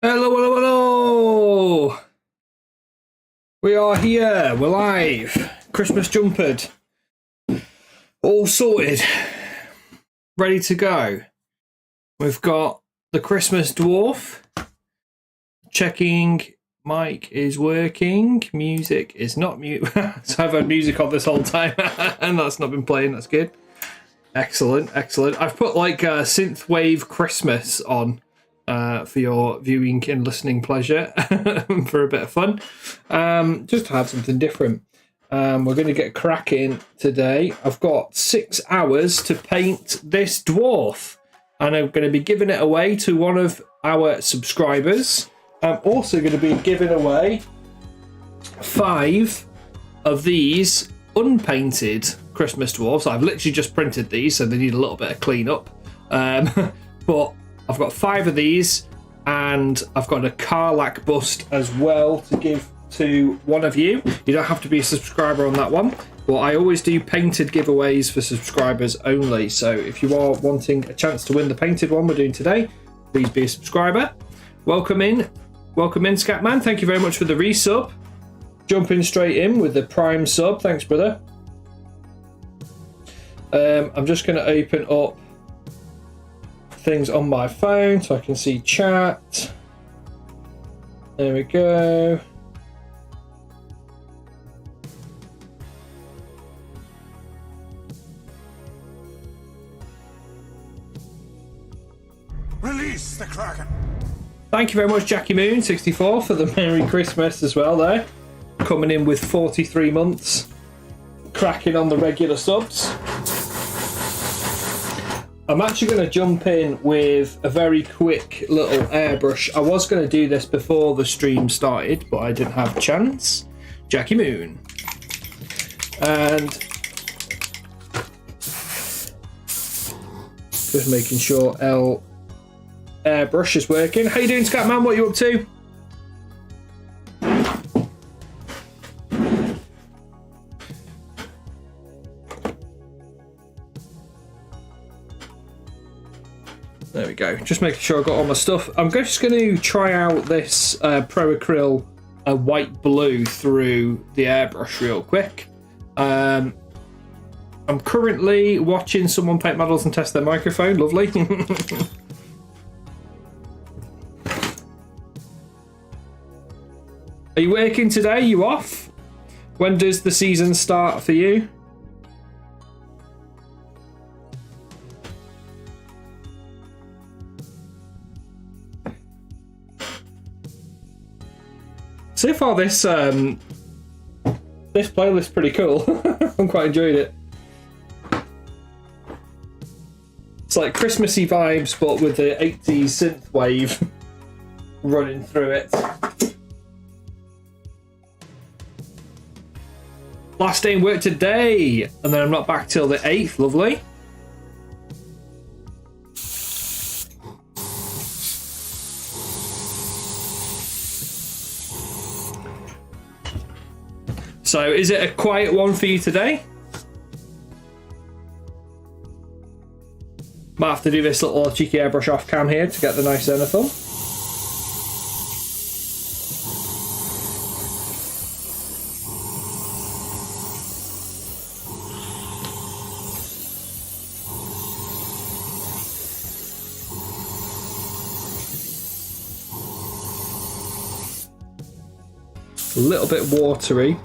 Hello, hello, hello! We are here, we're live. Christmas jumpered. All sorted. Ready to go. We've got the Christmas Dwarf. Checking mic is working. Music is not mute. So I've had music on this whole time and that's not been playing, that's good. Excellent, excellent. I've put like a synthwave Christmas on. For your viewing and listening pleasure, for a bit of fun, just to have something different. We're going to get cracking today. I've got 6 hours to paint this dwarf, and I'm going to be giving it away to one of our subscribers. I'm also going to be giving away 5 of these unpainted Christmas dwarfs. I've literally just printed these, so they need a little bit of cleanup. But I've got 5 of these, and I've got a Carlac bust as well to give to one of you. You don't have to be a subscriber on that one, but I always do painted giveaways for subscribers only. So if you are wanting a chance to win the painted one we're doing today, please be a subscriber. Welcome in, Scatman. Thank you very much for the resub. Jumping straight in with the Prime sub. Thanks, brother. I'm just going to open up things on my phone so I can see chat. There we go. Release the Kraken. Thank you very much, Jackie Moon 64, for the Merry Christmas as well there. Coming in with 43 months. Cracking on the regular subs. I'm actually going to jump in with a very quick little airbrush. I was going to do this before the stream started, but I didn't have a chance. Jackie Moon. And just making sure L airbrush is working. How you doing, Scatman? What are you up to? There we go. Just making sure I got all my stuff. I'm just going to try out this Pro Acryl white blue through the airbrush real quick. I'm currently watching someone paint models and test their microphone. Lovely. Are you working today? You off? When does the season start for you? So far, this playlist is pretty cool. I'm quite enjoying it. It's like Christmassy vibes, but with the 80s synthwave running through it. Last day in work today, and then I'm not back till the 8th. Lovely. So, is it a quiet one for you today? Might have to do this little cheeky airbrush off cam here to get the nice zenithal. A little bit watery.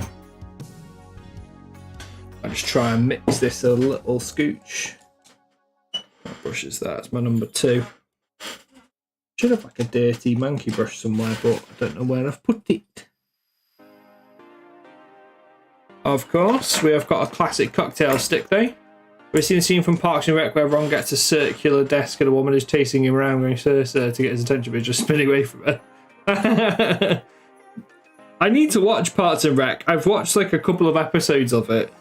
I'll just try and mix this a little scooch. What brush is that? It's my number 2. Should have like a dirty monkey brush somewhere, but I don't know where I've put it. Of course, we have got a classic cocktail stick though. We've seen a scene from Parks and Rec where Ron gets a circular desk and a woman is chasing him around going sir to get his attention, but just spinning away from her. I need to watch Parks and Rec. I've watched like a couple of episodes of it.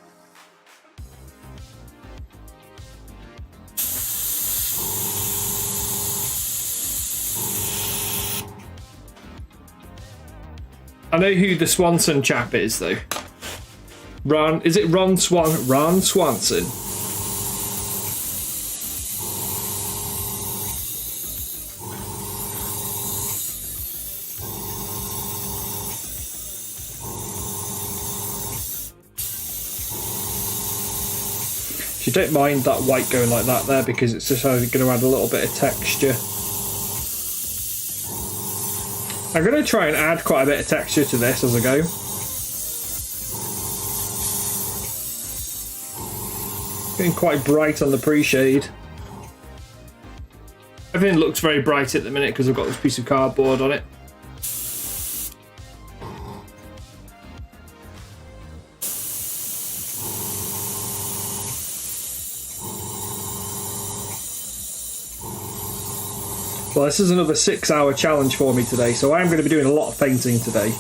I know who the Swanson chap is, though. Ron, is it Ron Swanson. You don't mind that white going like that there because it's just going to add a little bit of texture. I'm going to try and add quite a bit of texture to this as I go. Getting quite bright on the pre-shade. Everything looks very bright at the minute because I've got this piece of cardboard on it. Well, this is another 6-hour challenge for me today, so I am going to be doing a lot of painting today.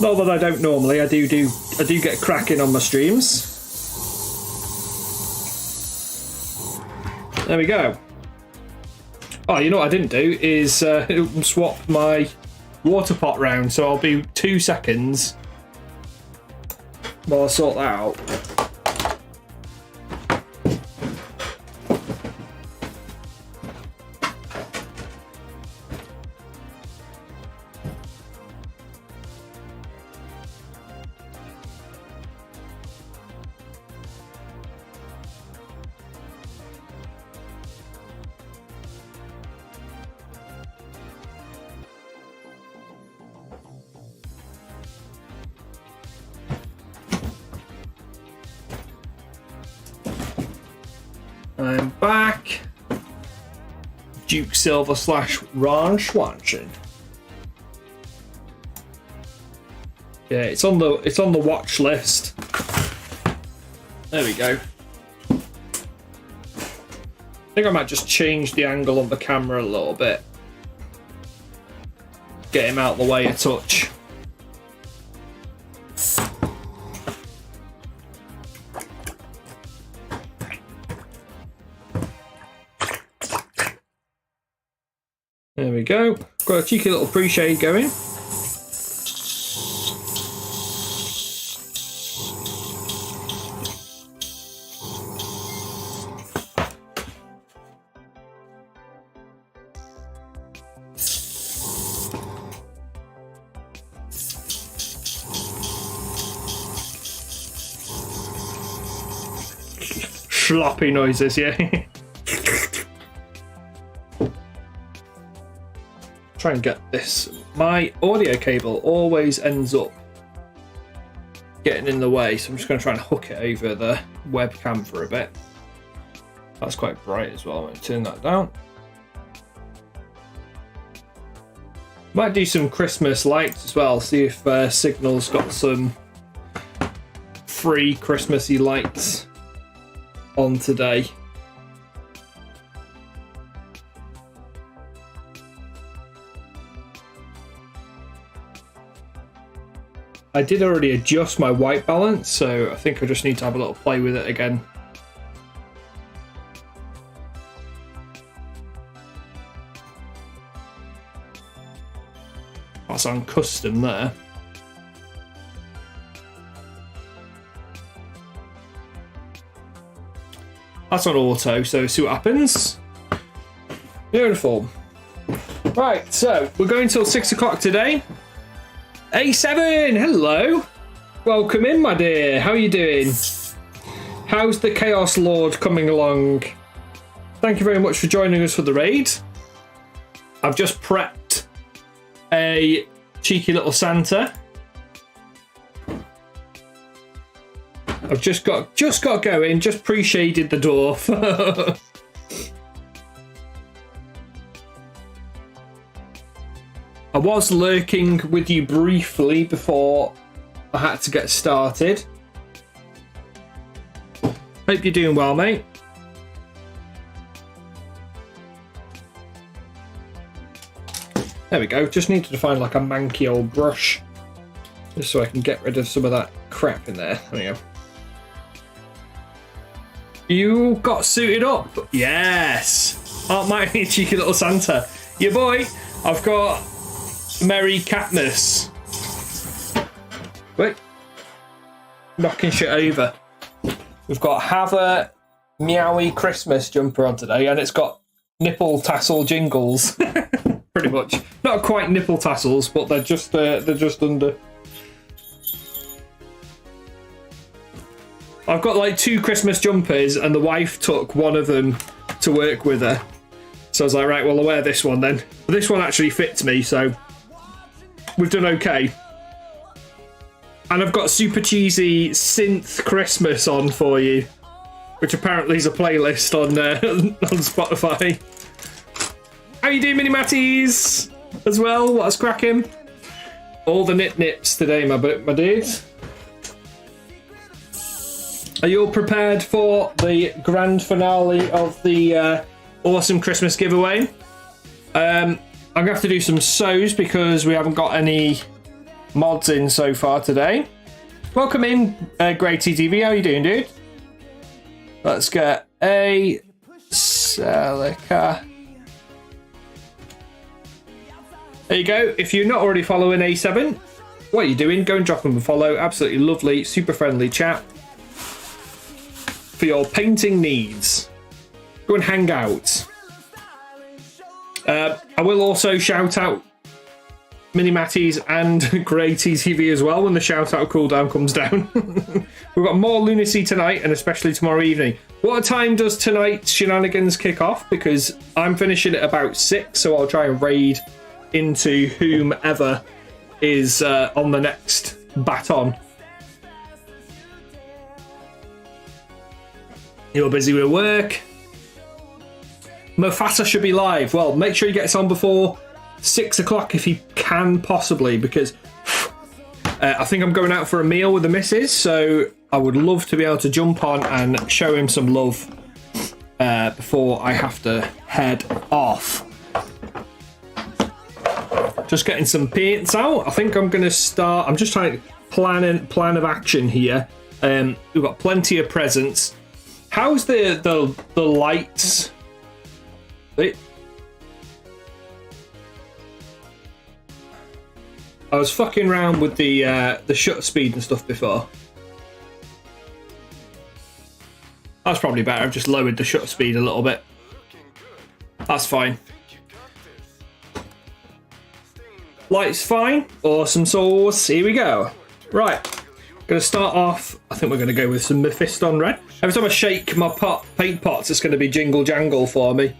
Not that I don't normally, I do get cracking on my streams. There we go. Oh, you know what I didn't do is swap my water pot round, so I'll be 2 seconds while I sort that out. I'm back. Duke Silver / Ron Swanson. Yeah, it's on the watch list. There we go. I think I might just change the angle of the camera a little bit. Get him out of the way a touch. There we go. Got a cheeky little pre-shade going. Sloppy noises, yeah. Try and get this. My audio cable always ends up getting in the way, so I'm just going to try and hook it over the webcam for a bit. That's quite bright as well. I'm going to turn that down. Might do some Christmas lights as well, see if Signal's got some free Christmassy lights on today. I did already adjust my white balance, so I think I just need to have a little play with it again. That's on custom there. That's on auto, so see what happens. Beautiful. Right, so we're going till 6 o'clock today. A7, hello. Welcome in, my dear. How are you doing? How's the Chaos Lord coming along? Thank you very much for joining us for the raid. I've just prepped a cheeky little Santa. I've just got going, just pre-shaded the dwarf. I was lurking with you briefly before I had to get started. Hope you're doing well, mate. There we go. Just needed to find like a manky old brush, just so I can get rid of some of that crap in there. There we go. You got suited up? Yes. Aren't my cheeky little Santa? Your boy. I've got Merry Catmas. Wait. Knocking shit over. We've got Have a Meowy Christmas jumper on today, and it's got nipple tassel jingles. Pretty much. Not quite nipple tassels, but they're just under. I've got like 2 Christmas jumpers and the wife took one of them to work with her. So I was like, right, well, I'll wear this one then. But this one actually fits me, so we've done okay. And I've got super cheesy synth Christmas on for you, which apparently is a playlist on on Spotify. How you doing, Mini Matties? As well, what's cracking? All the nip-nips today, my dudes. Are you all prepared for the grand finale of the awesome Christmas giveaway? I'm going to have to do some sews because we haven't got any mods in so far today. Welcome in, Grey TTV. How you doing, dude? Let's get a Celica. There you go. If you're not already following A7, what are you doing? Go and drop them a follow. Absolutely lovely, super friendly chap for your painting needs. Go and hang out. I will also shout out Mini Matties and Grey TTV as well when the shout out cooldown comes down. We've got more lunacy tonight and especially tomorrow evening. What time does tonight's shenanigans kick off? Because I'm finishing at about 6, so I'll try and raid into whomever is on the next baton. You're busy with work. Mufasa should be live. Well, make sure he gets on before 6 o'clock if he can possibly, because I think I'm going out for a meal with the missus, so I would love to be able to jump on and show him some love before I have to head off. Just getting some paints out. I think I'm going to start. I'm just trying to plan of action here. We've got plenty of presents. How's the lights? I was fucking around with the shutter speed and stuff before. That's probably better. I've just lowered the shutter speed a little bit. That's fine. Lights fine. Awesome sauce. Here we go. Right. Going to start off. I think we're going to go with some Mephiston red. Every time I shake my paint pots, it's going to be jingle jangle for me.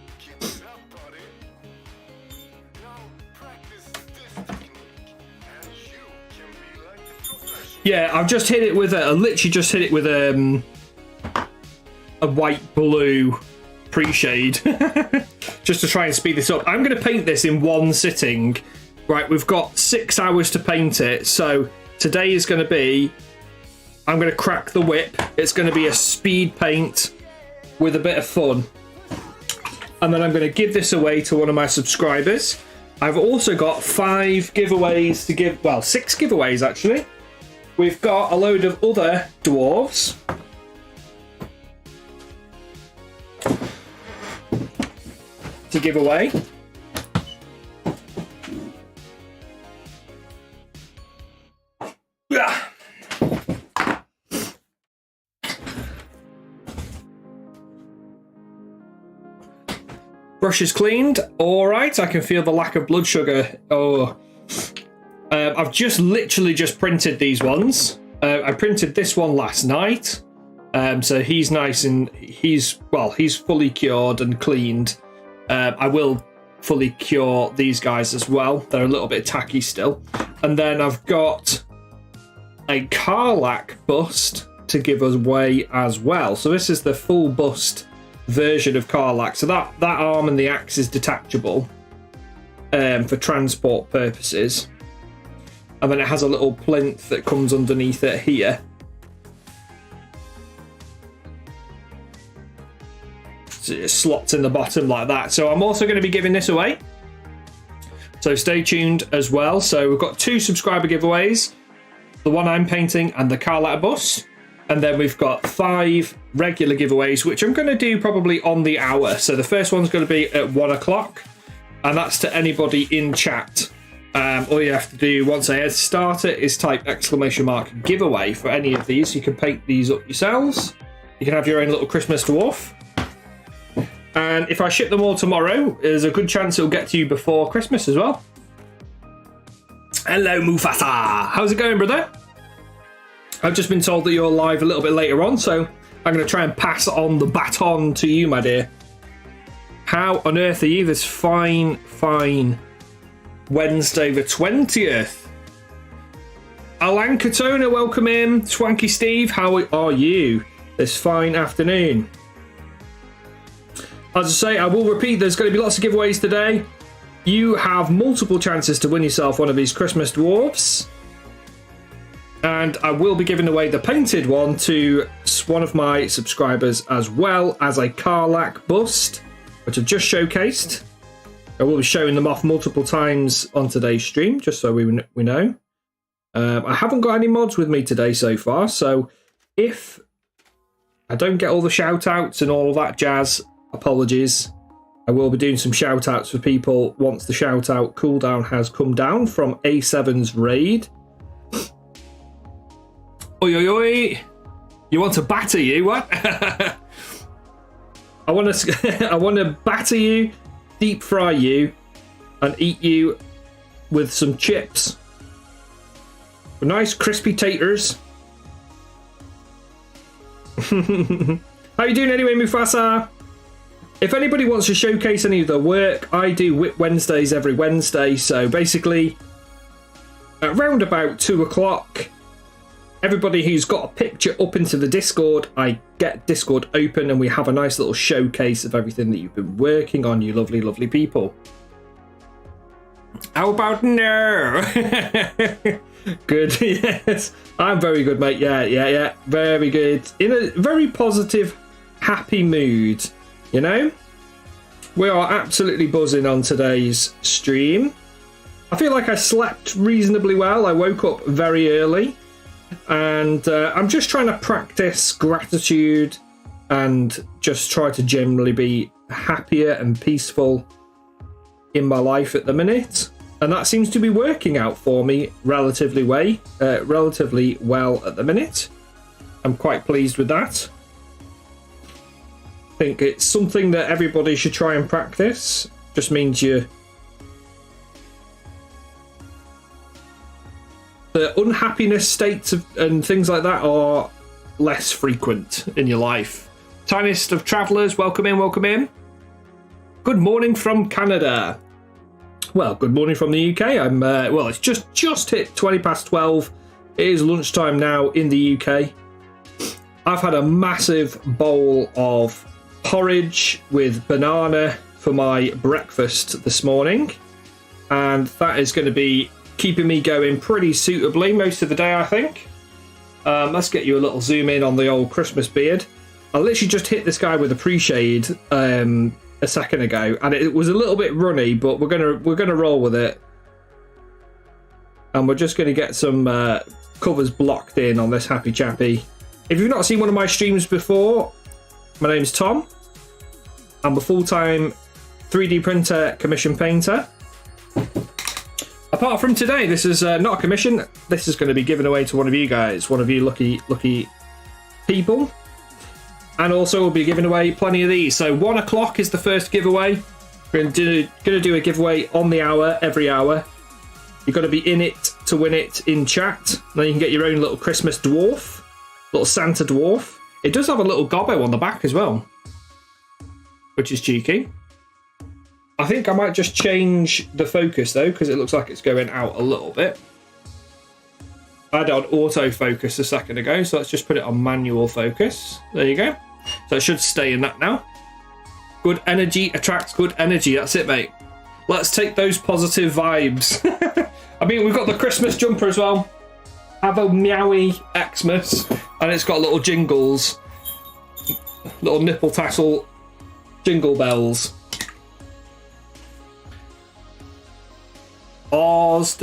Yeah, I've just hit it with I literally just hit it with a white blue pre-shade just to try and speed this up. I'm going to paint this in one sitting. Right, we've got 6 hours to paint it, so today is going to be, I'm going to crack the whip. It's going to be a speed paint with a bit of fun. And then I'm going to give this away to one of my subscribers. I've also got 5 giveaways to give, well, 6 giveaways actually. We've got a load of other dwarves. To give away. Brush is cleaned. Alright, I can feel the lack of blood sugar. Oh. I've literally just printed these ones. I printed this one last night. So he's nice and he's fully cured and cleaned. I will fully cure these guys as well. They're a little bit tacky still. And then I've got a Karlach bust to give us away as well. So this is the full bust version of Karlach. So that arm and the axe is detachable for transport purposes. And then it has a little plinth that comes underneath it here. So it slots in the bottom like that. So I'm also going to be giving this away. So stay tuned as well. So we've got 2 subscriber giveaways. The one I'm painting and the Karlach bus. And then we've got 5 regular giveaways, which I'm going to do probably on the hour. So the first one's going to be at 1 o'clock. And that's to anybody in chat. All you have to do once I start it is type ! giveaway for any of these. You can paint these up yourselves. You can have your own little Christmas dwarf. And if I ship them all tomorrow, there's a good chance it'll get to you before Christmas as well. Hello, Mufasa. How's it going, brother? I've just been told that you're live a little bit later on, so I'm going to try and pass on the baton to you, my dear. How on earth are you this fine Wednesday the 20th? Alan Katona, welcome in. Swanky Steve, how are you this fine afternoon? As I say, I will repeat, there's going to be lots of giveaways today. You have multiple chances to win yourself one of these Christmas Dwarfs. And I will be giving away the painted one to one of my subscribers, as well as a Carlac bust, which I've just showcased. I will be showing them off multiple times on today's stream, just so we know. I haven't got any mods with me today so far, so if I don't get all the shout-outs and all of that jazz, apologies. I will be doing some shout-outs for people once the shout-out cooldown has come down from A7's raid. Oi, oi, oi. You want to batter you? What? I want to batter you, deep fry you, and eat you with some chips. With nice crispy taters. How you doing anyway, Mufasa? If anybody wants to showcase any of their work, I do Whip Wednesdays every Wednesday. So basically, around about 2 o'clock, everybody who's got a picture up into the Discord, I get Discord open and we have a nice little showcase of everything that you've been working on, you lovely, lovely people. How about no? Good, yes. I'm very good, mate. Yeah. Very good. In a very positive, happy mood, you know? We are absolutely buzzing on today's stream. I feel like I slept reasonably well. I woke up very early. And I'm just trying to practice gratitude and just try to generally be happier and peaceful in my life at the minute. And that seems to be working out for me relatively well at the minute. I'm quite pleased with that. I think it's something that everybody should try and practice. Just means the unhappiness states and things like that are less frequent in your life. Tiniest of travellers, welcome in. Good morning from Canada. Well, good morning from the UK. Well, it's just hit 20 past 12. It is lunchtime now in the UK. I've had a massive bowl of porridge with banana for my breakfast this morning, and that is going to be keeping me going pretty suitably most of the day, I think. Let's get you a little zoom in on the old Christmas beard. I literally just hit this guy with a pre-shade a second ago, and it was a little bit runny, but we're gonna roll with it, and we're just gonna get some covers blocked in on this happy chappy. If you've not seen one of my streams before, my name's Tom. I'm a full-time 3D printer commission painter. Apart from today, this is not a commission. This is going to be given away to one of you guys, one of you lucky people. And also we'll be giving away plenty of these. So 1 o'clock is the first giveaway. We're going to do a giveaway on the hour, every hour. You've got to be in it to win it in chat. Then you can get your own little Christmas dwarf, little Santa Dwarf. It does have a little gobbo on the back as well, which is cheeky. I think I might just change the focus though, because it looks like it's going out a little bit. I had it on autofocus a second ago, so let's just put it on manual focus. There you go. So it should stay in that now. Good energy attracts good energy. That's it, mate. Let's take those positive vibes. I mean, we've got the Christmas jumper as well. Have a meowy Xmas, and it's got little jingles, little nipple tassel jingle bells. Oz.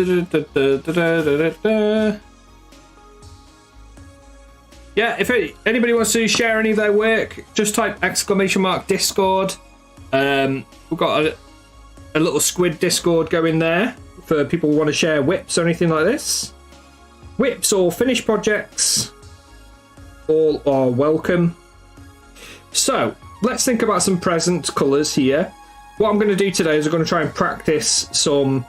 Yeah, if anybody wants to share any of their work, just type !Discord. We've got a little squid Discord going there for people who want to share whips or anything like this. Whips or finished projects, all are welcome. So let's think about some present colours here. What I'm going to do today is I'm going to try and practice some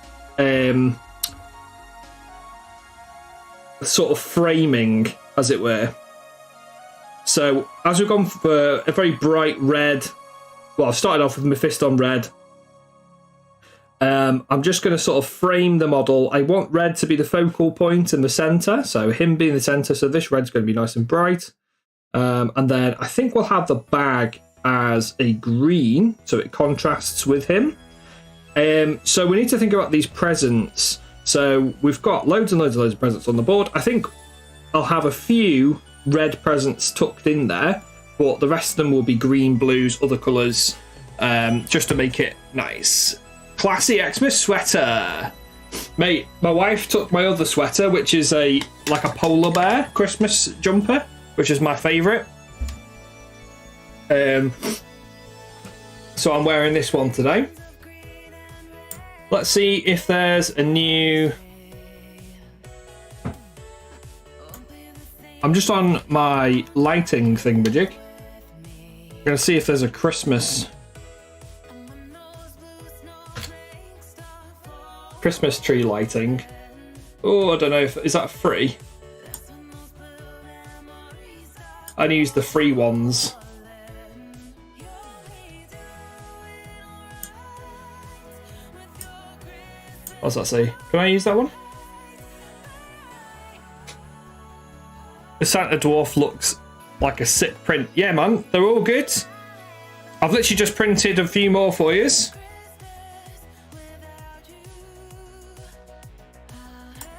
sort of framing as it were. So as we've gone for a very bright red, well, I've started off with my fist on red. I'm just going to sort of frame the model. I want red to be the focal point in the centre, so him being the centre, so this red's going to be nice and bright. And then I think we'll have the bag as a green, so it contrasts with him. So we need to think about these presents. So we've got loads and loads and loads of presents on the board. I think I'll have a few red presents tucked in there, but the rest of them will be green, blues, other colours, just to make it nice. Classy Xmas sweater. Mate, my wife took my other sweater, which is like a polar bear Christmas jumper, which is my favourite. So I'm wearing this one today. Let's see if there's a new... I'm just on my lighting thingamajig. I'm going to see if there's a Christmas tree lighting. Oh, I don't know if... Is that free? I use the free ones. What's that say? Can I use that one? The Santa Dwarf looks like a sick print. Yeah, man, they're all good. I've literally just printed a few more for you.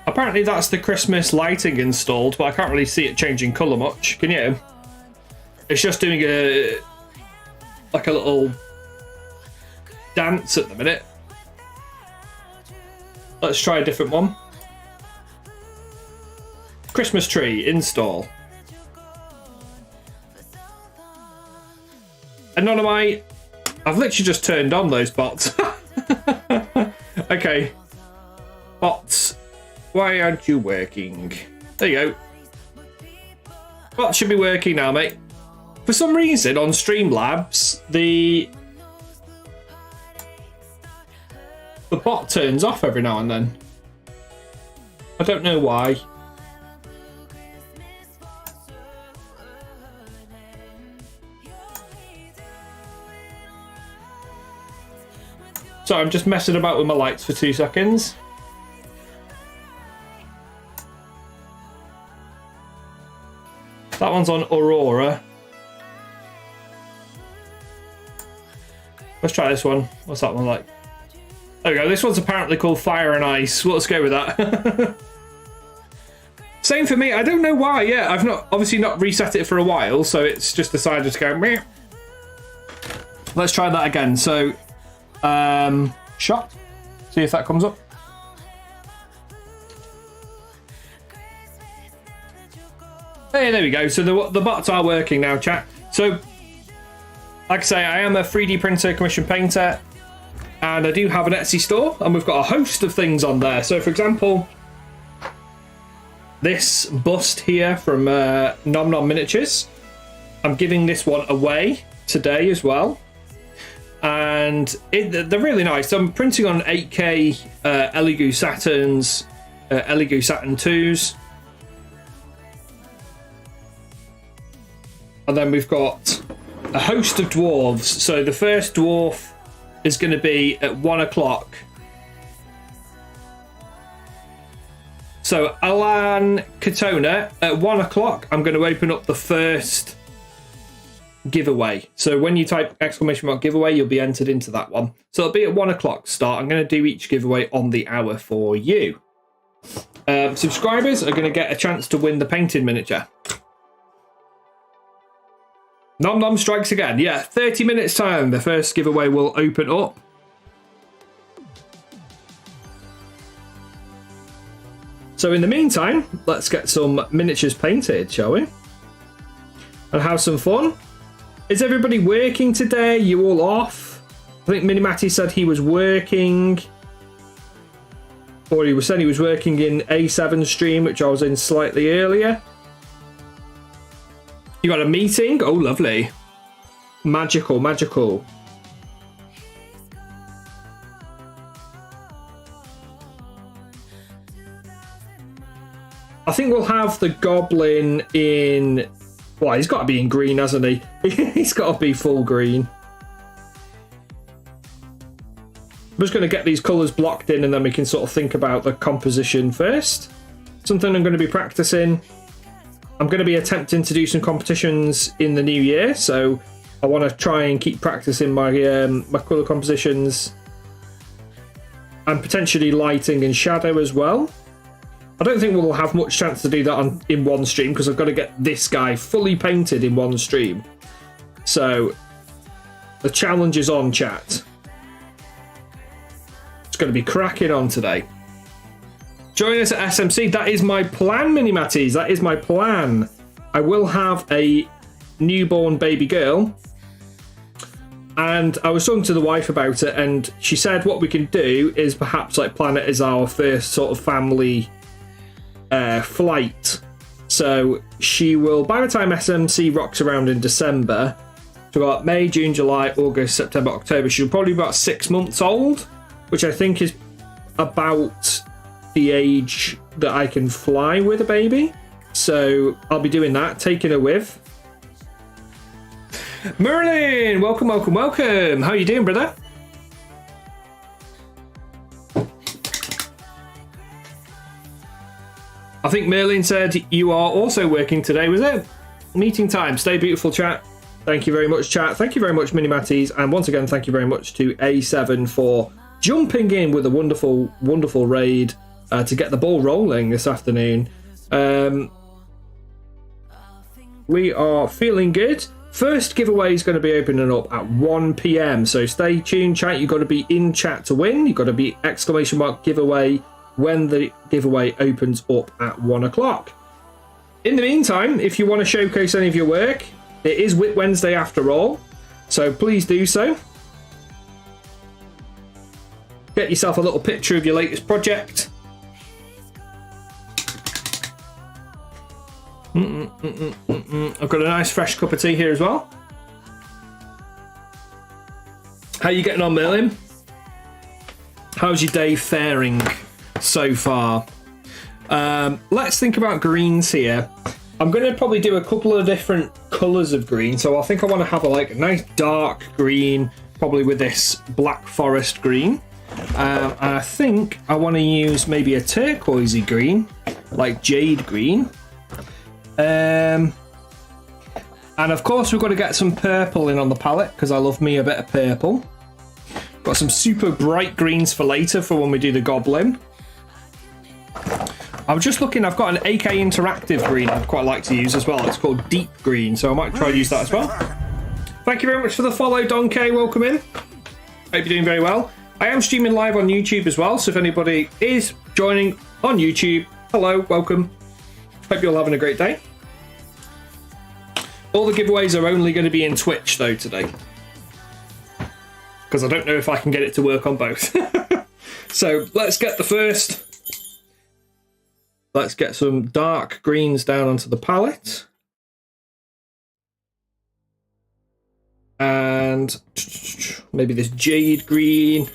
Apparently that's the Christmas lighting installed, but I can't really see it changing colour much. Can you? It's just doing a little dance at the minute. Let's try a different one. Christmas tree install. Anonymite. I've literally just turned on those bots. Okay. Bots. Why aren't you working? There you go. Bots should be working now, mate. For some reason on Streamlabs, the bot turns off every now and then. I don't know why. So I'm just messing about with my lights for 2 seconds. That one's on Aurora. Let's try this one. What's that one like? There we go. This one's apparently called Fire and Ice. Well, let's go with that. Same for me. I don't know why. Yeah, I've obviously not reset it for a while, so it's just decided to go meh. Let's try that again. So, shot. See if that comes up. Hey, there we go. So the bots are working now, chat. So, like I say, I am a 3D printer commission painter, and I do have an Etsy store, and we've got a host of things on there. So, for example, this bust here from Nom Nom Miniatures, I'm giving this one away today as well, and they're really nice. So I'm printing on 8K Elegoo Saturns, Elegoo Saturn 2s. And then we've got a host of dwarves. So the first dwarf is going to be at 1 o'clock. So Alan Katona, at 1 o'clock, I'm going to open up the first giveaway. So when you type ! giveaway, you'll be entered into that one. So it'll be at 1 o'clock start. I'm going to do each giveaway on the hour for you. Subscribers are going to get a chance to win the painting miniature. Nom Nom strikes again. Yeah, 30 minutes time. The first giveaway will open up. So in the meantime, let's get some miniatures painted, shall we? And have some fun. Is everybody working today? You all off? I think Minimatty said he was working. Or he was saying he was working in A7 stream, which I was in slightly earlier. You got a meeting? Oh, lovely. Magical, magical. I think we'll have the goblin in... Well, he's got to be in green, hasn't he? He's got to be full green. I'm just going to get these colours blocked in and then we can sort of think about the composition first. Something I'm going to be practicing. I'm going to be attempting to do some competitions in the new year, so I want to try and keep practicing my my colour compositions and potentially lighting and shadow as well. I don't think we'll have much chance to do that in one stream because I've got to get this guy fully painted in one stream. So the challenge is on, chat. It's going to be cracking on today. Join us at SMC. That is my plan, Mini Matties. That is my plan. I will have a newborn baby girl. And I was talking to the wife about it, and she said what we can do is perhaps like plan it as our first sort of family flight. So she will, by the time SMC rocks around in December, so we've got May, June, July, August, September, October, she'll probably be about 6 months old, which I think is about the age that I can fly with a baby. So I'll be doing that, taking her with. Merlin, welcome, welcome, welcome. How you doing, brother? I think Merlin said you are also working today, was it? Meeting time. Stay beautiful, chat. Thank you very much, chat. Thank you very much, Mini Matties. And once again, thank you very much to A7 for jumping in with a wonderful, wonderful raid to get the ball rolling this afternoon. We are feeling good. First giveaway is going to be opening up at 1 p.m. So stay tuned, chat. You've got to be in chat to win. You've got to be ! giveaway when the giveaway opens up at 1 o'clock. In the meantime, if you want to showcase any of your work, it is Whit Wednesday after all. So please do so. Get yourself a little picture of your latest project. I've got a nice fresh cup of tea here as well. How are you getting on, Merlin? How's your day faring so far? Let's think about greens here. I'm going to probably do a couple of different colours of green. So I think I want to have a nice dark green, probably with this black forest green. And I think I want to use maybe a turquoisey green, like jade green. And of course we've got to get some purple in on the palette because I love me a bit of purple. Got some super bright greens for later for when we do the goblin. I'm just looking, I've got an AK Interactive green I'd quite like to use as well. It's called Deep Green, so I might try to use that as well. Thank you very much for the follow, Don K. Welcome in. Hope you're doing very well. I am streaming live on YouTube as well, so if anybody is joining on YouTube, hello, welcome. Hope you're all having a great day. All the giveaways are only going to be in Twitch though today, because I don't know if I can get it to work on both. So let's get the first. Let's get some dark greens down onto the palette. And maybe this jade green.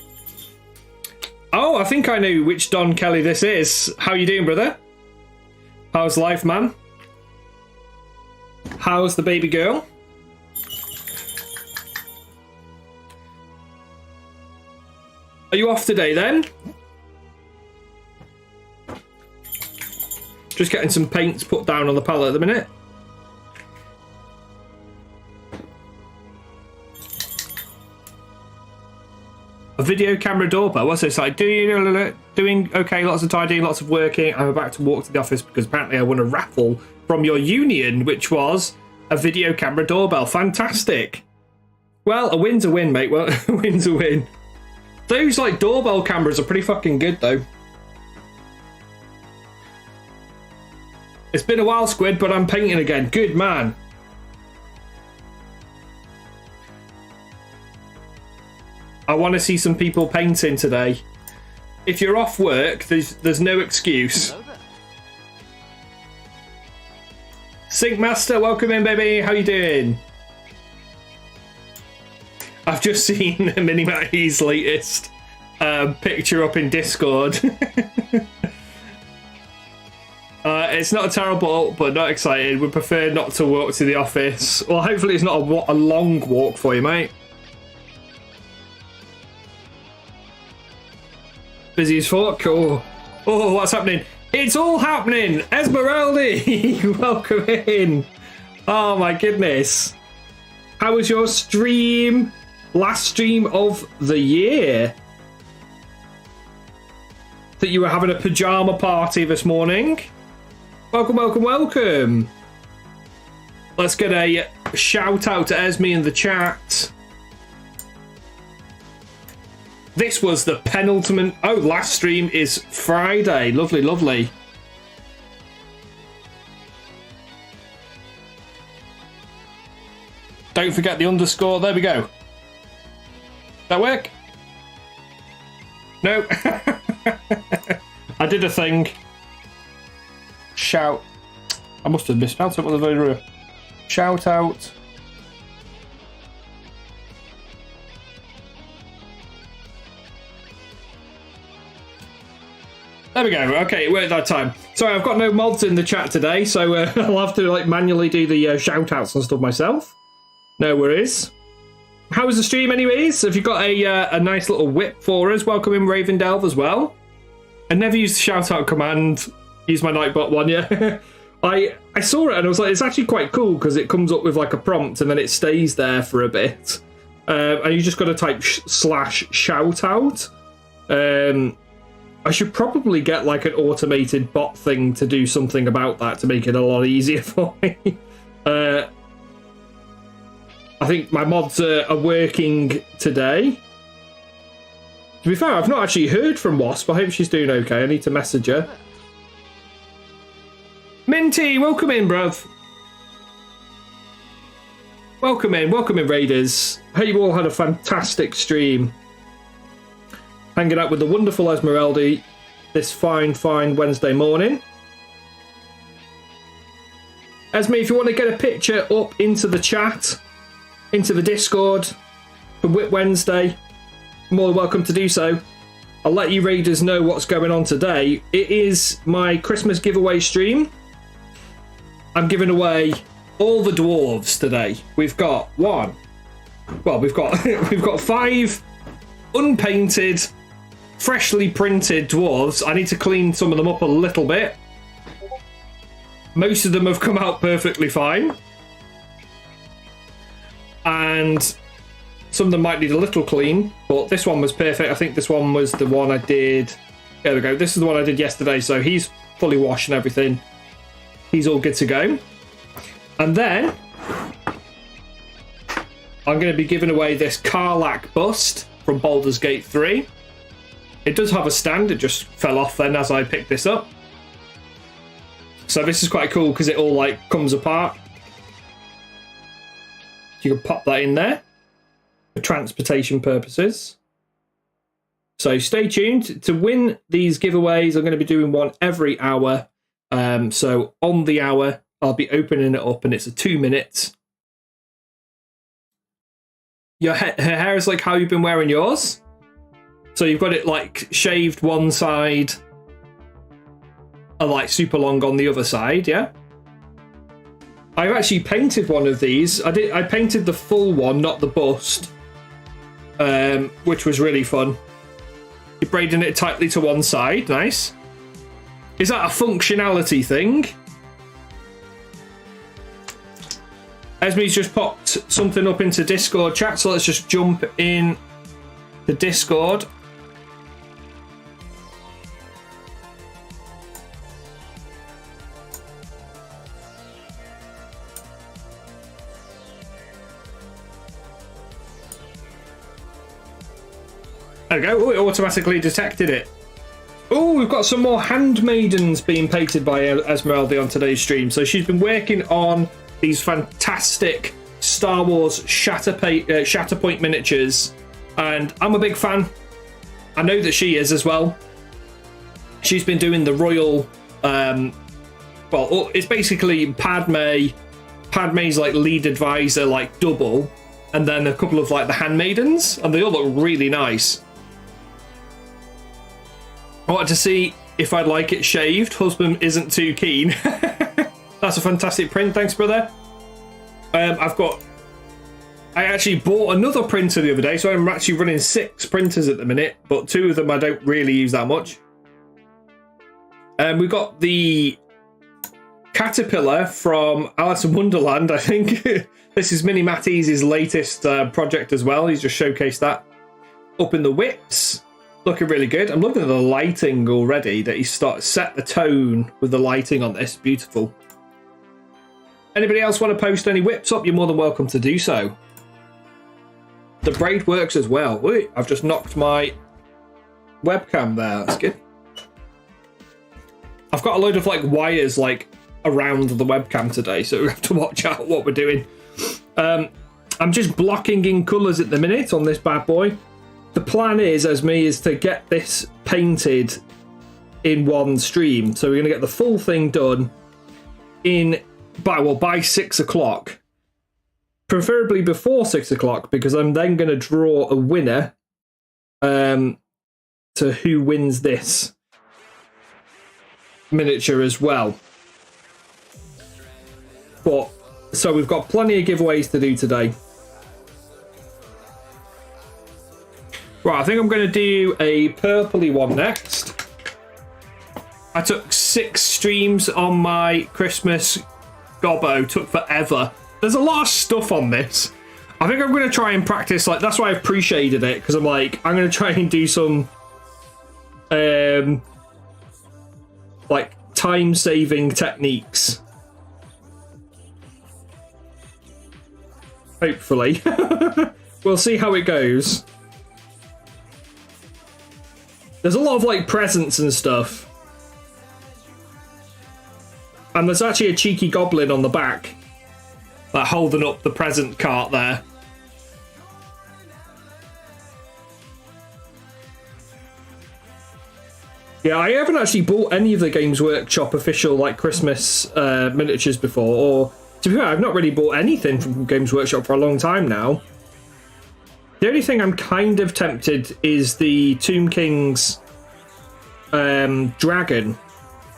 Oh, I think I know which Don Kelly this is. How you doing, brother? How's life, man? How's the baby girl? Are you off today then? Just getting some paints put down on the palette at the minute. A video camera doorbell. What's this like? Doing okay, lots of tidying, lots of working. I'm about to walk to the office because apparently I won a raffle from your union, which was a video camera doorbell. Fantastic. Well, a win's a win, mate. Well, a win's a win. Those like doorbell cameras are pretty fucking good though. It's been a while, Squid, but I'm painting again. Good man. I want to see some people painting today. If you're off work, there's no excuse. Sync Master, welcome in, baby. How you doing? I've just seen Mini Matty's latest picture up in Discord. It's not a terrible, but not excited. We prefer not to walk to the office. Well, hopefully it's not a long walk for you, mate. Busy as fuck. Oh, what's happening? It's all happening. Esmeralda, welcome in. Oh my goodness. How was your stream? Last stream of the year. That you were having a pajama party this morning. Welcome, welcome, welcome. Let's get a shout out to Esme in the chat. This was the penultimate. Oh, last stream is Friday. Lovely, lovely. Don't forget the underscore. There we go. That work? No. I did a thing. Shout. I must have misspelled it with a very shout out. There we go. Okay, it worked that time. Sorry, I've got no mods in the chat today, so I'll have to like manually do the shout outs and stuff myself. No worries. How was the stream anyways? Have you got a nice little whip for us? Welcome in Raven Delve as well. I never used the shout out command. Use my Nightbot one, yeah. I saw it and I was like, it's actually quite cool because it comes up with like a prompt and then it stays there for a bit. And you just got to type /shout out. I should probably get like an automated bot thing to do something about that to make it a lot easier for me. I think my mods are working today. To be fair, I've not actually heard from Wasp. I hope she's doing okay. I need to message her. Minty, welcome in, bruv. Welcome in, Raiders. Hope you all had a fantastic stream. Hanging out with the wonderful Esmeralda this fine Wednesday morning. Esme, if you want to get a picture up into the chat, into the Discord for Whip Wednesday, more than welcome to do so. I'll let you Raiders know what's going on today. It is my Christmas giveaway stream. I'm giving away all the dwarves today. We've got we've got 5 unpainted, freshly printed dwarves. I need to clean some of them up a little bit. Most of them have come out perfectly fine. And some of them might need a little clean, but this one was perfect. I think this one was the one I did. There we go. This is the one I did yesterday, so he's fully washed and everything. He's all good to go. And then I'm going to be giving away this Karlach bust from Baldur's Gate 3. It does have a stand. It just fell off then as I picked this up. So this is quite cool because it all like comes apart. You can pop that in there for transportation purposes. So stay tuned. To win these giveaways, I'm going to be doing one every hour. So on the hour, I'll be opening it up and it's a 2 minutes. Her hair is like how you've been wearing yours. So you've got it like shaved one side and like super long on the other side, yeah? I've actually painted one of these. I painted the full one, not the bust, which was really fun. You're braiding it tightly to one side, nice. Is that a functionality thing? Esme's just popped something up into Discord chat, so let's just jump in the Discord. There we go. Oh, it automatically detected it. Oh, we've got some more handmaidens being painted by Esmeralda on today's stream. So she's been working on these fantastic Star Wars Shatterpoint miniatures, and I'm a big fan. I know that she is as well. She's been doing the royal, well, it's basically Padme's like lead advisor, like double, and then a couple of like the handmaidens, and they all look really nice. I wanted to see if I'd like it shaved. Husband isn't too keen. That's a fantastic print. Thanks, brother. I actually bought another printer the other day, so I'm actually running 6 printers at the minute, but 2 of them I don't really use that much. We got the Caterpillar from Alice in Wonderland, I think. This is Mini Matty's latest project as well. He's just showcased that. Up in the whips. Looking really good. I'm loving the lighting already, that he set the tone with the lighting on this. Beautiful. Anybody else want to post any whips up? You're more than welcome to do so. The braid works as well. Wait, I've just knocked my webcam there. That's good. I've got a load of like wires like around the webcam today, so we have to watch out what we're doing. I'm just blocking in colours at the minute on this bad boy. The plan is to get this painted in one stream. So we're going to get the full thing done by 6 o'clock. Preferably before 6 o'clock, because I'm then going to draw a winner to who wins this miniature as well. So we've got plenty of giveaways to do today. Right, I think I'm going to do a purpley one next. I took 6 streams on my Christmas gobbo. Took forever. There's a lot of stuff on this. I think I'm going to try and practice, like, that's why I've pre-shaded it, because I'm like, I'm going to try and do some like time-saving techniques. Hopefully. We'll see how it goes. There's a lot of like presents and stuff. And there's actually a cheeky goblin on the back, like holding up the present cart there. Yeah, I haven't actually bought any of the Games Workshop official like Christmas miniatures before, or to be fair, I've not really bought anything from Games Workshop for a long time now. The only thing I'm kind of tempted is the Tomb King's dragon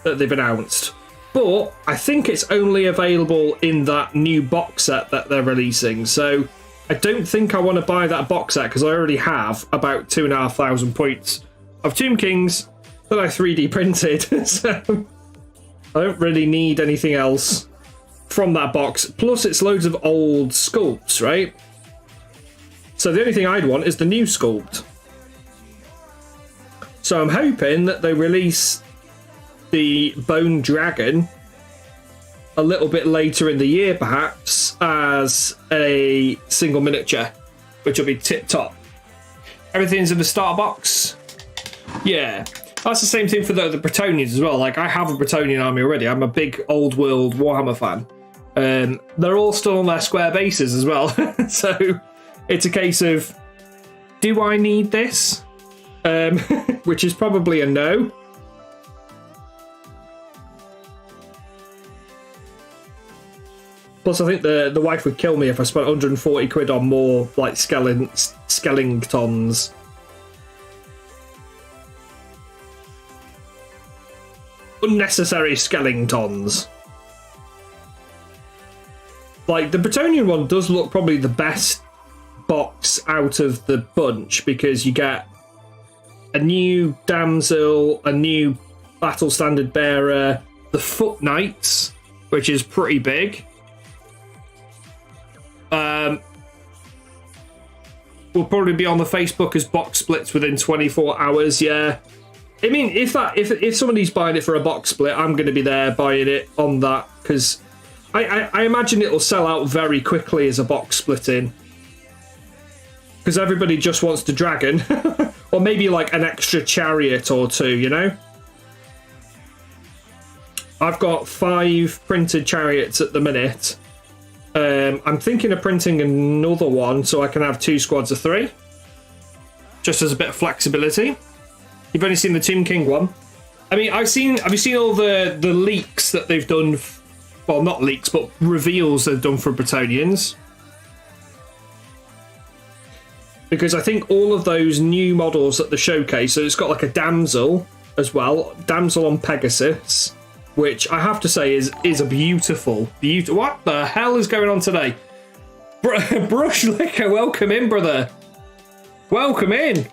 that they've announced. But I think it's only available in that new box set that they're releasing. So I don't think I want to buy that box set, because I already have about 2,500 points of Tomb Kings that I 3D printed. So I don't really need anything else from that box. Plus it's loads of old sculpts, right? So the only thing I'd want is the new sculpt. So I'm hoping that they release the Bone Dragon a little bit later in the year, perhaps, as a single miniature, which will be tip-top. Everything's in the starter box. Yeah. That's the same thing for the Bretonnians as well. Like, I have a Bretonnian army already. I'm a big old world Warhammer fan. They're all still on their square bases as well. So it's a case of, do I need this? Which is probably a no. Plus, I think the wife would kill me if I spent 140 quid on more, like, skellingtons. Unnecessary skellingtons. Like, the Bretonnian one does look probably the best box out of the bunch, because you get a new damsel, a new battle standard bearer, the foot knights, which is pretty big. Will probably be on the Facebook as box splits within 24 hours. Yeah, I mean, if somebody's buying it for a box split, I'm going to be there buying it on that, because I imagine it'll sell out very quickly as a box splitting, because everybody just wants the dragon. Or maybe like an extra chariot or two, you know? I've got 5 printed chariots at the minute. I'm thinking of printing another one so I can have 2 squads of 3. Just as a bit of flexibility. You've only seen the Tomb King one. I mean, have you seen all the leaks that they've done? Well, not leaks, but reveals they've done for Bretonnians. Because I think all of those new models at the showcase, so it's got like a damsel, as well, Damsel on Pegasus, which I have to say is a beautiful. What the hell is going on today? Brush Liquor, welcome in, brother. Welcome in.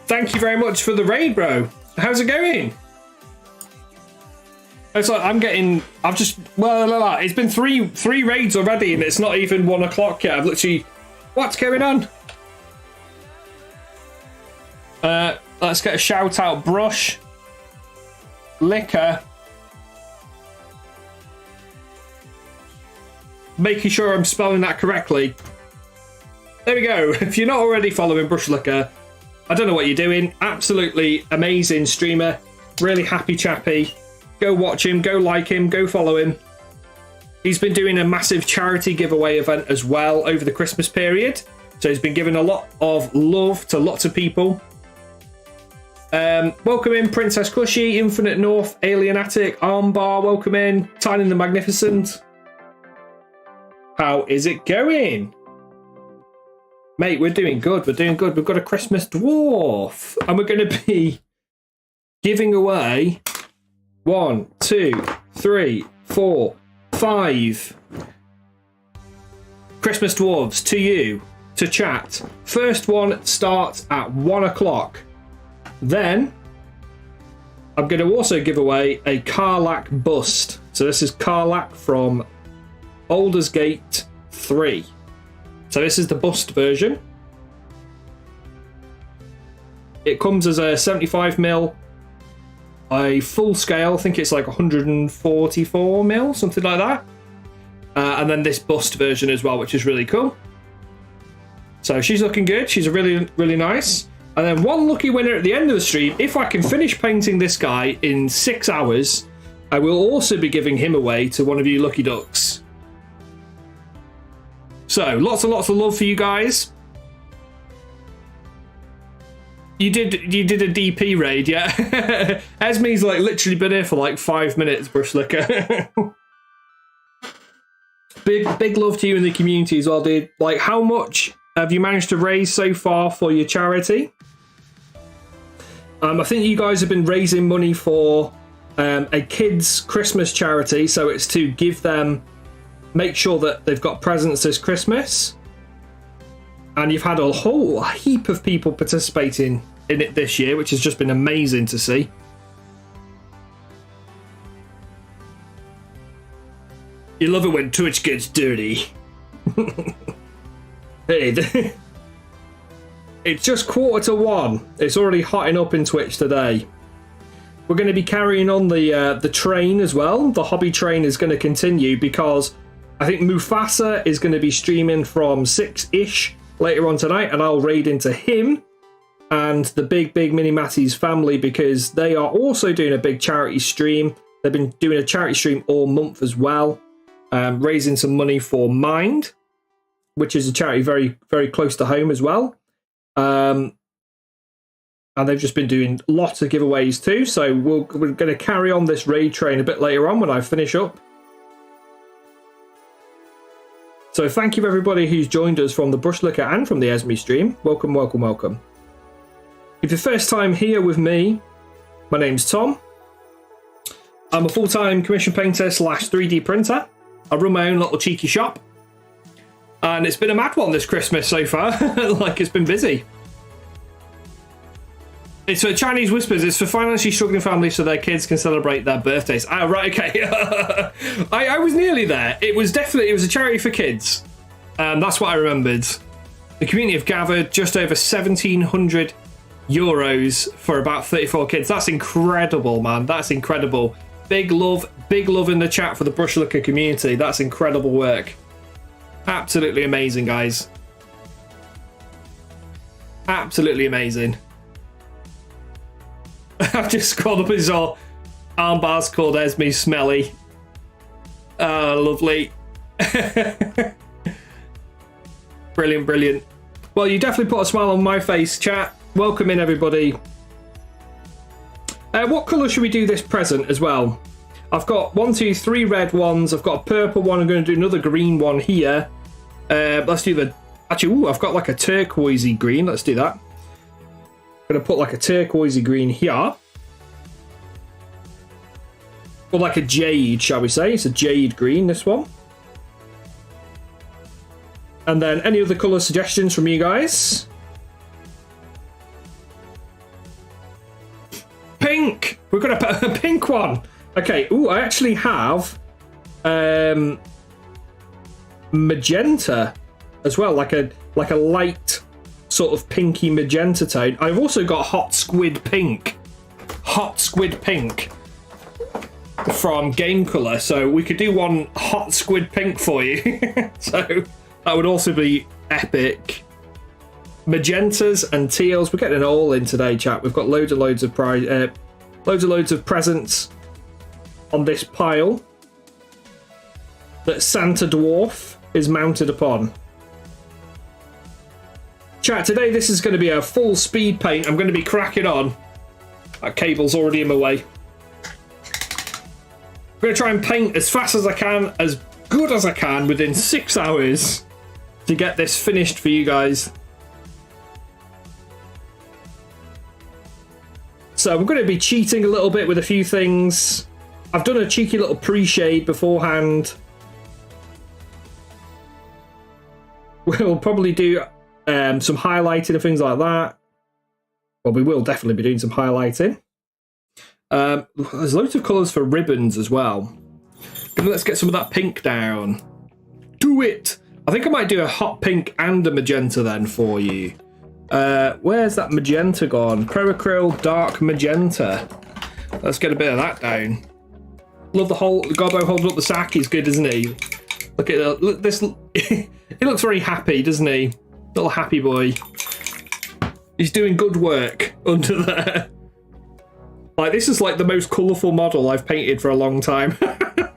Thank you very much for the raid, bro. How's it going? It's like it's been three raids already and it's not even 1 o'clock yet. I've literally, what's going on? Let's get a shout out. Brush Liquor. Making sure I'm spelling that correctly. There we go. If you're not already following Brush Liquor, I don't know what you're doing. Absolutely amazing streamer. Really happy chappy. Go watch him, go like him, go follow him. He's been doing a massive charity giveaway event as well over the Christmas period. So he's been giving a lot of love to lots of people. Welcome in, Princess Cushy, Infinite North, Alien Attic, Armbar, welcome in, Tynan the Magnificent. How is it going? Mate, we're doing good, we're doing good. We've got a Christmas Dwarf, and we're going to be giving away 1, 2, 3, 4, 5 Christmas Dwarves to you, to chat. First one starts at 1 o'clock. Then, I'm going to also give away a Karlach bust. So this is Karlach from Baldur's Gate 3. So this is the bust version. It comes as a 75mm, a full scale, I think it's like 144mm, something like that. And then this bust version as well, which is really cool. So she's looking good. She's a really, really nice. And then one lucky winner at the end of the stream, if I can finish painting this guy in 6 hours, I will also be giving him away to one of you lucky ducks. So, lots and lots of love for you guys. You did a DP raid, yeah? Esme's like literally been here for like 5 minutes, Brush Liquor. Big love to you in the community as well, dude. Like, how much have you managed to raise so far for your charity? I think you guys have been raising money for a kids' Christmas charity, so it's to give them, make sure that they've got presents this Christmas. And you've had a whole heap of people participating in it this year, which has just been amazing to see. You love it when Twitch gets dirty. Hey, it's just 1:45. It's already hotting up in Twitch today. We're going to be carrying on the train as well. The hobby train is going to continue because I think Mufasa is going to be streaming from 6-ish later on tonight, and I'll raid into him and the big Mini Matty's family because they are also doing a big charity stream. They've been doing a charity stream all month as well, raising some money for Mind, which is a charity very, very close to home as well. And they've just been doing lots of giveaways too. So we're going to carry on this raid train a bit later on when I finish up. So thank you everybody who's joined us from the Brush Liquor and from the Esme stream. Welcome, welcome, welcome. If you're first time here with me, my name's Tom. I'm a full-time commission painter / 3D printer. I run my own little cheeky shop. And it's been a mad one this Christmas so far. Like, it's been busy. It's for Chinese Whispers. It's for financially struggling families so their kids can celebrate their birthdays. Ah, right, okay. I was nearly there. It was a charity for kids. That's what I remembered. The community have gathered just over €1,700 for about 34 kids. That's incredible, man. That's incredible. Big love in the chat for the Brush Liquor community. That's incredible work. Absolutely amazing, guys. Absolutely amazing. I've just scrolled up and saw Armbar's called Esme Smelly. Oh, lovely. Brilliant, brilliant. Well, you definitely put a smile on my face, chat. Welcome in, everybody. What colour should we do this present as well? I've got 1, 2, 3 red ones. I've got a purple one. I'm going to do another green one here. Let's do the... Actually, ooh, I've got like a turquoisey green. Let's do that. Going to put like a turquoisey green here. Or like a jade, shall we say. It's a jade green, this one. And then any other colour suggestions from you guys? Pink! We're going to put a pink one. Okay, ooh, I actually have magenta as well, like a light sort of pinky magenta tone. I've also got hot squid pink from Game Colour, so we could do one hot squid pink for you. So that would also be epic. Magentas and teals, we're getting it all in today, chat. We've got loads and loads of presents on this pile that Santa Dwarf is mounted upon. Chat, today this is going to be a full speed paint. I'm going to be cracking on. That cable's already in my way. I'm going to try and paint as fast as I can, as good as I can, within 6 hours to get this finished for you guys. So I'm going to be cheating a little bit with a few things. I've done a cheeky little pre-shade beforehand. We'll probably do some highlighting and things like that. Well, we will definitely be doing some highlighting. There's loads of colours for ribbons as well. Let's get some of that pink down. Do it! I think I might do a hot pink and a magenta then for you. Where's that magenta gone? Pro Acryl Dark Magenta. Let's get a bit of that down. Love the whole Gobbo holding up the sack. He's good, isn't he? Look at this. He looks very happy, doesn't he? Little happy boy. He's doing good work under there. Like, this is like the most colourful model I've painted for a long time. There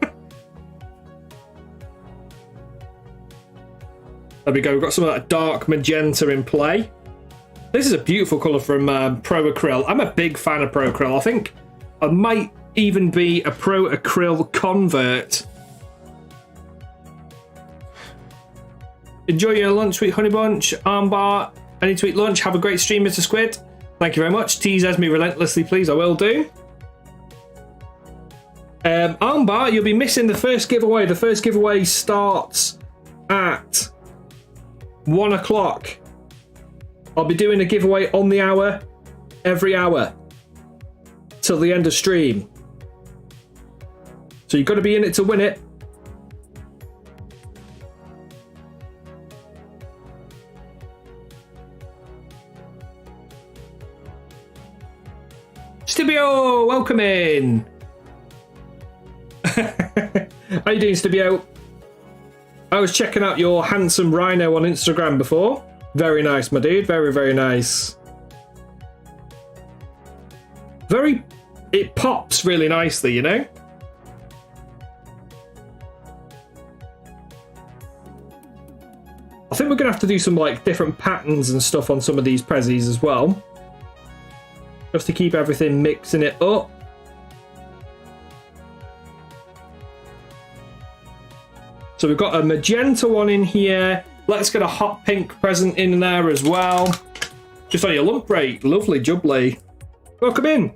we go. We've got some of that dark magenta in play. This is a beautiful colour from Pro Acryl. I'm a big fan of Pro Acryl. I think I might even be a Pro Acryl convert. Enjoy your lunch, sweet honey bunch. Armbar, I need to eat lunch. Have a great stream, Mr. Squid. Thank you very much. Tease me relentlessly, please. I will do. Armbar, you'll be missing the first giveaway. The first giveaway starts at 1 o'clock. I'll be doing a giveaway on the hour, every hour, till the end of stream. So you've got to be in it to win it. Stibio, welcome in. How you doing, Stibio? I was checking out your handsome rhino on Instagram before. Very nice, my dude. Very, very nice. It pops really nicely, you know? I think we're going to have to do some like different patterns and stuff on some of these prezzies as well. Just to keep everything mixing it up. So we've got a magenta one in here. Let's get a hot pink present in there as well. Just on your lump break. Lovely jubbly. Welcome in.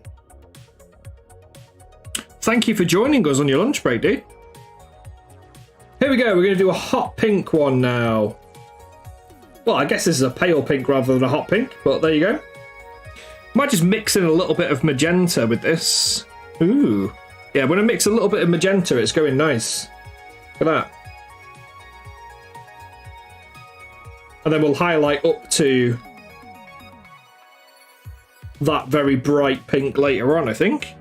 Thank you for joining us on your lunch break, dude. Here we go. We're going to do a hot pink one now. Well, I guess this is a pale pink rather than a hot pink, but there you go. Might just mix in a little bit of magenta with this. Ooh. Yeah, when I mix a little bit of magenta, it's going nice. Look at that. And then we'll highlight up to that very bright pink later on, I think.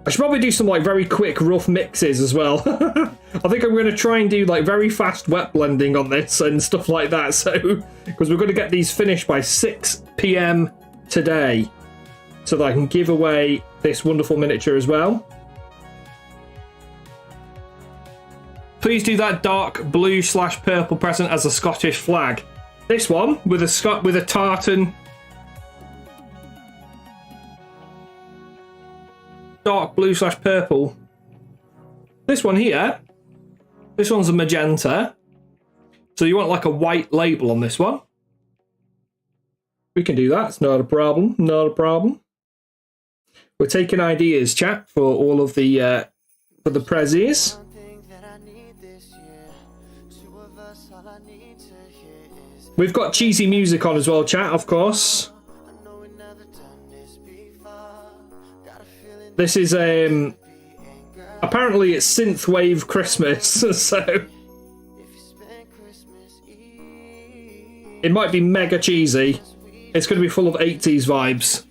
I should probably do some like very quick rough mixes as well. I think I'm going to try and do like very fast wet blending on this and stuff like that. So, because we're going to get these finished by 6 PM today, so that I can give away this wonderful miniature as well. Please do that dark blue/purple present as a Scottish flag. This one with a tartan. Dark blue/purple. This one here. This one's a magenta. So you want like a white label on this one. We can do that. It's not a problem. Not a problem. We're taking ideas, chat, for all of the for the prezzies. We've got cheesy music on as well, chat, of course. This is apparently it's synthwave Christmas, so it might be mega cheesy. It's going to be full of 80s vibes.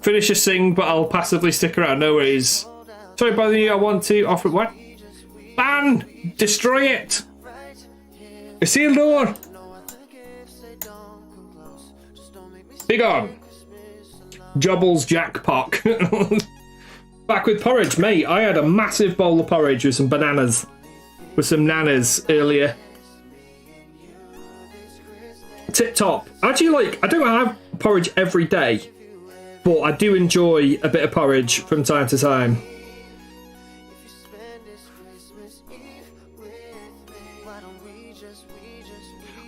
Finish a sing, but I'll passively stick around. No worries. Sorry, by the way, I want to offer what? Ban! Destroy it! A sealed door! Big on! Jobbles jackpot. Back with porridge, mate. I had a massive bowl of porridge with some bananas. With some nanas earlier. Tip top. Actually, like, I don't have porridge every day, but I do enjoy a bit of porridge from time to time.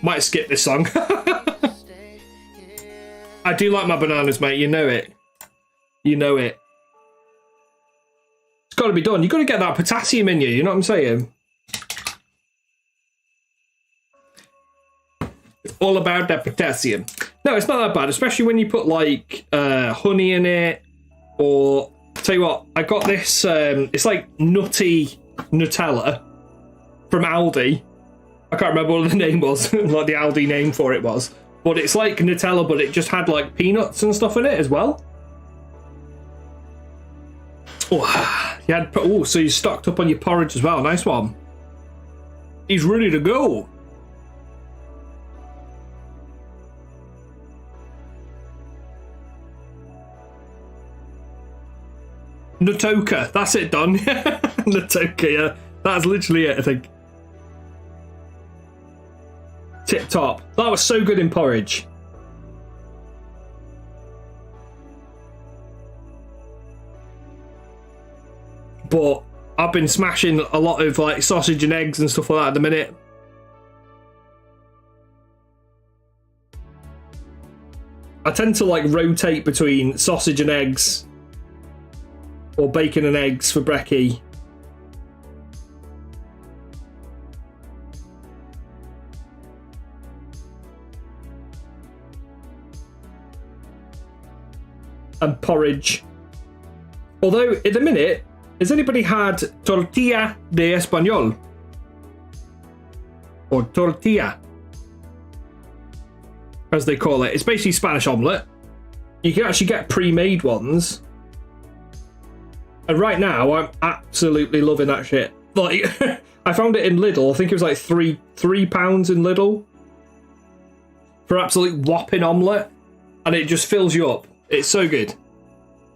Might skip this song. I do like my bananas, mate. You know it. You know it. It's got to be done. You've got to get that potassium in you. You know what I'm saying? All about that potassium. No, it's not that bad, especially when you put like honey in it. Or tell you what, I got this. It's like nutty Nutella from Aldi. I can't remember what the name was, like the Aldi name for it was. But it's like Nutella, but it just had like peanuts and stuff in it as well. Oh, you had, oh, so you stocked up on your porridge as well. Nice one. He's ready to go. Natoka, that's it done. Natoka, yeah. That's literally it, I think. Tip top. That was so good in porridge. But I've been smashing a lot of like sausage and eggs and stuff like that at the minute. I tend to like rotate between sausage and eggs or bacon and eggs for brekkie. And porridge. Although, in a minute, has anybody had tortilla de español? Or tortilla, as they call it. It's basically Spanish omelette. You can actually get pre-made ones. And right now, I'm absolutely loving that shit. Like, I found it in Lidl. I think it was like £3 in Lidl. For absolute whopping omelette. And it just fills you up. It's so good.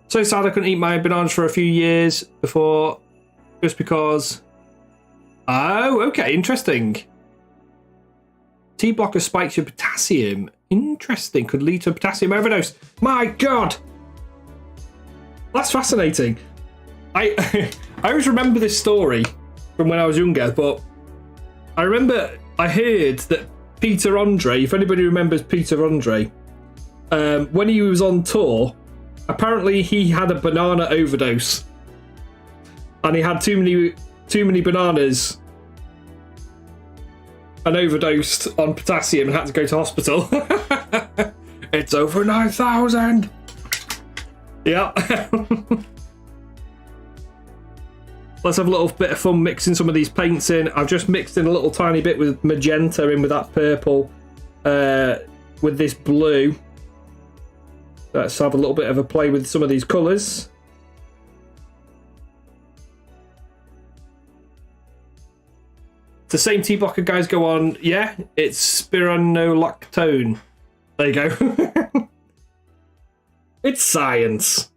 So sad I couldn't eat my bananas for a few years before, just because. Oh, okay, interesting. Tea blocker spikes your potassium. Interesting, could lead to a potassium overdose. My God, that's fascinating. I always remember this story from when I was younger, but I remember I heard that Peter Andre, if anybody remembers Peter Andre. When he was on tour, apparently he had a banana overdose, and he had too many bananas and overdosed on potassium and had to go to hospital. It's over 9,000. Yeah. Let's have a little bit of fun mixing some of these paints in. I've just mixed in a little tiny bit with magenta in with that purple, with this blue. Let's have a little bit of a play with some of these colours. The same tea blocker guys go on, yeah, it's spironolactone. There you go. It's science.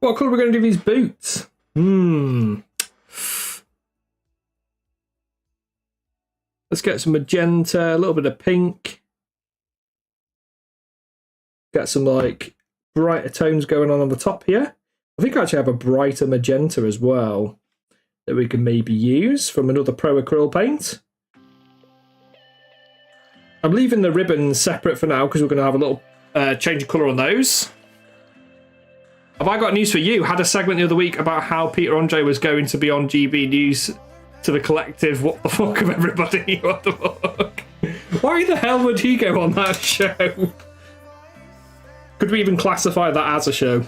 What colour are we going to do these boots? Let's get some magenta, a little bit of pink. Get some like brighter tones going on the top here. I think I actually have a brighter magenta as well. that we can maybe use from another Pro Acryl paint. I'm leaving the ribbons separate for now because we're going to have a little change of colour on those. Have I got news for you? Had a segment the other week about how Peter Andre was going to be on GB News to the collective. What the fuck of everybody? What the fuck? Why the hell would he go on that show? Could we even classify that as a show?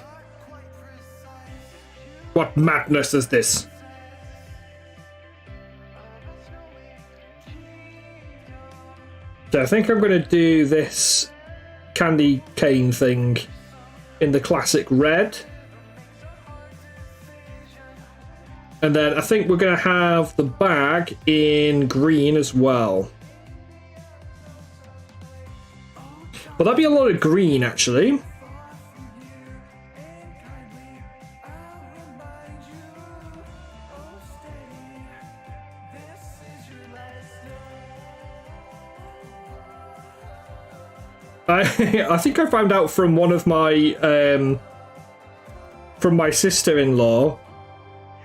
What madness is this? So I think I'm going to do this candy cane thing in the classic red. And then I think we're going to have the bag in green as well. Well, that'd be a lot of green, actually. I think I found out from one of my from my sister-in-law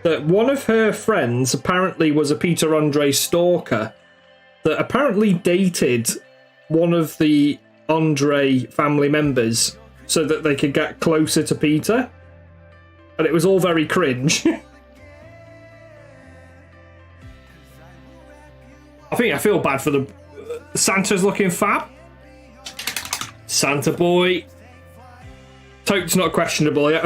that one of her friends apparently was a Peter Andre stalker that apparently dated one of the Andre family members so that they could get closer to Peter, and it was all very cringe. I feel bad for the Santa's looking fab. Santa boy. Tote's not questionable yet.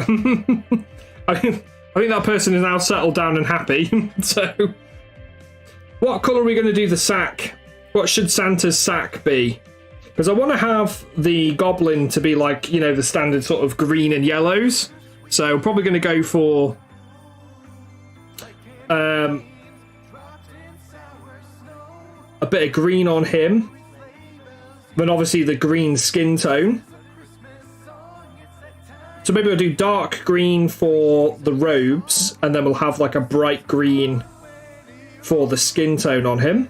I think that person is now settled down and happy. So, what colour are we going to do the sack? What should Santa's sack be? Because I want to have the goblin to be like, you know, the standard sort of green and yellows. So, I'm probably going to go for a bit of green on him. Then obviously the green skin tone. So maybe we'll do dark green for the robes, and then we'll have like a bright green for the skin tone on him.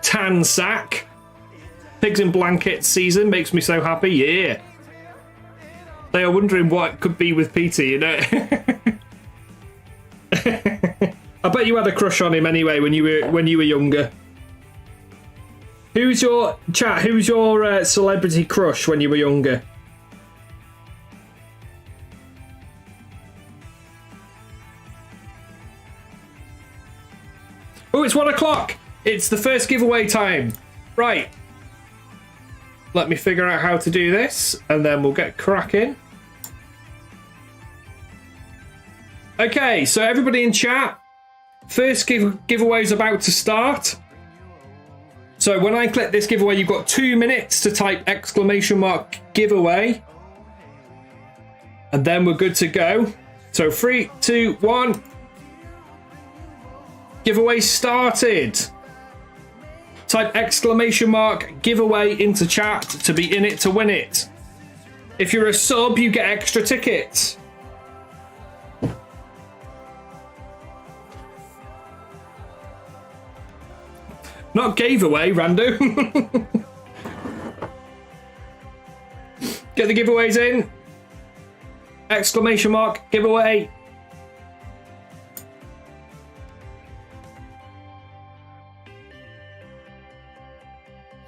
Tan sack. Pigs in blankets season makes me so happy, yeah. They are wondering what it could be with Peter, you know. I bet you had a crush on him anyway when you were younger. Who's your celebrity crush when you were younger? Oh, it's 1 o'clock. It's the first giveaway time. Right. Let me figure out how to do this, and then we'll get cracking. Okay, so everybody in chat, first giveaway is about to start. So when I click this giveaway, you've got 2 minutes to type !giveaway. And then we're good to go. So 3, 2, 1. Giveaway started. Type !giveaway into chat to be in it to win it. If you're a sub, you get extra tickets. Not gave away, rando. Get the giveaways in. !giveaway.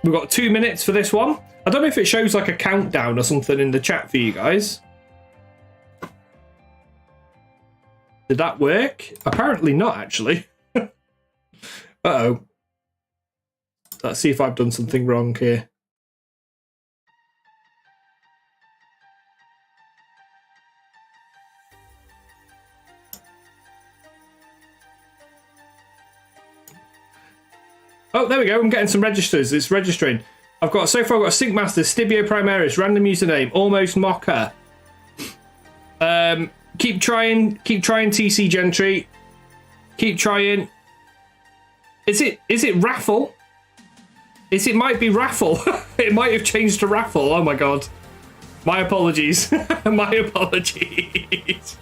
We've got 2 minutes for this one. I don't know if it shows like a countdown or something in the chat for you guys. Did that work? Apparently not, actually. Uh-oh. Let's see if I've done something wrong here. Oh, there we go. I'm getting some registers. It's registering. I've got Sync Master, Stibio Primaris, Random Username, Almost Mocker. Keep trying TC Gentry. Keep trying. Is it Raffle? It might be Raffle. It might have changed to Raffle. Oh my god. My apologies. My apologies.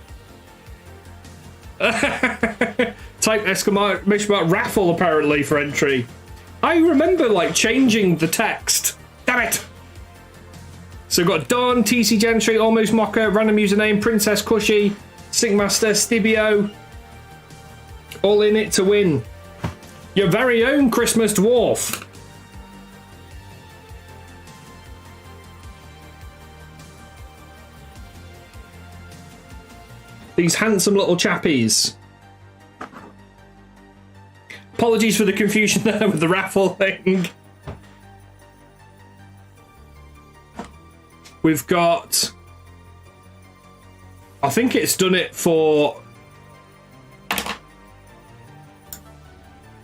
Type exclamation mark Raffle apparently for entry. I remember like changing the text. Damn it. So we've got Dawn, TC Gentry, Almost Mocker, Random Username, Princess Cushy, Syncmaster, Stibio, All in it to win your very own Christmas dwarf. These handsome little chappies. Apologies for the confusion there with the raffle thing. We've got... I think it's done it for...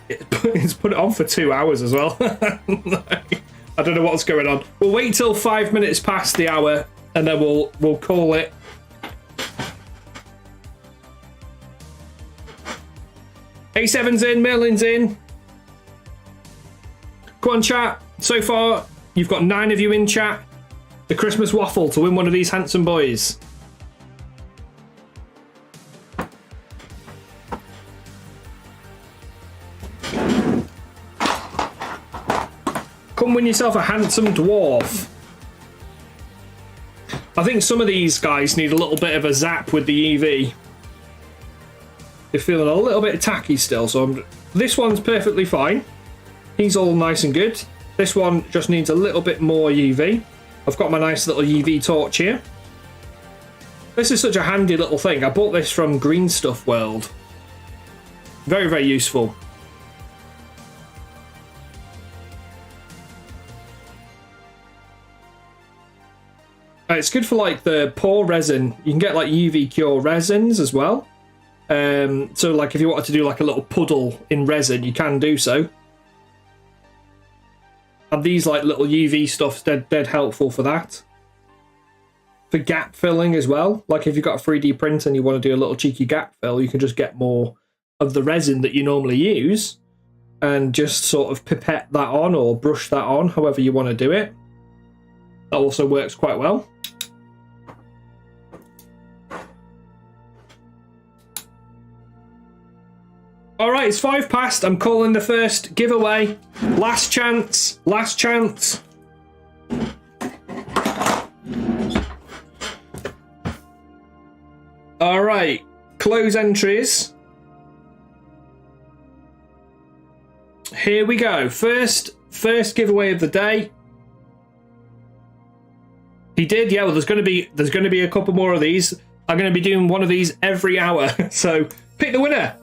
It's put it on for 2 hours as well. I don't know what's going on. We'll wait till 5 minutes past the hour and then we'll call it. A7's in, Merlin's in. Go on, chat. So far, you've got 9 of you in chat. The Christmas waffle to win one of these handsome boys. Come win yourself a handsome dwarf. I think some of these guys need a little bit of a zap with the EV. They're feeling a little bit tacky still, so this one's perfectly fine. He's all nice and good. This one just needs a little bit more UV. I've got my nice little UV torch here. This is such a handy little thing. I bought this from Green Stuff World. Very, very useful. It's good for like the pour resin. You can get like UV cure resins as well. So like if you wanted to do like a little puddle in resin, you can do so. And these like little UV stuff's dead helpful for that. For gap filling as well. Like if you've got a 3D printer and you want to do a little cheeky gap fill, you can just get more of the resin that you normally use and just sort of pipette that on or brush that on, however you want to do it. That also works quite well. Alright, it's 5 past. I'm calling the first giveaway. Last chance. Last chance. Alright. Close entries. Here we go. First giveaway of the day. He did, yeah. Well, there's going to be a couple more of these. I'm going to be doing one of these every hour. So pick the winner.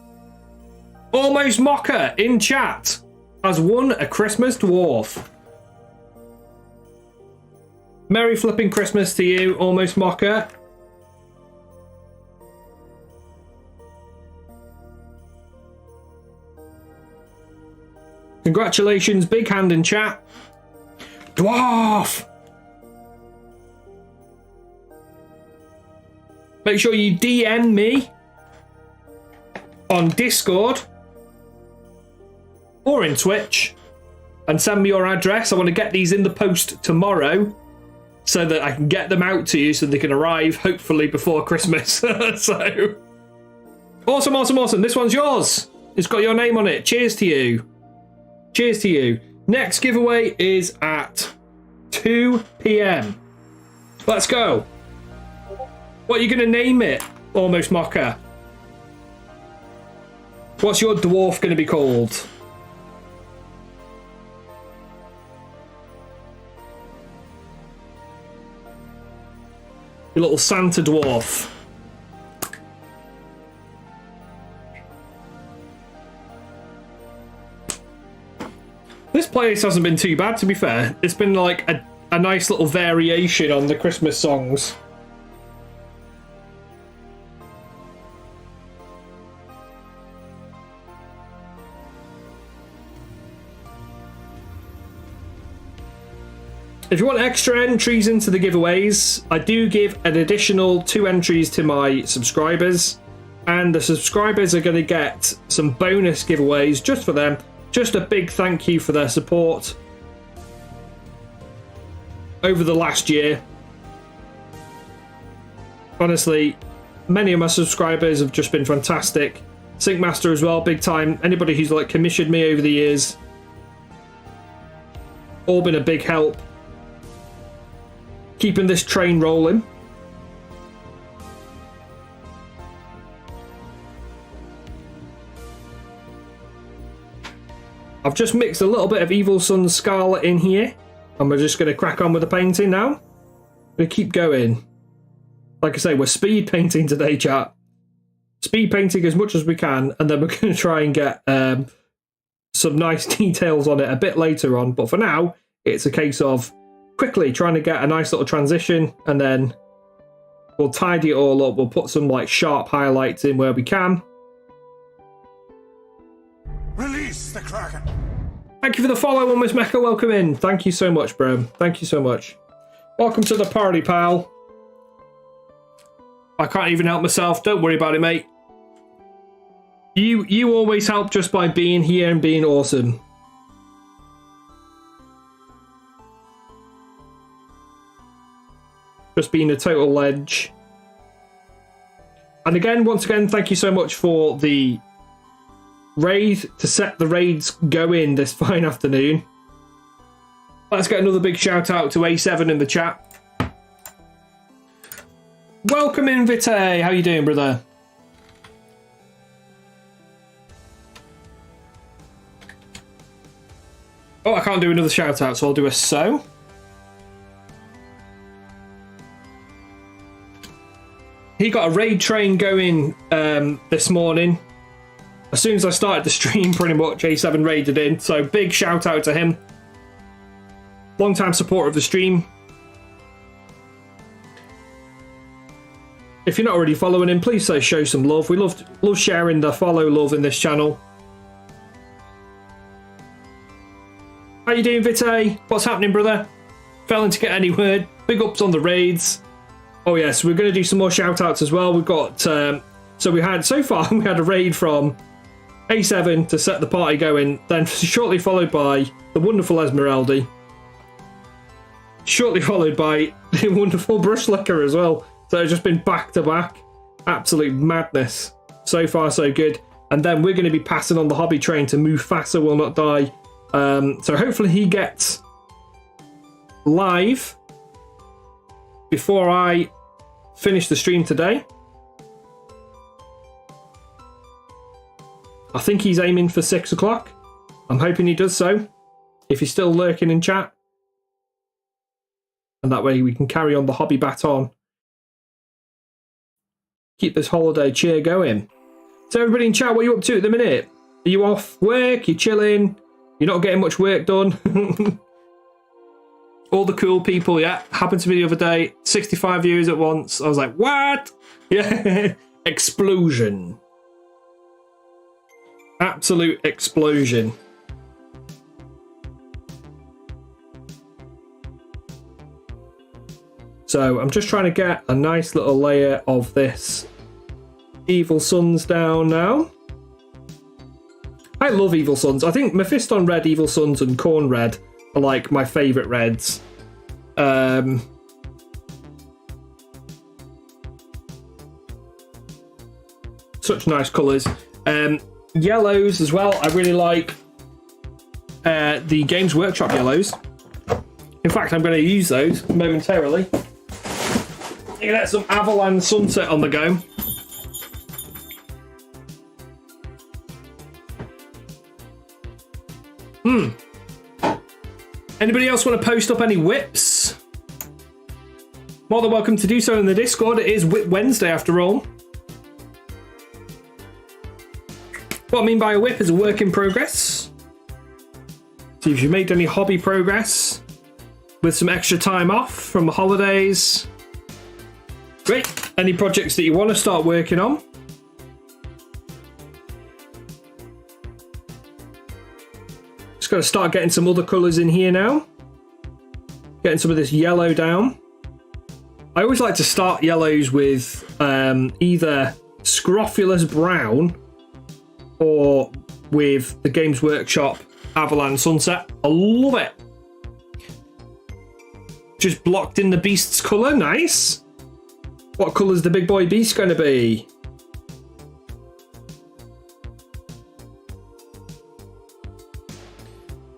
Almost Mocker in chat has won a Christmas dwarf. Merry flipping Christmas to you, Almost Mocker. Congratulations, big hand in chat. Dwarf! Make sure you DM me on Discord or in Twitch and send me your address. I want to get these in the post tomorrow so that I can get them out to you so they can arrive hopefully before Christmas. So awesome, awesome, awesome. This one's yours. It's got your name on it. Cheers to you. Cheers to you. Next giveaway is at 2 p.m. Let's go. What are you going to name it, Almost Mocker? What's your dwarf going to be called? Your little Santa Dwarf. This place hasn't been too bad, to be fair. It's been like a nice little variation on the Christmas songs. If you want extra entries into the giveaways, I do give an additional 2 entries to my subscribers, and the subscribers are going to get some bonus giveaways just for them. Just a big thank you for their support over the last year. Honestly, many of my subscribers have just been fantastic. Syncmaster as well, big time. Anybody who's like commissioned me over the years, all been a big help. Keeping this train rolling. I've just mixed a little bit of Evil Sun's Scarlet in here, and we're just going to crack on with the painting now. We're going to keep going. Like I say, we're speed painting today, chat. Speed painting as much as we can, and then we're going to try and get some nice details on it a bit later on. But for now, it's a case of quickly trying to get a nice little transition, and then we'll tidy it all up. We'll put some like sharp highlights in where we can. Release the Kraken. Thank you for the follow on Miss Mecca. Welcome in. Thank you so much, bro. Thank you so much. Welcome to the party, pal. I can't even help myself. Don't worry about it, mate. You always help just by being here and being awesome. Just being a total ledge. And again, once again, thank you so much for the raid to set the raids going this fine afternoon. Let's get another big shout out to A7 in the chat. Welcome in, Vite. How you doing, brother? Oh, I can't do another shout out, so I'll do a so. He got a raid train going this morning. As soon as I started the stream, pretty much, A7 raided in. So big shout out to him. Long-time supporter of the stream. If you're not already following him, please show some love. We love sharing the follow love in this channel. How you doing, Vite? What's happening, brother? Failing to get any word. Big ups on the raids. Oh yes, we're going to do some more shout outs as well. We've got so far we had a raid from A7 to set the party going, then shortly followed by the wonderful Esmeralda, shortly followed by the wonderful Brushlicker as well. So it's just been back to back. Absolute madness. So far so good. And then we're going to be passing on the hobby train to Mufasa Will Not Die. So hopefully he gets live before I finish the stream today. I think he's aiming for 6 o'clock. I'm hoping he does so, if he's still lurking in chat. And that way we can carry on the hobby baton. Keep this holiday cheer going. So everybody in chat, what are you up to at the minute? Are you off work? You chilling? You're not getting much work done? All the cool people, yeah. Happened to me the other day. 65 viewers at once. I was like, what? Yeah. Explosion. Absolute explosion. So I'm just trying to get a nice little layer of this Evil Suns down now. I love Evil Suns. I think Mephiston Red, Evil Suns, and Corn Red are like my favourite reds. Such nice colours. Yellows as well. I really like the Games Workshop yellows. In fact, I'm going to use those momentarily. You get some Avalan Sunset on the go. Anybody else want to post up any whips? More than welcome to do so in the Discord. It is Whip Wednesday after all. What I mean by a whip is a work in progress. So if you've made any hobby progress with some extra time off from the holidays, great. Any projects that you want to start working on, just got to start getting some other colours in here now. Getting some of this yellow down. I always like to start yellows with either Scrofulous Brown or with the Games Workshop Avalan Sunset. I love it. Just blocked in the beast's colour. Nice. What colour's the big boy beast going to be?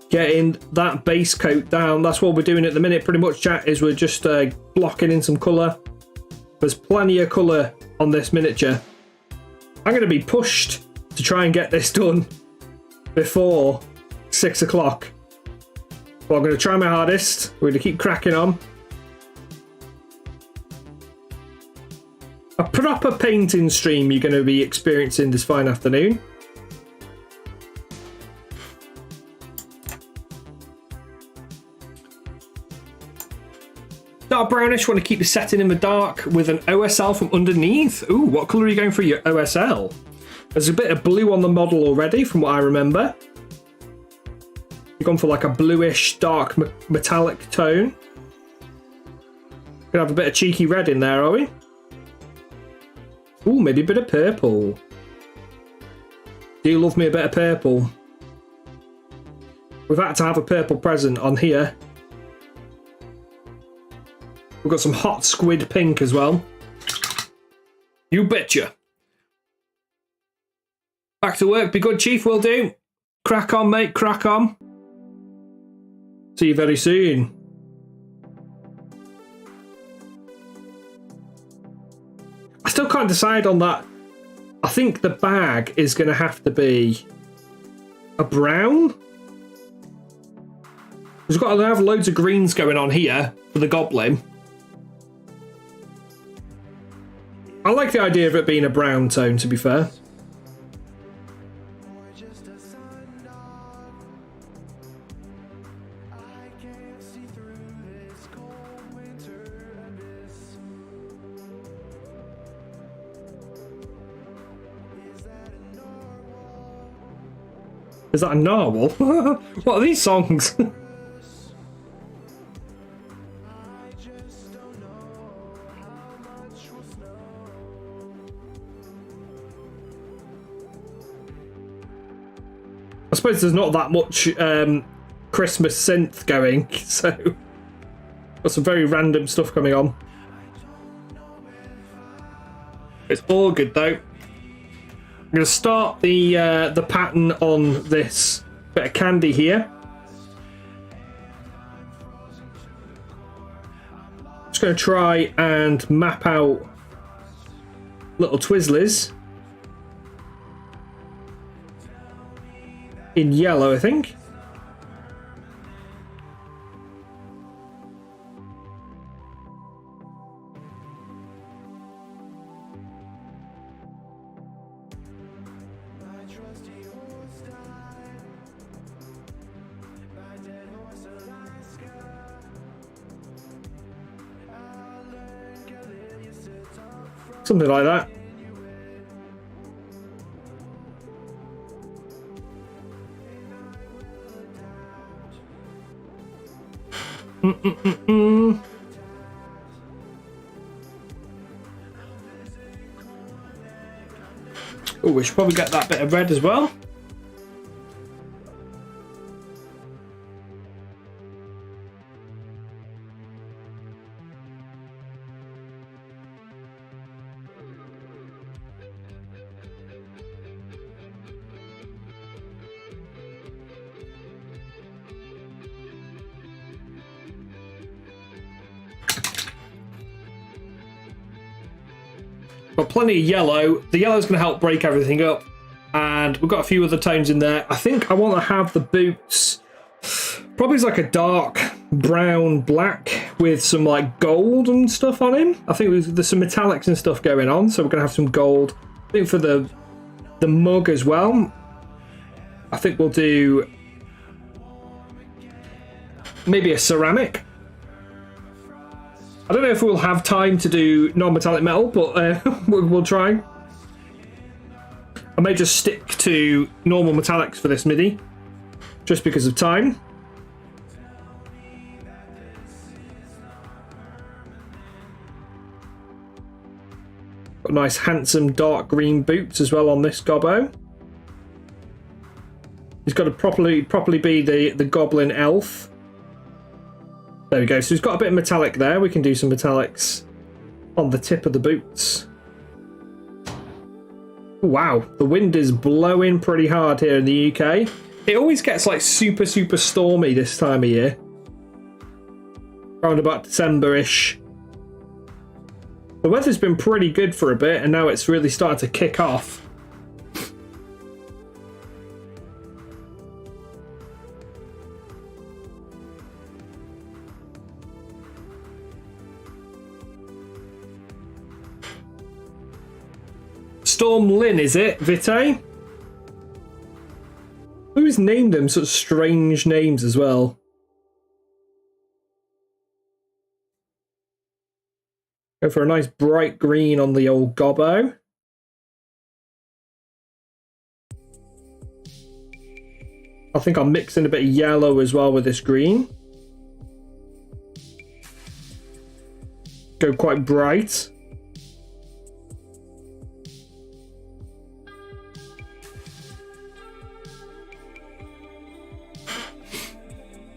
Getting that base coat down. That's what we're doing at the minute pretty much, chat, is we're just blocking in some colour. There's plenty of colour on this miniature. I'm going to be pushed to try and get this done before 6 o'clock. Well, I'm going to try my hardest. We're going to keep cracking on. A proper painting stream you're going to be experiencing this fine afternoon. Dark brownish, want to keep the setting in the dark with an OSL from underneath. Ooh, what colour are you going for your OSL? There's a bit of blue on the model already, from what I remember. You've gone for like a bluish, dark, metallic tone. Gonna have a bit of cheeky red in there, are we? Ooh, maybe a bit of purple. Do you love me a bit of purple? We've had to have a purple present on here. We've got some hot squid pink as well. You betcha. Back to work. Be good, Chief. Will do. Crack on, mate. Crack on. See you very soon. I still can't decide on that. I think the bag is going to have to be a brown. We've got to have loads of greens going on here for the goblin. I like the idea of it being a brown tone, to be fair. Is that a narwhal? What are these songs? I suppose there's not that much Christmas synth going, so got some very random stuff coming on. It's all good though. I'm going to start the pattern on this bit of candy here. Just going to try and map out little Twizzlers. In yellow, I think. Something like that. Oh, we should probably get that bit of red as well. Got plenty of yellow. The yellow's going to help break everything up. And we've got a few other tones in there. I think I want to have the boots probably as like a dark brown black with some like gold and stuff on him. I think there's some metallics and stuff going on, so we're going to have some gold. I think for the mug as well, I think we'll do maybe a ceramic. I don't know if we'll have time to do non-metallic metal, but we'll try. I may just stick to normal metallics for this MIDI, just because of time. Got nice, handsome, dark green boots as well on this gobbo. He's got to properly be the goblin elf. There we go. So he's got a bit of metallic there. We can do some metallics on the tip of the boots. Wow, the wind is blowing pretty hard here in the UK. It always gets like super stormy this time of year. Around about December-ish. The weather's been pretty good for a bit, and now it's really starting to kick off. Storm Lynn, is it, Vite? Who's named them such strange names as well? Go for a nice bright green on the old gobbo. I think I'm mixing a bit of yellow as well with this green. Go quite bright.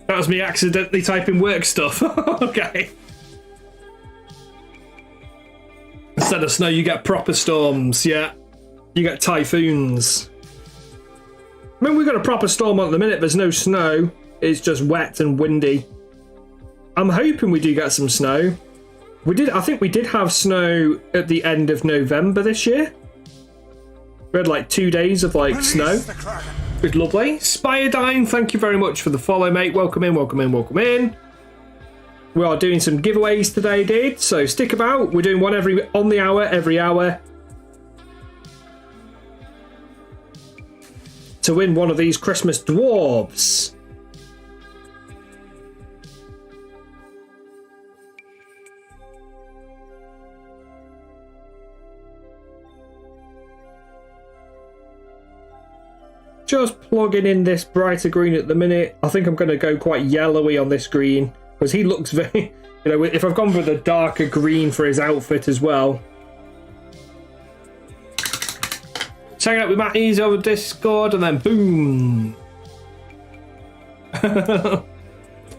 That was me accidentally typing work stuff. Okay. Instead of snow, you get proper storms, yeah. You get typhoons. I mean, we've got a proper storm at the minute. There's no snow. It's just wet and windy. I'm hoping we do get some snow. I think we did have snow at the end of November this year. We had like 2 days of like snow. It was lovely. Spiredine, thank you very much for the follow, mate. Welcome in, welcome in, welcome in. We are doing some giveaways today, dude. So stick about. We're doing one on the hour, every hour. To win one of these Christmas Dwarves. Just plugging in this brighter green at the minute. I think I'm going to go quite yellowy on this green because he looks very, you know, if I've gone with a darker green for his outfit as well. Check it out with Matty's over Discord and then boom.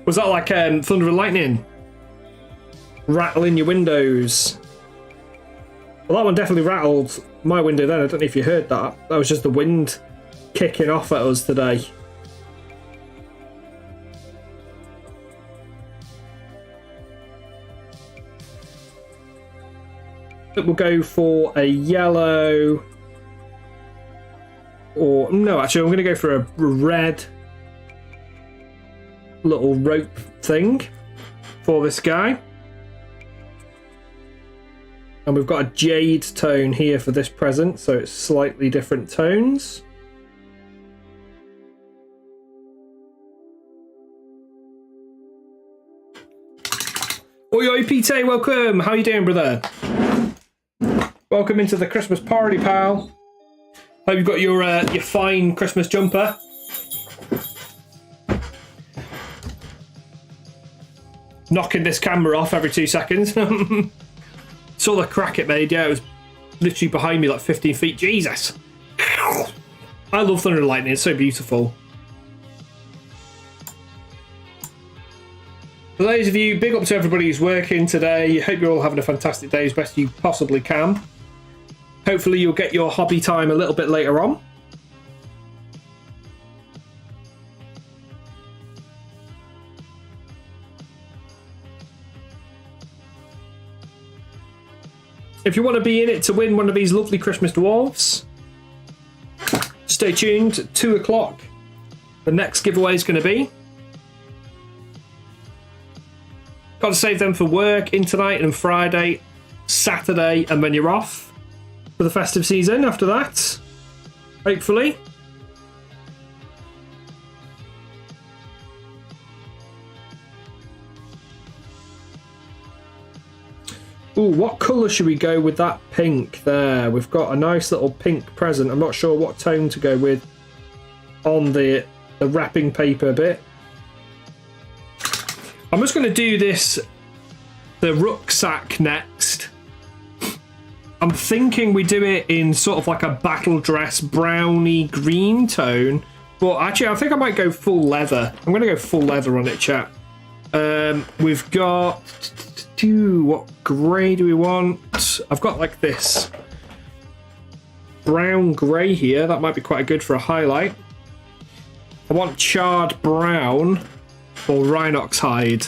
Was that like thunder and lightning? Rattling your windows. Well, that one definitely rattled my window then. I don't know if you heard that. That was just the wind kicking off at us today. We'll go for a yellow. Or no, actually, I'm going to go for a red little rope thing for this guy. And we've got a jade tone here for this present, so it's slightly different tones. Oi, oi, Pete, welcome. How you doing, brother? Welcome into the Christmas party, pal. Hope you've got your fine Christmas jumper. Knocking this camera off every 2 seconds. Saw the crack it made. Yeah, it was literally behind me like 15 feet. Jesus. I love thunder and lightning. It's so beautiful. For those of you, big up to everybody who's working today. Hope you're all having a fantastic day as best you possibly can. Hopefully you'll get your hobby time a little bit later on. If you want to be in it to win one of these lovely Christmas Dwarves, stay tuned. 2 o'clock. The next giveaway is going to be. Got to save them for work in tonight and Friday, Saturday, and then you're off for the festive season after that, hopefully. Ooh, what colour should we go with that pink there? We've got a nice little pink present. I'm not sure what tone to go with on the wrapping paper bit. I'm just going to do the rucksack next. I'm thinking we do it in sort of like a battle dress browny green tone. But actually, I think I might go full leather. I'm going to go full leather on it, chat. We've got... what grey do we want? I've got like this brown grey here. That might be quite good for a highlight. I want charred brown or Rhinox hide.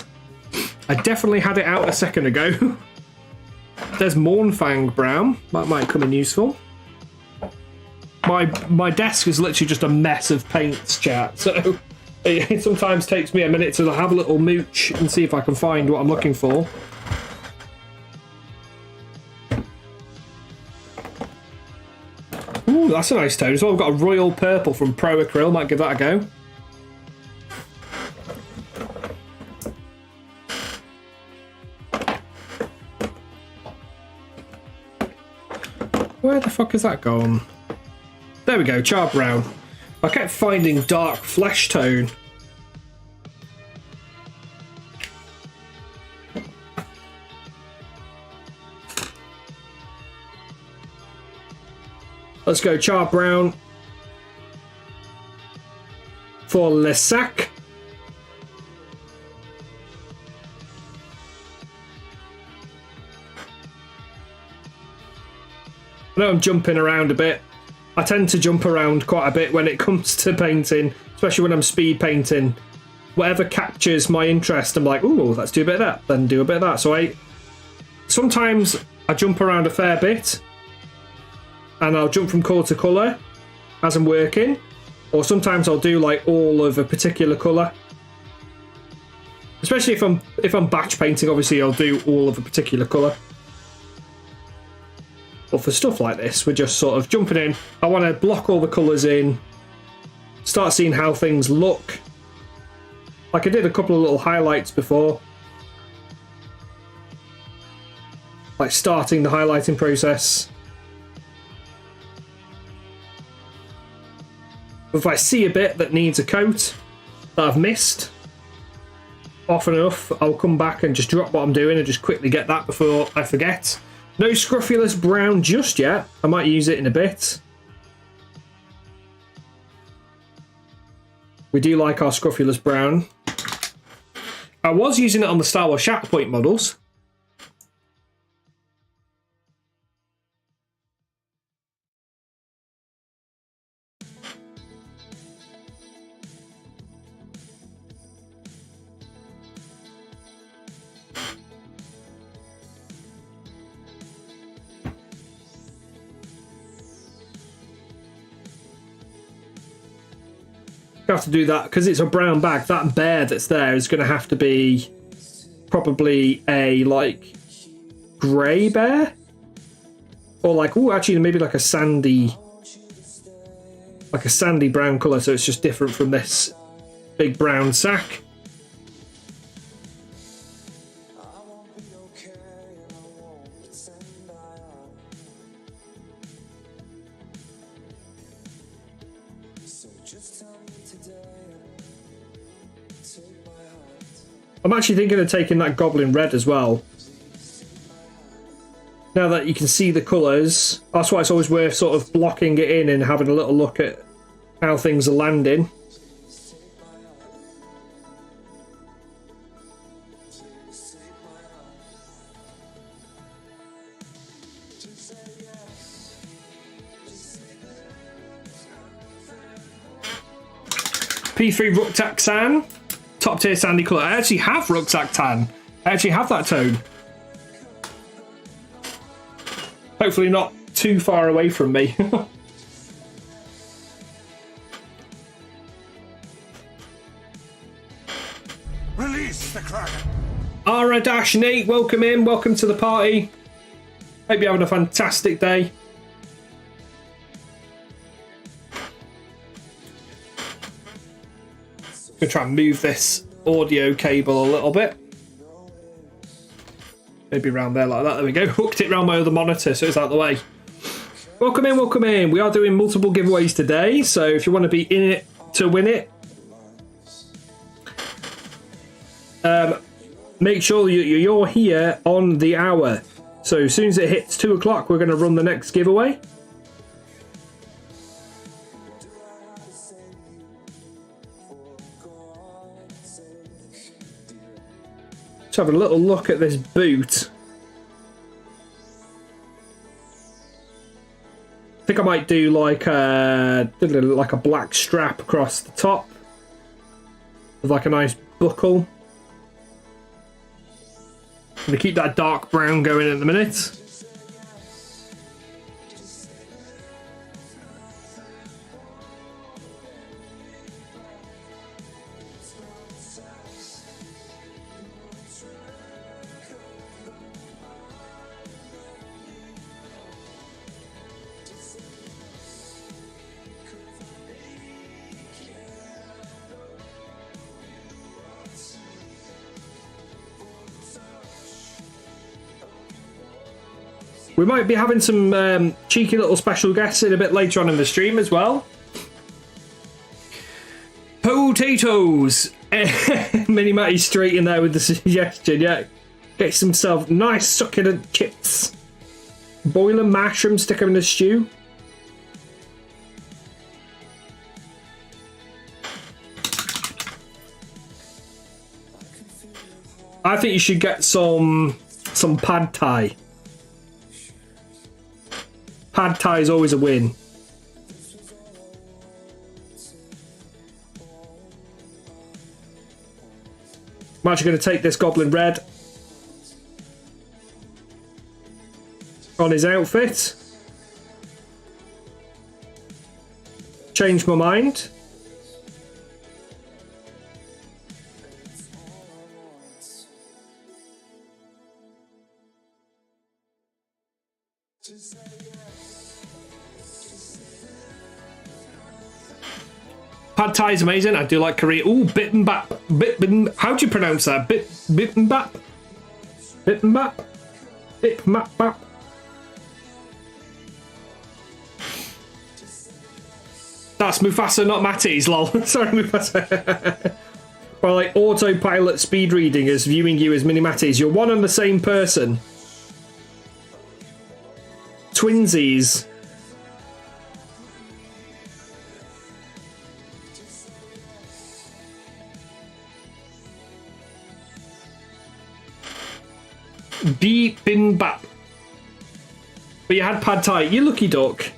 I definitely had it out a second ago. There's Mornfang brown. That might come in useful. My desk is literally just a mess of paints, chat. So it sometimes takes me a minute to have a little mooch and see if I can find what I'm looking for. Ooh, that's a nice tone as well. We've got a royal purple from Pro Acryl. Might give that a go. Where the fuck is that gone? There we go, char brown. I kept finding dark flesh tone. Let's go char brown for Le Sac. I know I'm jumping around a bit. I tend to jump around quite a bit when it comes to painting, especially when I'm speed painting. Whatever captures my interest, I'm like, ooh, let's do a bit of that, then do a bit of that. So sometimes I jump around a fair bit, and I'll jump from colour to colour as I'm working, or sometimes I'll do like all of a particular colour. Especially if I'm batch painting, obviously I'll do all of a particular colour. But for stuff like this, we're just sort of jumping in. I want to block all the colours in, start seeing how things look. Like I did a couple of little highlights before. Like starting the highlighting process. If I see a bit that needs a coat that I've missed, often enough, I'll come back and just drop what I'm doing and just quickly get that before I forget. No scruffulous brown just yet. I might use it in a bit. We do like our scruffulous brown. I was using it on the Star Wars Shatterpoint models. Have to do that because it's a brown bag. That bear that's there is going to have to be probably a like grey bear, or like, oh, actually maybe like a sandy brown colour, so it's just different from this big brown sack. I'm actually thinking of taking that goblin red as well. Now that you can see the colours, that's why it's always worth sort of blocking it in and having a little look at how things are landing. P3 Rucksack San. Top tier sandy colour. I actually have Rucksack Tan. I actually have that tone. Hopefully not too far away from me. Release the Kraken. Ara-Nate, welcome in. Welcome to the party. Hope you're having a fantastic day. Gonna try and move this audio cable a little bit. Maybe around there like that. There we go. Hooked it around my other monitor so it's out of the way. Welcome in, welcome in. We are doing multiple giveaways today, so if you want to be in it to win it, make sure you're here on the hour. So as soon as it hits 2 o'clock, we're going to run the next giveaway. Let's have a little look at this boot. I think I might do like a black strap across the top with like a nice buckle. I'm going to keep that dark brown going at the minute. We might be having some cheeky little special guests in a bit later on in the stream as well. Potatoes! Mini Matty straight in there with the suggestion, yeah. Get himself nice succulent chips. Boil a mushroom, stick them in a stew. I think you should get some pad thai. Pad thai is always a win. I'm actually going to take this Goblin Red on his outfit. Change my mind. Pad Thai is amazing. I do like Korea. Ooh, bibimbap. How do you pronounce that? Bibimbap? Bibimbap? Bibimbap? That's Mufasa, not Matty's, lol. Sorry, Mufasa. Or like autopilot speed reading as viewing you as Mini Matty's. You're one and the same person. Twinsies. Bibimbap. But you had pad thai. You lucky duck.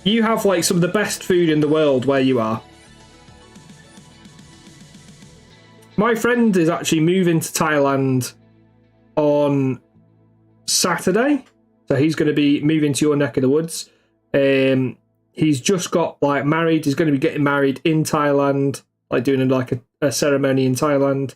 You have like some of the best food in the world where you are. My friend is actually moving to Thailand on Saturday. So he's going to be moving to your neck of the woods. He's just got like married. He's going to be getting married in Thailand, like doing like a ceremony in Thailand.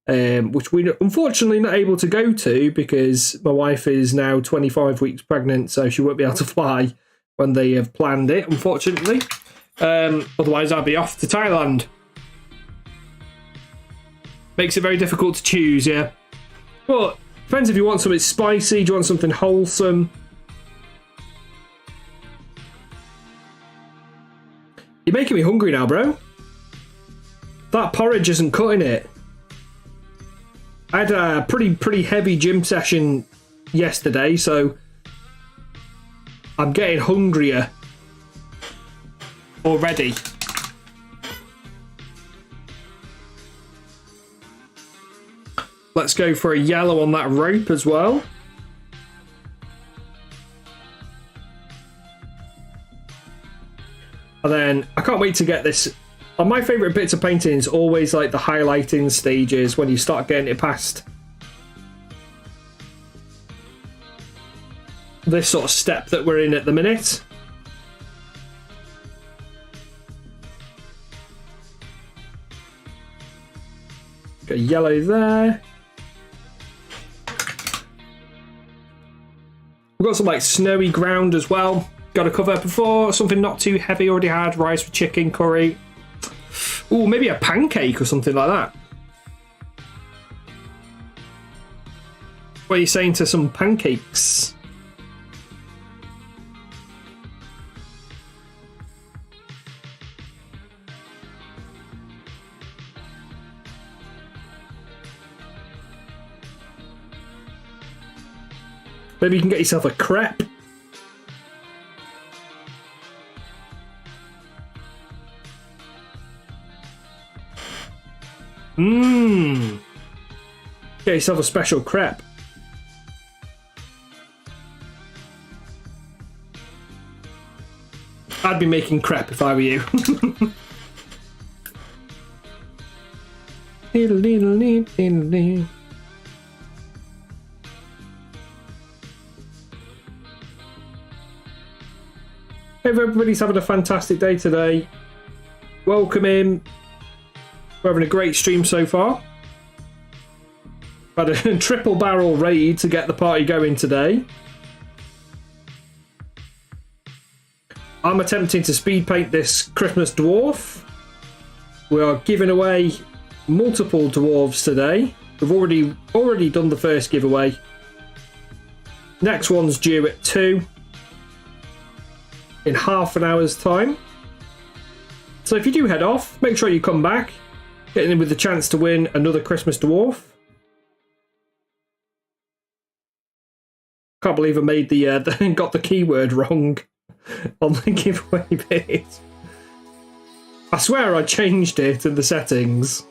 Which we're unfortunately not able to go to because my wife is now 25 weeks pregnant, so she won't be able to fly when they have planned it, unfortunately. Otherwise, I'll be off to Thailand. Makes it very difficult to choose, yeah. But depends if you want something spicy, do you want something wholesome? You're making me hungry now, bro. That porridge isn't cutting it. I had a pretty heavy gym session yesterday, so I'm getting hungrier already. Let's go for a yellow on that rope as well. And then I can't wait to get this. My favourite bits of painting is always like the highlighting stages when you start getting it past this sort of step that we're in at the minute. Got yellow there. We've got some like snowy ground as well. Got to cover before something not too heavy. Already had rice with chicken curry. Ooh, maybe a pancake or something like that. What are you saying to some pancakes? Maybe you can get yourself a crepe. Get yourself a special crepe. I'd be making crepe if I were you. Hope everybody's having a fantastic day today. Welcome in. We're having a great stream so far. Had a triple barrel raid to get the party going today. I'm attempting to speed paint this Christmas dwarf. We are giving away multiple dwarves today. We've already done the first giveaway. Next one's due at 2 in half an hour's time. So if you do head off, make sure you come back, getting in with the chance to win another Christmas Dwarf. Can't believe I made the got the keyword wrong on the giveaway bit. I swear I changed it in the settings.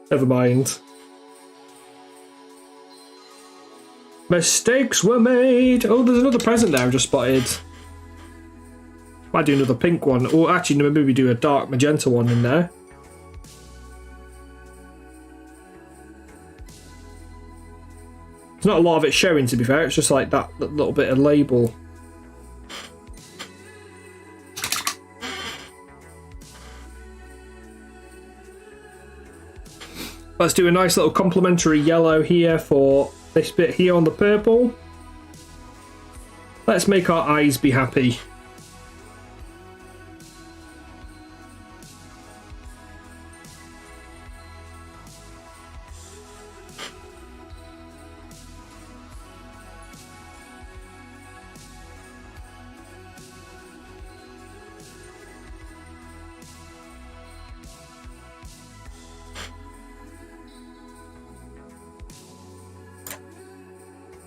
Never mind. Mistakes were made. Oh, there's another present there I've just spotted. Might do another pink one. Or actually, no, maybe do a dark magenta one in there. There's not a lot of it showing, to be fair. It's just like that little bit of label. Let's do a nice little complimentary yellow here for this bit here on the purple. Let's make our eyes be happy.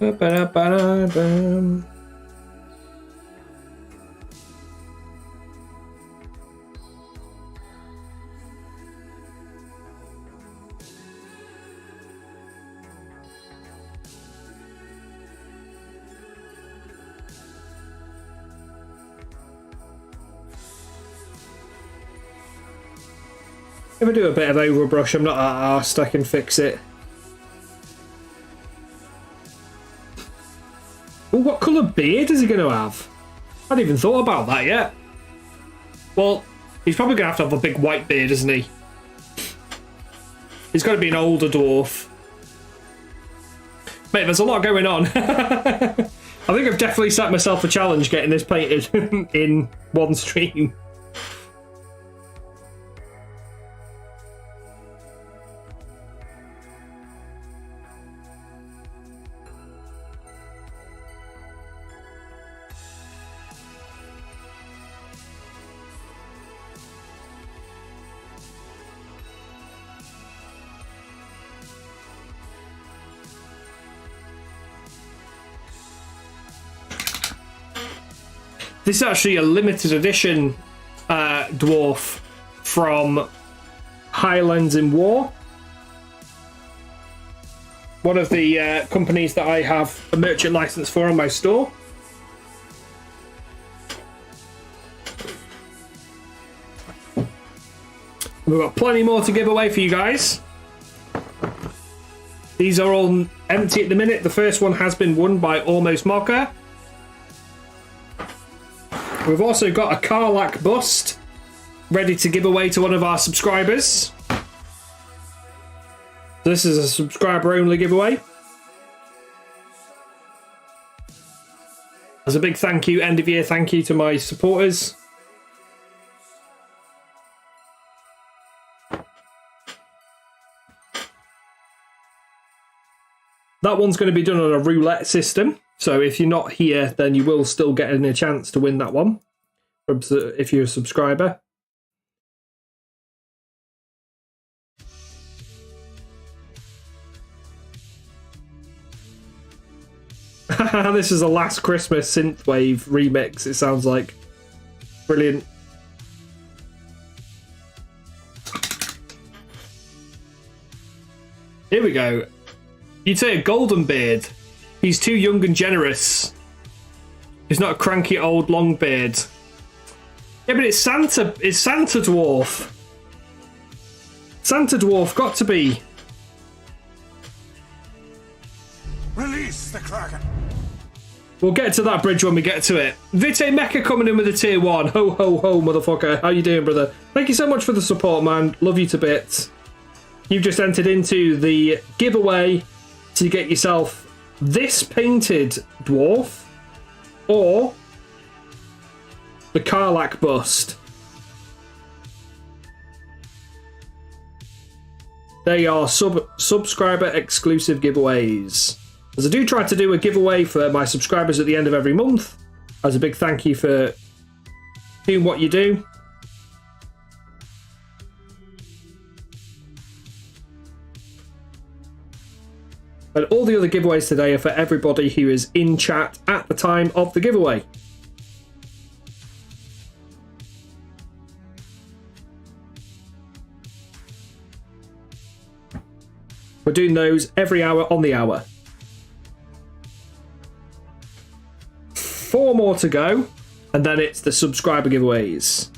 Ba-ba-da-ba-da-bam. If I do a bit of overbrush, I'm not arsed, I can fix it. Oh, what colour beard is he going to have? I hadn't even thought about that yet. Well, he's probably going to have a big white beard, isn't he? He's got to be an older dwarf. Mate, there's a lot going on. I think I've definitely set myself a challenge getting this painted in one stream. This is actually a limited edition dwarf from Highlands in War. One of the companies that I have a merchant license for on my store. We've got plenty more to give away for you guys. These are all empty at the minute. The first one has been won by Almost Mocker. We've also got a Karlak bust ready to give away to one of our subscribers. This is a subscriber only giveaway. As a big thank you, end of year thank you to my supporters. That one's going to be done on a roulette system. So if you're not here, then you will still get a chance to win that one if you're a subscriber. This is a Last Christmas synthwave remix, it sounds like. Brilliant. Here we go. You'd say a golden beard. He's too young and generous. He's not a cranky old long beard. Yeah, but it's Santa. It's Santa Dwarf. Santa Dwarf got to be. Release the Kraken. We'll get to that bridge when we get to it. Vite Mecha coming in with a tier 1. Ho, ho, ho, motherfucker. How you doing, brother? Thank you so much for the support, man. Love you to bits. You've just entered into the giveaway to get yourself this painted dwarf or the Karlak bust. They are subscriber exclusive giveaways. As I do try to do a giveaway for my subscribers at the end of every month, as a big thank you for doing what you do. And all the other giveaways today are for everybody who is in chat at the time of the giveaway. We're doing those every hour on the hour. 4 more to go, and then it's the subscriber giveaways.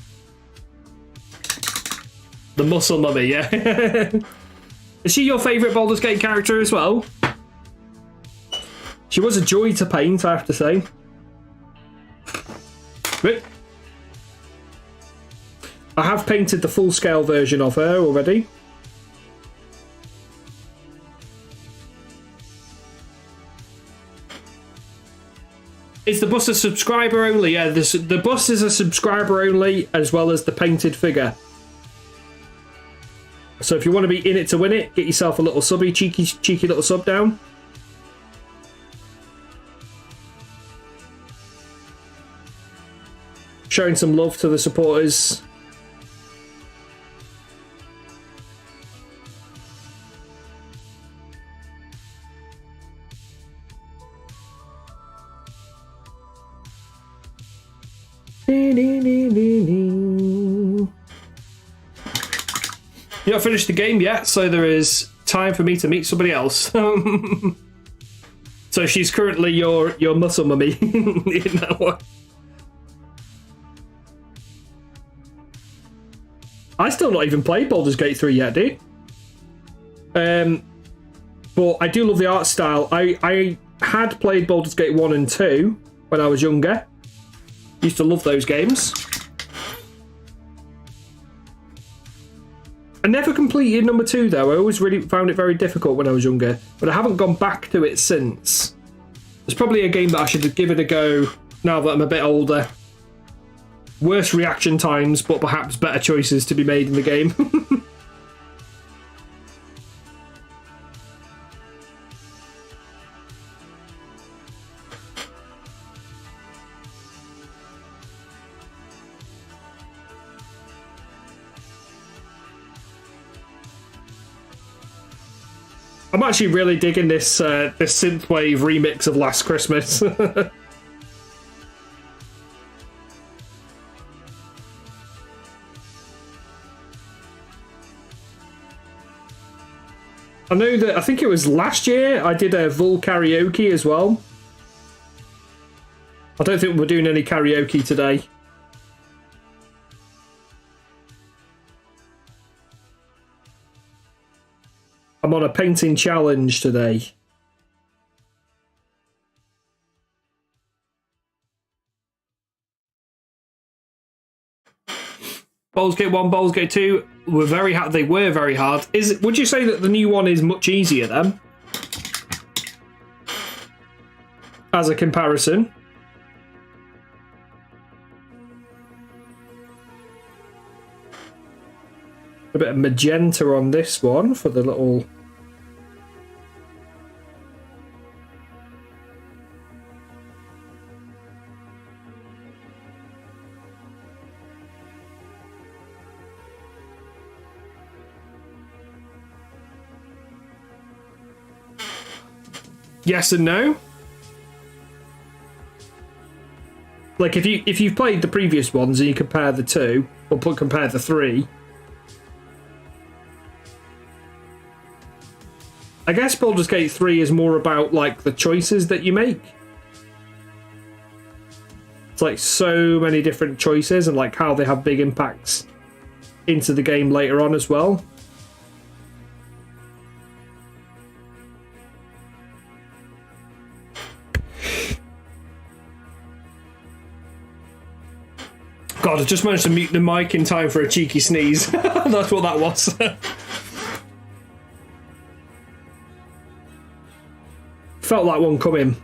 The Muscle Mummy, yeah. Is she your favourite Baldur's Gate character as well? She was a joy to paint, I have to say. But I have painted the full-scale version of her already. Is the bust a subscriber only? Yeah, the bust is a subscriber only, as well as the painted figure. So if you want to be in it to win it, get yourself a little subby, cheeky little sub down. Showing some love to the supporters. You're not finished the game yet, so there is time for me to meet somebody else. So she's currently your muscle mummy. You know what? I still not even played Baldur's Gate 3 yet, dude. But I do love the art style. I had played Baldur's Gate 1 and 2 when I was younger. Used to love those games. I never completed number 2 though. I always really found it very difficult when I was younger, but I haven't gone back to it since. It's probably a game that I should give it a go now that I'm a bit older. Worse reaction times, but perhaps better choices to be made in the game. I'm actually really digging this this synthwave remix of Last Christmas. I know that I think it was last year I did a Vul karaoke as well. I don't think we're doing any karaoke today. I'm on a painting challenge today. Baldur's Gate 1, Baldur's Gate 2 were very hard. They were very hard. Would you say that the new one is much easier then? As a comparison? A bit of magenta on this one for the little... Yes and no. Like if you've played the previous ones and you compare the two, or compare the three, I guess Baldur's Gate 3 is more about like the choices that you make. It's like so many different choices and like how they have big impacts into the game later on as well. God, I just managed to mute the mic in time for a cheeky sneeze. That's what that was. Felt like one coming.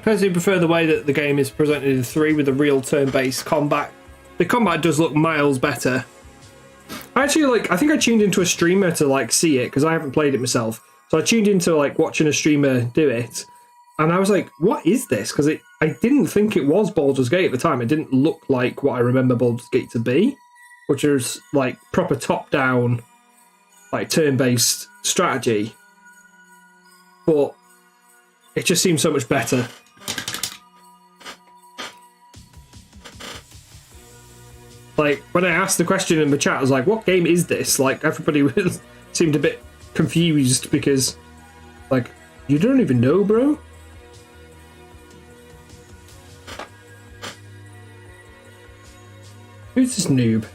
Personally prefer the way that the game is presented in 3 with the real turn-based combat. The combat does look miles better. I think I tuned into a streamer to see it because I haven't played it myself. So I tuned into watching a streamer do it, and I was like, "What is this?" Because I didn't think it was Baldur's Gate at the time. It didn't look like what I remember Baldur's Gate to be, which was proper top-down, turn-based strategy. But it just seems so much better. When I asked the question in the chat, I was like, what game is this? Everybody seemed a bit confused because, you don't even know, bro? Who's this noob?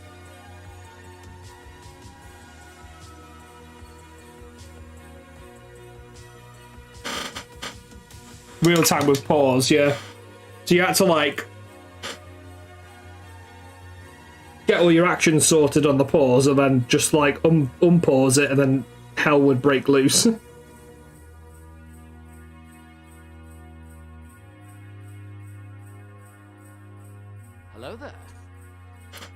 Real time with pause, yeah. So you had to get all your actions sorted on the pause and then just unpause it and then hell would break loose. Hello there.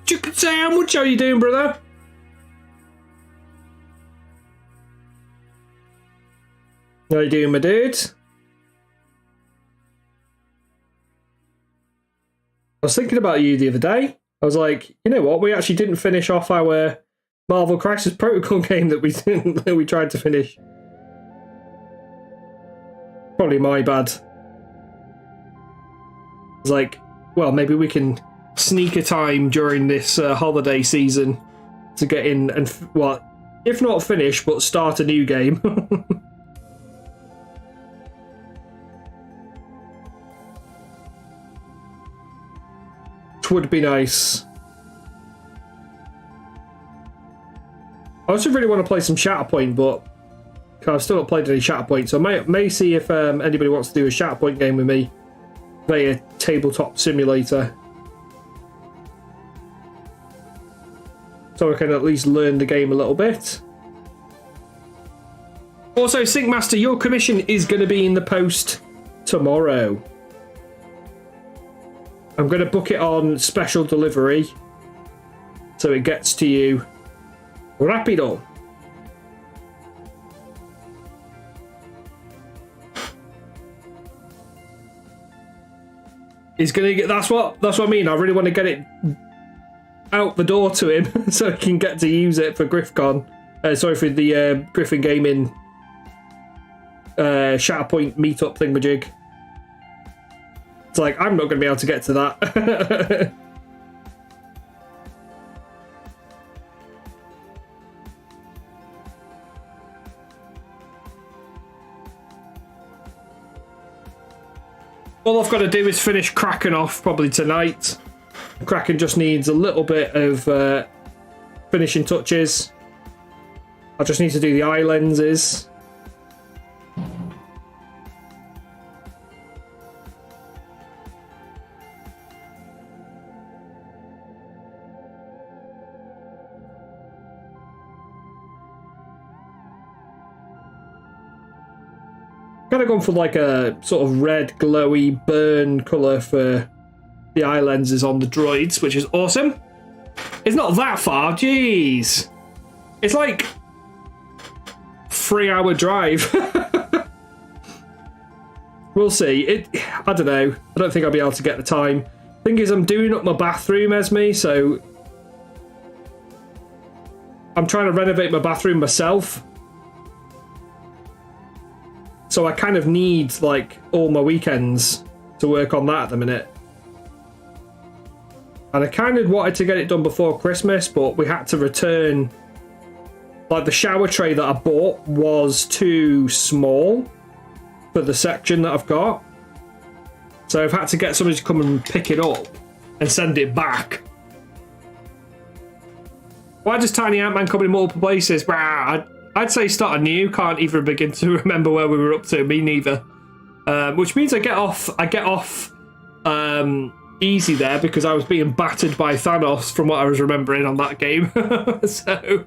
Chicken sandwich, how you doing, brother? How you doing, my dude? I was thinking about you the other day. I was like, you know what? We actually didn't finish off our Marvel Crisis Protocol game that we tried to finish. Probably my bad. I was like, well, maybe we can sneak a time during this holiday season to get in and, if not finish, but start a new game. Would be nice. I also really want to play some Shatterpoint, but I've still not played any Shatterpoint, so I may see if anybody wants to do a Shatterpoint game with me. Play a tabletop simulator. So I can at least learn the game a little bit. Also, Syncmaster, your commission is going to be in the post tomorrow. I'm going to book it on special delivery so it gets to you rapido. He's going to get that's what I mean. I really want to get it out the door to him so he can get to use it for GriffCon. For the Griffin Gaming Shatterpoint meetup thingamajig. It's I'm not going to be able to get to that. All I've got to do is finish Kraken off probably tonight. Kraken just needs a little bit of finishing touches. I just need to do the eye lenses. Kind of gone for a sort of red, glowy burn colour for the eye lenses on the droids, which is awesome. It's not that far, jeez. It's 3-hour drive. We'll see. I don't know. I don't think I'll be able to get the time. Thing is, I'm doing up my bathroom, Esme, so I'm trying to renovate my bathroom myself. So I kind of need all my weekends to work on that at the minute. And I kind of wanted to get it done before Christmas, but we had to return. The shower tray that I bought was too small. for the section that I've got. So I've had to get somebody to come and pick it up and send it back. Why does Tiny Ant-Man come in multiple places? I'd say start anew. Can't even begin to remember where we were up to. Me neither. Which means I get off easy there because I was being battered by Thanos from what I was remembering on that game. So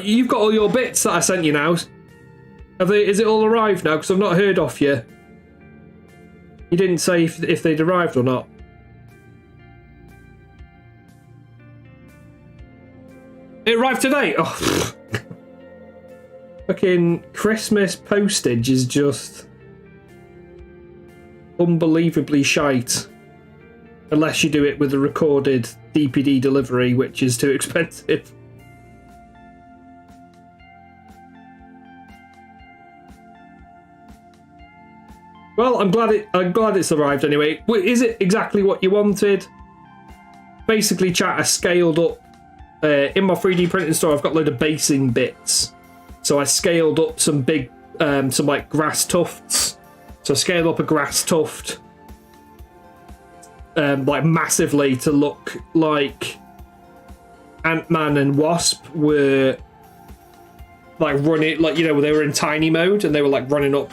you've got all your bits that I sent you now. Is it all arrived now? Because I've not heard off you. You didn't say if they'd arrived or not. It arrived today. Oh, fucking Christmas postage is just unbelievably shite. Unless you do it with a recorded DPD delivery, which is too expensive. Well, I'm glad it's arrived anyway. Is it exactly what you wanted? Basically, chat, I scaled up in my 3D printing store. I've got a load of basing bits, so I scaled up some big, some like grass tufts. So I scaled up a grass tuft, like massively to look like Ant-Man and Wasp were like running, like, you know, they were in tiny mode and they were like running up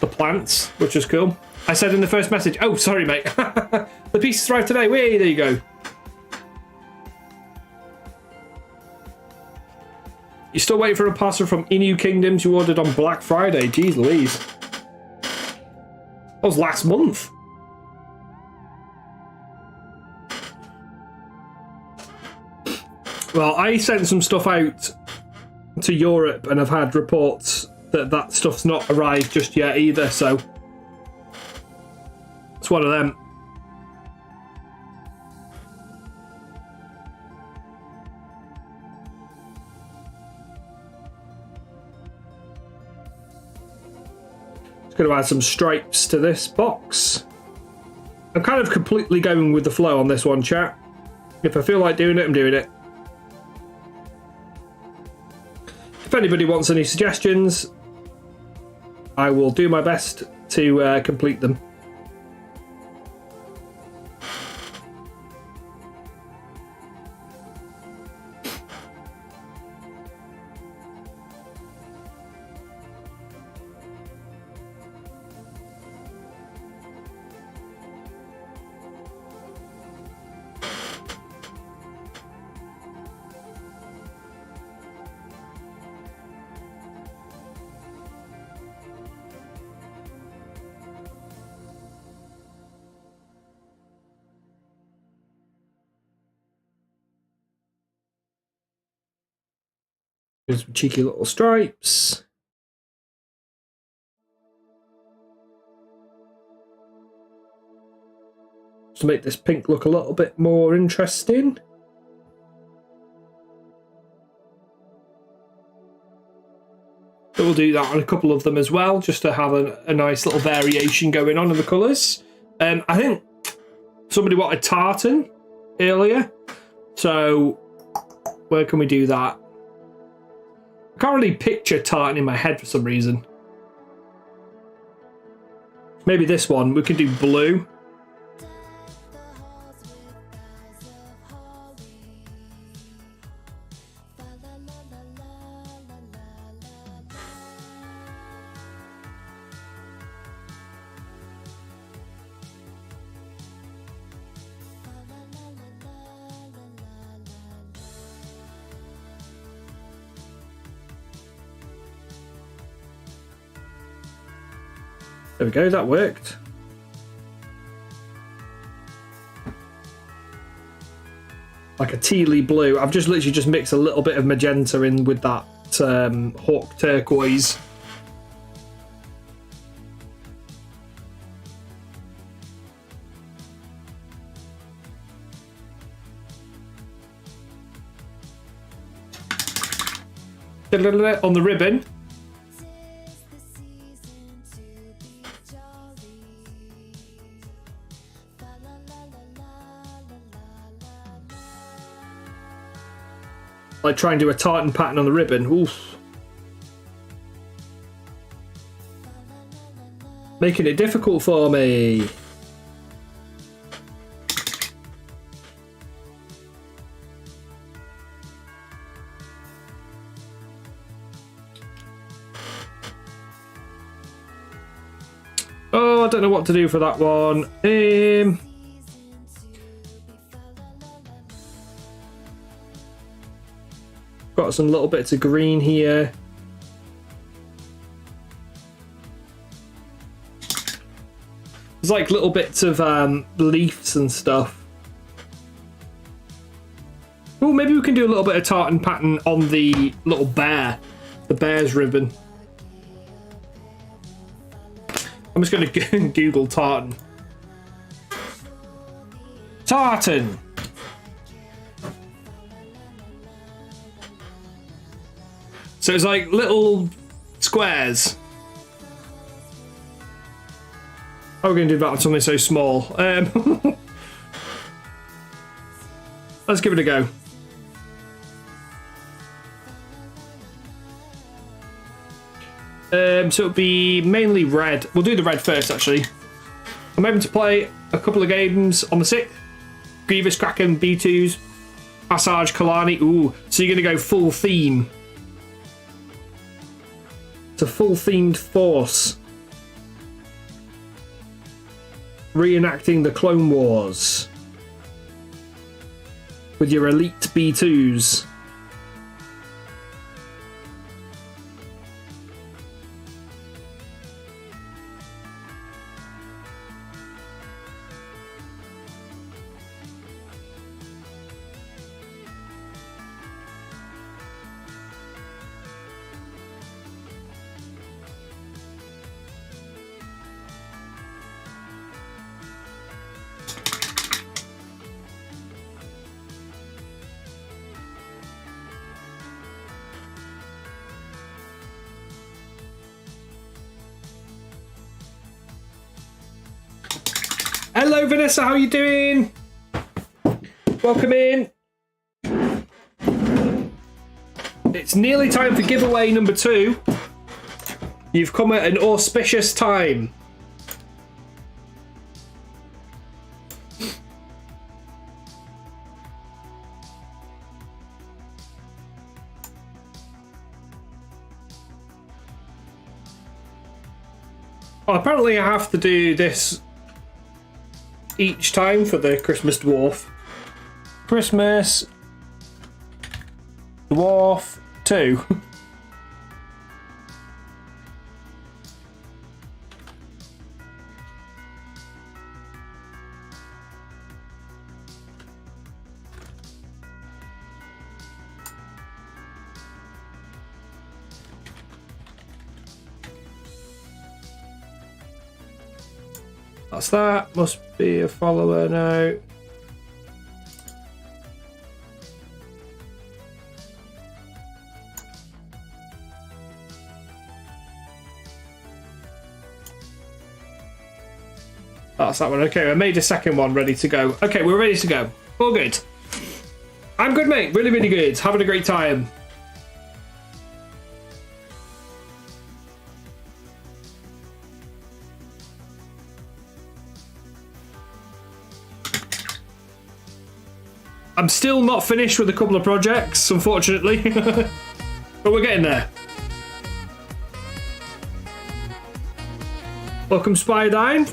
the plants, which was cool. I said in the first message, oh, sorry, mate. The pieces arrived today. Way, there you go. You're still waiting for a parcel from Inu Kingdoms you ordered on Black Friday. Jeez Louise. That was last month. Well, I sent some stuff out to Europe and I've had reports that stuff's not arrived just yet either, so it's one of them. Just going to add some stripes to this box. I'm kind of completely going with the flow on this one, chat. If I feel like doing it, I'm doing it. If anybody wants any suggestions, I will do my best to complete them. There's some cheeky little stripes. Just to make this pink look a little bit more interesting. So we'll do that on a couple of them as well, just to have a nice little variation going on in the colours. I think somebody wanted tartan earlier. So where can we do that? I can't really picture tartan in my head for some reason. Maybe this one. We could do blue. There we go, that worked. Like a tealy blue. I've just literally just mixed a little bit of magenta in with that hawk turquoise. On the ribbon. Like try and do a tartan pattern on the ribbon. Oof. Making it difficult for me. Oh, I don't know what to do for that one. Got some little bits of green here. There's like little bits of leaves and stuff. Oh, maybe we can do a little bit of tartan pattern on the little bear. The bear's ribbon. I'm just going to Google tartan. Tartan! So it's like little squares. How are we going to do that on something so small? Let's give it a go. So it'll be mainly red. We'll do the red first, actually. I'm hoping to play a couple of games on the 6th. Grievous, Kraken, B2s, Passage, Kalani. Ooh, so you're going to go full theme. It's a full themed force. Reenacting the Clone Wars. With your elite B2s. Hello Vanessa, how you doing? Welcome in. It's nearly time for giveaway number 2. You've come at an auspicious time. Well, apparently I have to do this each time for the Christmas Dwarf. Christmas Dwarf 2. That's that. Must be a follower now. That's that one. Okay, I made a second one ready to go. Okay, we're ready to go. All good. I'm good, mate. Really, really good. Having a great time. I'm still not finished with a couple of projects, unfortunately. But we're getting there. Welcome, Spydine.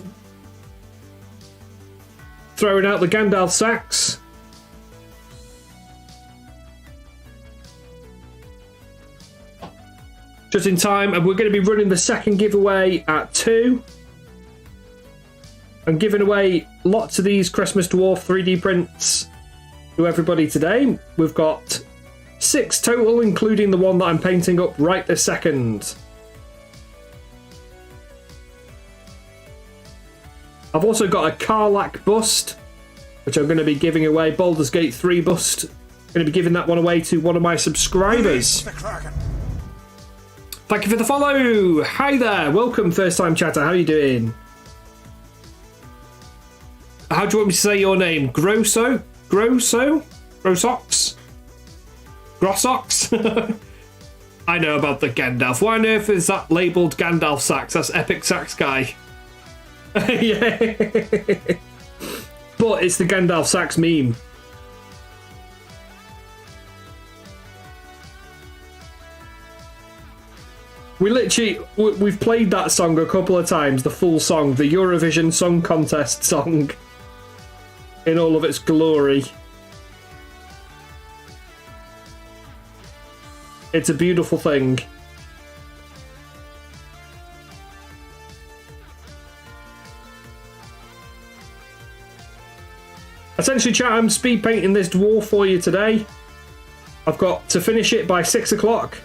Throwing out the Gandalf sacks. Just in time, and we're going to be running the second giveaway at 2. I'm giving away lots of these Christmas Dwarf 3D prints to everybody today. We've got 6 total, including the one that I'm painting up right this second. I've also got a Karlach bust, which I'm going to be giving away. Baldur's Gate 3 bust. I'm going to be giving that one away to one of my subscribers. Thank you for the follow. Hi there. Welcome, first time chatter. How are you doing? How do you want me to say your name? Grossox? Grossox? I know about the Gandalf. Why on earth is that labelled Gandalf Sacks? That's Epic Sacks guy. Yeah. But it's the Gandalf sax meme. We've played that song a couple of times, the full song, the Eurovision Song Contest song, in all of its glory. It's a beautiful thing. Essentially, chat, I'm speed painting this dwarf for you today. I've got to finish it by 6 o'clock.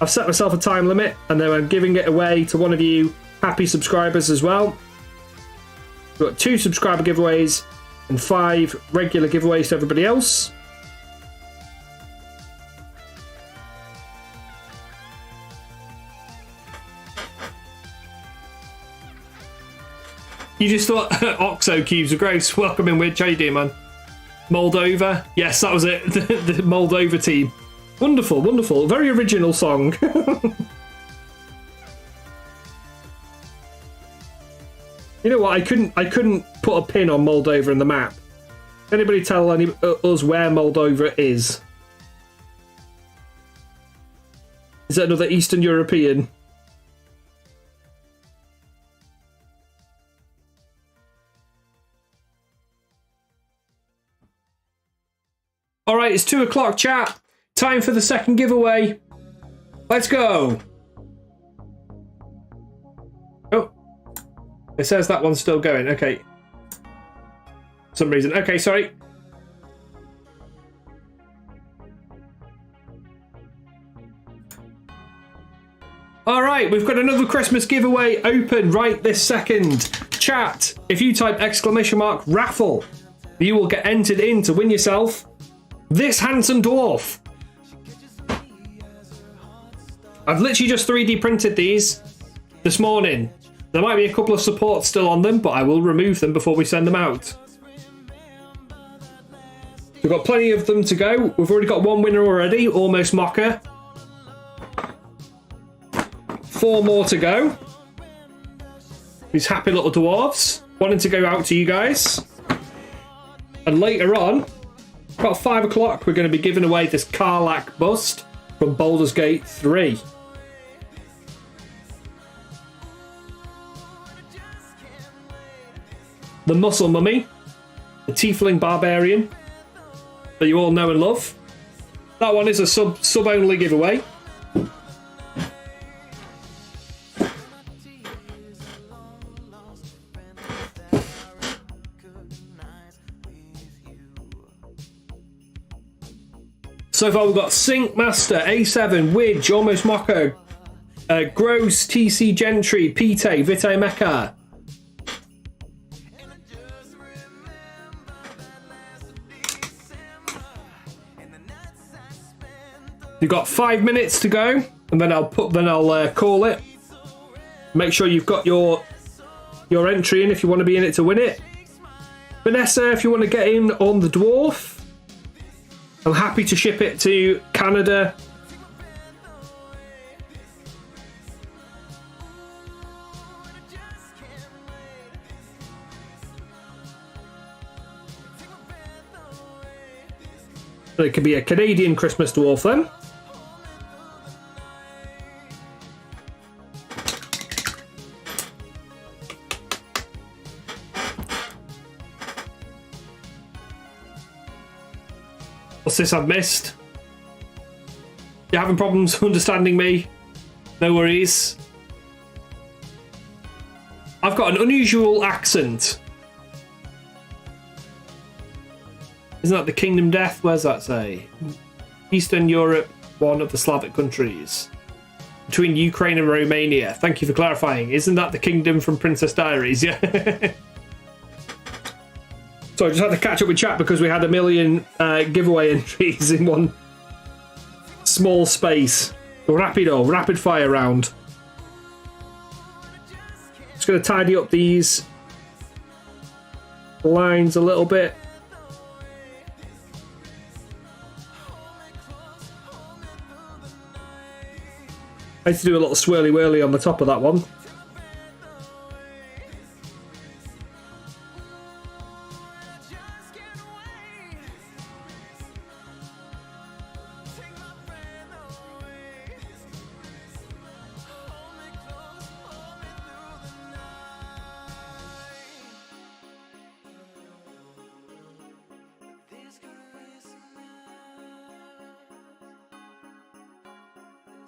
I've set myself a time limit, and then I'm giving it away to one of you happy subscribers as well. We've got 2 subscriber giveaways and 5 regular giveaways to everybody else. You just thought Oxo Cubes of Grace. Welcome in, Witch. How you doing, man? Moldova. Yes, that was it. The Moldova team. Wonderful, wonderful. Very original song. You know what? I couldn't put a pin on Moldova in the map. Anybody tell us where Moldova is? Is it another Eastern European? All right, it's 2 o'clock, chat. Time for the second giveaway. Let's go. Oh, it says that one's still going. Okay. For some reason. Okay, sorry. All right, we've got another Christmas giveaway open right this second. Chat, if you type ! raffle, you will get entered in to win yourself this handsome dwarf. I've literally just 3D printed these this morning. There might be a couple of supports still on them, but I will remove them before we send them out. We've got plenty of them to go. We've already got one winner already, Almost Mocker. 4 more to go. These happy little dwarves wanting to go out to you guys. And later on, about 5 o'clock, we're going to be giving away this Karlach bust from Baldur's Gate 3. The Muscle Mummy, the Tiefling Barbarian that you all know and love. That one is a sub-only giveaway. So far we've got Sync Master, A7, Widge, Almost Mocker, Gross, TC Gentry, Pite, Vitae Mecha. You've got 5 minutes to go, and then I'll call it. Make sure you've got your entry in if you want to be in it to win it. Vanessa, if you want to get in on the dwarf, I'm happy to ship it to Canada. So it could be a Canadian Christmas dwarf then. What's this I've missed? You're having problems understanding me? No worries. I've got an unusual accent. Isn't that the Kingdom Death? Where's that say? Eastern Europe, one of the Slavic countries. Between Ukraine and Romania. Thank you for clarifying. Isn't that the kingdom from Princess Diaries? Yeah. So I just had to catch up with chat because we had a million giveaway entries in one small space. Rapid fire round. Just going to tidy up these lines a little bit. I had to do a little swirly whirly on the top of that one.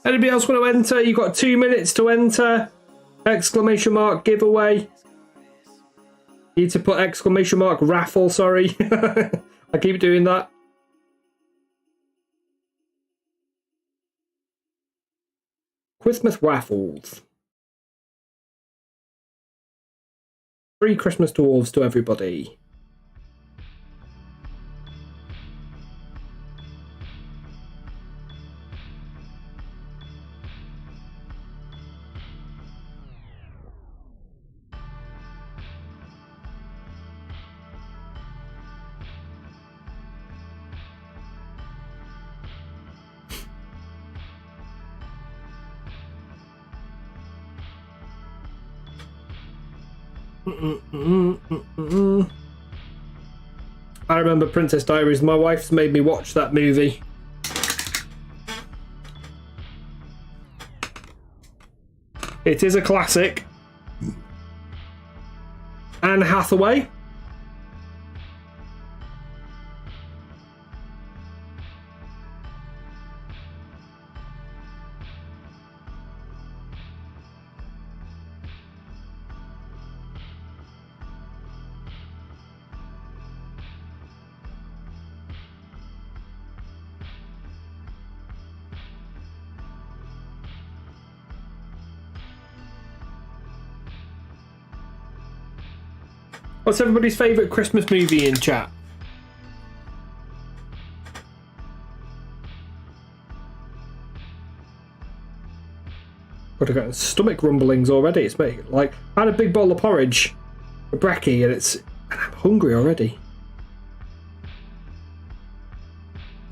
Anybody else want to enter? You've got 2 minutes to enter. Exclamation mark giveaway. Need to put exclamation mark raffle, sorry. I keep doing that. Christmas raffles. Free Christmas dwarves to everybody. I remember Princess Diaries. My wife's made me watch that movie. It is a classic. Anne Hathaway. What's everybody's favourite Christmas movie in chat? God, I've got stomach rumblings already. It's like I had a big bowl of porridge for brekkie and I'm hungry already.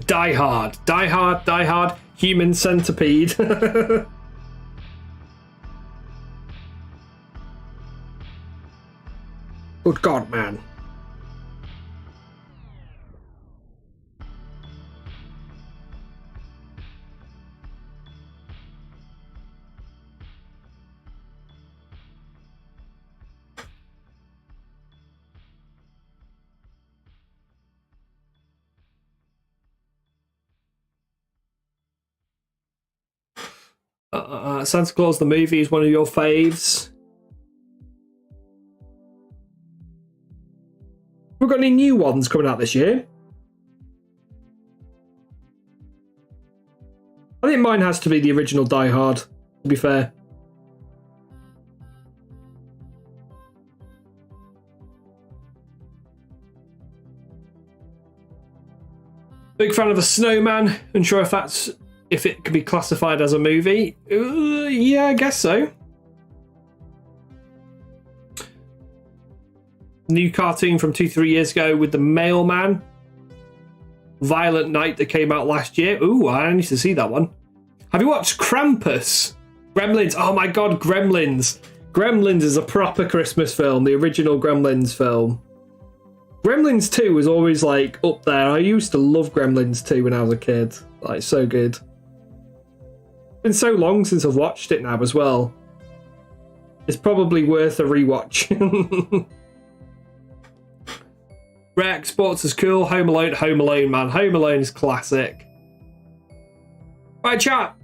Die Hard. Die Hard, Die Hard, Human Centipede. Good God, man. Santa Claus the movie is one of your faves. We've got any new ones coming out this year? I think mine has to be the original Die Hard, to be fair. Big fan of The Snowman. Unsure if it can be classified as a movie. Yeah, I guess so. New cartoon from 2-3 years ago with the Mailman. Violent Night that came out last year. Ooh, I need to see that one. Have you watched Krampus? Gremlins. Oh my God, Gremlins. Gremlins is a proper Christmas film. The original Gremlins film. Gremlins 2 was always like up there. I used to love Gremlins 2 when I was a kid. Like, so good. It's been so long since I've watched it now as well. It's probably worth a rewatch. Rex, Sports is cool. Home Alone, man. Home Alone is classic. Right, chat.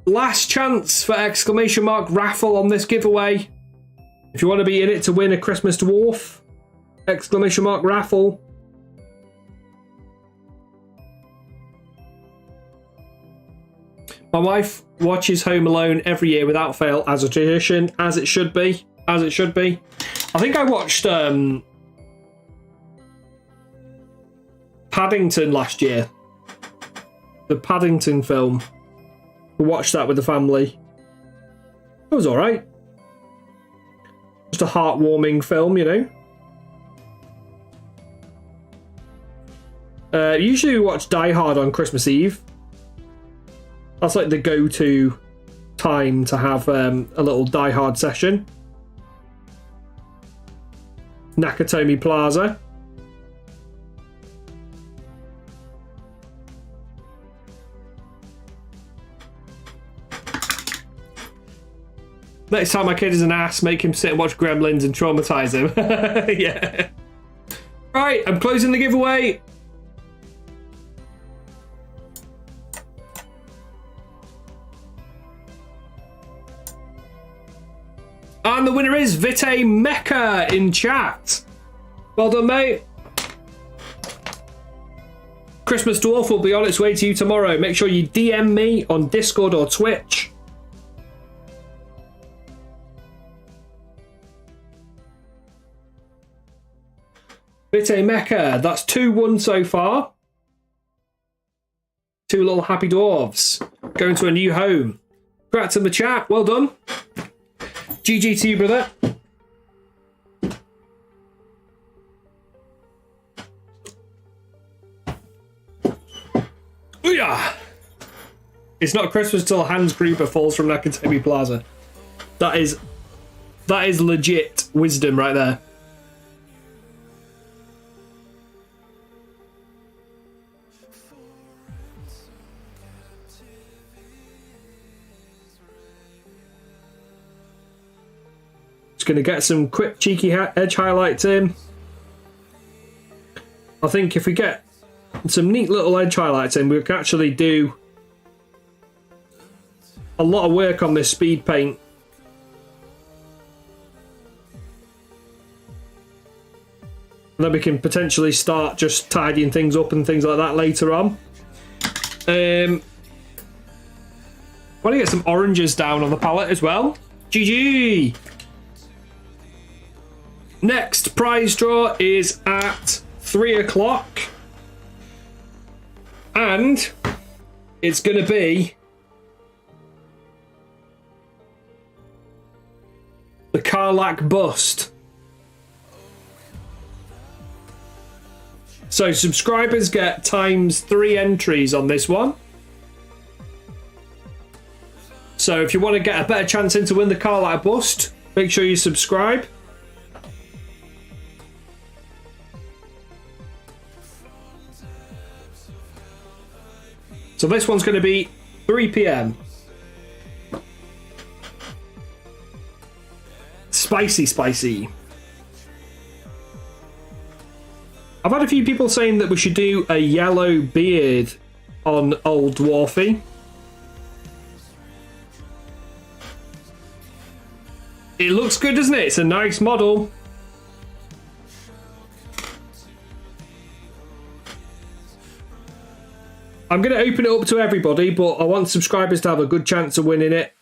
Last chance for exclamation mark raffle on this giveaway. If you want to be in it to win a Christmas dwarf, exclamation mark raffle. My wife watches Home Alone every year without fail as a tradition, as it should be. As it should be. I think I watched Paddington last year. The Paddington film. We watched that with the family. It was alright. Just a heartwarming film, you know. Usually we watch Die Hard on Christmas Eve. That's like the go-to time to have a little Die Hard session. Nakatomi Plaza. Next time my kid is an ass, make him sit and watch Gremlins and traumatise him. Yeah. Right, I'm closing the giveaway. And the winner is Vite Mecha in chat. Well done, mate. Christmas Dwarf will be on its way to you tomorrow. Make sure you DM me on Discord or Twitch. Vite Mecha, that's 2-1 so far. 2 little happy dwarves going to a new home. Congrats in the chat, well done. GG to you, brother. Ooh-yah! It's not Christmas till Hans Gruber falls from Nakatomi Plaza. That is legit wisdom right there. Just going to get some quick cheeky edge highlights in. I think if we get some neat little edge highlights in, we can actually do a lot of work on this speed paint. And then we can potentially start just tidying things up and things like that later on. I want to get some oranges down on the palette as well. GG! Next prize draw is at 3 o'clock. And it's going to be the Karlak bust. So subscribers get ×3 entries on this one. So if you want to get a better chance in to win the Karlak bust, make sure you subscribe. So this one's going to be 3 PM. Spicy, spicy. I've had a few people saying that we should do a yellow beard on old Dwarfy. It looks good, doesn't it? It's a nice model. I'm going to open it up to everybody, but I want subscribers to have a good chance of winning it.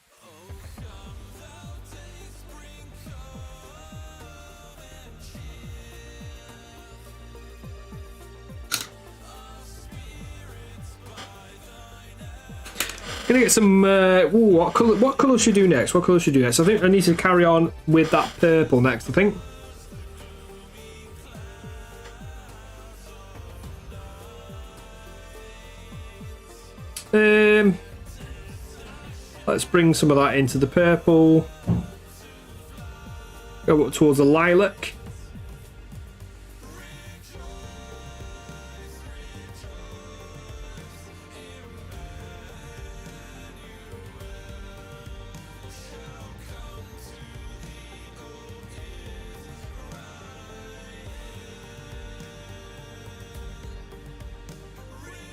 Gonna get some. What colour should I do next? What colour should I do next? I think I need to carry on with that purple next. I think. Let's bring some of that into the purple. Go up towards the lilac.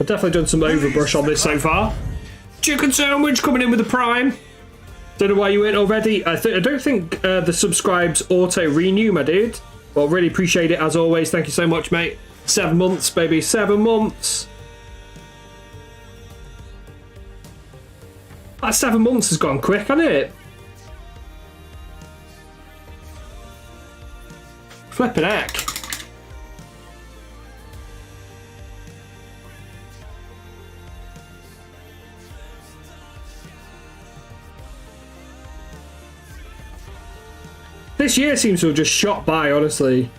I've definitely done some overbrush on this so far. Chicken sandwich coming in with the prime. Don't know why you weren't already. I don't think the subscribes auto renew, my dude. Well, really appreciate it as always. Thank you so much, mate. 7 months, baby. 7 months. That 7 months has gone quick, hasn't it? Flippin' heck. This year seems to have just shot by, honestly.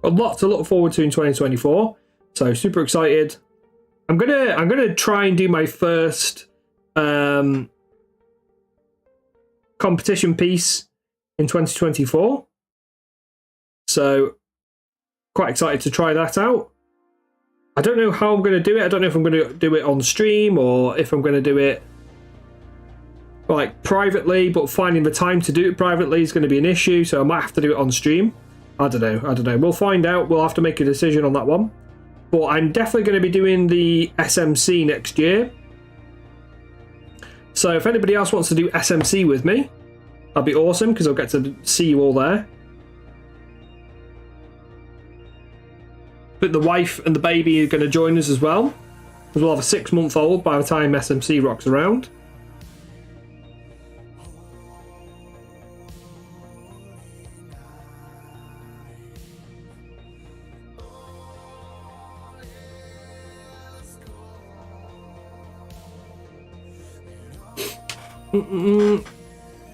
A lot to look forward to in 2024, so super excited. I'm gonna try and do my first competition piece in 2024. So quite excited to try that out. I don't know how I'm going to do it. I don't know if I'm going to do it on stream or if I'm going to do it like privately, but finding the time to do it privately is going to be an issue, so I might have to do it on stream. I don't know. We'll find out. We'll have to make a decision on that one. But I'm definitely going to be doing the SMC next year. So if anybody else wants to do SMC with me, that'd be awesome, because I'll get to see you all there. But the wife and the baby are going to join us as well, because we'll have a 6-month-old by the time SMC rocks around.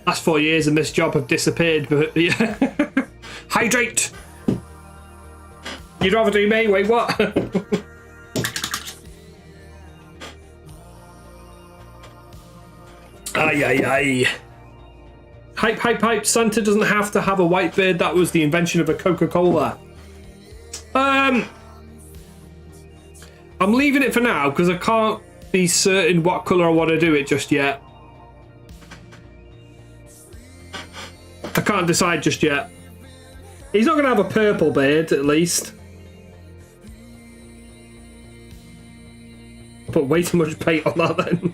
Last 4 years in this job have disappeared, but yeah. Hydrate! You'd rather do me? Wait, what? Aye. Hype. Santa doesn't have to have a white beard. That was the invention of a Coca-Cola. I'm leaving it for now because I can't be certain what colour I want to do it just yet. I can't decide just yet. He's not going to have a purple beard, at least. Put way too much paint on that then.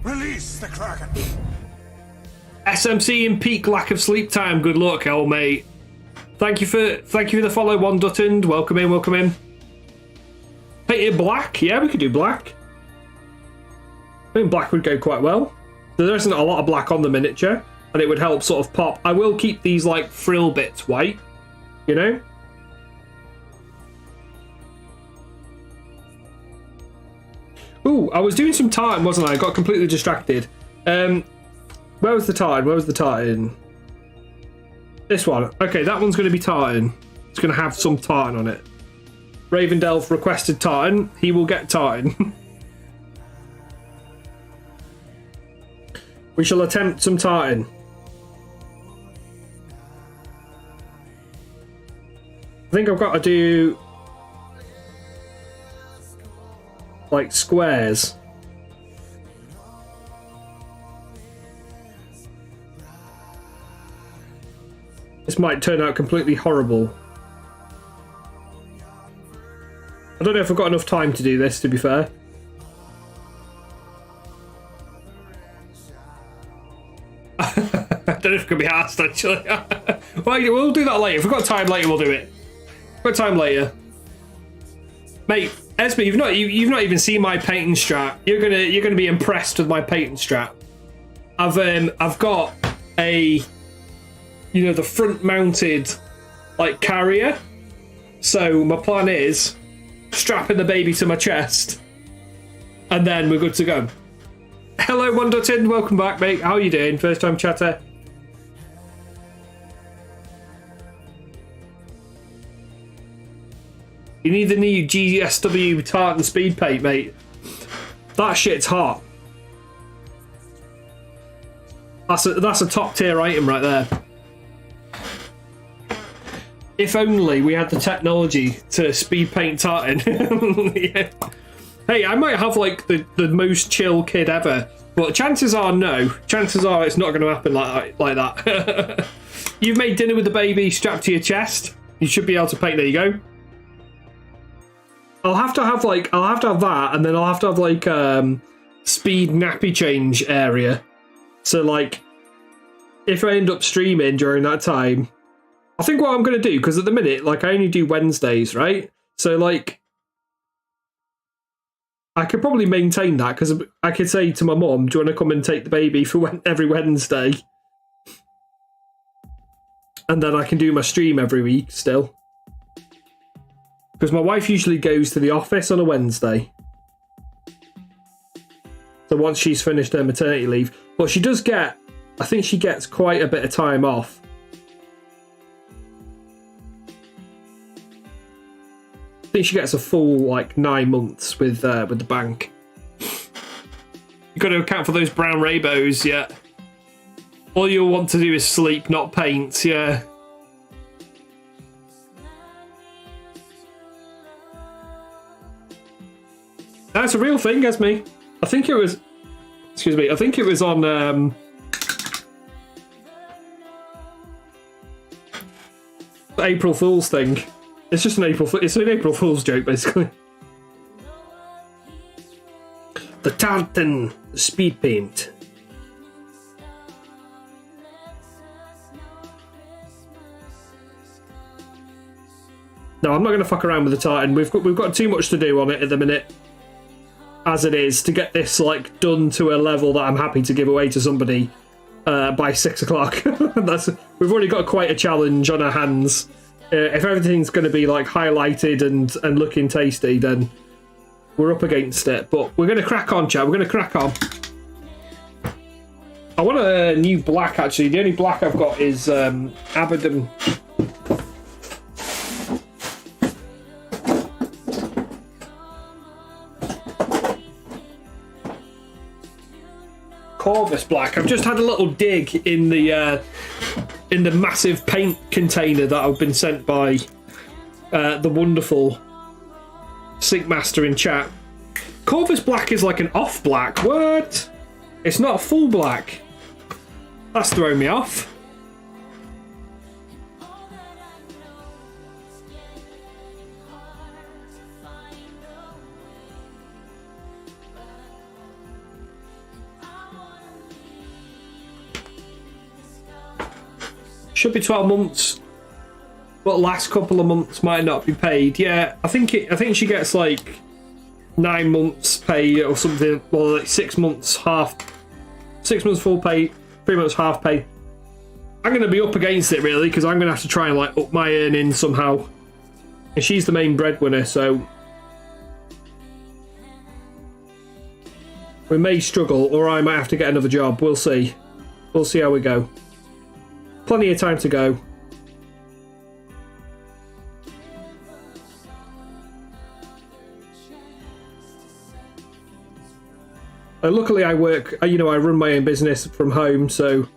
Release the Kraken. SMC in peak lack of sleep time. Good luck, old mate. Thank you for the follow, One Duttond. Welcome in. Paint it black. Yeah, we could do black. I think black would go quite well. There isn't a lot of black on the miniature, and it would help sort of pop. I will keep these like frill bits white, you know. Ooh, I was doing some tartan, wasn't I? I got completely distracted. Where was the tartan? This one. Okay, that one's going to be tartan. It's going to have some tartan on it. Ravendelf requested tartan. He will get tartan. We shall attempt some tartan. I think I've got to do like squares. This might turn out completely horrible. I don't know if I've got enough time to do this, to be fair. I don't know if it could be asked, actually. Well, we'll do that later. If we've got time later, we'll do it. If we've got time later. Mate, Esme, you've not even seen my painting strat. You're gonna be impressed with my painting strat. I've got a, you know, the front mounted like carrier. So my plan is strapping the baby to my chest, and then we're good to go. Hello, One Dutton. Welcome back, mate. How are you doing? First time chatter. You need the new GSW tartan speed paint, mate. That shit's hot. That's a top tier item right there. If only we had the technology to speed paint tartan. Yeah. Hey, I might have like the most chill kid ever, but chances are no. Chances are it's not going to happen like that. You've made dinner with the baby strapped to your chest. You should be able to paint. There you go. I'll have to have that, and then I'll have to have like speed nappy change area. So like, if I end up streaming during that time, I think what I'm going to do, because at the minute, like I only do Wednesdays, right? So like, I could probably maintain that, because I could say to my mum, do you want to come and take the baby for every Wednesday? And then I can do my stream every week still. Because my wife usually goes to the office on a Wednesday. So once she's finished her maternity leave. But she does get, I think she gets quite a bit of time off. I think she gets a full like 9 months with the bank. You've got to account for those brown rainbows, yeah. All you'll want to do is sleep, not paint, yeah. That's a real thing, Esme. I think it was... Excuse me. I think it was on... April Fool's thing. It's just an It's an April Fool's joke, basically. The tartan speed paint. No, I'm not going to fuck around with the tartan. We've got too much to do on it at the minute, as it is, to get this like done to a level that I'm happy to give away to somebody by 6 o'clock. We've already got quite a challenge on our hands. If everything's going to be like highlighted and looking tasty, then we're up against it. But we're going to crack on, chat. We're going to crack on. I want a new black, actually. The only black I've got is Abaddon. Corvus black. I've just had a little dig in the massive paint container that I've been sent by the wonderful Syncmaster in chat. Corvus black is like an off black. What? It's not a full black. That's throwing me off. Should be 12 months, but last couple of months might not be paid. Yeah, I think she gets like 9 months pay or something, or like 6 months half, 6 months full pay, 3 months half pay. I'm going to be up against it really, because I'm going to have to try and like up my earnings somehow. And she's the main breadwinner, so we may struggle, or I might have to get another job. We'll see. We'll see how we go. Plenty of time to go. Luckily I work, I run my own business from home, so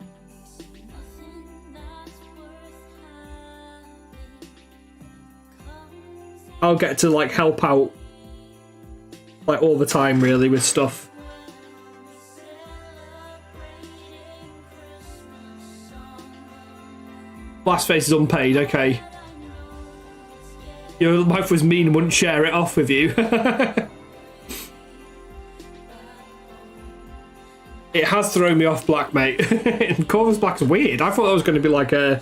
I'll get to like help out like all the time really with stuff. Last face is unpaid, okay. Your wife was mean and wouldn't share it off with you. It has thrown me off black, mate. Corvus black's weird. I thought that was going to be like a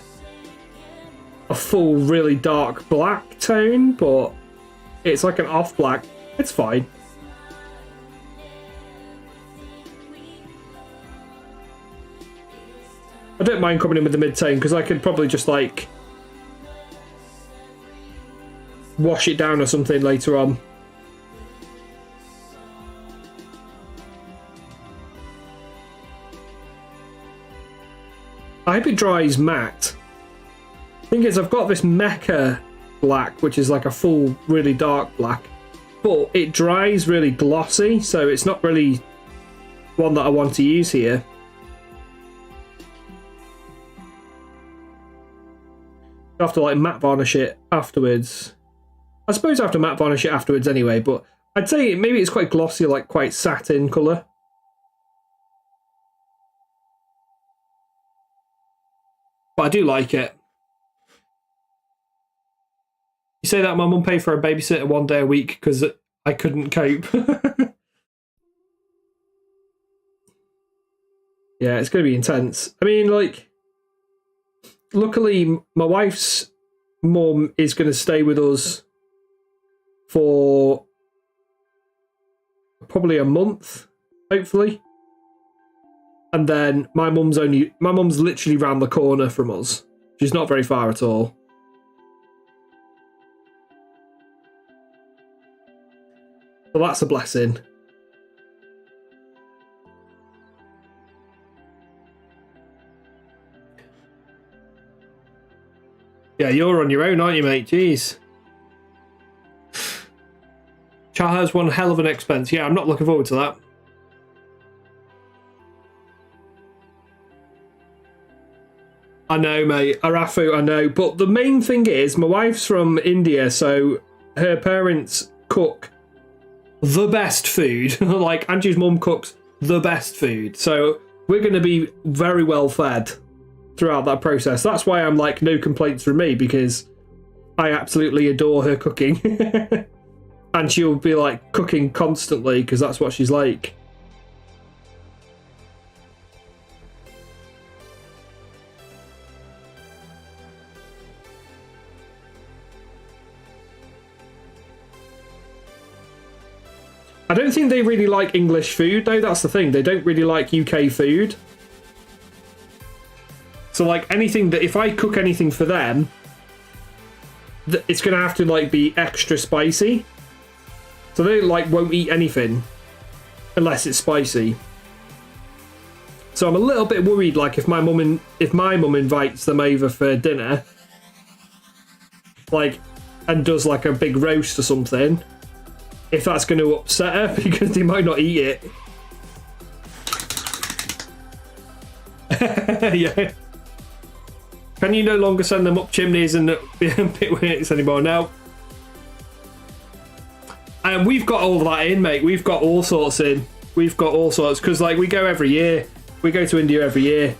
full, really dark black tone, but it's like an off black. It's fine. I don't mind coming in with the mid-tone because I could probably just like wash it down or something later on. I hope it dries matte. The thing is, I've got this Mecha black, which is like a full, really dark black, but it dries really glossy, so it's not really one that I want to use here. I have to like matte varnish it afterwards. I suppose I have to matte varnish it afterwards anyway, but I'd say maybe it's quite glossy, like quite satin colour. But I do like it. You say that my mum paid for a babysitter 1 day a week because I couldn't cope. Yeah, it's going to be intense. I mean, like, luckily my wife's mum is going to stay with us for probably a month, hopefully. And then my mum's literally round the corner from us. She's not very far at all. So that's a blessing. Yeah, you're on your own, aren't you, mate? Jeez. Chaha's one hell of an expense. Yeah, I'm not looking forward to that. I know, mate. Arafu, I know. But the main thing is, my wife's from India, so her parents cook the best food. Like, Angie's mum cooks the best food. So we're going to be very well fed throughout that process. That's why I'm like, no complaints from me, because I absolutely adore her cooking. And she'll be like cooking constantly because that's what she's like. I don't think they really like English food, though. That's the thing. They don't really like UK food. So, like, anything that... If I cook anything for them, it's going to have to, like, be extra spicy. So they, like, won't eat anything unless it's spicy. So I'm a little bit worried, like, if my mum invites them over for dinner, like, and does, like, a big roast or something... If that's going to upset her, because they might not eat it. Yeah. Can you no longer send them up chimneys and pit winnets anymore? No. And we've got all of that in, mate. We've got all sorts in. We've got all sorts. Because, like, we go every year. We go to India every year.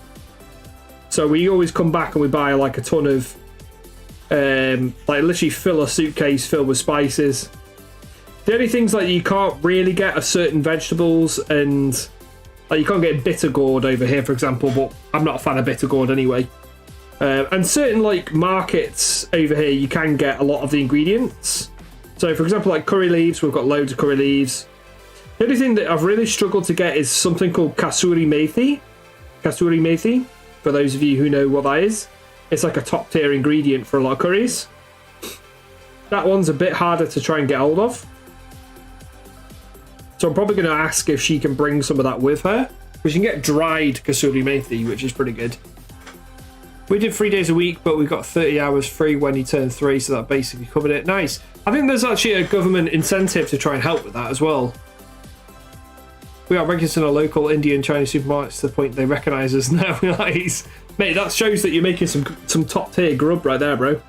So we always come back and we buy, like, a ton of... like, literally fill a suitcase filled with spices. The only things like you can't really get are certain vegetables, and like you can't get bitter gourd over here, for example. But I'm not a fan of bitter gourd anyway. And certain like markets over here, you can get a lot of the ingredients. So, for example, like curry leaves, we've got loads of curry leaves. The only thing that I've really struggled to get is something called kasuri methi. Kasuri methi, for those of you who know what that is, it's like a top tier ingredient for a lot of curries. That one's a bit harder to try and get hold of. So I'm probably going to ask if she can bring some of that with her. We can get dried kasuri methi, which is pretty good. We did 3 days a week, but we got 30 hours free when he turned 3, so that basically covered it. Nice. I think there's actually a government incentive to try and help with that as well. We are regulars in a local Indian Chinese supermarkets to the point they recognise us now. Nice. Mate, that shows that you're making some top tier grub right there, bro.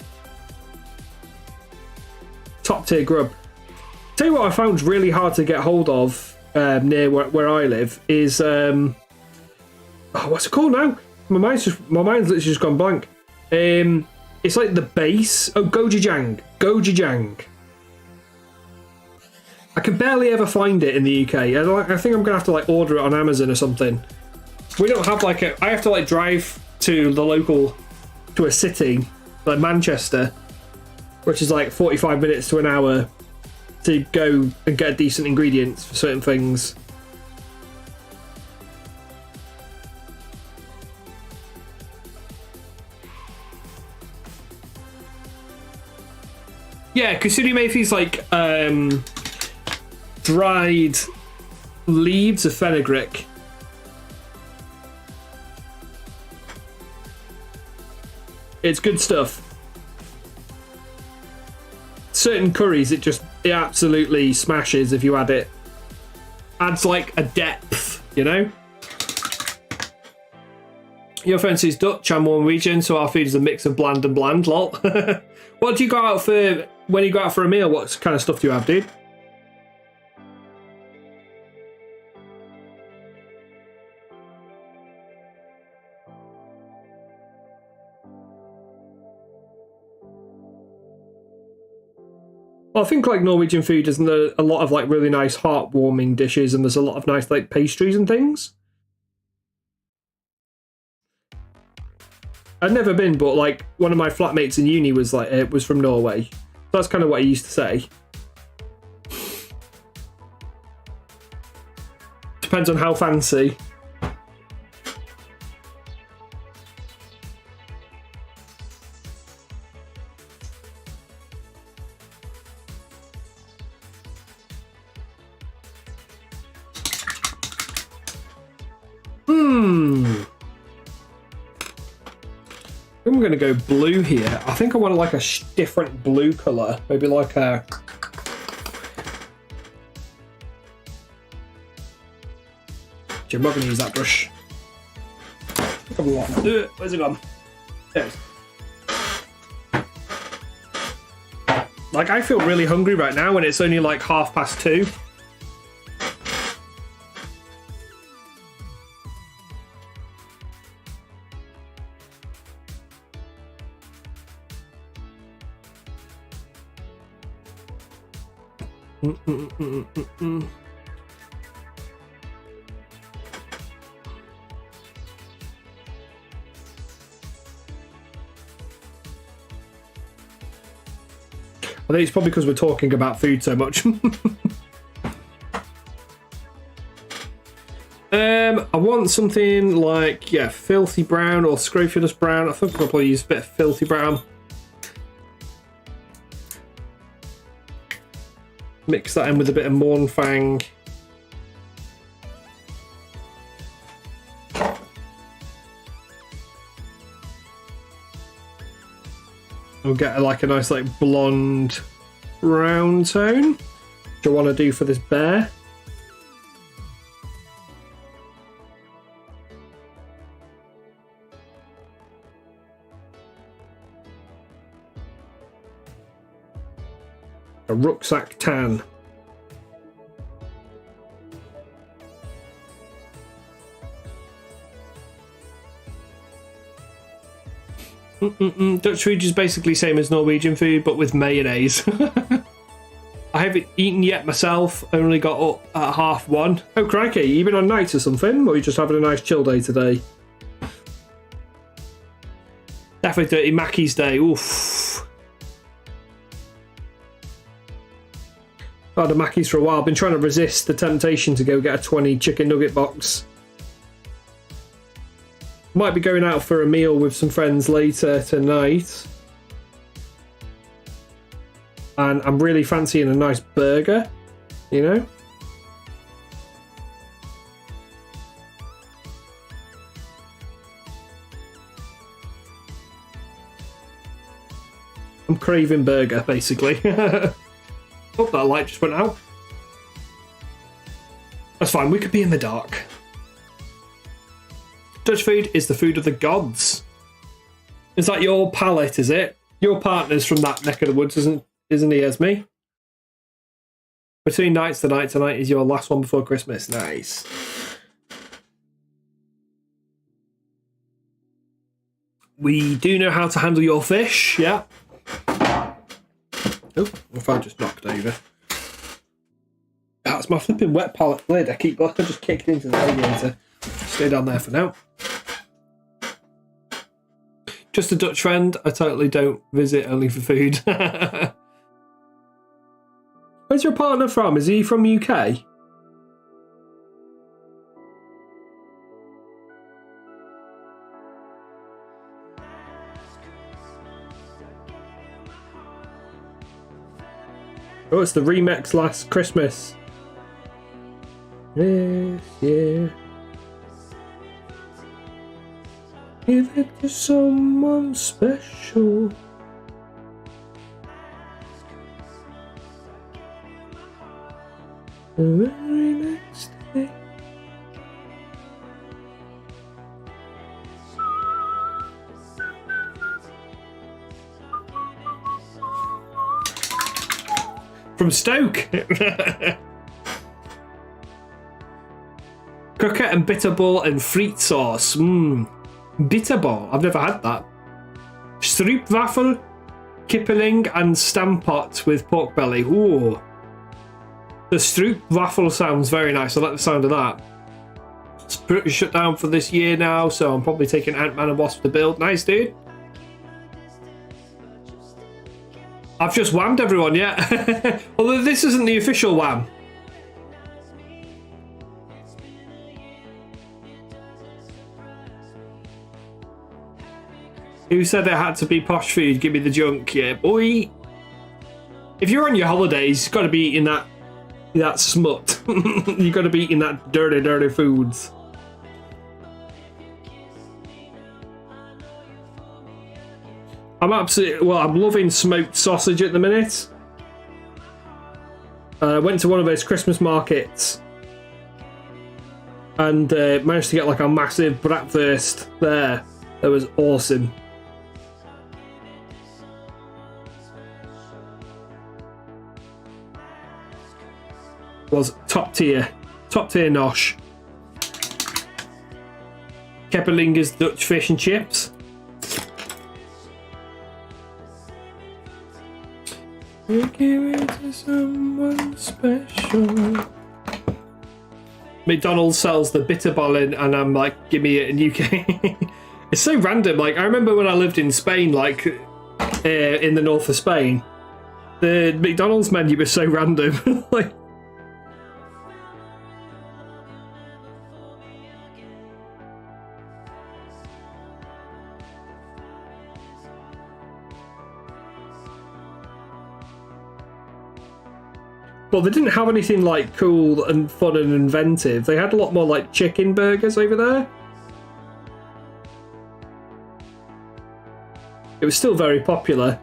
Top tier grub. Tell you what I found really hard to get hold of near where I live is what's it called now? My mind's literally just gone blank. It's like the base. Oh, gochujang. Gochujang. I can barely ever find it in the UK. I think I'm gonna have to like order it on Amazon or something. We don't have like I have to like drive to a city like Manchester, which is like 45 minutes to an hour to go and get decent ingredients for certain things. Yeah, kasuri methi is like dried leaves of fenugreek. It's good stuff. Certain curries, it absolutely smashes if you add it. Adds like a depth, you know? Your friend says Dutch, I'm Norwegian, so our food is a mix of bland and bland, lol. What do you go out for when you go out for a meal? What kind of stuff do you have, dude? Well, I think like Norwegian food is a lot of like really nice heartwarming dishes, and there's a lot of nice like pastries and things. I'd never been, but like one of my flatmates in uni was from Norway. So that's kind of what he used to say. Depends on how fancy. I'm going to go blue here. I think I want like a different blue colour. Maybe like a... I'm not going to use that brush. Where's it gone? There it is. Like, I feel really hungry right now and it's only like 2:30. I think it's probably because we're talking about food so much. I want something like, yeah, filthy brown or scrofulous brown. I think I'll probably use a bit of filthy brown. Mix that in with a bit of Mornfang. We'll get like a nice like blonde brown tone, which I want to do for this bear. A rucksack tan. Dutch food is basically same as Norwegian food, but with mayonnaise. I haven't eaten yet myself. I only got up at 1:30. Oh crikey, you been on nights or something? Or are you just having a nice chill day today? Definitely Dirty Mackey's day. Oof. I've had a Mackey's for a while. I've been trying to resist the temptation to go get a 20 chicken nugget box. Might be going out for a meal with some friends later tonight. And I'm really fancying a nice burger, you know? I'm craving burger, basically. Oh, that light just went out. That's fine, we could be in the dark. Dutch food is the food of the gods. Is that your palate, is it? Your partner's from that neck of the woods, isn't he, Esme? Between nights, tonight is your last one before Christmas. Nice. We do know how to handle your fish, yeah. Oh, if I just knocked over. That's my flipping wet palette lid. I just kicked into the radiator. Stay down there for now. Just a Dutch friend. I totally don't visit only for food. Where's your partner from? Is he from UK? Oh, it's the remix Last Christmas. Yes, yeah. Give it to someone special. The very next day. From Stoke. Croquette and bitterball and friet sauce. Bitterball. I've never had that. Stroopwafel, kippeling and stampot with pork belly. Ooh. The stroopwafel sounds very nice. I like the sound of that. It's pretty shut down for this year now, so I'm probably taking Ant-Man and Wasp to build. Nice, dude. I've just whammed everyone, yeah. Although this isn't the official wham. Who said it had to be posh food? Give me the junk, yeah, boy. If you're on your holidays, you've got to be eating that smut. You've got to be eating that dirty foods. I'm loving smoked sausage at the minute. I went to one of those Christmas markets and managed to get like a massive bratwurst there. That was awesome. Was top tier nosh. Keppelinger's Dutch fish and chips. You give it to someone special. McDonald's sells the bitterballen and I'm like, give me it in UK. It's so random. Like, I remember when I lived in Spain, like, in the north of Spain, the McDonald's menu was so random. Like, well, they didn't have anything like cool and fun and inventive. They had a lot more like chicken burgers over there. It was still very popular.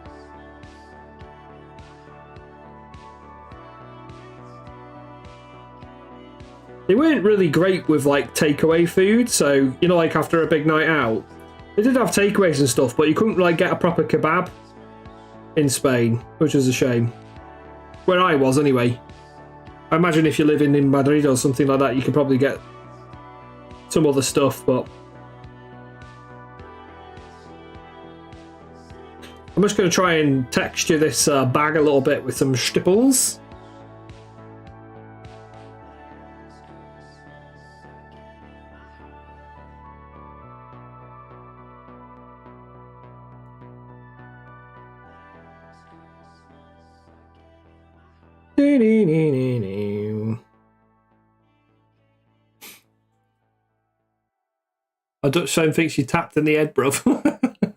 They weren't really great with like takeaway food, so you know, like after a big night out, they did have takeaways and stuff, but you couldn't like get a proper kebab in Spain, which was a shame. Where I was, anyway. I imagine if you're living in Madrid or something like that, you could probably get some other stuff, but I'm just going to try and texture this bag a little bit with some stipples. A Dutch sound thinks you tapped in the head, bruv.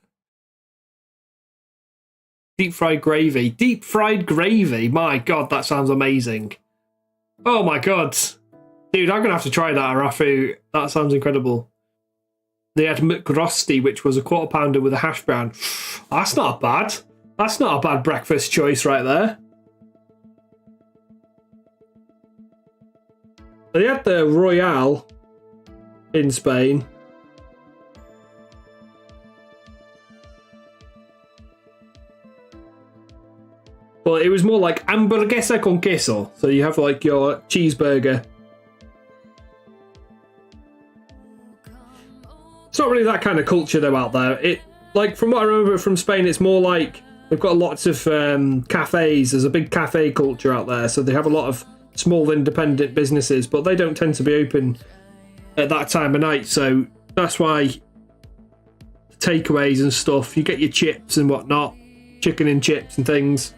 Deep fried gravy. Deep fried gravy. My God, that sounds amazing. Oh my God. Dude, I'm going to have to try that, Rafu. That sounds incredible. They had McRosty, which was a quarter pounder with a hash brown. That's not bad. That's not a bad breakfast choice right there. They had the Royale in Spain. Well, it was more like hamburguesa con queso. So you have like your cheeseburger. It's not really that kind of culture though out there. It, like, from what I remember from Spain, it's more like they've got lots of cafes. There's a big cafe culture out there, so they have a lot of small independent businesses, but they don't tend to be open at that time of night. So that's why takeaways and stuff. You get your chips and whatnot, chicken and chips and things.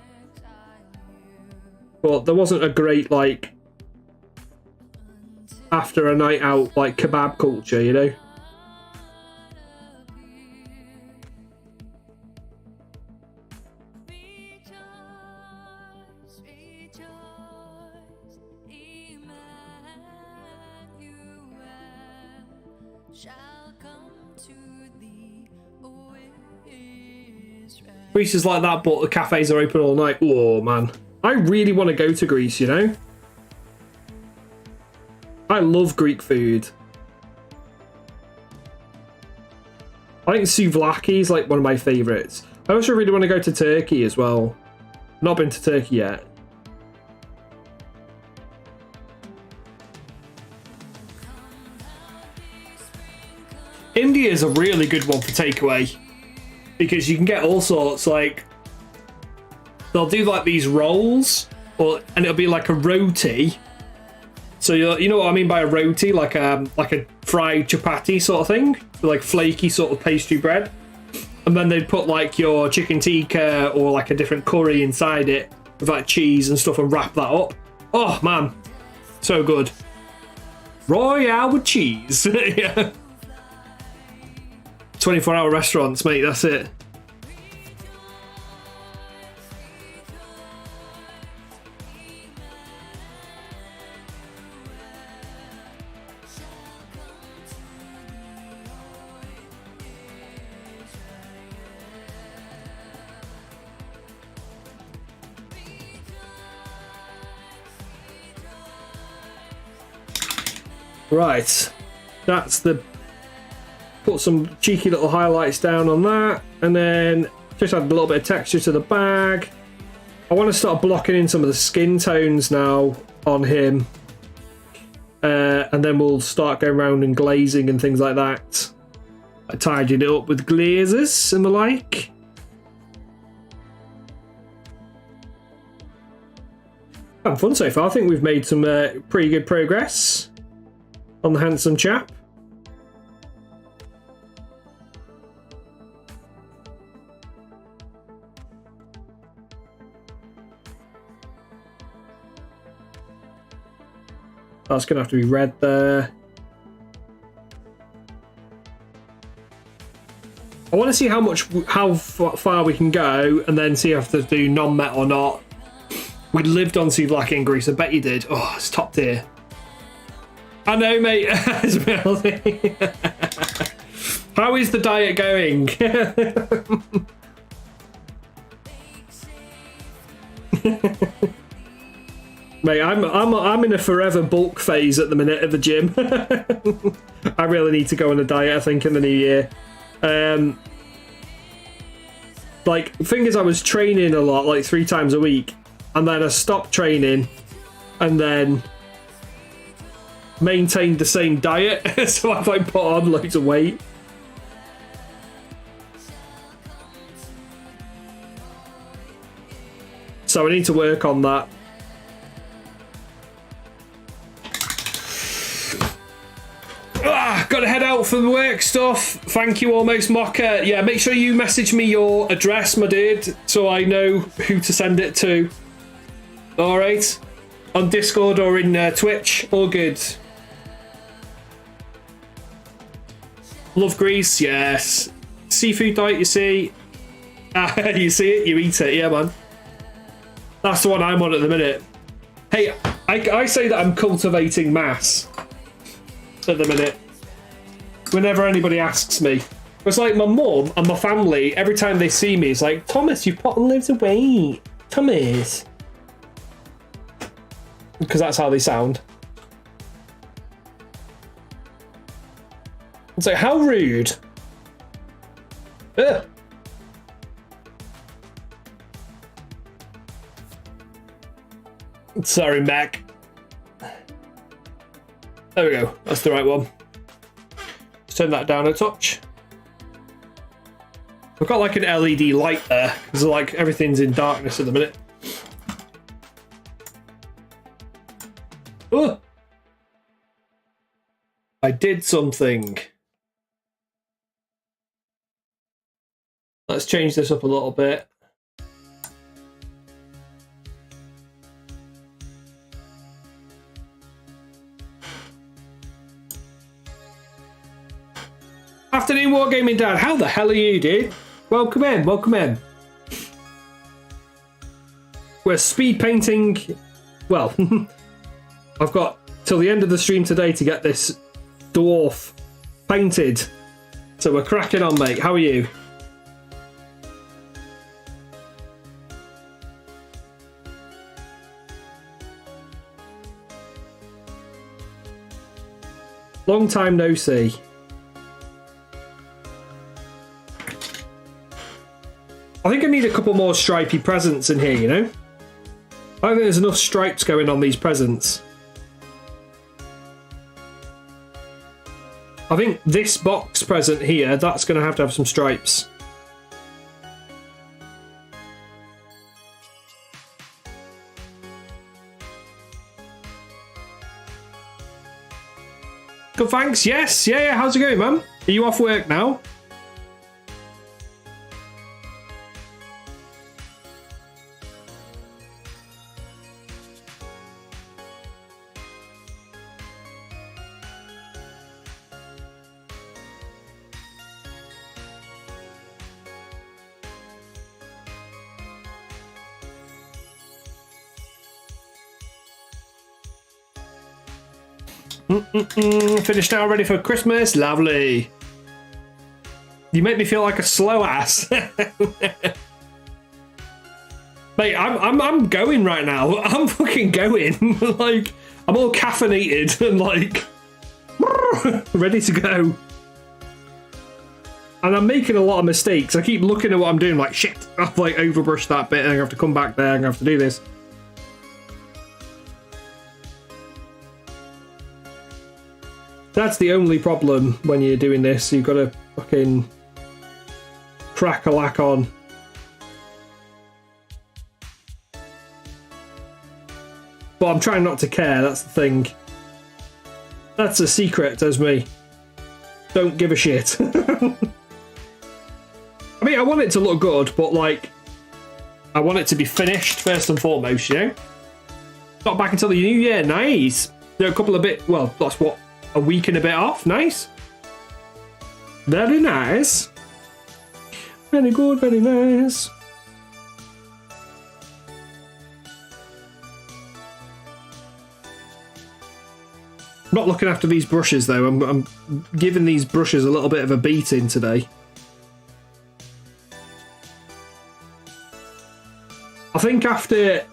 But there wasn't a great like after a night out like kebab culture, you know. Greece is like that, but the cafes are open all night. Oh man, I really want to go to Greece, you know. I love Greek food. I think souvlaki is like one of my favourites. I also really want to go to Turkey as well. Not been to Turkey yet. India is a really good one for takeaway because you can get all sorts. Like they'll do like these rolls, and it'll be like a roti. So you know what I mean by a roti, like a fried chapati sort of thing, like flaky sort of pastry bread. And then they'd put like your chicken tikka or like a different curry inside it with like cheese and stuff and wrap that up. Oh man, so good. Royale with cheese. Yeah. 24-hour restaurants, mate, that's it. Right, that's the... Put some cheeky little highlights down on that, and then just add a little bit of texture to the bag. I want to start blocking in some of the skin tones now on him, and then we'll start going around and glazing and things like that. I tidied it up with glazes and the like. Having fun so far. I think we've made some pretty good progress on the handsome chap. That's going to have to be red there. I want to see how far we can go, and then see if to do non-met or not. We lived on sea black in Greece. I bet you did. Oh, it's top tier. I know, mate. How is the diet going? Mate, I'm in a forever bulk phase at the minute at the gym. I really need to go on a diet, I think, in the new year. Like, the thing is, I was training a lot, like 3 times a week, and then I stopped training, and then maintained the same diet, so I've like put on loads of weight. So I need to work on that. Got to head out for the work stuff. Thank you, Almost Mocker. Yeah, make sure you message me your address, my dude, so I know who to send it to. All right, on Discord or in Twitch. All good. Love Greece, yes. Seafood diet, you see. You see it, you eat it. Yeah, man. That's the one I'm on at the minute. Hey, I say that I'm cultivating mass at the minute. Whenever anybody asks me, it's like my mum and my family, every time they see me, it's like, Thomas, you've put on loads of weight. Thomas. Because that's how they sound. It's like, how rude. Ugh. Sorry, Mac. There we go. That's the right one. Let's turn that down a touch. I've got like an LED light there because like everything's in darkness at the minute. Oh! I did something. Let's change this up a little bit. Afternoon Wargaming Dad, how the hell are you, dude? Welcome in, welcome in. We're speed painting. Well, I've got till the end of the stream today to get this dwarf painted. So we're cracking on, mate. How are you? Long time no see. I think I need a couple more stripy presents in here, you know? I don't think there's enough stripes going on these presents. I think this box present here, that's going to have some stripes. Good, thanks. Yes, yeah. How's it going, man? Are you off work now? Finished now, ready for Christmas. Lovely. You make me feel like a slow ass. Mate, I'm going right now. I'm fucking going. Like, I'm all caffeinated and like ready to go. And I'm making a lot of mistakes. I keep looking at what I'm doing, like shit. I've like overbrushed that bit, and I have to come back there and I have to do this. That's the only problem when you're doing this. You've got to fucking crack a lack on. But I'm trying not to care, that's the thing. That's a secret, as me. Don't give a shit. I mean, I want it to look good, but like, I want it to be finished first and foremost, you know? Not back until the new year, nice. There are a couple of bit, well, that's what, a week and a bit off, nice. Very nice. Very good, very nice. I'm not looking after these brushes though. I'm giving these brushes a little bit of a beating today. I think after,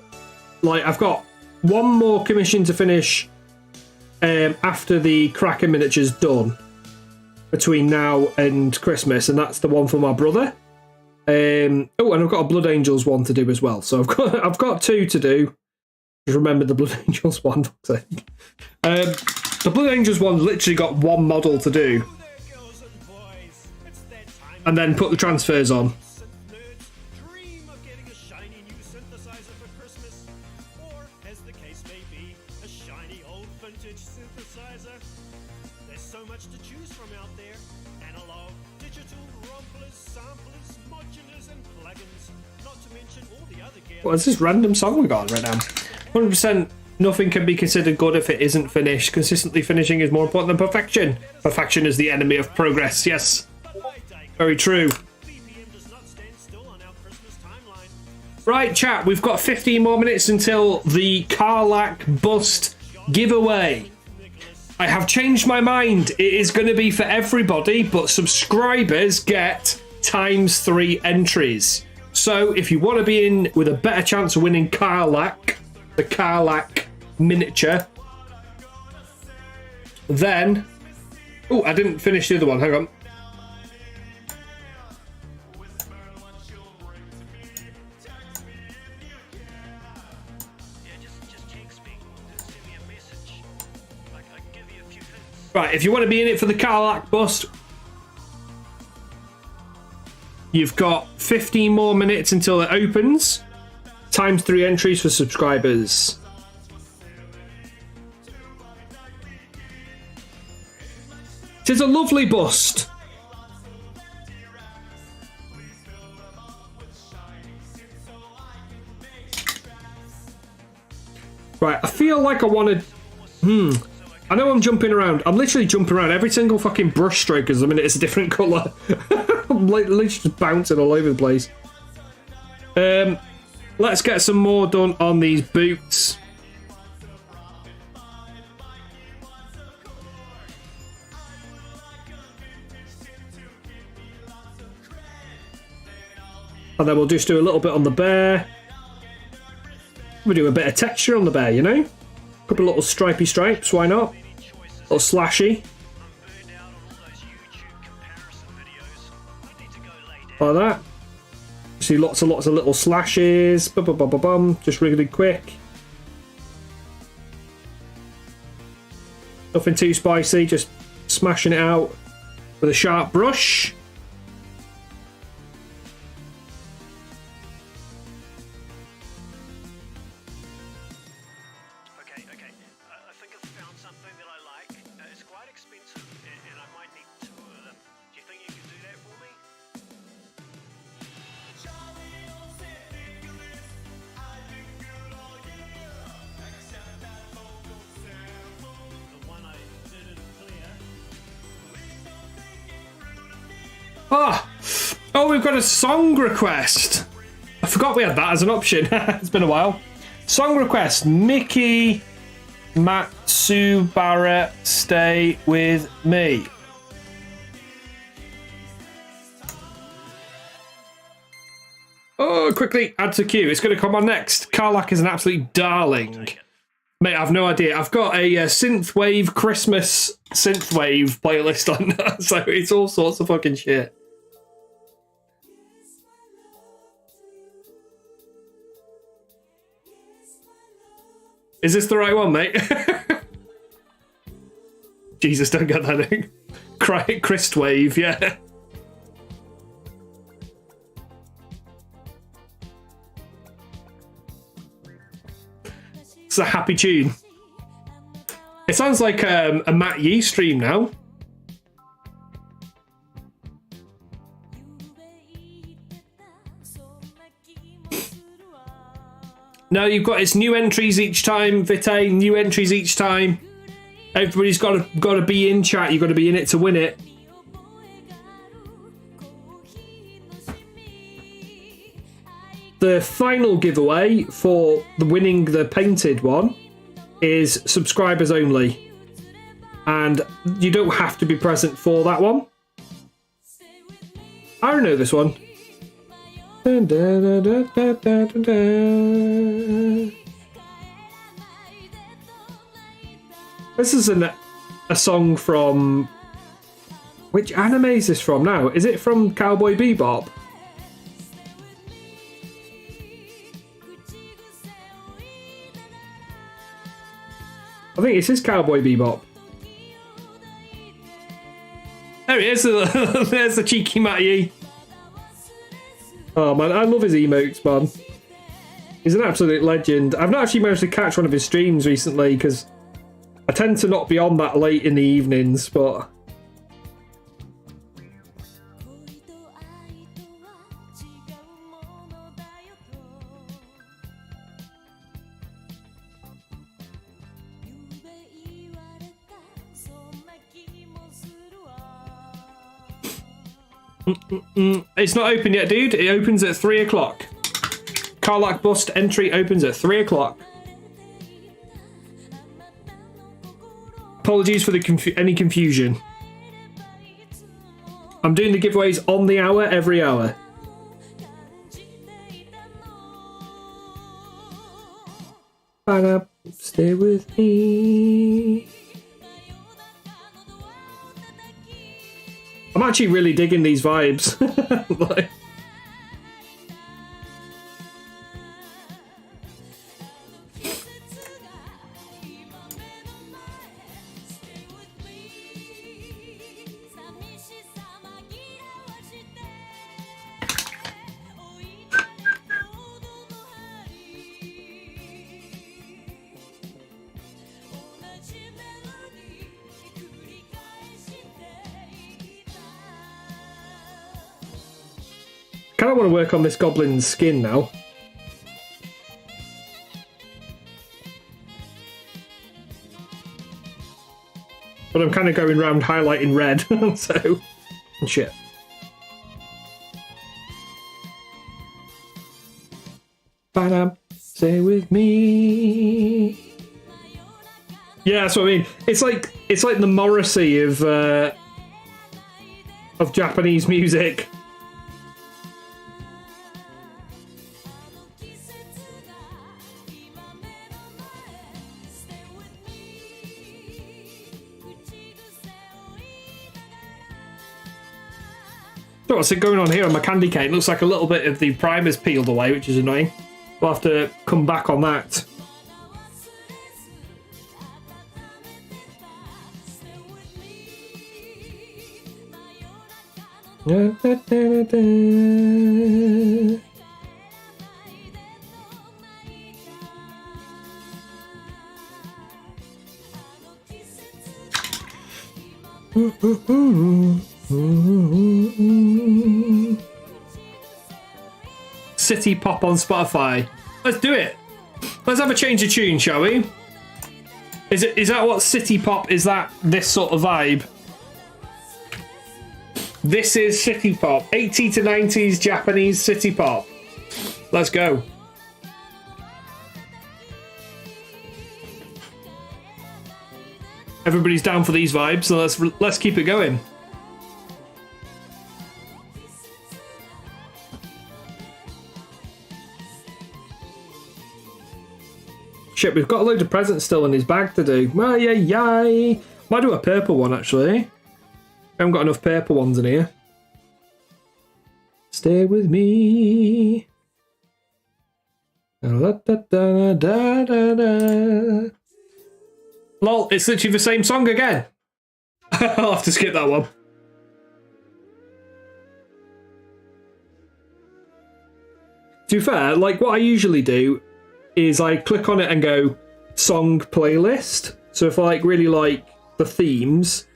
like, I've got one more commission to finish after the Kraken miniature's done between now and Christmas, and that's the one for my brother. Oh, and I've got a Blood Angels one to do as well. So I've got two to do. Just remember the Blood Angels one. The Blood Angels one literally got one model to do, and then put the transfers on. What is this random song we got right now? 100%. Nothing can be considered good if it isn't finished. Consistently finishing is more important than perfection. Perfection is the enemy of progress. Yes. Very true. Right, chat. We've got 15 more minutes until the Karlach bust giveaway. I have changed my mind. It is going to be for everybody, but subscribers get ×3 entries. So if you want to be in with a better chance of winning Karlach, the Karlach miniature, then... Oh, I didn't finish the other one. Hang on. Right, if you want to be in it for the Karlach bust, you've got 15 more minutes until it opens. ×3 entries for subscribers. It is a lovely bust. Right, I feel like I wanted... I know I'm jumping around. I'm literally jumping around. Every single fucking brush stroke is a minute. It's a different colour. I'm literally just bouncing all over the place. Let's get some more done on these boots. And then we'll just do a little bit on the bear. We'll do a bit of texture on the bear, you know? A couple of little stripy stripes, why not? A little slashy. Like that. See lots of little slashes. Just really quick. Nothing too spicy, just smashing it out with a sharp brush. Oh, we've got a song request. I forgot we had that as an option. It's been a while. Song request. Mickey Matsubara, Stay With Me. Oh, quickly, add to queue. It's going to come on next. Karlach is an absolute darling. Mate, I've no idea. I've got a synthwave Christmas synthwave playlist on that, so it's all sorts of fucking shit. Is this the right one, mate? Jesus, don't get that in. Christwave, yeah. It's a happy tune. It sounds like a Matt Yee stream now. No, you've got it's new entries each time, Vite. New entries each time. Everybody's got to be in chat. You've got to be in it to win it. The final giveaway for winning the painted one is subscribers only, and you don't have to be present for that one. I don't know this one. This is a song from... Which anime is this from now? Is it from Cowboy Bebop? I think this is Cowboy Bebop. There he is. There's the cheeky Matty. Oh man, I love his emotes, man. He's an absolute legend. I've not actually managed to catch one of his streams recently because I tend to not be on that late in the evenings, but... It's not open yet, dude. It opens at 3 o'clock. Carlac Bust entry opens at 3 o'clock. Apologies for the any confusion. I'm doing the giveaways on the hour, every hour. Stay with me. I'm actually really digging these vibes. Like... I kind of want to work on this goblin's skin now. But I'm kind of going around highlighting red, so... Shit. Ba-dum, stay with me. Yeah, that's what I mean. It's like the Morrissey of Japanese music. What's going on here on my candy cane? It looks like a little bit of the primer's peeled away, which is annoying. We'll have to come back on that. City Pop on Spotify. Let's do it. Let's have a change of tune, shall we? Is that what City Pop is? That this sort of vibe? This is City Pop, 80s to 90s Japanese City Pop. Let's go. Everybody's down for these vibes, so let's keep it going. Shit, we've got a load of presents still in his bag to do. Well, yeah. Might do a purple one, actually. I haven't got enough purple ones in here. Stay with me. Lol, it's literally the same song again. I'll have to skip that one. To be fair, like what I usually do is I click on it and go, song playlist. So if I like really like the themes,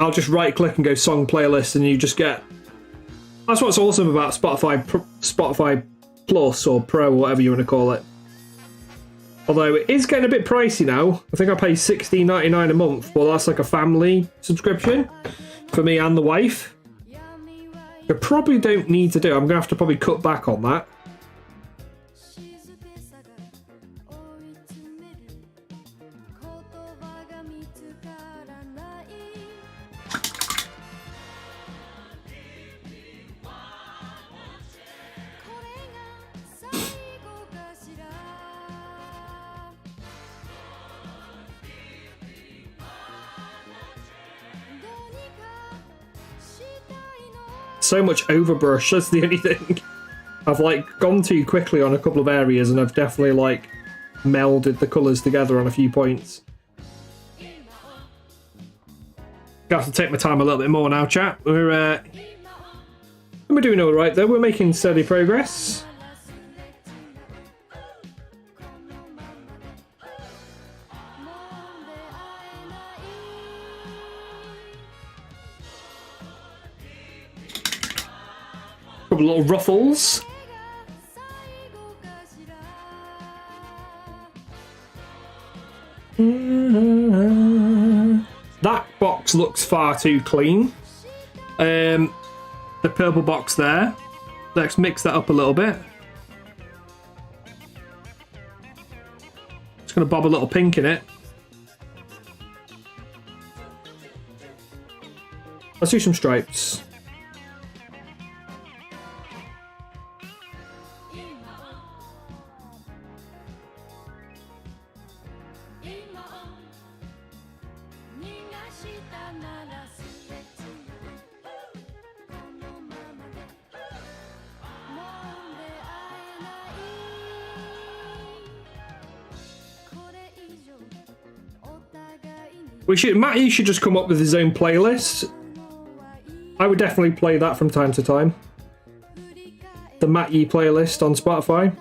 I'll just right click and go song playlist, and you just get. That's what's awesome about Spotify Plus or Pro or whatever you want to call it. Although it is getting a bit pricey now. I think I pay $16.99 a month. Well, that's like a family subscription for me and the wife. I probably don't need to do. I'm gonna have to probably cut back on that. So much overbrush, that's the only thing. I've like gone too quickly on a couple of areas, and I've definitely like melded the colours together on a few points. Gonna have to take my time a little bit more now, chat. We're doing all right though. We're making steady progress. Couple little ruffles. That box looks far too clean. The purple box there. Let's mix that up a little bit. Just gonna bob a little pink in it. Let's do some stripes. Matty should just come up with his own playlist. I would definitely play that from time to time. The Matty playlist on Spotify.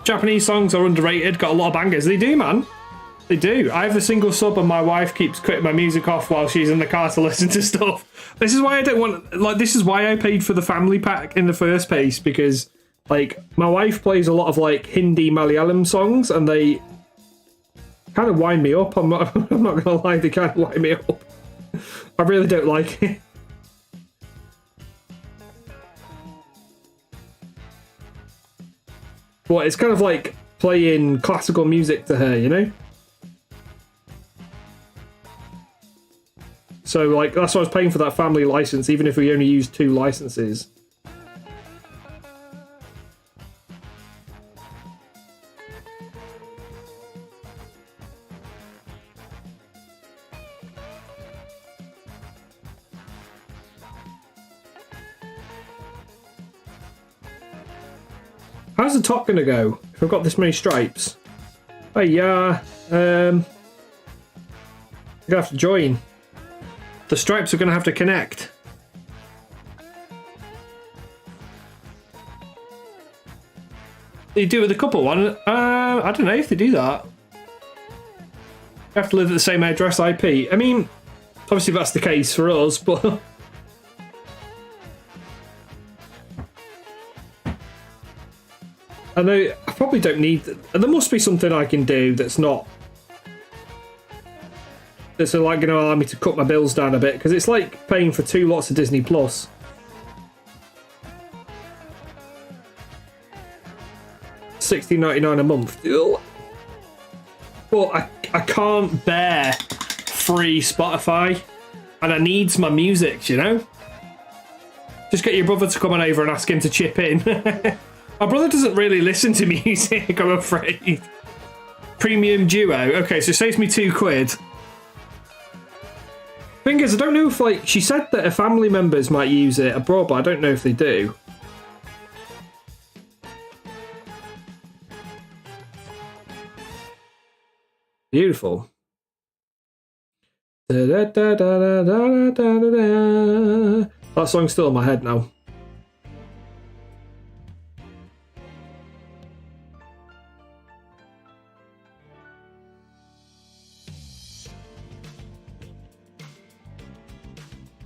Japanese songs are underrated, got a lot of bangers. They do, man. They do. I have a single sub and my wife keeps cutting my music off while she's in the car to listen to stuff. This is why I don't want... Like, this is why I paid for the family pack in the first place, because, like, my wife plays a lot of, like, Hindi Malayalam songs, and they kind of wind me up. I'm not going to lie, they kind of wind me up. I really don't like it. But it's kind of like playing classical music to her, you know? So, like, that's why I was paying for that family license, even if we only used 2 licenses. How's the top gonna go if I've got this many stripes? Oh yeah, I'm gonna have to join. The stripes are gonna have to connect. You do it with a couple one? I don't know if they do that. You have to live at the same address IP. I mean, obviously that's the case for us, but... I know I probably don't need... There must be something I can do that's not... That's like going to allow me to cut my bills down a bit, because it's like paying for 2 lots of Disney Plus. $16.99 a month. But I can't bear free Spotify, and I needs my music, you know? Just get your brother to come on over and ask him to chip in. My brother doesn't really listen to music, I'm afraid. Premium duo. Okay, so it saves me £2. Thing is, I don't know if, like, she said that her family members might use it abroad, but I don't know if they do. Beautiful. That song's still in my head now.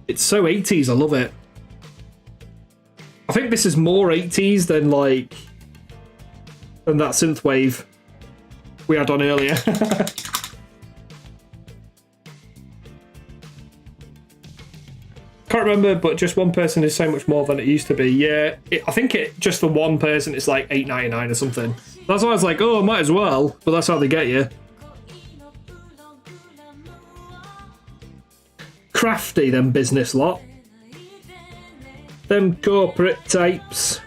It's so 80s, I love it. I think this is more 80s than that synthwave we had on earlier. Can't remember, but just one person is so much more than it used to be. Yeah, I think just for one person it's like $8.99 or something. That's why I was like, oh, might as well. But that's how they get you. Crafty, them business lot. Them corporate types.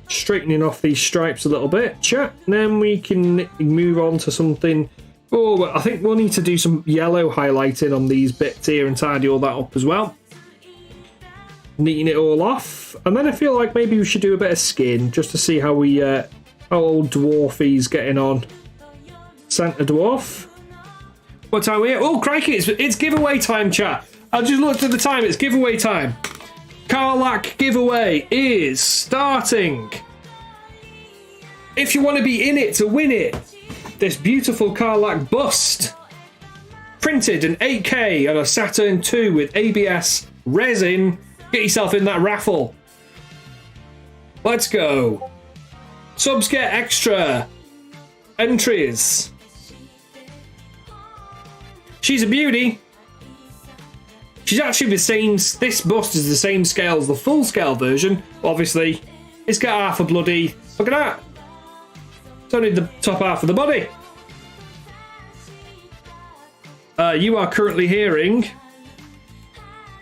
Straightening off these stripes a little bit, chat. Then we can move on to something. Oh, I think we'll need to do some yellow highlighting on these bits here and tidy all that up as well. Neaten it all off, and then I feel like maybe we should do a bit of skin just to see how how old Dwarfy's getting on. Santa Dwarf. What time are we at? Oh, crikey! It's giveaway time, chat. I just looked at the time. It's giveaway time. Carlac giveaway is starting. If you want to be in it to win it, this beautiful Carlac bust, printed in 8K on a Saturn II with ABS resin. Get yourself in that raffle. Let's go. Subs get extra entries. She's a beauty. She's actually the same. This bust is the same scale as the full scale version. Obviously, it's got half a bloody. Look at that. It's only the top half of the body. You are currently hearing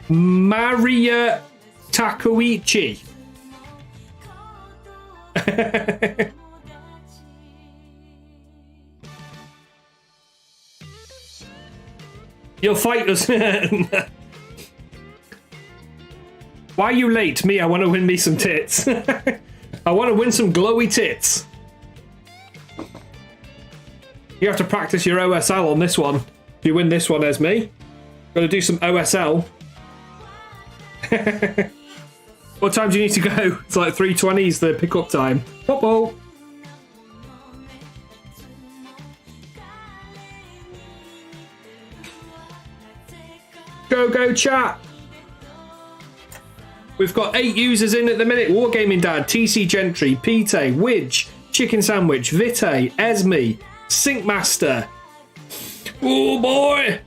Maria Takuichi. You'll fight us. Why are you late? Me, I want to win me some tits. I want to win some glowy tits. You have to practice your OSL on this one. If you win this one, as me, got to do some OSL. What time do you need to go? It's like 3:20 is the pickup time. Pop-o. Go chat. We've got 8 users in at the minute. Wargaming Dad, TC Gentry, Pete, Widge, Chicken Sandwich, Vite, Esme, Syncmaster. Oh boy.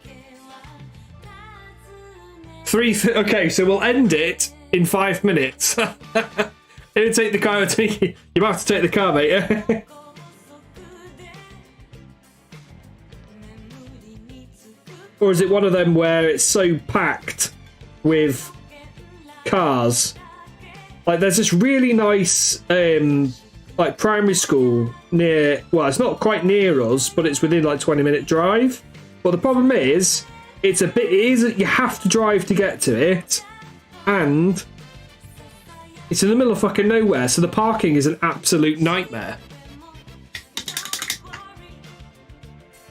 Okay, so we'll end it in 5 minutes. It'll take the car. You might have to take the car, mate. Or is it one of them where it's so packed with cars? Like, there's this really nice like primary school near, well, it's not quite near us, but it's within like 20-minute drive. But the problem is, you have to drive to get to it, and it's in the middle of fucking nowhere, so the parking is an absolute nightmare.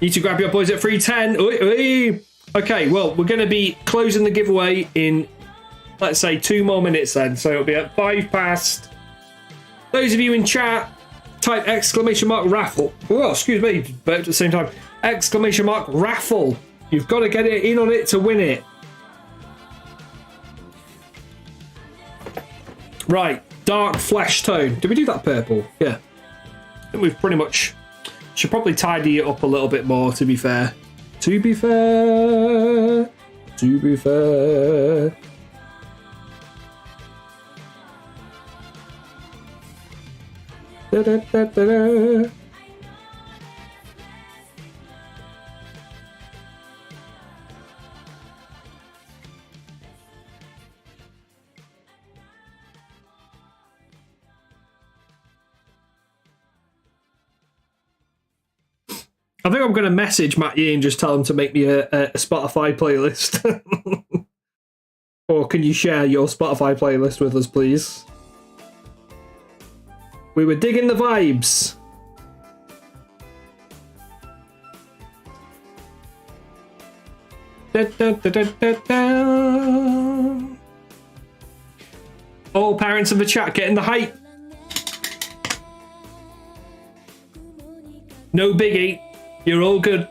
Need to grab your boys at 3:10. Okay, well, we're going to be closing the giveaway in, let's say, 2 more minutes then. So it'll be at 5 past. Those of you in chat, type !raffle. Oh, excuse me, but at the same time, !raffle. You've got to get it in on it to win it. Right, dark flesh tone. Did we do that purple? Yeah. I think we've pretty much... Should probably tidy it up a little bit more, to be fair. To be fair. Da, da, da, da, da. I think I'm going to message Matt Yee and just tell him to make me a Spotify playlist. Or can you share your Spotify playlist with us, please? We were digging the vibes. Da, da, da, da, da, da. All parents in the chat getting the hype. No biggie. You're all good.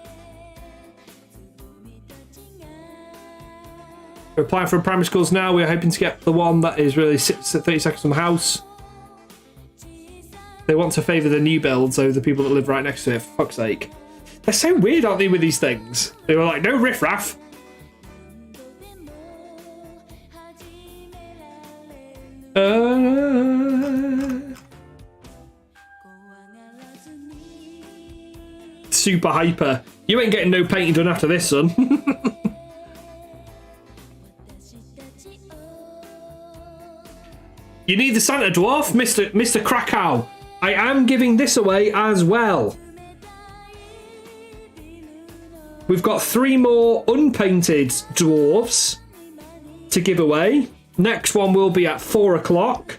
We're applying for primary schools now. We're hoping to get the one that is really 30 seconds from the house. They want to favour the new builds over the people that live right next to it, for fuck's sake. They're so weird, aren't they, with these things? They were like, no riffraff. Super hyper. You ain't getting no painting done after this, son. You need the Santa Dwarf, Mr. Krakow. I am giving this away as well. We've got 3 more unpainted dwarves to give away. Next one will be at 4 o'clock.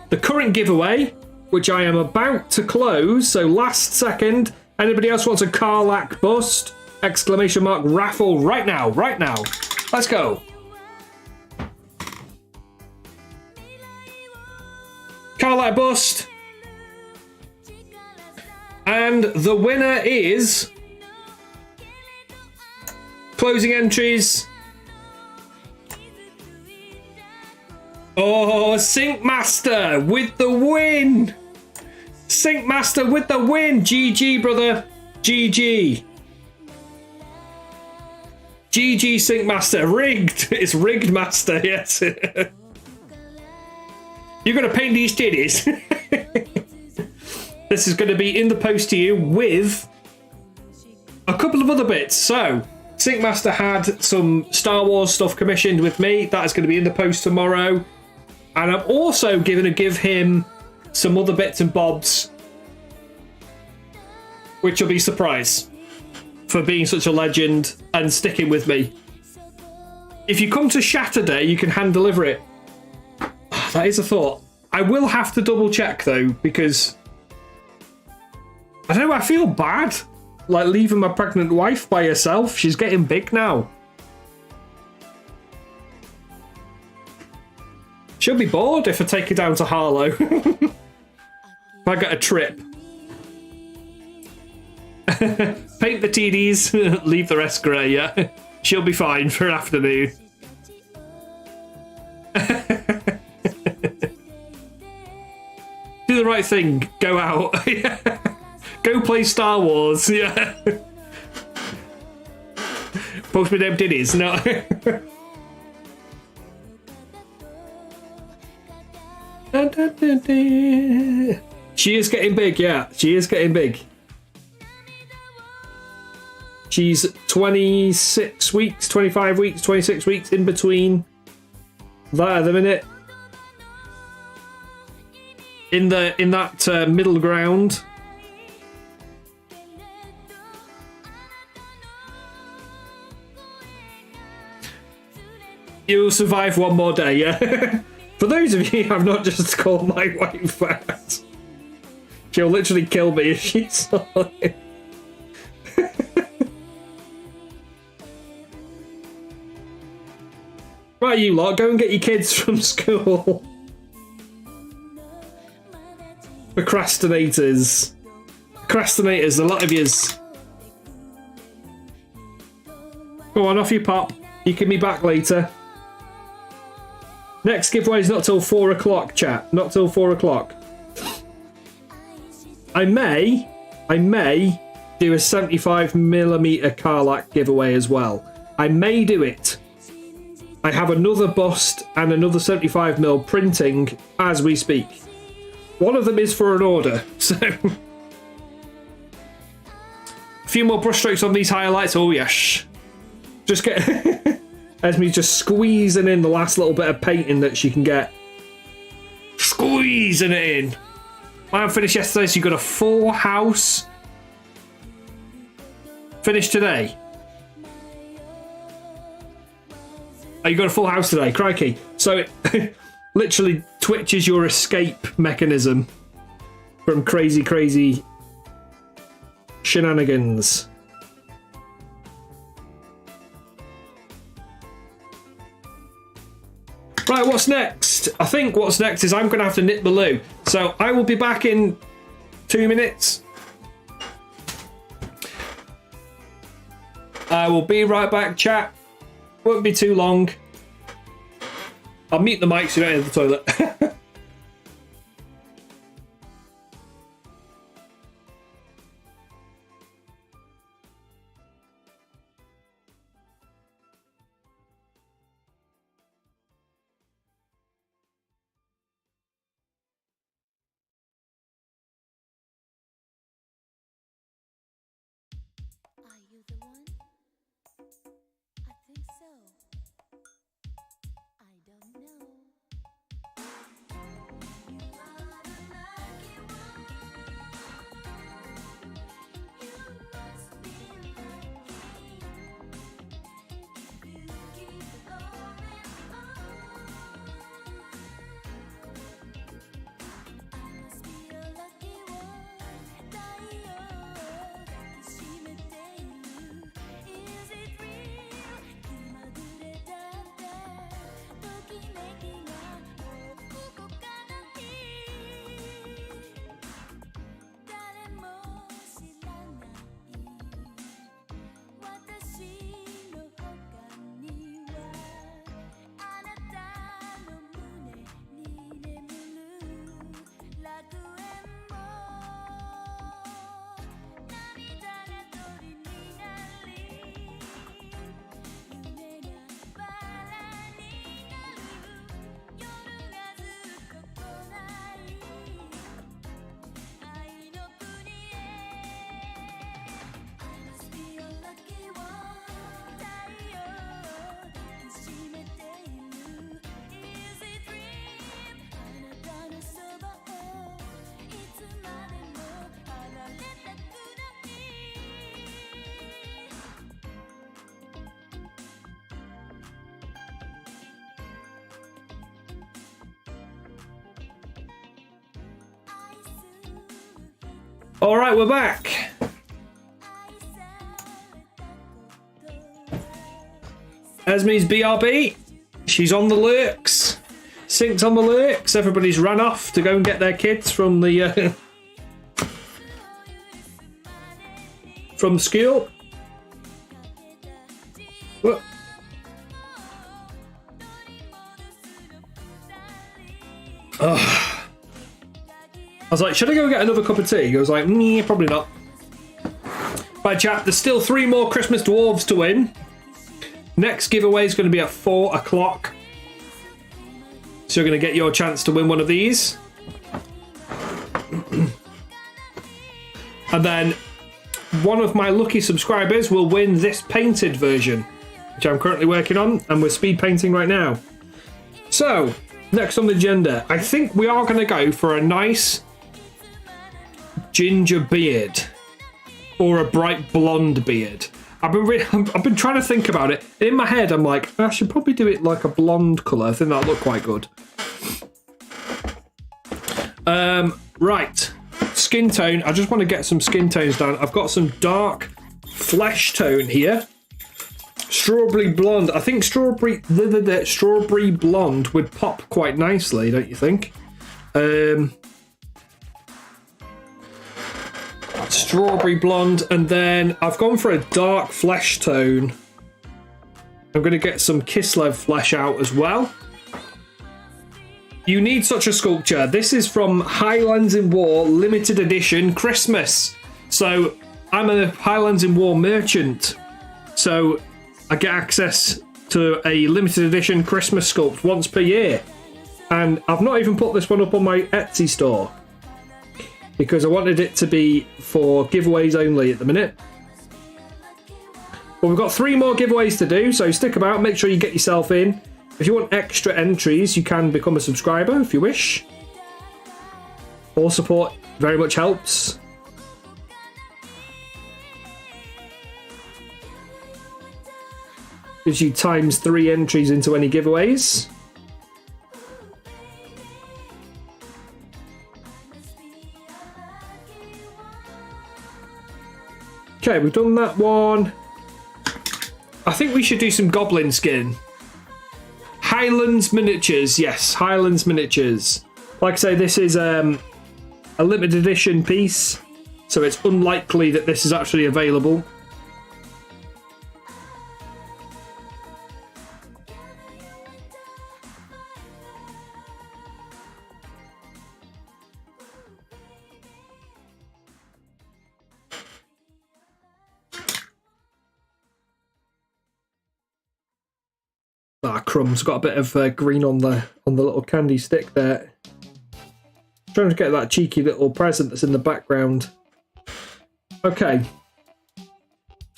The current giveaway, which I am about to close, so last second. Anybody else wants a Karlak bust? Exclamation mark raffle right now, right now. Let's go. Karlak bust. And the winner is... Closing entries. Oh, Syncmaster with the win. Syncmaster with the win. GG, brother. GG. GG, Syncmaster. Rigged. It's rigged, master. Yes. You're going to paint these titties. This is going to be in the post to you with a couple of other bits. So, Syncmaster had some Star Wars stuff commissioned with me. That is going to be in the post tomorrow. And I'm also going to give him some other bits and bobs, which will be a surprise for being such a legend and sticking with me. If you come to Saturday, you can hand deliver it. That is a thought. I will have to double check though, because I don't know, I feel bad like leaving my pregnant wife by herself. She's getting big now. She'll be bored if I take her down to Harlow. If I get a trip. Paint the TDs, leave the rest grey, yeah? She'll be fine for an afternoon. Do the right thing. Go out. Go play Star Wars, yeah. Post me them titties, no. She is getting big, yeah. She is getting big. She's 26 weeks, 25 weeks, 26 weeks in between that at the minute. In that middle ground. You'll survive one more day, yeah? For those of you who have not just called my wife that, she'll literally kill me if she saw it. Right, you lot, go and get your kids from school. Procrastinators. Procrastinators, a lot of yous. Go on, off you pop. You can be back later. Next giveaway is not till 4 o'clock, chat. Not till 4 o'clock. I may do a 75mm Karlak giveaway as well. I may do it. I have another bust and another 75mm printing as we speak. One of them is for an order, so... A few more brushstrokes on these highlights. Oh, yes. Just get... Esme's just squeezing in the last little bit of painting that she can get. Squeezing it in. Mine finished yesterday, so you got a full house. Finished today? Oh, you got a full house today, crikey. So it literally Twitch is your escape mechanism from crazy shenanigans. Right, what's next? I think what's next is I'm going to have to knit the loo. So I will be back in 2 minutes. I will be right back, chat. Won't be too long. I'll mute the mic so you don't hear the toilet. Are you the one? I think so. I don't know. You are the lucky one. You must be lucky. You keep going on. I must be a lucky one. Is it real? 気まぐれだってときめきがもう動かない誰も知らない私の他にはあなたの胸に眠る楽園も涙が鳥になり夢がバラになる夜がずっと来ない愛の国へ I must be a lucky one 太陽抱きしめている Is it dream あなたのそばをいつまでも離れたくない All right, we're back. Esme's BRB. She's on the lurks. Sync's on the lurks. Everybody's run off to go and get their kids from the from school. What? I was like, should I go get another cup of tea? I was like, probably not. Right, chat, there's still 3 more Christmas Dwarves to win. Next giveaway is going to be at 4 o'clock. So you're going to get your chance to win one of these. And then one of my lucky subscribers will win this painted version, which I'm currently working on, and we're speed painting right now. So, next on the agenda, I think we are going to go for a nice ginger beard or a bright blonde beard. I've been trying to think about it. In my head, I'm like, I should probably do it like a blonde colour. I think that'll look quite good. Right. Skin tone. I just want to get some skin tones down. I've got some dark flesh tone here. Strawberry blonde. I think strawberry blonde would pop quite nicely, don't you think? Strawberry blonde, and then I've gone for a dark flesh tone. I'm going to get some Kislev flesh out as well. You need such a sculpture. This is from Highlands in War limited edition Christmas. So I'm a Highlands in War merchant. So I get access to a limited edition Christmas sculpt once per year. And I've not even put this one up on my Etsy store, because I wanted it to be for giveaways only at the minute. But we've got 3 more giveaways to do, so stick about, make sure you get yourself in. If you want extra entries, you can become a subscriber if you wish. All support very much helps. Gives you ×3 entries into any giveaways. Okay, we've done that one. I think we should do some goblin skin. Highlands miniatures, yes, Highlands miniatures. Like I say, this is a limited edition piece, so it's unlikely that this is actually available. Ah, crumbs. Got a bit of green on the little candy stick there. Trying to get that cheeky little present that's in the background. Okay. So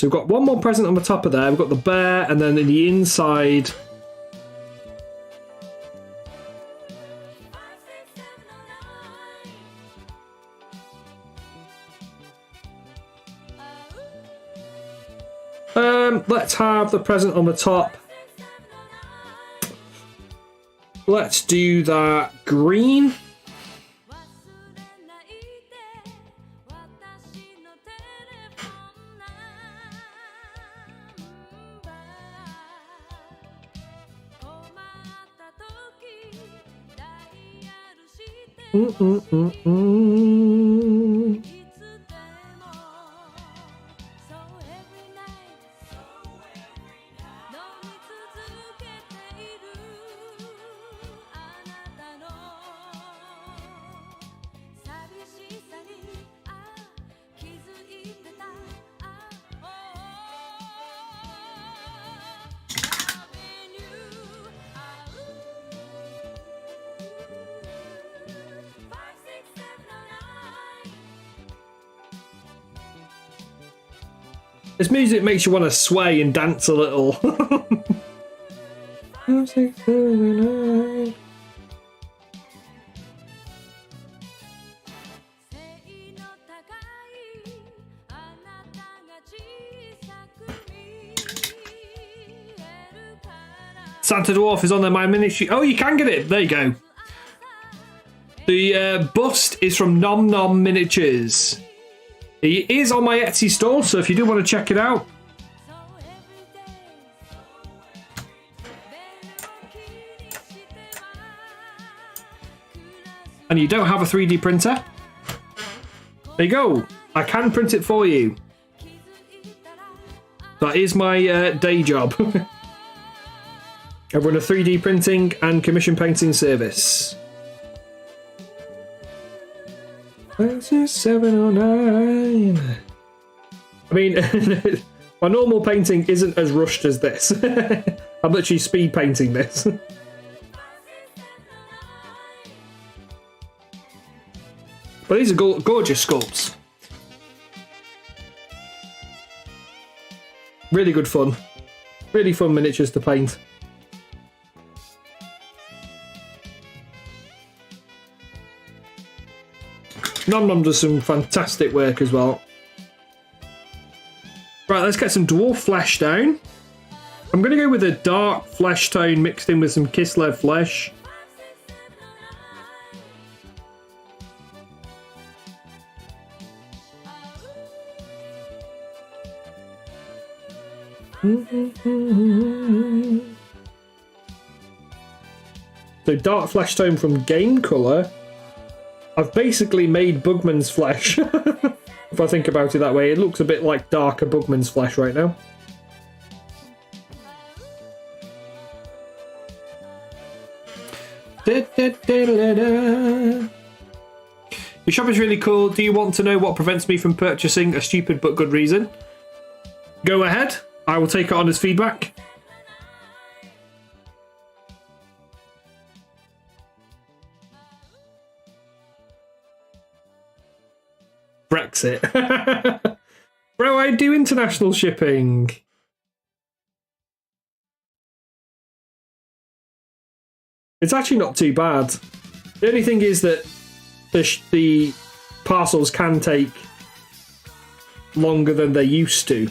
we've got one more present on the top of there. We've got the bear, and then in the inside. Let's have the present on the top. Let's do that green. This music makes you want to sway and dance a little. 5, 6, 7, 8. Santa Dwarf is on there. My miniature. Oh, you can get it. There you go. The bust is from Nom Nom Miniatures. He is on my Etsy store, so if you do want to check it out. And you don't have a 3D printer? There you go. I can print it for you. That is my day job. I run a 3D printing and commission painting service. 709. I mean, my normal painting isn't as rushed as this. I'm literally speed painting this. But these are gorgeous sculpts. Really good fun. Really fun miniatures to paint. Nom Nom does some fantastic work as well. Right, let's get some dwarf flesh down. I'm going to go with a dark flesh tone mixed in with some Kislev flesh. So dark flesh tone from Game Colour. I've basically made Bugman's flesh. If I think about it that way, it looks a bit like darker Bugman's flesh right now. Your shop is really cool. Do you want to know what prevents me from purchasing a stupid but good reason? Go ahead. I will take it on as feedback. Brexit. Bro, I do international shipping. It's actually not too bad. The only thing is that the parcels can take longer than they used to.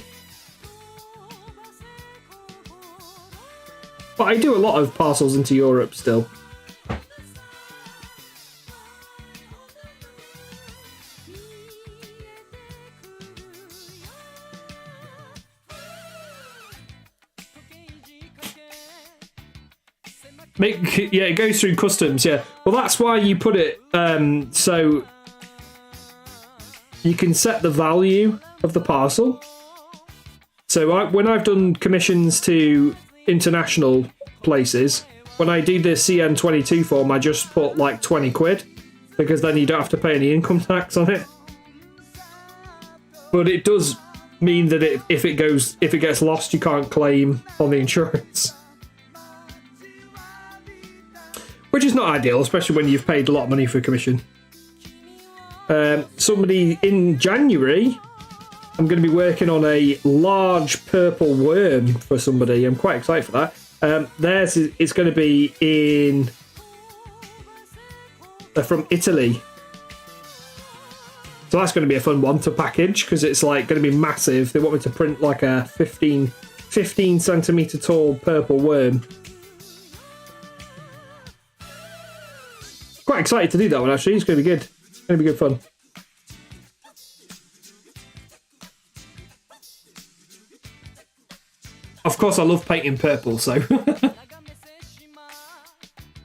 But I do a lot of parcels into Europe still. Yeah, it goes through customs, yeah. Well, that's why you put it so you can set the value of the parcel. So when I've done commissions to international places, when I do the CN22 form, I just put like 20 quid, because then you don't have to pay any income tax on it. But it does mean that if it gets lost, you can't claim on the insurance. Which is not ideal, especially when you've paid a lot of money for a commission. Somebody in January, I'm going to be working on a large purple worm for somebody. I'm quite excited for that. Theirs is going to be in from Italy. So that's going to be a fun one to package, because it's like going to be massive. They want me to print like a 15 centimetre tall purple worm. Quite excited to do that one, actually. It's going to be good. It's going to be good fun. Of course, I love painting purple, so...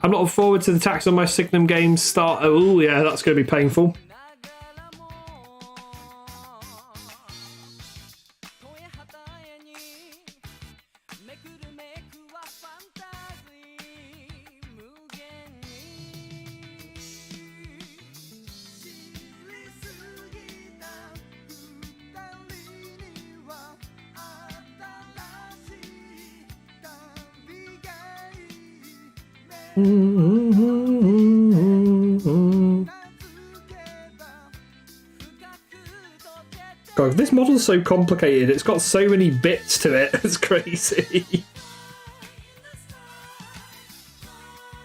I'm looking forward to the tax on my Signum games start. Oh, yeah, that's going to be painful. God, this model's so complicated. It's got so many bits to it. It's crazy.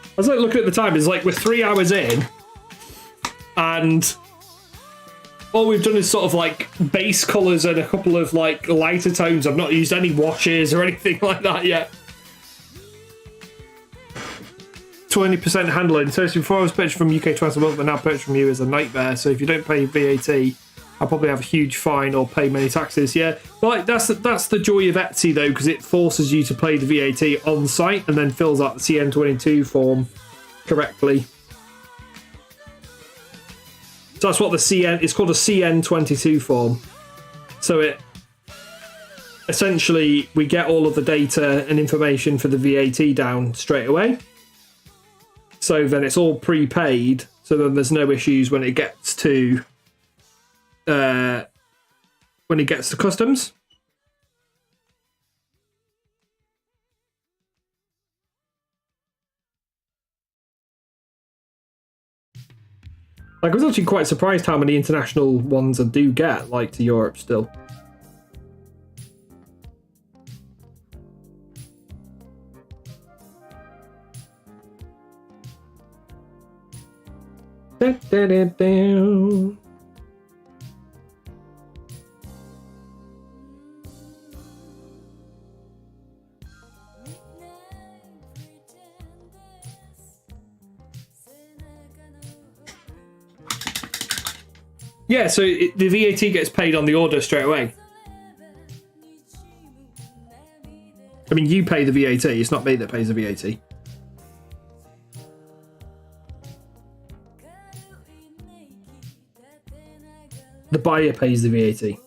I was like looking at the time. It's like we're 3 hours in, and all we've done is sort of like base colours and a couple of like lighter tones. I've not used any washes or anything like that yet. 20% handling. So before I was purchased from UK twice a month, but now purchased from you is a nightmare. So if you don't pay VAT, I'll probably have a huge fine or pay many taxes. Yeah, like that's the joy of Etsy though, because it forces you to pay the VAT on site and then fills out the CN22 form correctly. So that's what the CN. It's called a CN22 form. So it essentially we get all of the data and information for the VAT down straight away. So then it's all prepaid, so then there's no issues when it gets to customs. Like, I was actually quite surprised how many international ones I do get, like, to Europe still. Da, da, da, da. Yeah, so the VAT gets paid on the order straight away. I mean, you pay the VAT, it's not me that pays the VAT. The buyer pays the VAT.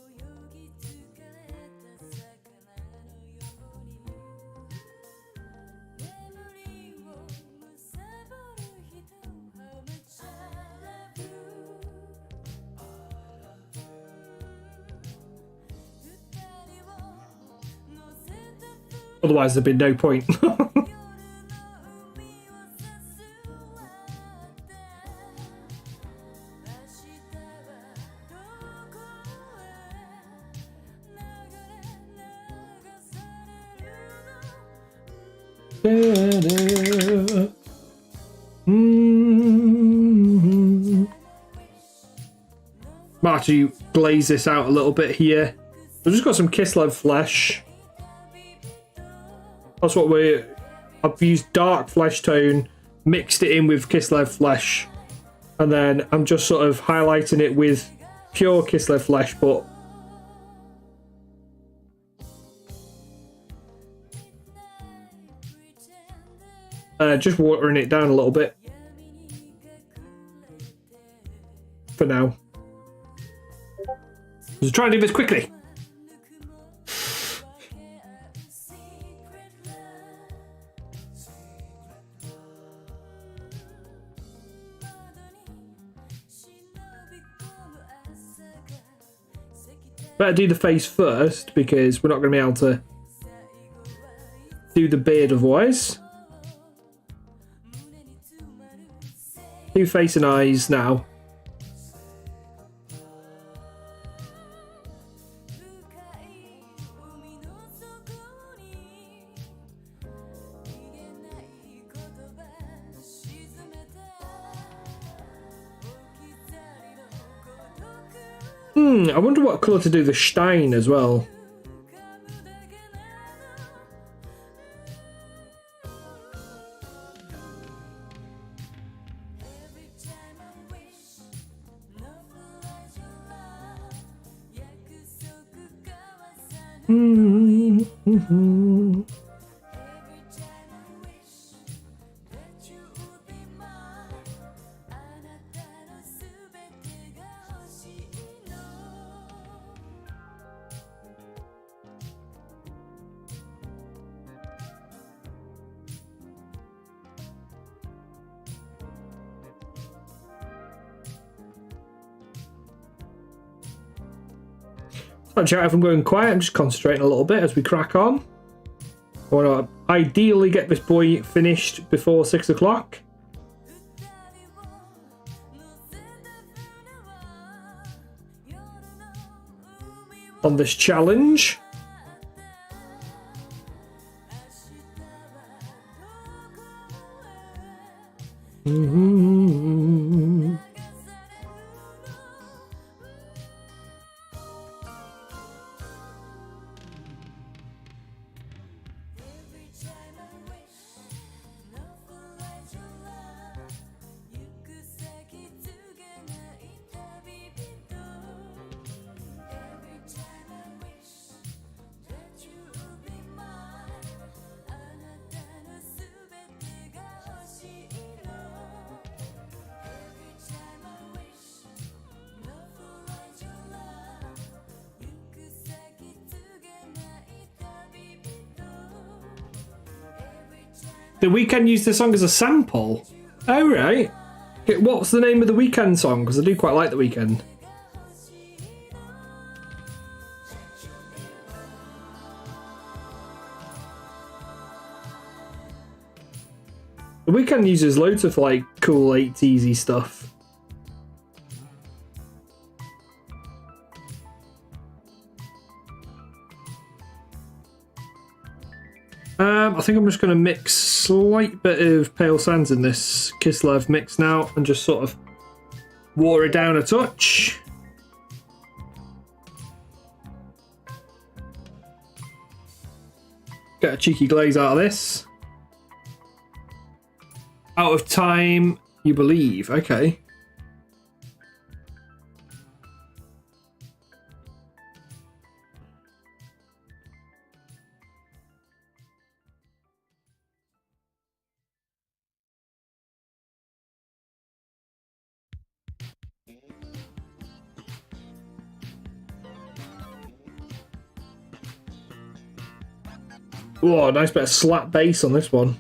Otherwise, there'd be no point. Might actually glaze this out a little bit here. We've just got some Kislev flesh. That's what we're I've used dark flesh tone, mixed it in with Kislev flesh, and then I'm just sort of highlighting it with pure Kislev flesh, but just watering it down a little bit for now. Let's try and do this quickly. Better do the face first because we're not going to be able to do the beard otherwise. Do face and eyes now. I wonder what colour to do the Stein as well. Not sure if I'm going quiet, I'm just concentrating a little bit as we crack on. I want to ideally get this boy finished before 6 o'clock. On this challenge. The Weeknd used the song as a sample. Oh, right. What's the name of the Weeknd song? Because I do quite like the Weeknd. The Weeknd uses loads of like cool 80s stuff. I think I'm just going to mix slight bit of Pale Sands in this Kislev mix now and just sort of water it down a touch. Get a cheeky glaze out of this. Out of time, you believe. Okay. Whoa, nice bit of slap bass on this one.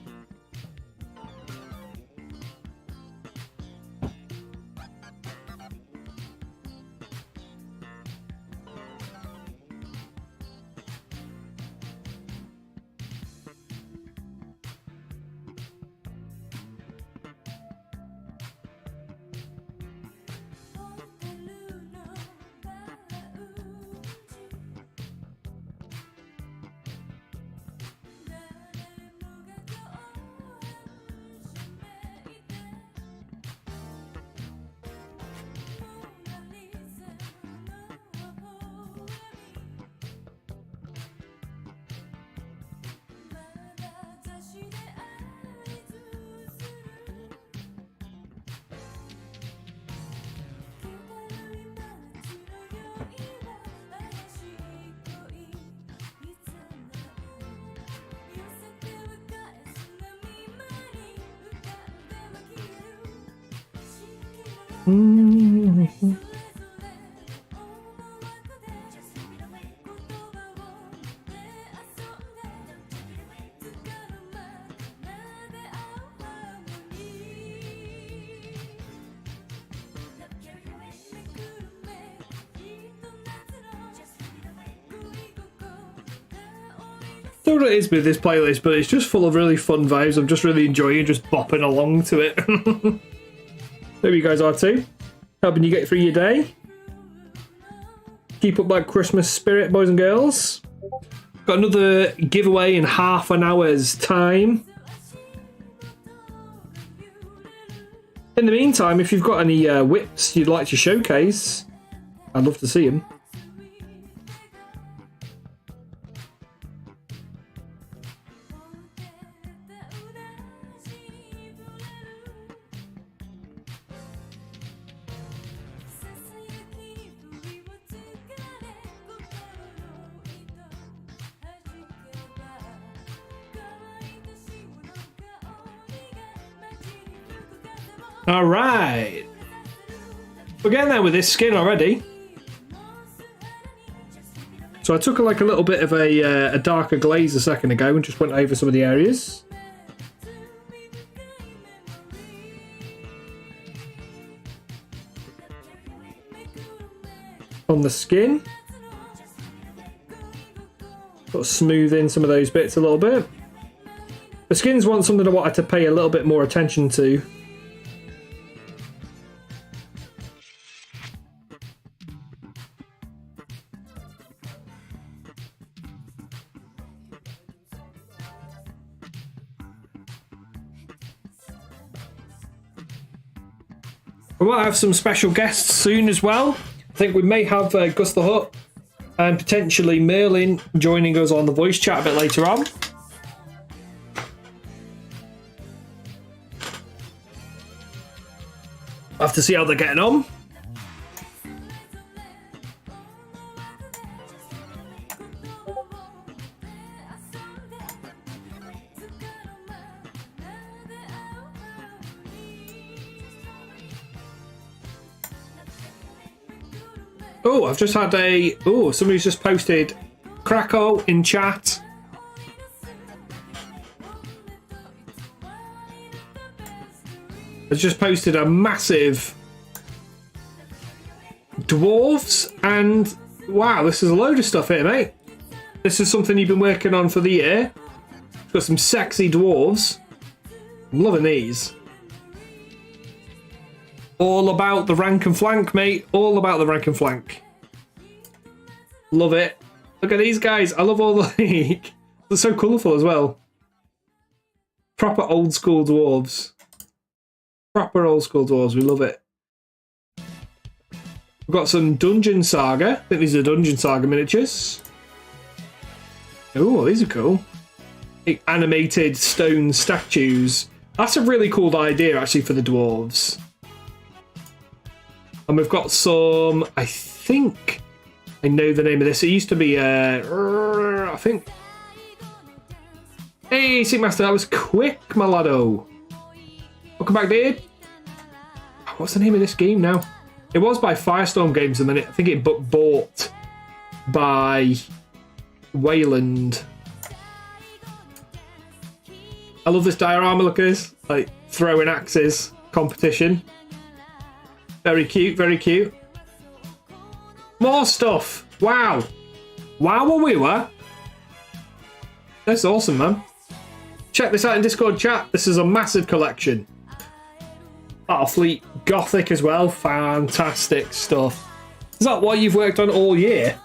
I don't know what it is with this playlist, but it's just full of really fun vibes. I'm just really enjoying just bopping along to it. Hope you guys are too. Helping you get through your day. Keep up that Christmas spirit, boys and girls. Got another giveaway in half an hour's time. In the meantime, if you've got any whips you'd like to showcase, I'd love to see them. Alright. We're getting there with this skin already. So I took like a little bit of a darker glaze a second ago and just went over some of the areas. On the skin. Sort of smooth in some of those bits a little bit. The skins want something I wanted to pay a little bit more attention to. We might have some special guests soon as well. I think we may have Gus the Hutt and potentially Merlin joining us on the voice chat a bit later on. I'll have to see how they're getting on. Oh, I've just had a... Oh, somebody's just posted Krakow in chat. Has just posted a massive Dwarves and... Wow, this is a load of stuff here, mate. This is something you've been working on for the year. Got some sexy Dwarves. I'm loving these. All about the rank and flank, mate. All about the rank and flank. Love it. Look at these guys. I love all the... They're so colourful as well. Proper old school dwarves. Proper old school dwarves. We love it. We've got some Dungeon Saga. I think these are Dungeon Saga miniatures. Oh, these are cool. Animated stone statues. That's a really cool idea, actually, for the dwarves. And we've got some, I think I know the name of this. It used to be, I think. Hey, Sigmaster, that was quick, my laddo. Welcome back, dude. What's the name of this game now? It was by Firestorm Games, and then I think it bought by Wayland. I love this diorama, look at this. Like, throwing axes competition. Very cute, very cute. More stuff. Wow. Wow, we were. That's awesome, man. Check this out in Discord chat. This is a massive collection. Battlefleet Gothic as well. Fantastic stuff. Is that what you've worked on all year?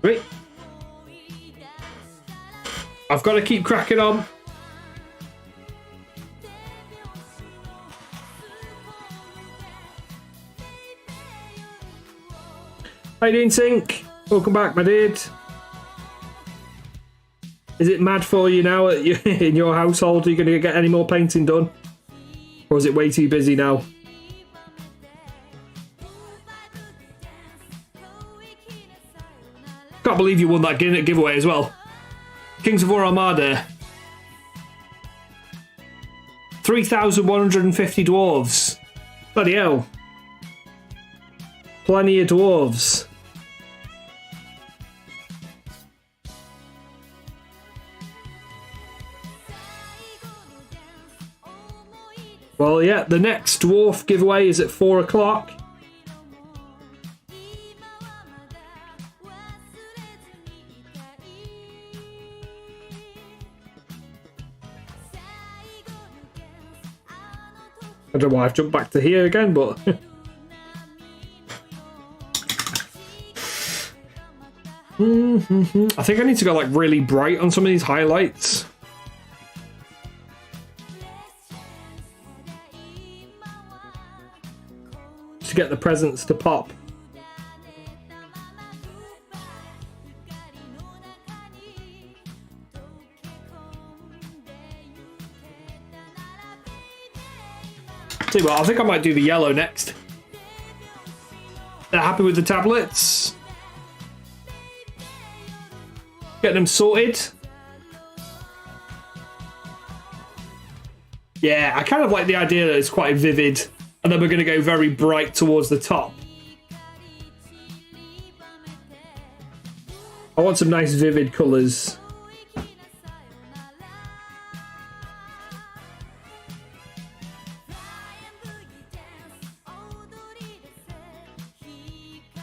Great. I've got to keep cracking on. How you doing, Sync? Welcome back, my dude. Is it mad for you now in your household? Are you going to get any more painting done? Or is it way too busy now? Can't believe you won that giveaway as well. Kings of War Armada. 3,150 dwarves. Bloody hell. Plenty of dwarves. Well, yeah, the next dwarf giveaway is at 4 o'clock. I don't know why I've jumped back to here again, but... I think I need to go like really bright on some of these highlights. To get the presents to pop. See what, I think I might do the yellow next. They're happy with the tablets. Get them sorted. Yeah, I kind of like the idea that it's quite vivid. And then we're going to go very bright towards the top. I want some nice vivid colours.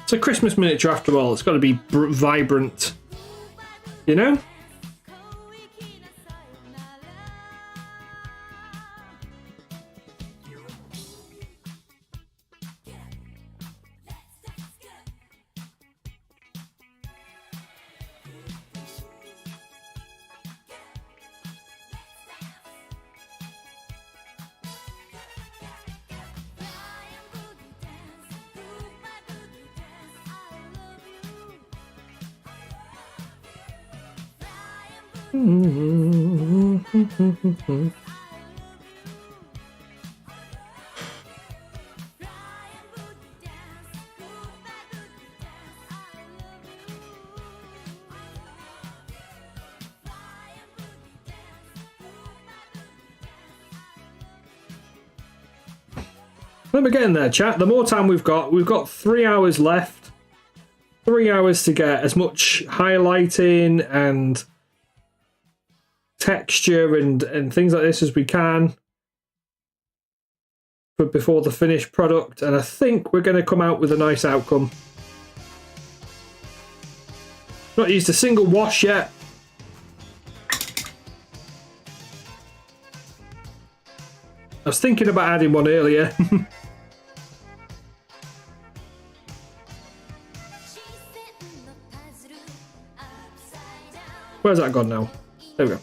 It's a Christmas miniature after all. It's got to be vibrant. You know? Then we're getting there, chat. The more time we've got 3 hours left. 3 hours to get as much highlighting and texture and things like this as we can before the finished product, and I think we're going to come out with a nice outcome. Not used a single wash yet. I was thinking about adding one earlier. Where's that gone now? There we go.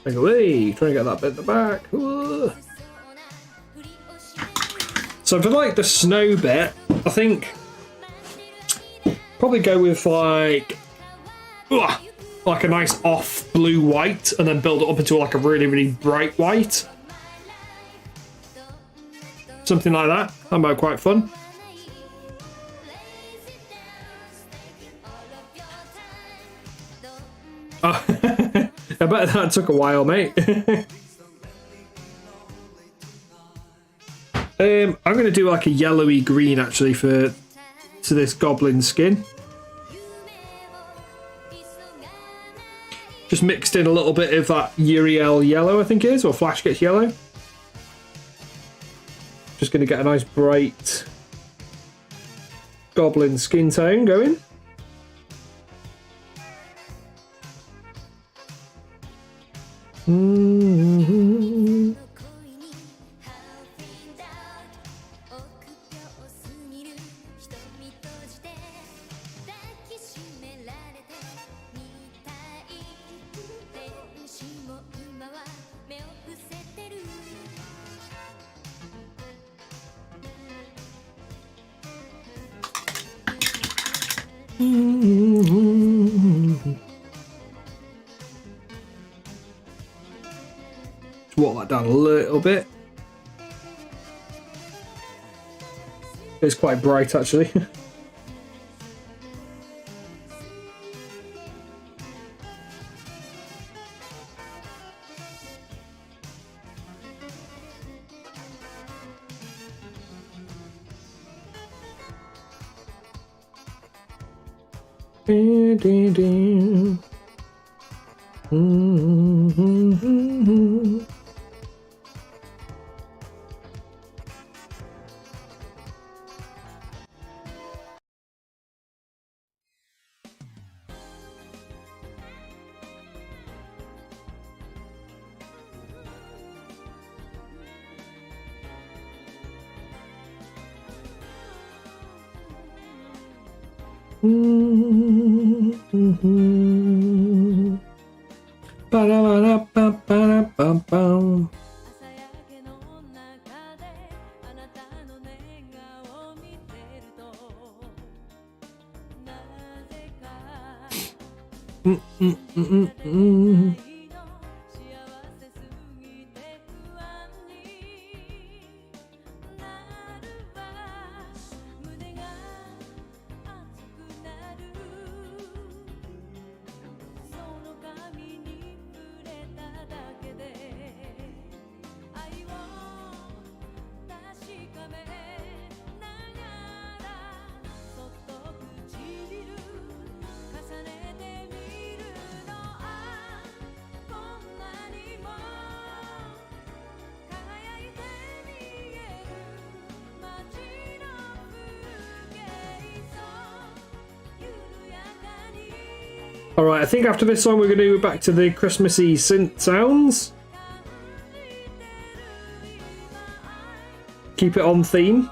Take away, trying to get that bit at the back. Whoa. So for like the snow bit, I think probably go with like a nice off blue white, and then build it up into like a really, really bright white. Something like that. That might be quite fun. Oh, I bet that took a while, mate. I'm going to do like a yellowy green actually to this goblin skin. Just mixed in a little bit of that Uriel yellow, I think it is, or Flash gets yellow. Just going to get a nice bright goblin skin tone going. water that down a little bit. It's quite bright actually. Ba-da-ba-da-ba-ba-da-ba-bam. 朝焼けの中であなたの寝顔を見てるとなぜか幸せすぎて不安になるわ胸が熱くなるその髪に触れただけで愛を確かめながらそっと唇重ねてみるのあこんなにも輝いて見える街の風景そう緩やかに Alright, I think after this song we're going to go back to the Christmassy synth sounds. Keep it on theme.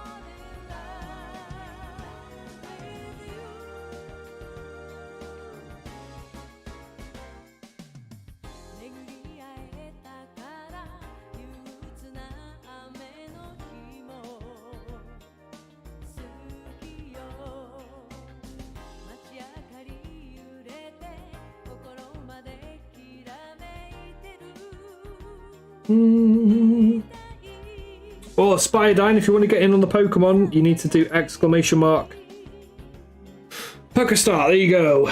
Oh, Spiodine, if you want to get in on the Pokemon, you need to do exclamation mark Pokestar, there you go.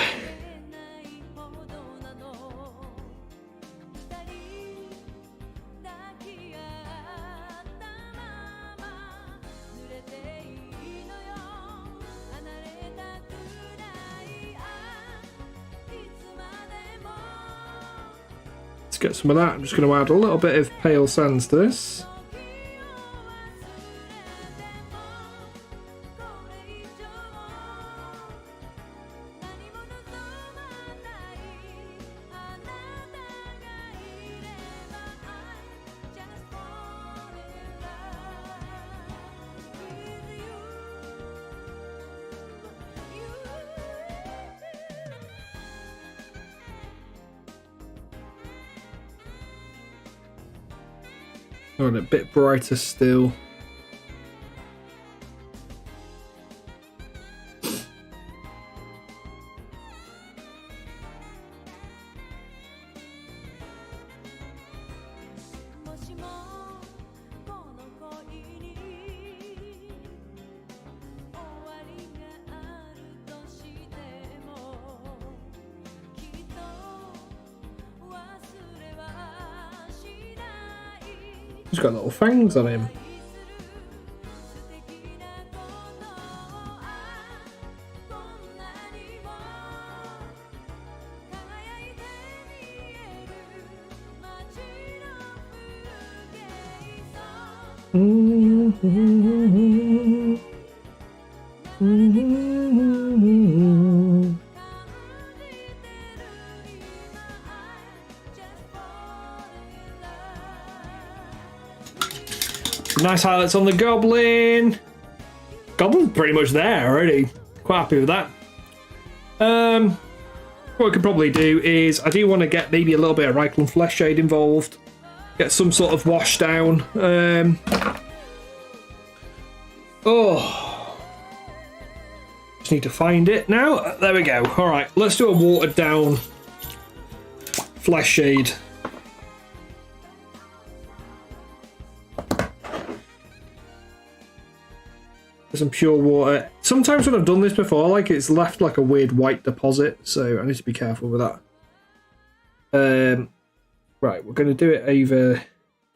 Let's get some of that. I'm just going to add a little bit of Pale Sands to this. Oh, and a bit brighter still. He's got little fangs on him. Nice highlights on the Goblin. Goblin's pretty much there already. Quite happy with that. What I could probably do is, I do want to get maybe a little bit of Reichland Flesh Shade involved. Get some sort of wash down. Oh. Just need to find it now. There we go. Alright, let's do a watered down Flesh Shade. for some pure water. Sometimes when I've done this before, like it's left like a weird white deposit, so I need to be careful with that. Right, we're going to do it over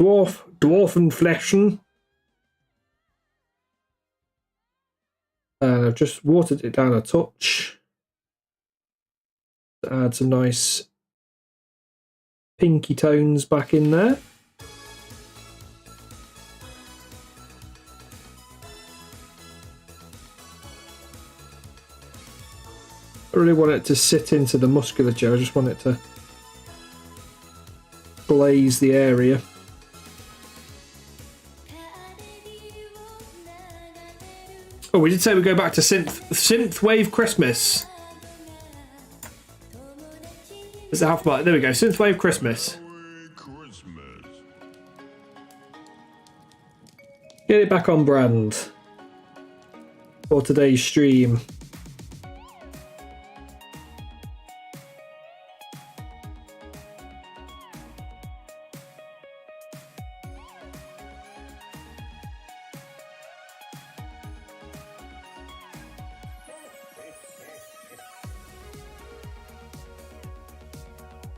Dwarfenfleschen. And I've just watered it down a touch to add some nice pinky tones back in there. I really want it to sit into the musculature. I just want it to glaze the area. Oh, we did say we go back to Synthwave Christmas. Is the alphabet? There we go. Synthwave Christmas. Get it back on brand for today's stream.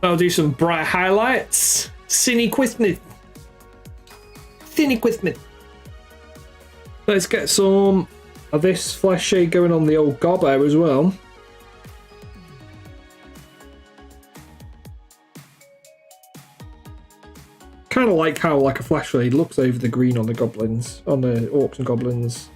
I'll do some bright highlights. Thinny Christmas. Let's get some of this flesh shade going on the old gobbo as well. Kind of like how like a flash shade looks over the green on the goblins, on the orcs and goblins.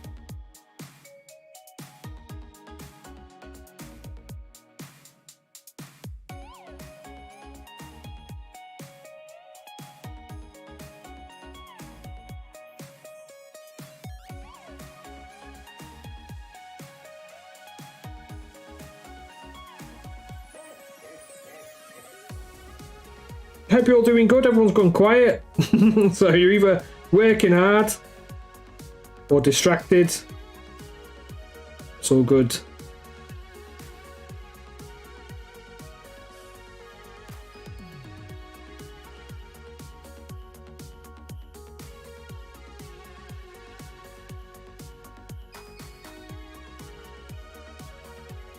Hope you're all doing good. Everyone's gone quiet. So you're either working hard or distracted. It's all good.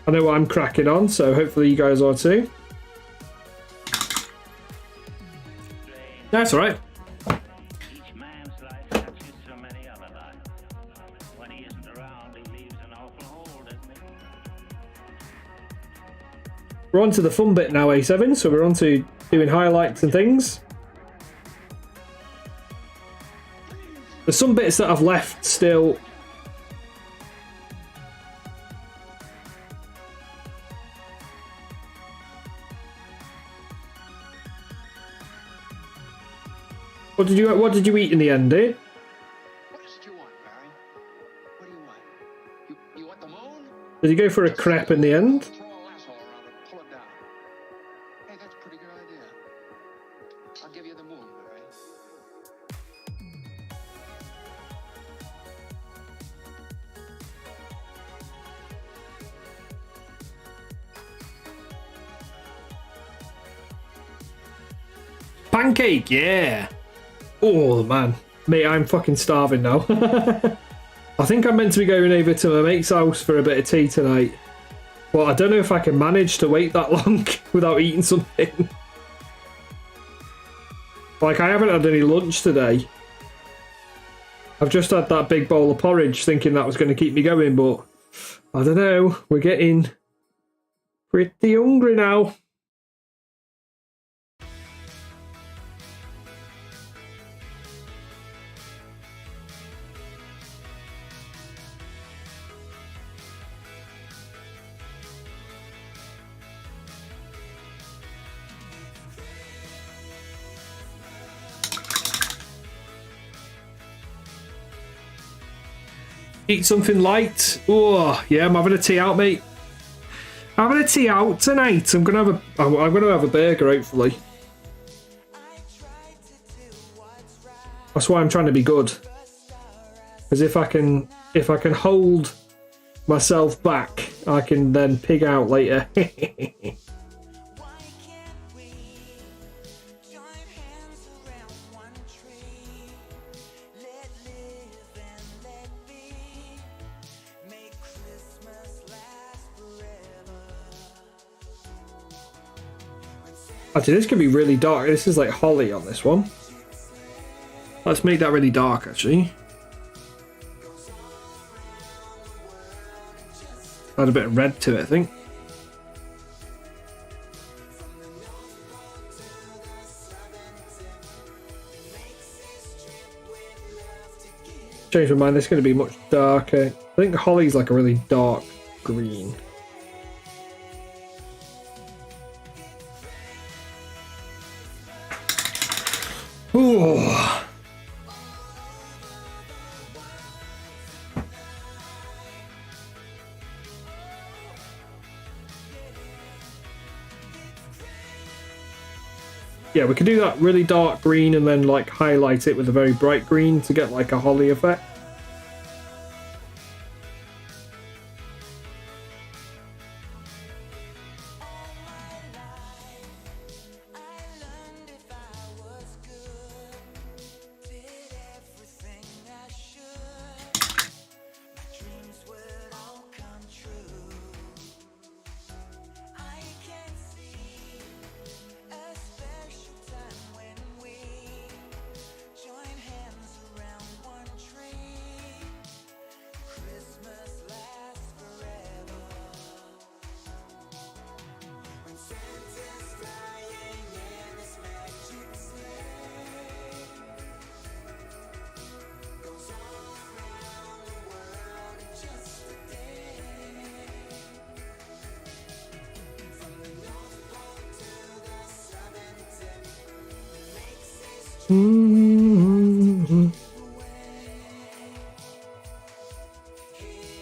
I know what I'm cracking on, so hopefully you guys are too. That's all right. Each man's life touches so many other lives. When he isn't around, he leaves an awful hole, doesn't he? We're on to the fun bit now, A7, so we're on to doing highlights and things. There's some bits that I've left still. What did you eat in the end, eh? What is it you want, Barry? What do you want? You want the moon? Did you go for a crepe in the end? Throw a lasso around it, pull it down. Hey, that's a pretty good idea. I'll give you the moon, Barry. Pancake, yeah. Oh man, mate, I'm fucking starving now. I think I'm meant to be going over to my mate's house for a bit of tea tonight. But I don't know if I can manage to wait that long without eating something. Like, I haven't had any lunch today. I've just had that big bowl of porridge thinking that was going to keep me going, but I don't know. We're getting pretty hungry now. Eat something light. Oh, yeah, I'm having a tea out, mate. I'm having a tea out tonight. I'm gonna have a burger, hopefully. That's why I'm trying to be good. Because if I can hold myself back, I can then pig out later. Actually, this could be really dark. This is like holly on this one. Let's make that really dark, actually. Add a bit of red to it, I think. Change my mind, this is going to be much darker. I think holly's like a really dark green. Ooh. Yeah, we can do that really dark green and then like highlight it with a very bright green to get like a holly effect.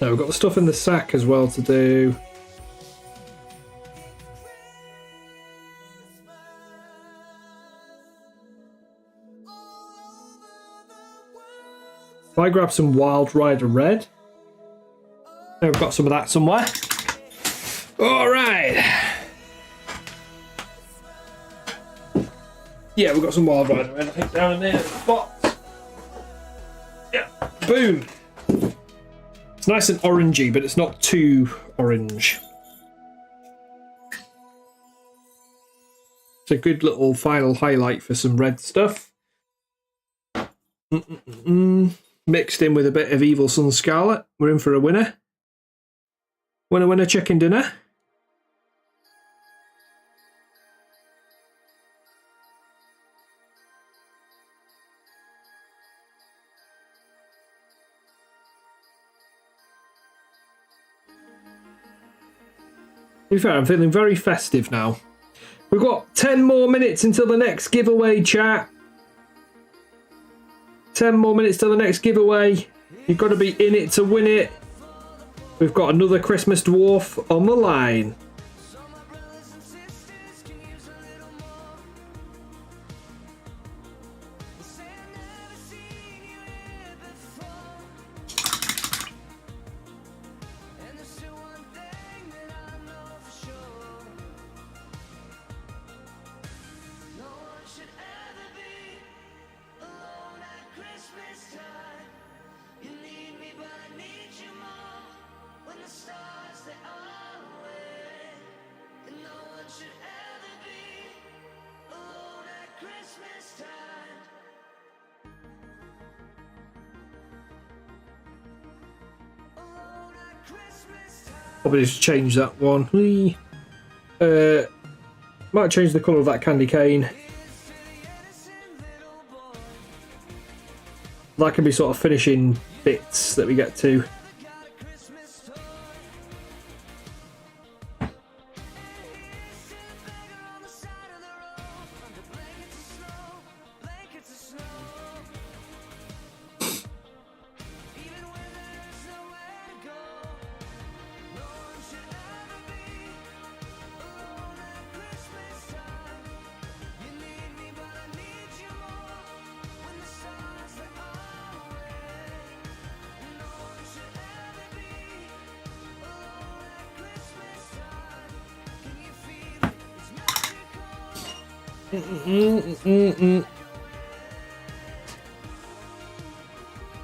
Now we've got the stuff in the sack as well to do. If I grab some Wild Rider Red, now we've got some of that somewhere. All right. Yeah, we've got some Wild Rider Red, I think, down in there. Spot. Yeah, boom. It's nice and orangey, but it's not too orange. It's a good little final highlight for some red stuff. Mixed in with a bit of Evil Sun Scarlet. We're in for a winner. Winner, winner, chicken dinner. To be fair, I'm feeling very festive now. We've got 10 more minutes until the next giveaway, chat. 10 more minutes till the next giveaway. You've got to be in it to win it. We've got another Christmas Dwarf on the line. Probably just change that one. Might change the colour of that candy cane. That can be sort of finishing bits that we get to.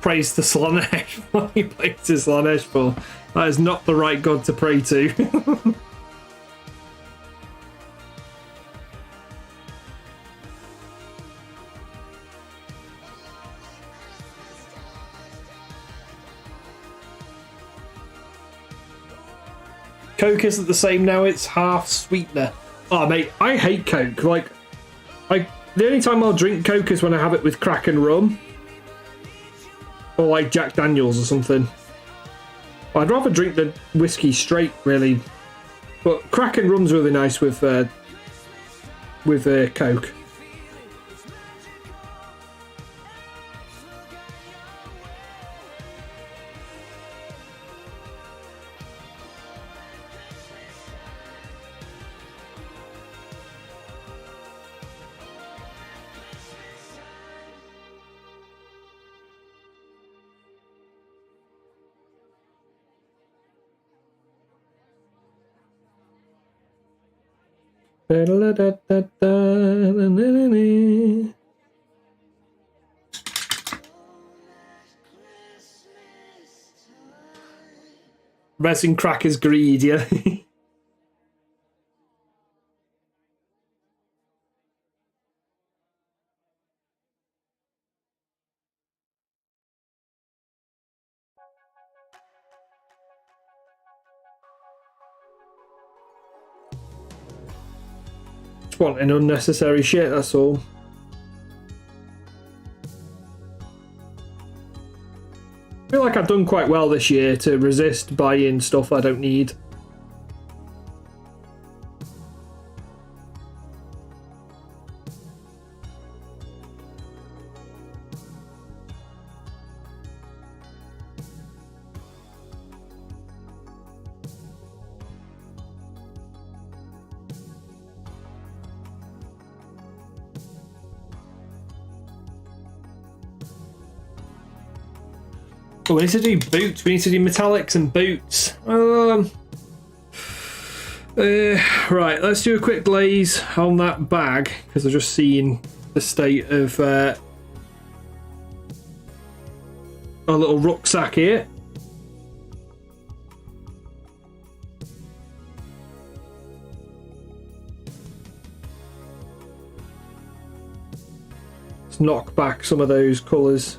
Praise the Slanesh. Why you pray to Slanesh for? That is not the right god to pray to. Coke isn't the same now. It's half sweetener. Oh, mate, I hate Coke. Like, the only time I'll drink Coke is when I have it with crack and rum. Or like Jack Daniels or something. I'd rather drink the whiskey straight, really. But crack and rum's really nice with Coke. Resin crackers greed, yeah. Just wanting unnecessary shit, that's all. I feel like I've done quite well this year to resist buying stuff I don't need. Oh, we need to do boots. We need to do metallics and boots. Right, let's do a quick glaze on that bag because I've just seen the state of our little rucksack here. Let's knock back some of those colours.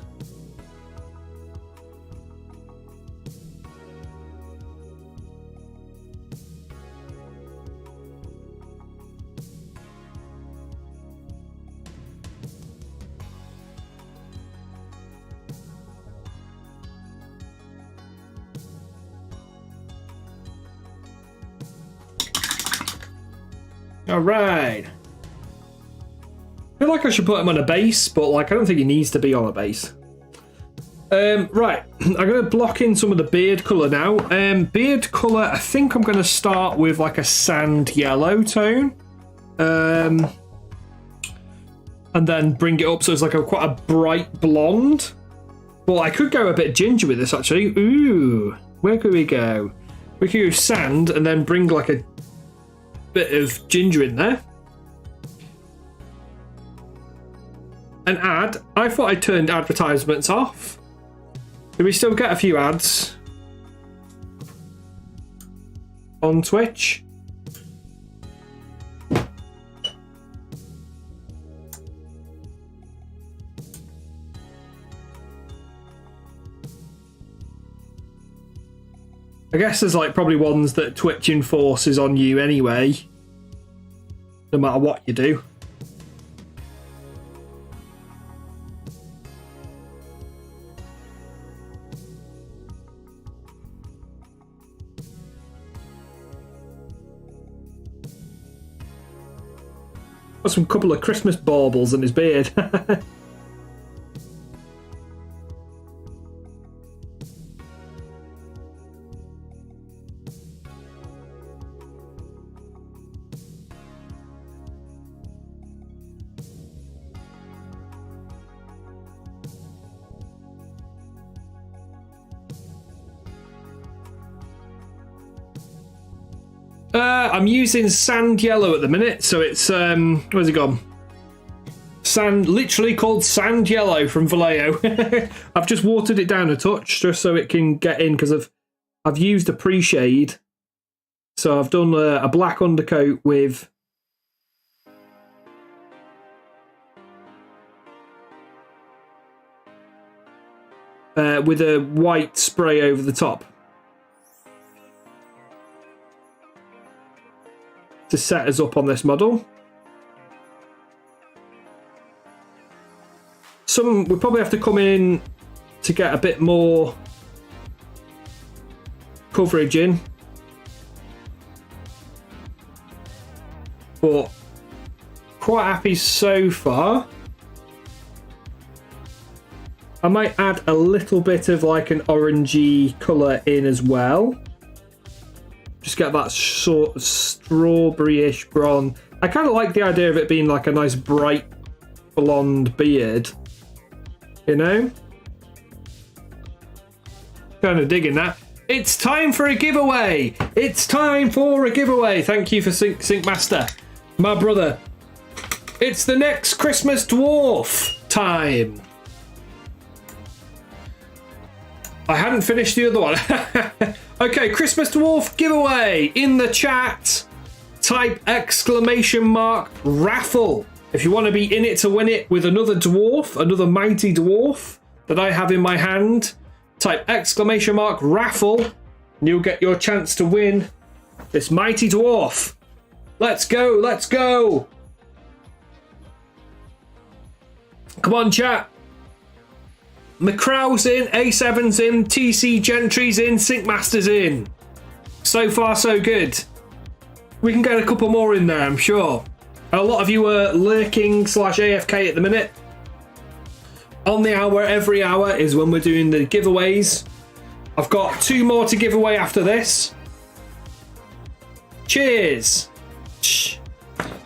Alright. I feel like I should put him on a base, but like I don't think he needs to be on a base. Right, I'm going to block in some of the beard colour now. Beard colour, I think I'm going to start with like a sand yellow tone. And then bring it up so it's like quite a bright blonde. Well, I could go a bit ginger with this actually. Ooh, where could we go? We could go sand and then bring like a bit of ginger in there. An ad. I thought I turned advertisements off. Do we still get a few ads on Twitch? I guess there's like probably ones that Twitch enforces on you anyway, no matter what you do. Got some couple of Christmas baubles in his beard. I'm using sand yellow at the minute, so it's where's it gone? Sand, literally called sand yellow from Vallejo. I've just watered it down a touch just so it can get in because I've used a pre-shade, so I've done a black undercoat with a white spray over the top. to set us up on this model. We probably have to come in to get a bit more coverage in. But quite happy so far. I might add a little bit of like an orangey colour in as well. Just get that sort of strawberry-ish bronze. I kind of like the idea of it being like a nice bright blonde beard. You know? Kind of digging that. It's time for a giveaway! It's time for a giveaway! Thank you for Sync Master, my brother. It's the next Christmas Dwarf time. I hadn't finished the other one. Okay, Christmas Dwarf giveaway in the chat. Type !raffle if you want to be in it to win it with another dwarf, another mighty dwarf that I have in my hand. Type !raffle and you'll get your chance to win this mighty dwarf. Let's go, let's go. Come on, chat. McCrow's in, A7's in, TC Gentry's in, Sync Master's in. So far, so good. We can get a couple more in there, I'm sure. A lot of you are lurking / AFK at the minute. On the hour, every hour is when we're doing the giveaways. I've got 2 more to give away after this. Cheers.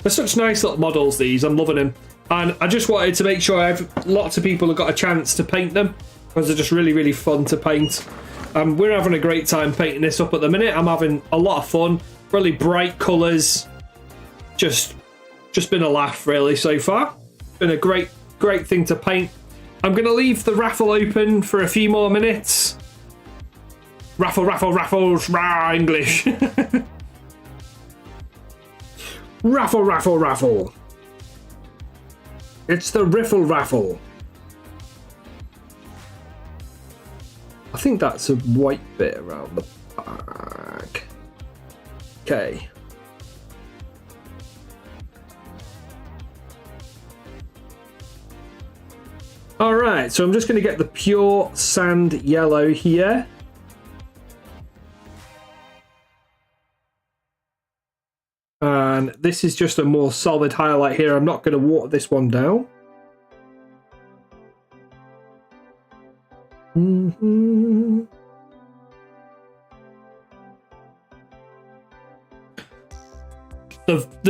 They're such nice little models, these. I'm loving them. And I just wanted to make sure lots of people have got a chance to paint them, because they're just really, really fun to paint. We're having a great time painting this up at the minute. I'm having a lot of fun. Really bright colours. Just been a laugh, really, so far. Been a great thing to paint. I'm going to leave the raffle open for a few more minutes. Raffle, raffles, rah, English. Raffle. It's the riffle raffle. I think that's a white bit around the back. Okay. Alright, so I'm just going to get the pure sand yellow here. And this is just a more solid highlight here. I'm not going to water this one down. Do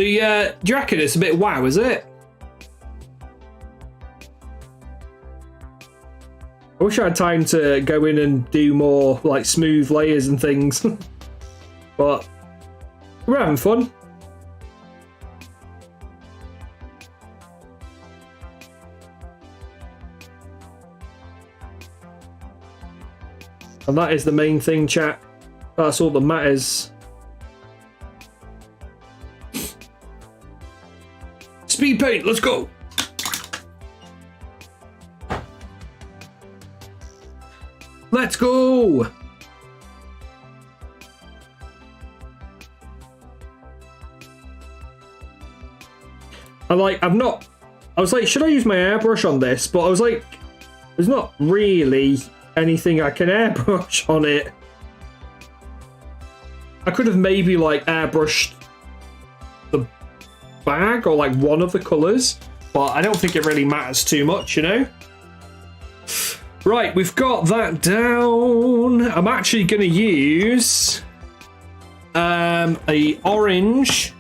you reckon it's a bit wow, is it? I wish I had time to go in and do more like smooth layers and things. But we're having fun. And that is the main thing, chat. That's all that matters. Speed paint, let's go. Let's go. I was like, should I use my airbrush on this? But I was like, there's not really anything I can airbrush on it. I could have maybe like airbrushed the bag or like one of the colours, but I don't think it really matters too much, you know? Right, we've got that down. I'm actually going to use a orange.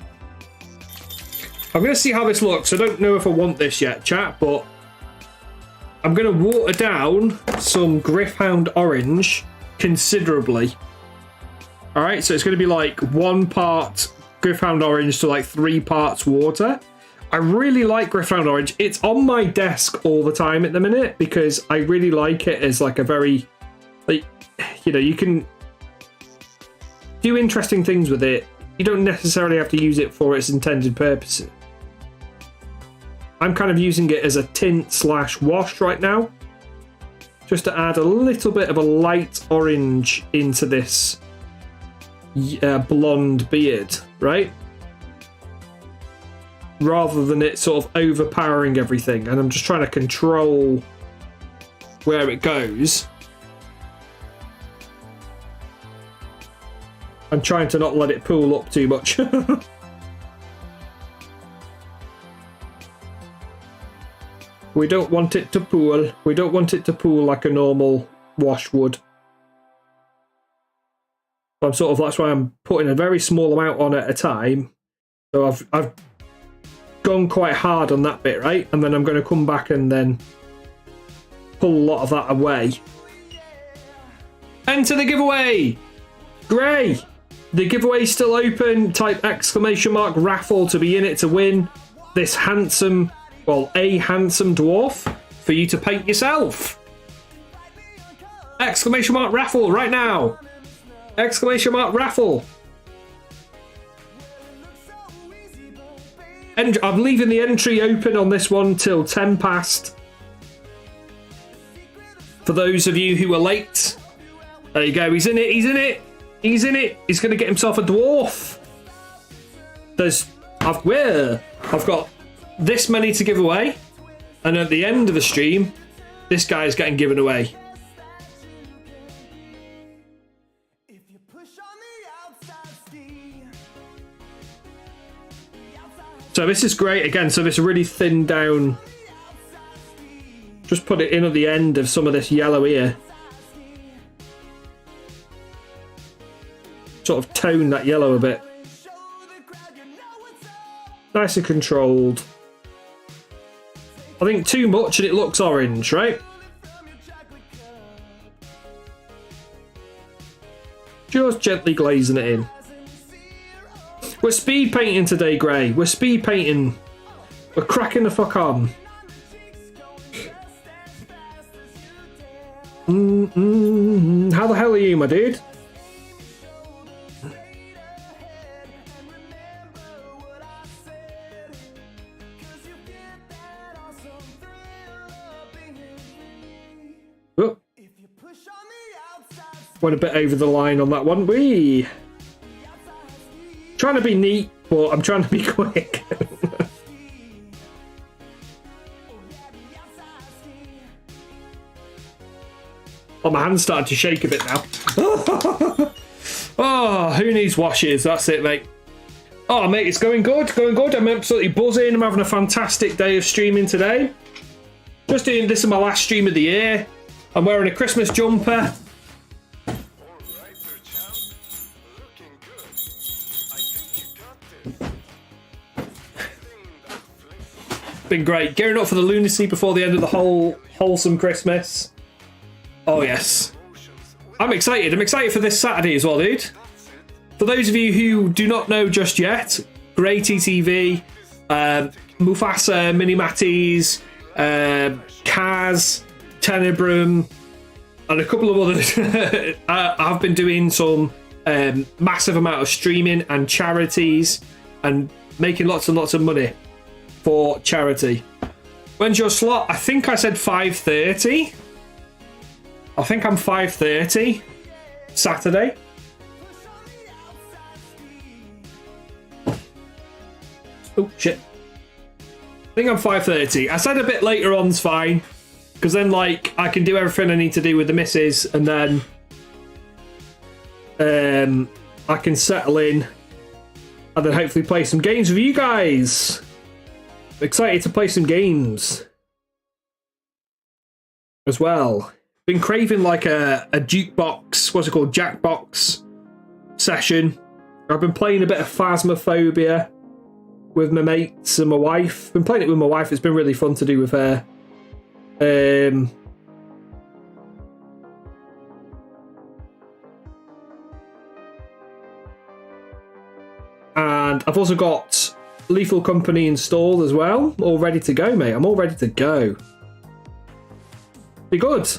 I'm going to see how this looks. I don't know if I want this yet, chat, but I'm going to water down some Griffhound orange considerably. All right, so it's going to be like 1 part Griffhound orange to like 3 parts water. I really like Griffhound orange. It's on my desk all the time at the minute because I really like it as like a very, like, you know, you can do interesting things with it. You don't necessarily have to use it for its intended purposes. I'm kind of using it as a tint / wash right now, just to add a little bit of a light orange into this blonde beard, right? rather than it sort of overpowering everything. And I'm just trying to control where it goes. I'm trying to not let it pool up too much. We don't want it to pool. We don't want it to pool like a normal wash would. I'm sort of, that's why I'm putting a very small amount on at a time. So I've gone quite hard on that bit, right? And then I'm going to come back and then pull a lot of that away. Enter the giveaway! Gray! The giveaway's still open. Type exclamation mark raffle to be in it to win this handsome, well, a handsome dwarf for you to paint yourself. Exclamation mark raffle right now. Exclamation mark raffle. And I'm leaving the entry open on this one till 10 past. For those of you who are late, there you go. He's in it. He's in it. He's in it. He's going to get himself a dwarf. I've got this many to give away, and at the end of the stream, this guy's getting given away. So this is great again. So this really thinned down. Just put it in at the end of some of this yellow here. Sort of tone that yellow a bit. Nice and controlled. I think too much and it looks orange, right? Just gently glazing it in. We're speed painting today, Gray. We're speed painting. We're cracking the fuck on. How the hell are you, my dude? Oh. Went a bit over the line on that one. Wee. Trying to be neat, but I'm trying to be quick. Oh, my hand's starting to shake a bit now. Oh, who needs washes? That's it, mate. Oh, mate, it's going good, going good. I'm absolutely buzzing. I'm having a fantastic day of streaming today. Just doing this is my last stream of the year. I'm wearing a Christmas jumper. Been great. Gearing up for the lunacy before the end of the whole wholesome Christmas. Oh, yes. I'm excited. I'm excited for this Saturday as well, dude. For those of you who do not know just yet, Grey TTV, Mufasa, Minimatties, Kaz, Tenebrum, and a couple of others. I've been doing some massive amount of streaming and charities and making lots and lots of money for charity. When's your slot? I think I said 5:30. I think I'm 5:30 Saturday. Oh shit. I think I'm 5:30. I said a bit later on's fine, because then like I can do everything I need to do with the missus, and then I can settle in and then hopefully play some games with you guys. I'm excited to play some games as well. Been craving like a jukebox, what's it called, Jackbox session. I've been playing a bit of Phasmophobia with my mates and my wife. Been playing it with my wife. It's been really fun to do with her. And I've also got Lethal Company installed as well. All ready to go, mate. I'm all ready to go. Be good.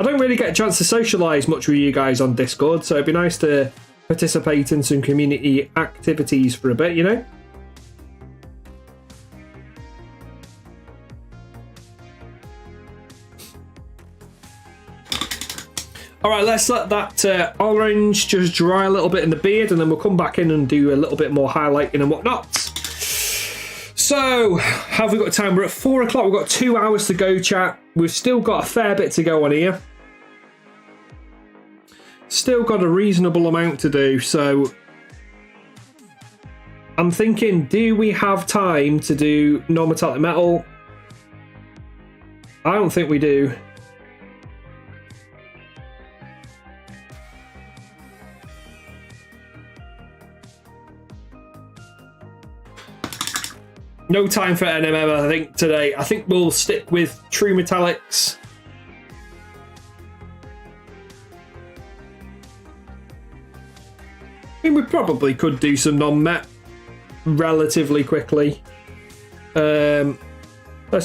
I don't really get a chance to socialise much with you guys on Discord, so it'd be nice to participate in some community activities for a bit, you know? Alright, let's let that orange just dry a little bit in the beard, and then we'll come back in and do a little bit more highlighting and whatnot. So, have we got time? We're at 4 o'clock. We've got 2 hours to go, chat. We've still got a fair bit to go on here. Still got a reasonable amount to do, so I'm thinking, do we have time to do non-metallic metal? I don't think we do. No time for NMM, I think, today. I think we'll stick with true metallics. I mean, we probably could do some non-met relatively quickly. Let's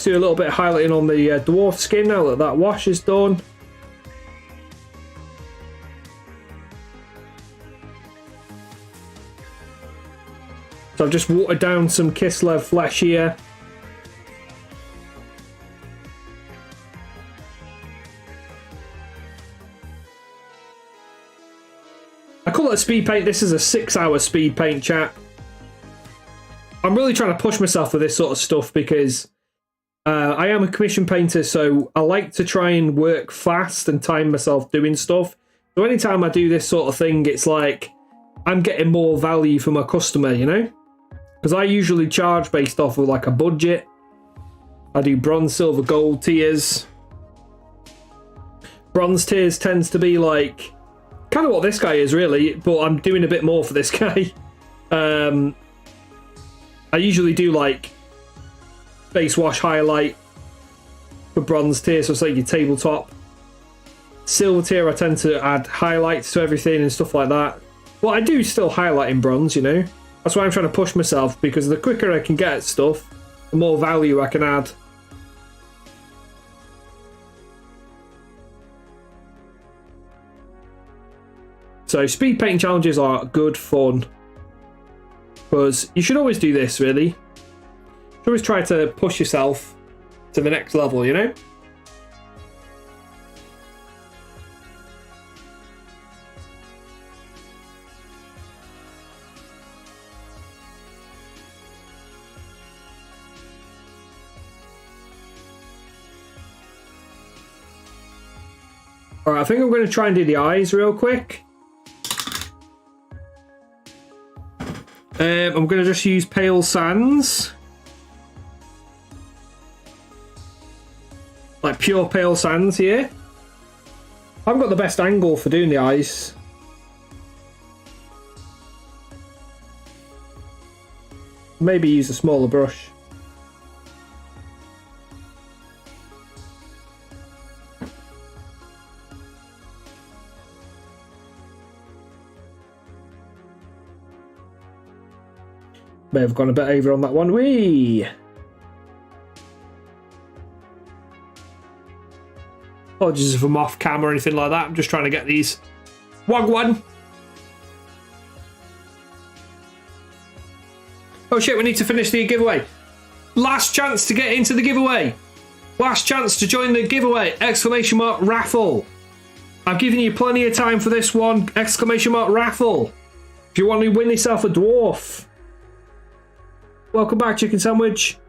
do a little bit of highlighting on the dwarf skin now that that wash is done. So I've just watered down some Kislev flesh here. I call it a speed paint. This is a 6-hour speed paint, chat. I'm really trying to push myself with this sort of stuff because I am a commission painter, so I like to try and work fast and time myself doing stuff. So anytime I do this sort of thing, it's like I'm getting more value for my customer, you know? Because I usually charge based off of like a budget. I do bronze, silver, gold tiers. Bronze tiers tends to be like kind of what this guy is really, but I'm doing a bit more for this guy. I usually do like base wash highlight for bronze tier, so say your tabletop. Silver tier, I tend to add highlights to everything and stuff like that. Well, I do still highlight in bronze, you know. That's why I'm trying to push myself, because the quicker I can get at stuff, the more value I can add. So speed painting challenges are good fun, because you should always do this, really. You should always try to push yourself to the next level, you know? Alright, I think I'm going to try and do the eyes real quick. I'm going to just use pale sands. Like pure pale sands here. I haven't got the best angle for doing the eyes. Maybe use a smaller brush. May have gone a bit over on that one. Whee! Apologies if I'm off cam or anything like that. I'm just trying to get these. Wagwan! Oh shit, we need to finish the giveaway. Last chance to get into the giveaway. Last chance to join the giveaway. Exclamation mark raffle. I've given you plenty of time for this one. Exclamation mark raffle. If you want to win yourself a dwarf. Welcome back, Chicken Sandwich.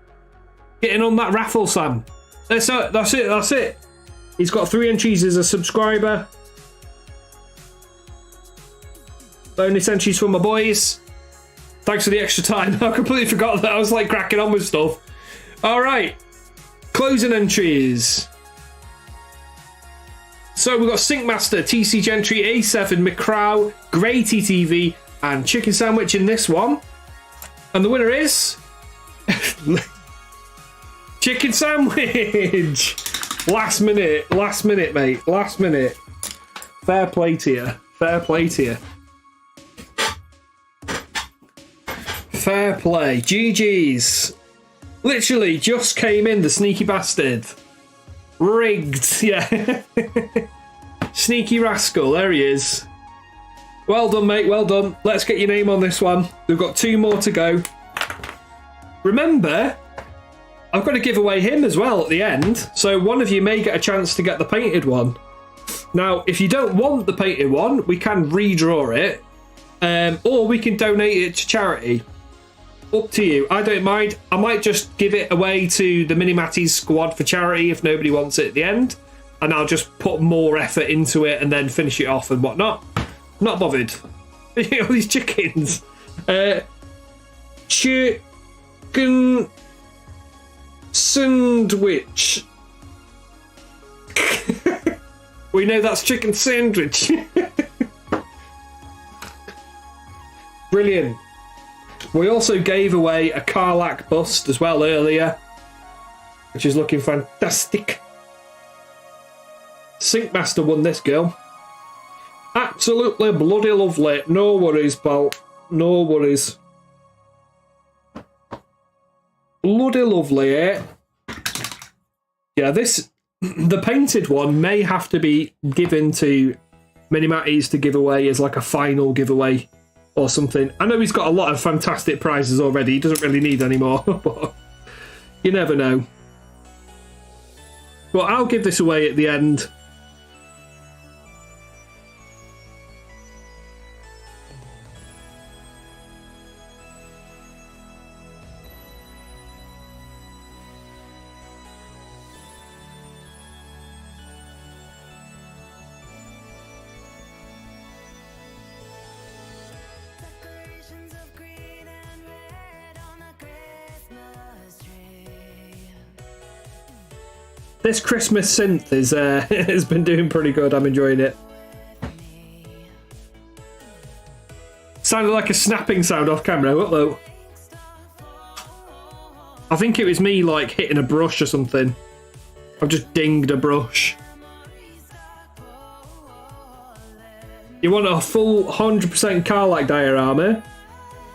Getting on that raffle, Sam. That's it, that's it, that's it. He's got 3 entries as a subscriber. Bonus entries for my boys. Thanks for the extra time. I completely forgot that I was like cracking on with stuff. Alright. Closing entries. So we've got Sinkmaster, TC Gentry, A7, McCrow, Grey TTV, and Chicken Sandwich in this one. And the winner is Chicken Sandwich. Last minute, mate. Last minute. Fair play to you. Fair play to you. Fair play. GG's. Literally just came in, the sneaky bastard. Rigged. Yeah. Sneaky rascal. There he is. Well done, mate. Well done. Let's get your name on this one. We've got 2 more to go. Remember, I've got to give away him as well at the end. So one of you may get a chance to get the painted one. Now, if you don't want the painted one, we can redraw it. Or we can donate it to charity. Up to you. I don't mind. I might just give it away to the Minimatties squad for charity if nobody wants it at the end. And I'll just put more effort into it and then finish it off and whatnot. Not bothered. All these chickens. Chicken sandwich. We know that's chicken sandwich. Brilliant. We also gave away a Karlach bust as well earlier, which is looking fantastic. Sinkmaster won this, girl. Absolutely bloody lovely. No worries, pal. No worries. Bloody lovely, eh? Yeah, this... The painted one may have to be given to Minimatties to give away as like a final giveaway or something. I know he's got a lot of fantastic prizes already. He doesn't really need any more, but you never know. Well, I'll give this away at the end. Decorations of green and red on a Christmas tree. This Christmas synth is has been doing pretty good. I'm enjoying it. Sounded like a snapping sound off camera. Uh-oh. I think it was me like hitting a brush or something. I've just dinged a brush. You want a full 100% Karlach diorama?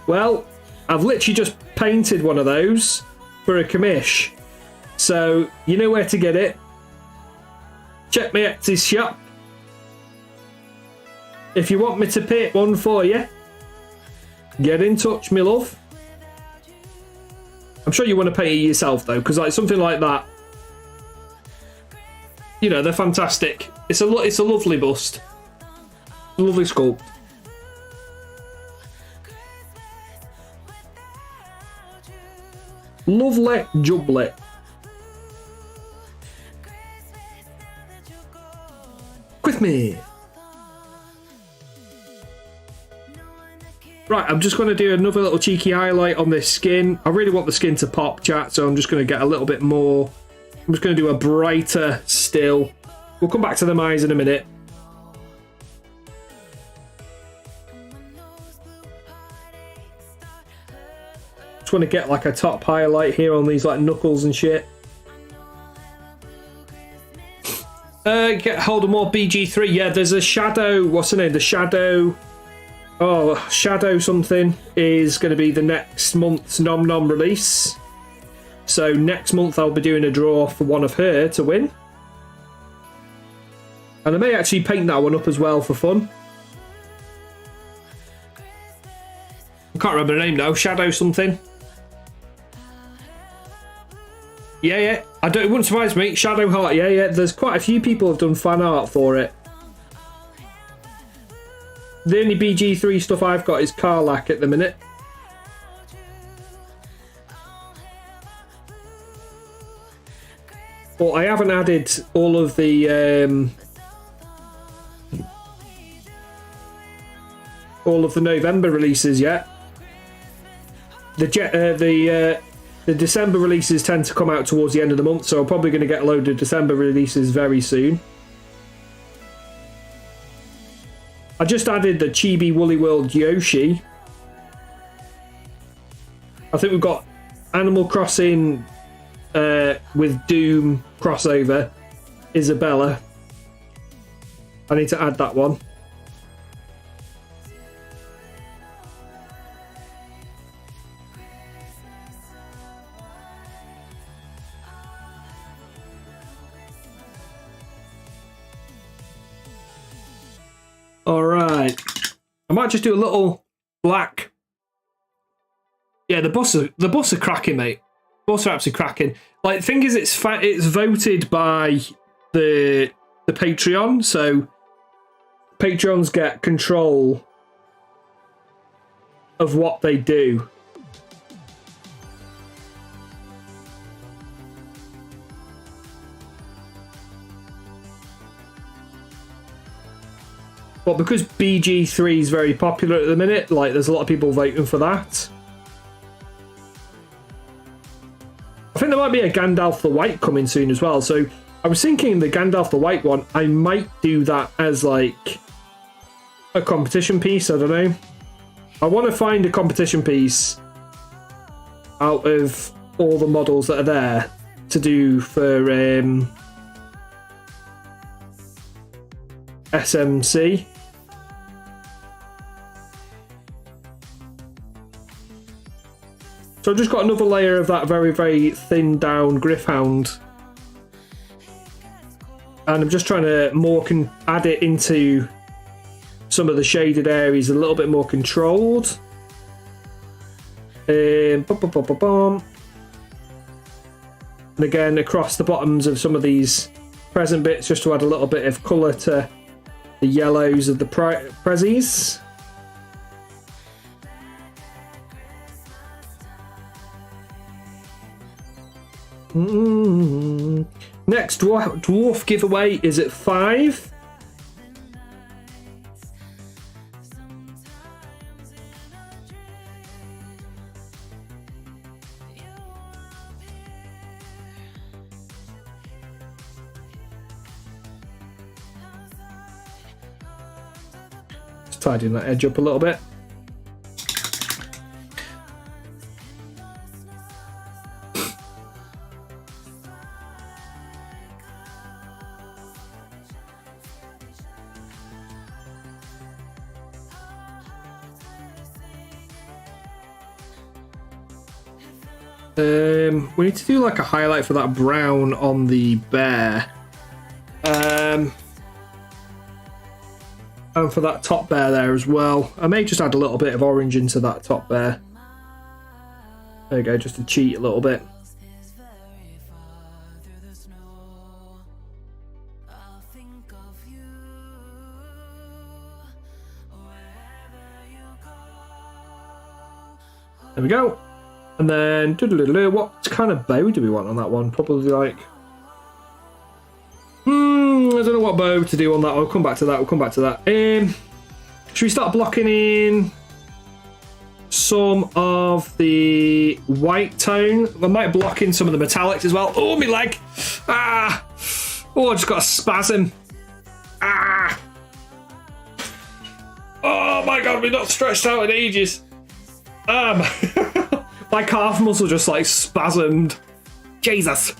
Well, I've literally just painted one of those for a commish. So, you know where to get it. Check my Etsy shop. If you want me to paint one for you, get in touch, my love. I'm sure you want to paint it yourself, though, because like something like that, you know, they're fantastic. It's a lovely bust. Lovely sculpt. Lovely jubbly. With me. Right, I'm just going to do another little cheeky highlight on this skin. I really want the skin to pop, chat, so I'm just going to get a little bit more. I'm just going to do a brighter still. We'll come back to them eyes in a minute. Just want to get like a top highlight here on these like knuckles and shit. Get hold of more BG3. Yeah, there's a Shadow. What's the name? The Shadow. Oh, Shadow something is going to be the next month's Nom Nom release. So next month I'll be doing a draw for one of her to win. And I may actually paint that one up as well for fun. I can't remember the name now. Shadow something. Yeah. It wouldn't surprise me. Shadow Heart. Yeah. There's quite a few people have done fan art for it. The only BG3 stuff I've got is Karlach at the minute. But I haven't added all of the November releases yet. The December releases tend to come out towards the end of the month, so I'm probably going to get a load of December releases very soon. I just added the Chibi Woolly World Yoshi. I think we've got Animal Crossing with Doom crossover. Isabella. I need to add that one. Alright. I might just do a little black. Yeah, the bus are cracking, mate. Bus are absolutely cracking. Like, the thing is, it's voted by the Patreon, so Patreons get control of what they do. But because BG3 is very popular at the minute, like there's a lot of people voting for that. I think there might be a Gandalf the White coming soon as well. So I was thinking the Gandalf the White one, I might do that as like a competition piece. I don't know. I want to find a competition piece out of all the models that are there to do for SMC. So I've just got another layer of that very, very thinned down Griffhound. And I'm just trying to add it into some of the shaded areas a little bit more controlled. And again, across the bottoms of some of these present bits, just to add a little bit of colour to the yellows of the prezzies. Next dwarf giveaway is at 5. Just tidying that edge up a little bit. We need to do like a highlight for that brown on the bear. And for that top bear there as well. I may just add a little bit of orange into that top bear. There you go, just to cheat a little bit. There we go. And then, what kind of bow do we want on that one? Probably like... I don't know what bow to do on that. I'll come back to that. We'll come back to that. Should we start blocking in some of the white tone? I might block in some of the metallics as well. Oh, my leg! Ah! Oh, I just got a spasm. Ah! Oh my god, we're not stretched out in ages. My calf muscle just like spasmed. Jesus.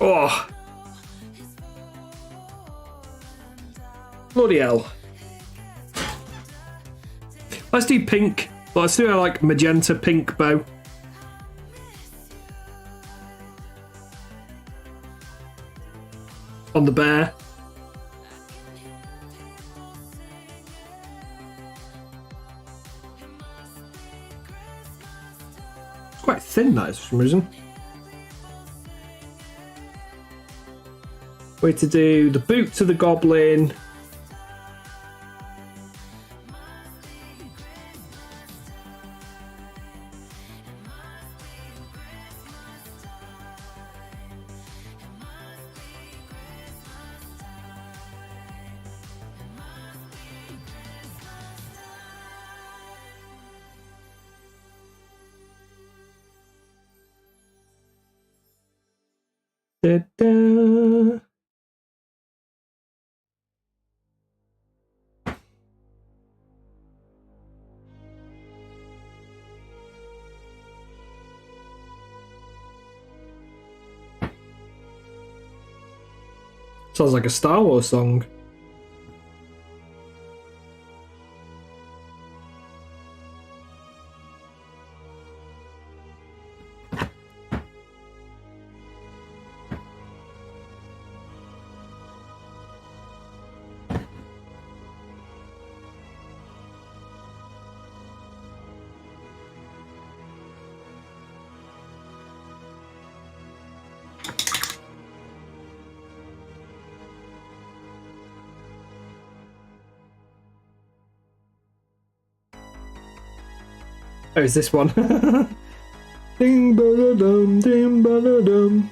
Oh. Bloody hell. Let's do pink. Let's do a like magenta pink bow. On the bear. Quite thin, that is, for some reason. Way to do the boot to the goblin. Da-da. Sounds like a Star Wars song. Oh, is this one? Ding ba dum, ding ba dum.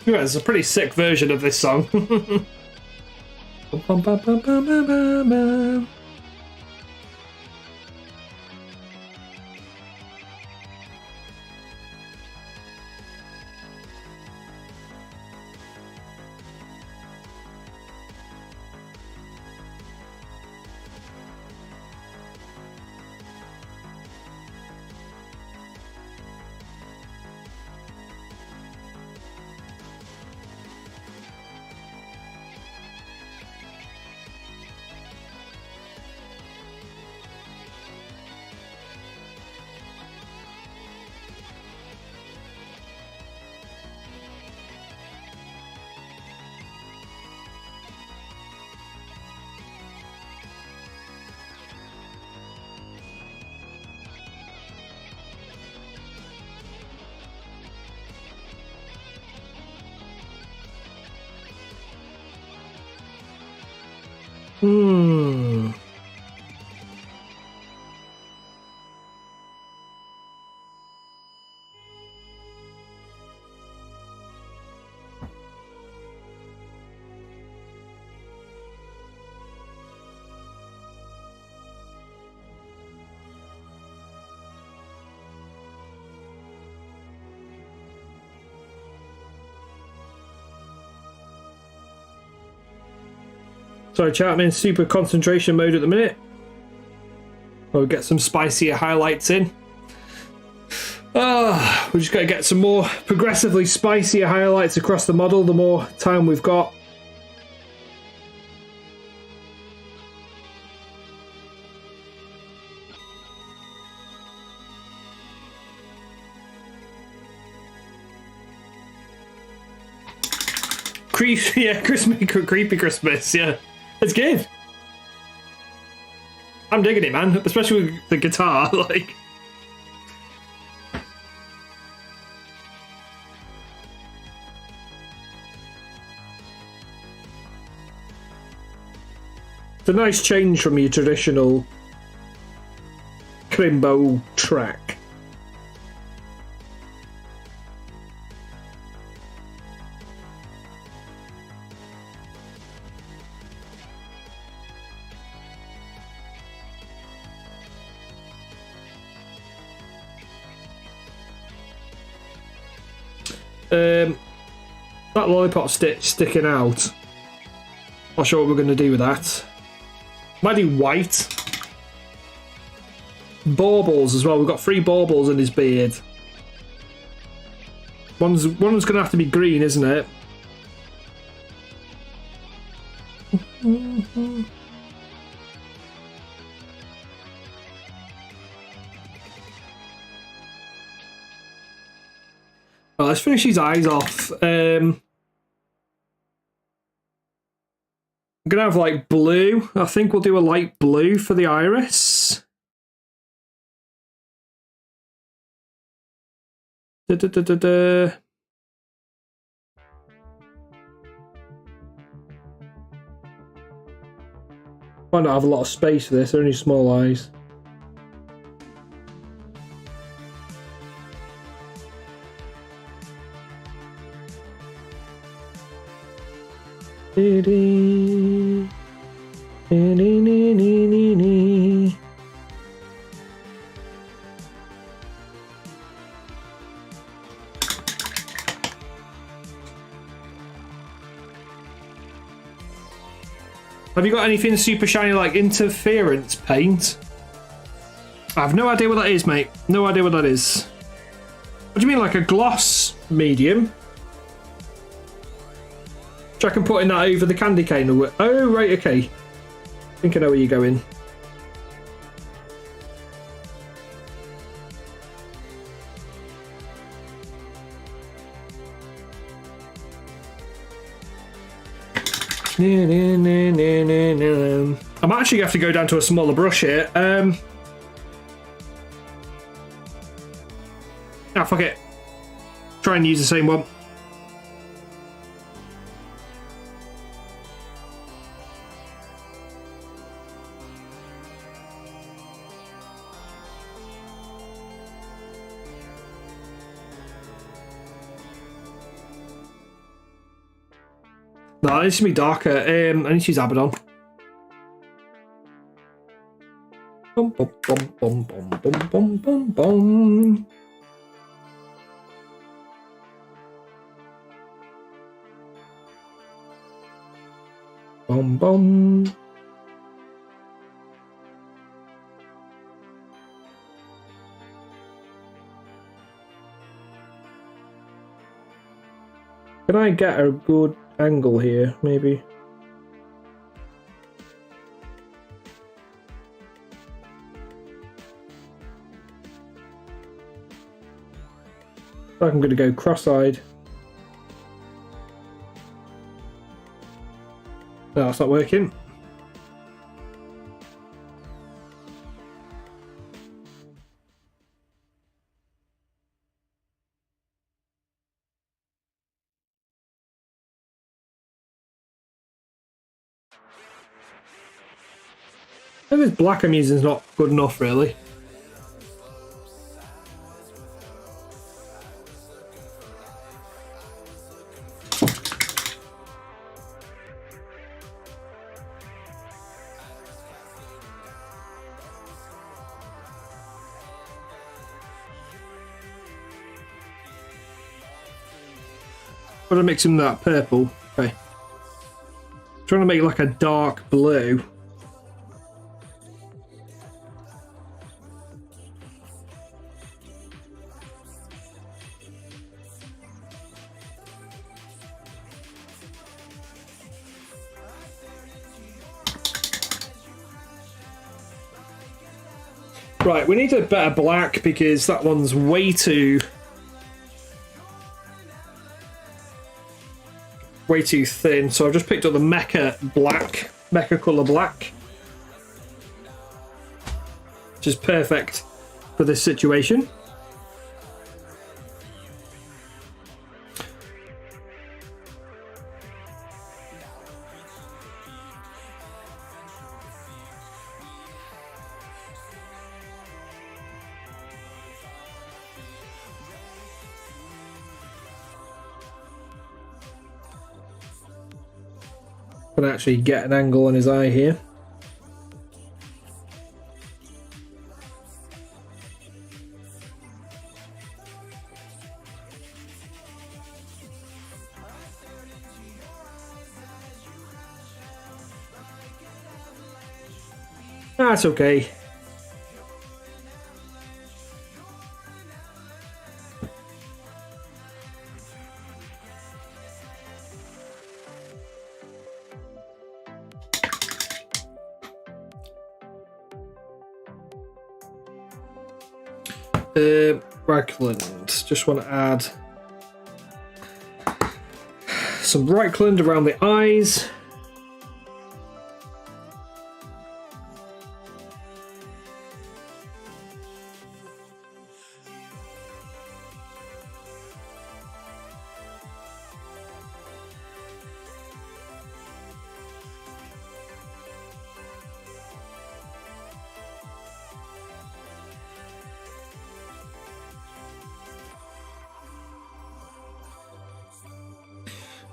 Yeah, it's a pretty sick version of this song. Bum, bum, bum, bum, bum, bum, bum, bum. Hmm. Sorry, chat, I'm in super concentration mode at the minute. We'll get some spicier highlights in. We just got to get some more progressively spicier highlights across the model the more time we've got. Yeah, creepy Christmas, yeah. It's good. I'm digging it, man. Especially with the guitar, like. It's a nice change from your traditional Crimbo track. That lollipop sticking out. Not sure what we're going to do with that. Might do white. Baubles as well. We've got 3 baubles in his beard. One's going to have to be green, isn't it? Well, let's finish his eyes off. I'm going to have like blue. I think we'll do a light blue for the iris. Da, da, da, da, da. Might not have a lot of space for this, they're only small eyes. Have you got anything super shiny like interference paint? I have no idea what that is, mate. No idea what that is. What do you mean, like a gloss medium? I can put in that over the candy cane or oh right, okay. I think I know where you're going. I'm actually gonna have to go down to a smaller brush here. Fuck it. Try and use the same one. No, it needs to be darker. I need to use Abaddon. Bum, bum, bum, bum, bum, bum, bum, bum, bum. Bum, bum. Can I get a good angle here, maybe? I'm going to go cross-eyed. No, it's not working. I think this black I'm using is not good enough, really. Got to mix in that purple. Okay. Trying to make like a dark blue. Right, we need a better black because that one's way too thin. So I've just picked up the Mecha colour black, which is perfect for this situation. Can actually get an angle on his eye here. That's okay. Ragland. Just want to add some Ragland around the eyes.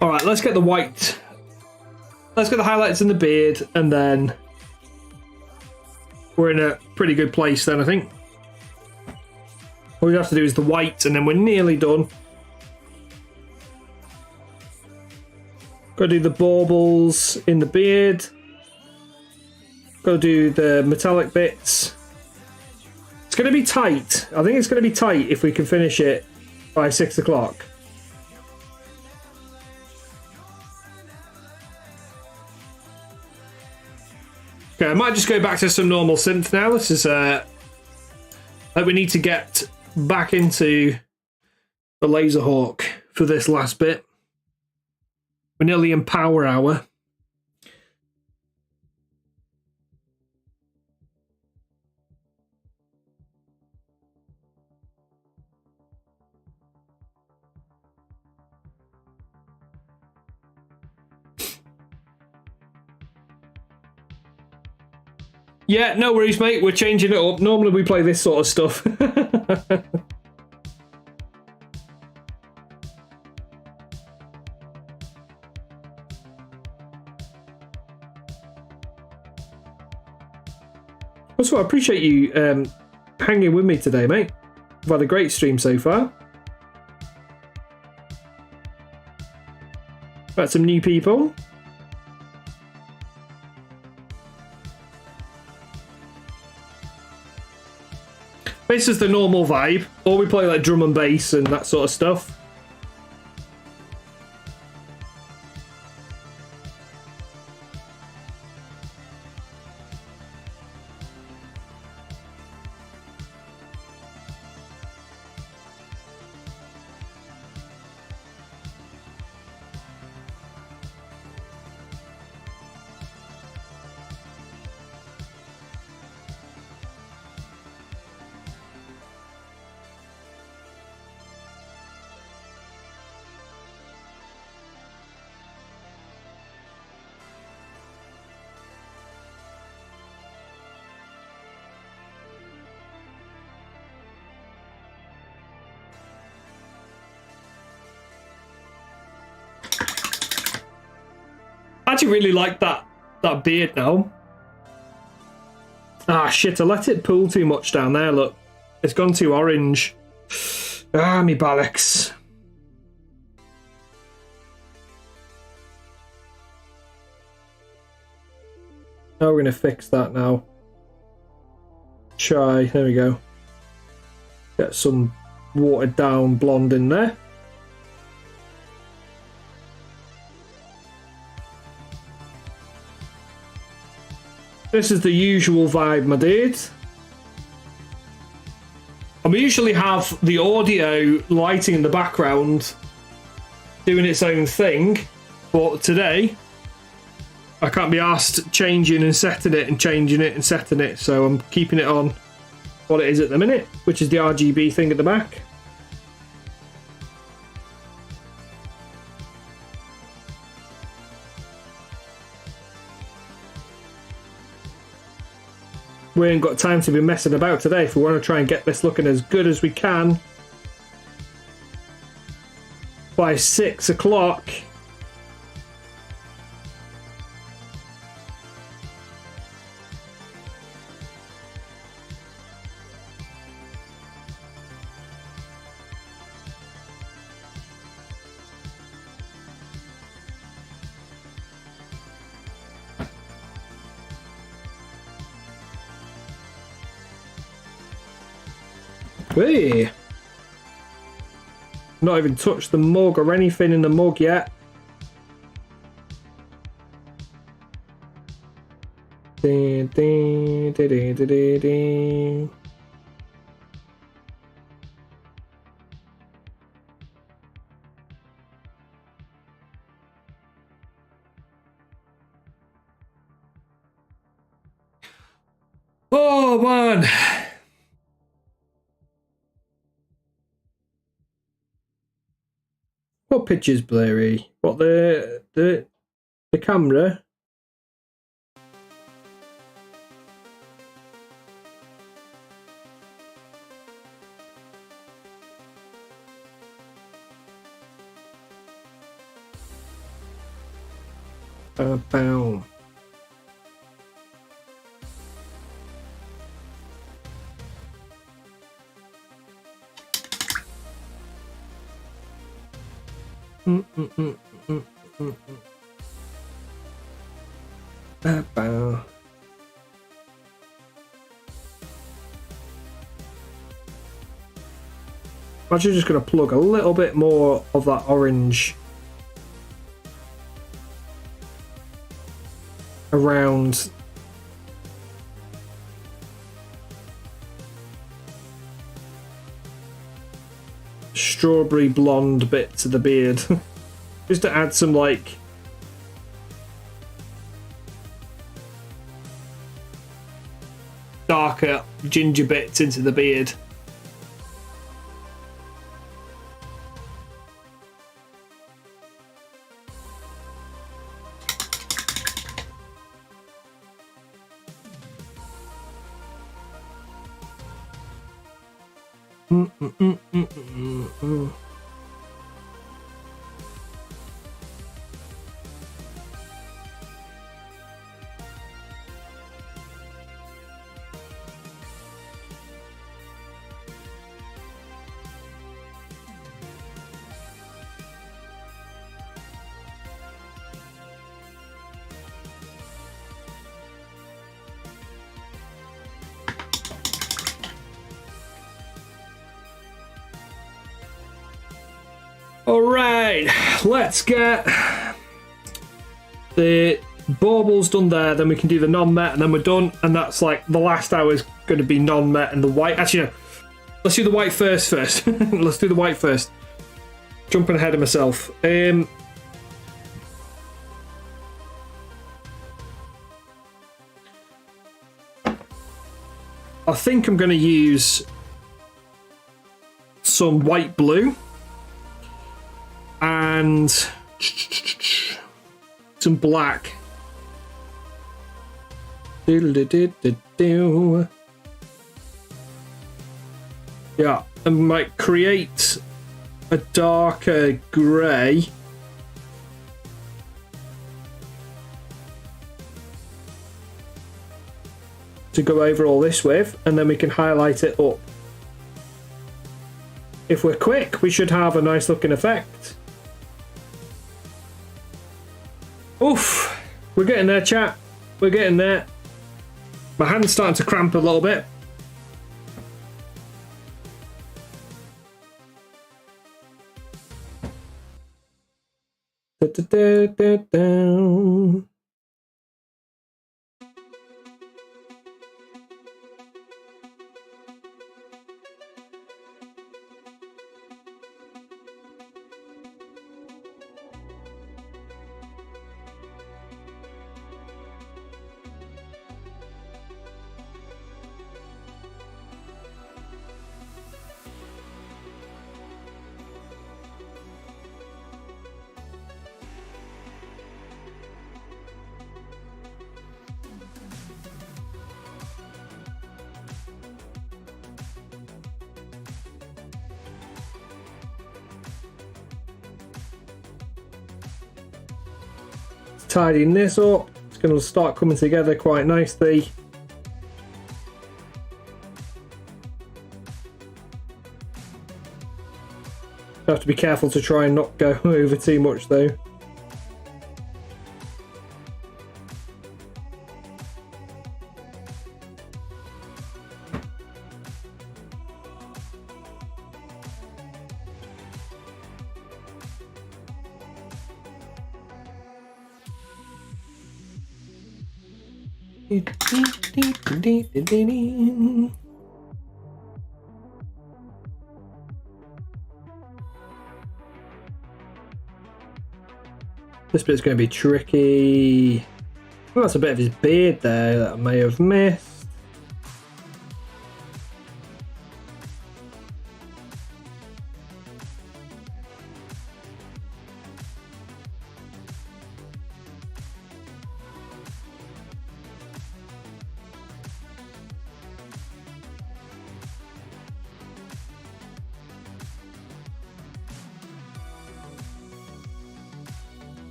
All right, let's get the white. Let's get the highlights in the beard, and then we're in a pretty good place then, I think. All we have to do is the white, and then we're nearly done. Got to do the baubles in the beard. Got to do the metallic bits. It's going to be tight. I think it's going to be tight if we can finish it by 6 o'clock. Okay, I might just go back to some normal synth now. This is like we need to get back into the Laser Hawk for this last bit. We're nearly in power hour. Yeah, no worries, mate. We're changing it up. Normally we play this sort of stuff. Also, I appreciate you hanging with me today, mate. I've had a great stream so far. Met some new people. This is the normal vibe. Or we play like drum and bass and that sort of stuff. I actually really like that beard now. Ah, shit, I let it pull too much down there, look. It's gone too orange. Ah, me bollocks. Now we're going to fix that now. Try, there we go. Get some watered down blonde in there. This is the usual vibe, my dude. And we usually have the audio lighting in the background doing its own thing, but today I can't be asked changing and setting it and changing it and setting it, so I'm keeping it on what it is at the minute, which is the RGB thing at the back. We ain't got time to be messing about today if we want to try and get this looking as good as we can by 6 o'clock. Hey. Not even touched the mug or anything in the mug yet. Oh man. What picture's blurry? What the camera? Bow. Bow. I'm actually just going to plug a little bit more of that orange around strawberry blonde bit to the beard. Just to add some like darker ginger bits into the beard. Alright, let's get the baubles done there, then we can do the non-met, and then we're done. And that's like the last hour is going to be non-met and the white. Actually, no, let's do the white first. Let's do the white first. Jumping ahead of myself. I think I'm going to use some white blue and some black. Yeah, I might create a darker grey. To go over all this with, and then we can highlight it up. If we're quick, we should have a nice looking effect. Oof, we're getting there, chat. We're getting there. My hand's starting to cramp a little bit. Da-da-da-da-da. Tidying this up, it's going to start coming together quite nicely. Have to be careful to try and not go over too much though. This bit's going to be tricky. Oh, that's a bit of his beard there that I may have missed.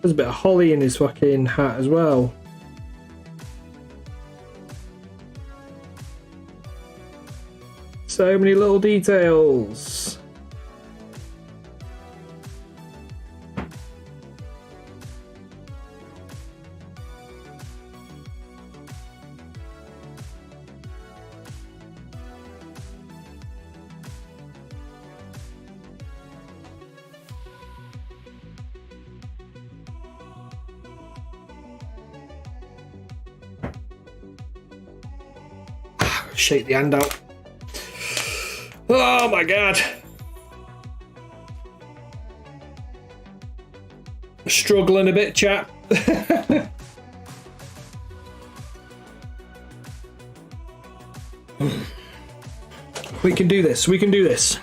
There's a bit of holly in his fucking hat as well. So many little details. Shake the hand out. Oh my god. Struggling a bit, chat. We can do this. We can do this.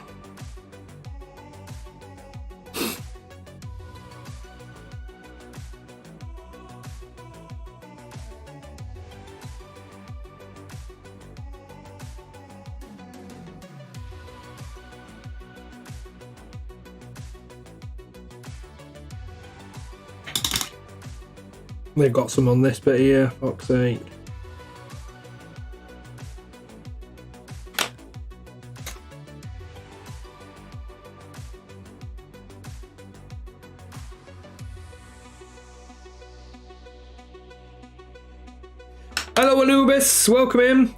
They've got some on this bit here, fuck's sake. Hello Anubis, welcome in.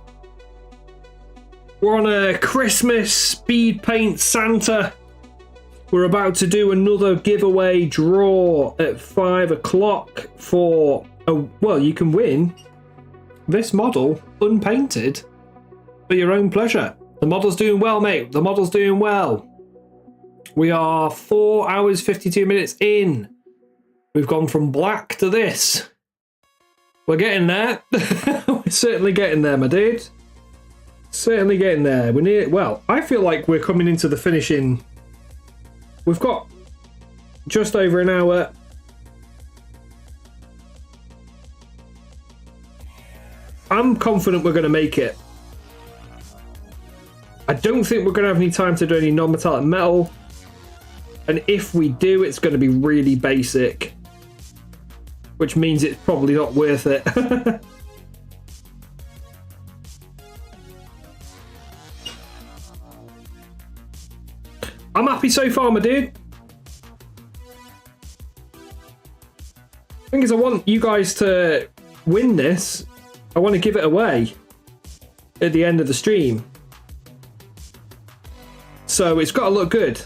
We're on a Christmas speed paint Santa We're about to do another giveaway draw at 5 o'clock for a, well, you can win this model unpainted for your own pleasure. The model's doing well, mate. The model's doing well. We are 4 hours 52 minutes in. We've gone from black to this. We're getting there. We're certainly getting there, my dude. Certainly getting there. We're near. Well, I feel like we're coming into the finishing. We've got just over an hour. I'm confident we're going to make it. I don't think we're going to have any time to do any non-metallic metal. And if we do, it's going to be really basic. Which means it's probably not worth it. I'm happy so far, my dude. Thing is, I want you guys to win this. I want to give it away at the end of the stream. So it's got to look good.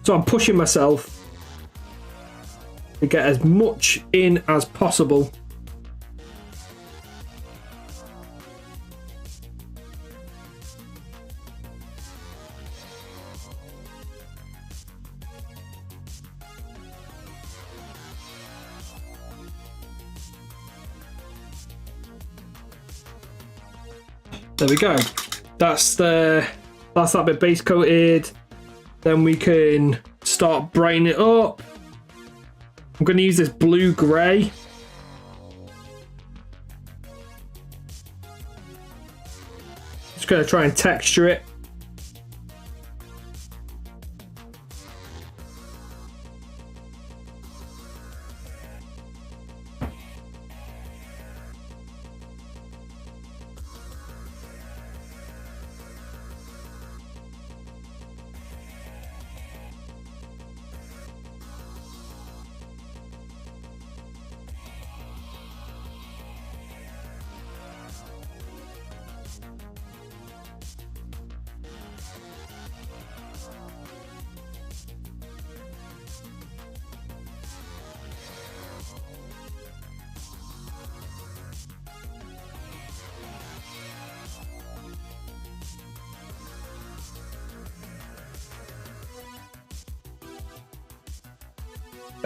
So I'm pushing myself to get as much in as possible. There we go. That's that bit base coated. Then we can start brightening it up. I'm going to use this blue grey. Just going to try and texture it.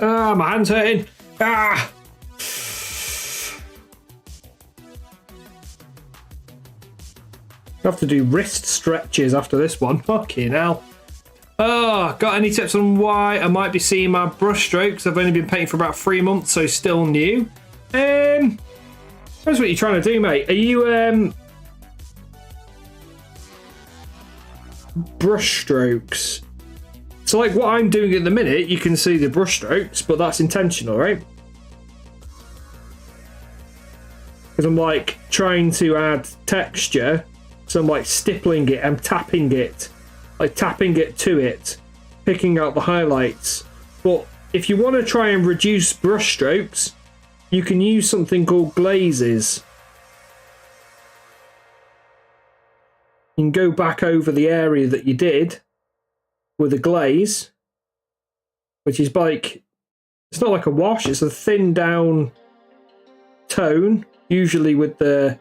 Ah, my hand's hurting. Ah! I have to do wrist stretches after this one. Fucking hell. Oh, got any tips on why I might be seeing my brush strokes? I've only been painting for about 3 months, so still new. Depends what you're trying to do, mate. Are you brush strokes? So like what I'm doing at the minute, you can see the brush strokes, but that's intentional, right? Because I'm like trying to add texture, so I'm like stippling it, I'm tapping it, like tapping it to it, picking out the highlights. But if you want to try and reduce brush strokes, you can use something called glazes. You can go back over the area that you did with a glaze, which is like, it's not like a wash, it's a thin down tone, usually with the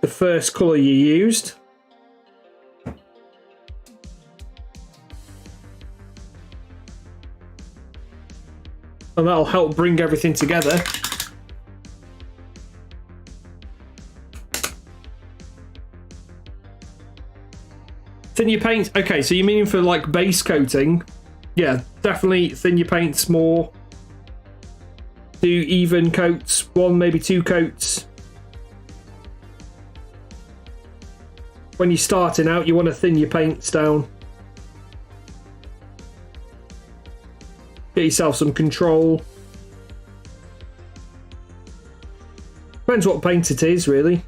first colour you used. And that'll help bring everything together. Thin your paint. Okay, so you mean for like base coating? Yeah, definitely thin your paints more. Do even coats, 1 maybe 2 coats. When you're starting out, you want to thin your paints down. Get yourself some control. Depends what paint it is, really.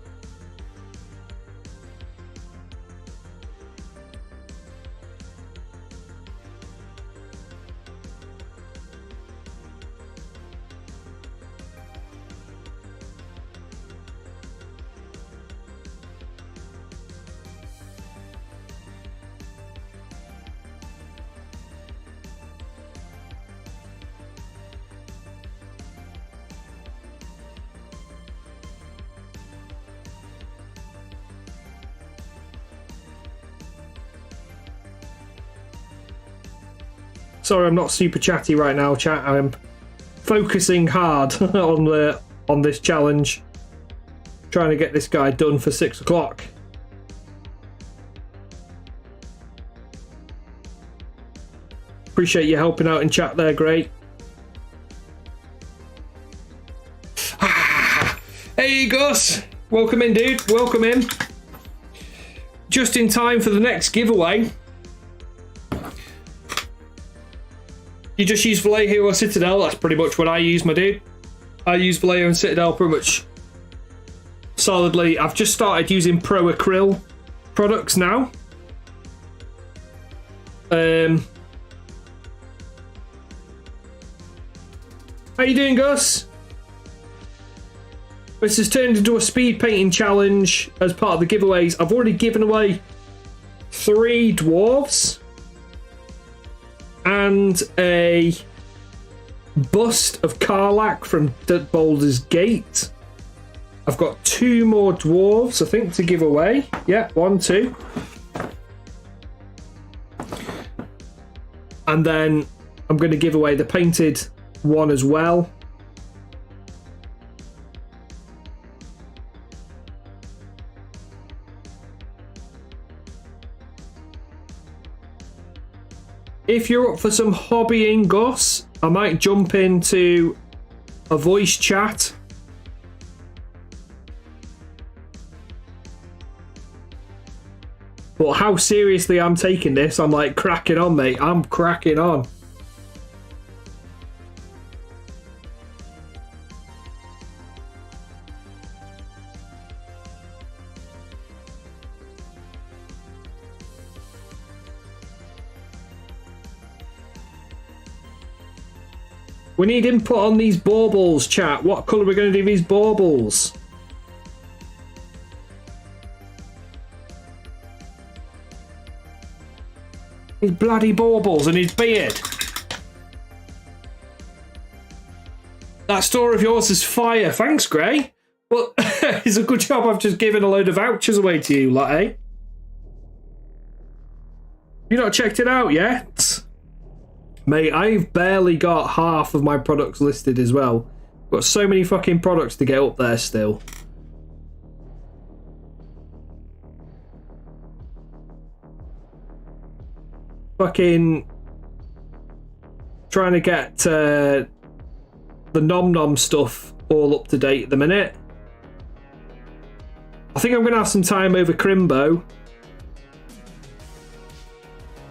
Sorry, I'm not super chatty right now, chat. I'm focusing hard on this challenge. Trying to get this guy done for 6 o'clock. Appreciate you helping out in chat there, great. Hey Gus, welcome in, dude. Welcome in. Just in time for the next giveaway. You just use Vallejo or Citadel. That's pretty much what I use, my dude. I use Vallejo and Citadel pretty much solidly. I've just started using Pro Acryl products now. How you doing, Gus? This has turned into a speed painting challenge as part of the giveaways. I've already given away 3 dwarves and a bust of Karlach from Baldur's Gate. I've got 2 more dwarves, I think, to give away. Yeah, 1, 2. And then I'm going to give away the painted one as well. If you're up for some hobbying, Gus, I might jump into a voice chat. But how seriously I'm taking this, I'm like cracking on, mate. I'm cracking on. We need input on these baubles, chat. What colour are we going to do these baubles? His bloody baubles and his beard. That store of yours is fire. Thanks, Gray. Well, it's a good job I've just given a load of vouchers away to you, lot, eh? You not checked it out yet? Mate, I've barely got half of my products listed as well. Got so many fucking products to get up there still. Fucking trying to get the Nom Nom stuff all up to date at the minute. I think I'm going to have some time over Crimbo.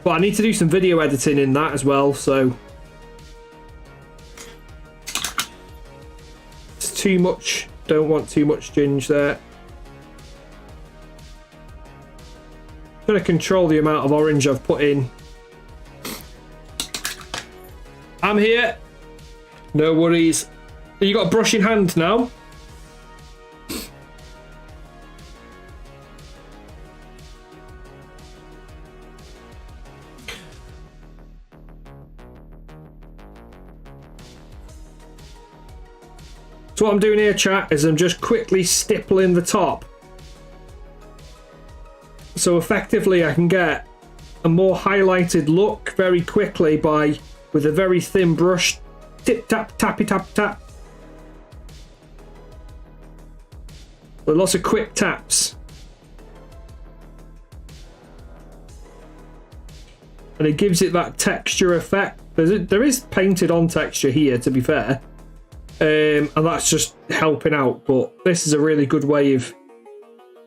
But I need to do some video editing in that as well, so it's too much. Don't want too much ginge there. I'm trying to control the amount of orange I've put in. I'm here. No worries. You got a brush in hand now? So what I'm doing here, chat, is I'm just quickly stippling the top. So effectively I can get a more highlighted look very quickly with a very thin brush. Tip tap tappy tap tap. With lots of quick taps. And it gives it that texture effect. There is painted on texture here, to be fair. And that's just helping out, but this is a really good way of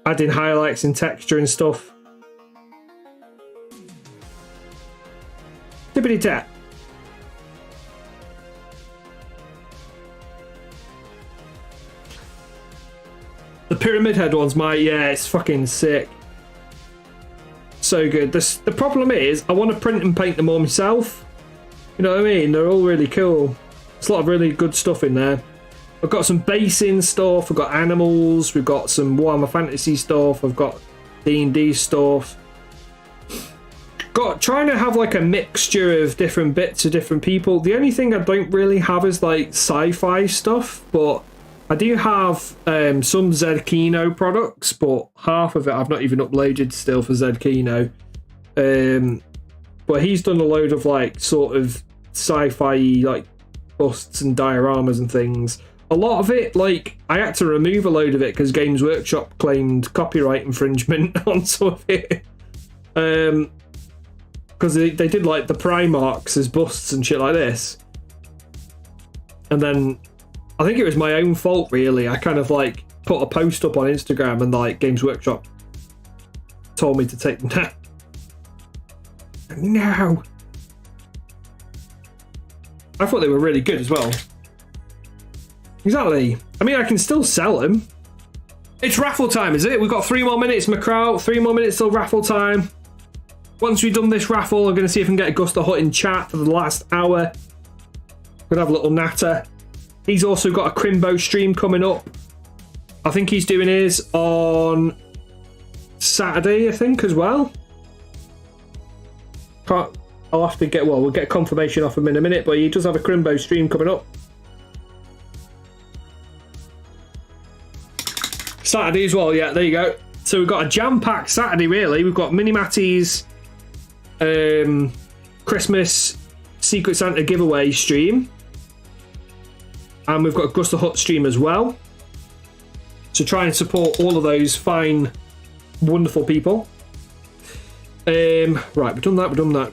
adding highlights and texture and stuff. Tippity tap. The pyramid head one's it's fucking sick. So good. The problem is, I want to print and paint them all myself. You know what I mean? They're all really cool. There's a lot of really good stuff in there. I've got some basing stuff. I've got animals. We've got some Warhammer Fantasy stuff. I've got D&D stuff. Trying to have like a mixture of different bits of different people. The only thing I don't really have is like sci-fi stuff, but I do have some Zedkino products, but half of it I've not even uploaded still for Zedkino. But but he's done a load of like sort of sci-fi like busts and dioramas and things. A lot of it, like, I had to remove a load of it because Games Workshop claimed copyright infringement on some of it. Because they did like the Primarchs as busts and shit like this. And then I think it was my own fault, really. I kind of like put a post up on Instagram and like Games Workshop told me to take them down. No. I thought they were really good as well. Exactly. I mean, I can still sell them. It's raffle time, is it? We've got 3 more minutes, Macrow. 3 more minutes till raffle time. Once we've done this raffle, I'm going to see if I can get Gus the Hutt in chat for the last hour. We're going to have a little natter. He's also got a Crimbo stream coming up. I think he's doing his on Saturday, I think, as well. I'll have to get, well, we'll get confirmation off him in a minute, but he does have a Crimbo stream coming up. Saturday as well, yeah, there you go. So we've got a jam-packed Saturday, really. We've got Mini Matty's Christmas Secret Santa giveaway stream. And we've got Gus the Hutt stream as well. So try and support all of those fine, wonderful people. Right, we've done that, I don't know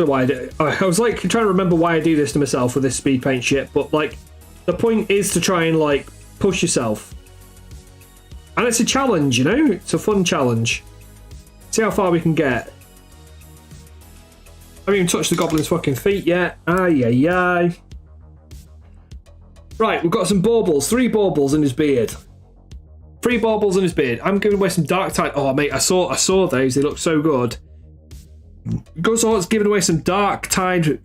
why I do it. I was like trying to remember why I do this to myself with this speed paint shit, but like the point is to try and like push yourself. And it's a challenge, you know? It's a fun challenge. See how far we can get. I haven't even touched the goblin's fucking feet yet. Ay, ay, ay. Right, we've got some baubles. 3 baubles in his beard. 3 baubles in his beard. I'm giving away some Dark Tide. Oh, mate, I saw those. They look so good. Gus the Hutt's giving away some Dark Tide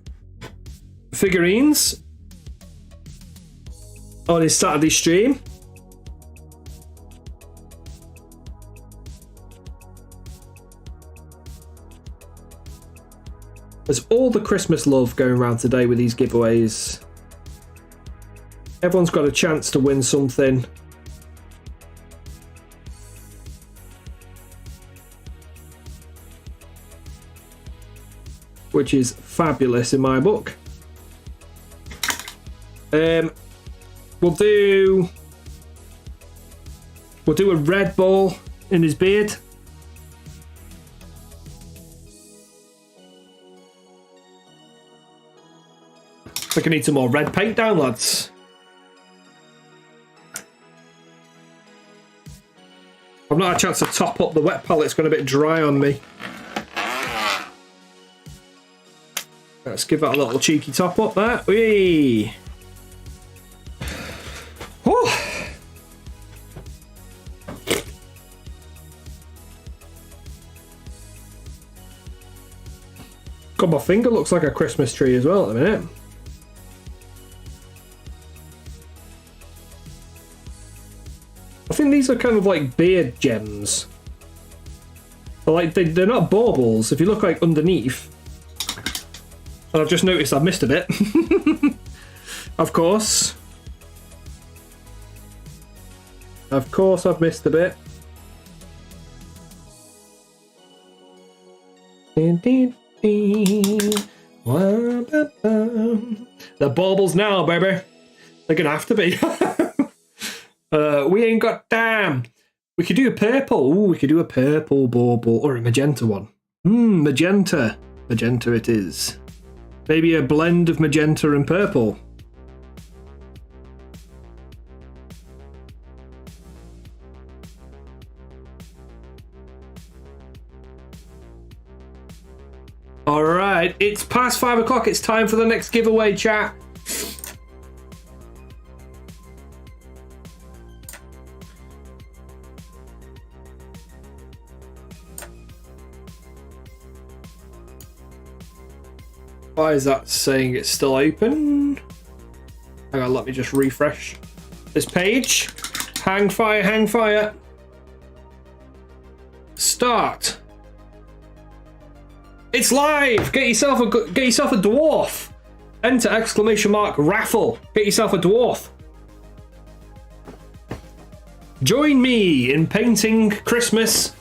figurines on his Saturday stream. There's all the Christmas love going around today with these giveaways. Everyone's got a chance to win something. Which is fabulous in my book. We'll do a red ball in his beard. I think I need some more red paint down, lads. I've not had a chance to top up the wet palette. It's got a bit dry on me. Let's give that a little cheeky top up there. Whee! Whew. God, my finger looks like a Christmas tree as well at the minute. I think these are kind of like beard gems. They're not baubles. If you look like underneath. And I've just noticed I've missed a bit. Of course. Of course I've missed a bit. They're baubles now, baby. They're gonna have to be. We ain't got time. We could do a purple. Ooh, we could do a purple bauble or a magenta one. Magenta. Magenta it is. Maybe a blend of magenta and purple. Alright, it's past 5 o'clock. It's time for the next giveaway, chat. Why is that saying it's still open? Hang on, let me just refresh this page. Hang fire, hang fire. Start. It's live. Get yourself a dwarf. Enter exclamation mark raffle. Get yourself a dwarf. Join me in painting Christmas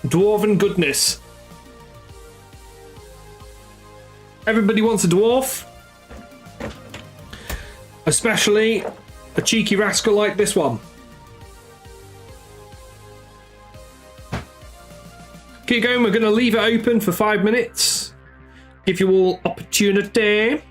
dwarven goodness. Everybody wants a dwarf, especially a cheeky rascal like this one. Keep going, we're going to leave it open for 5 minutes. Give you all opportunity.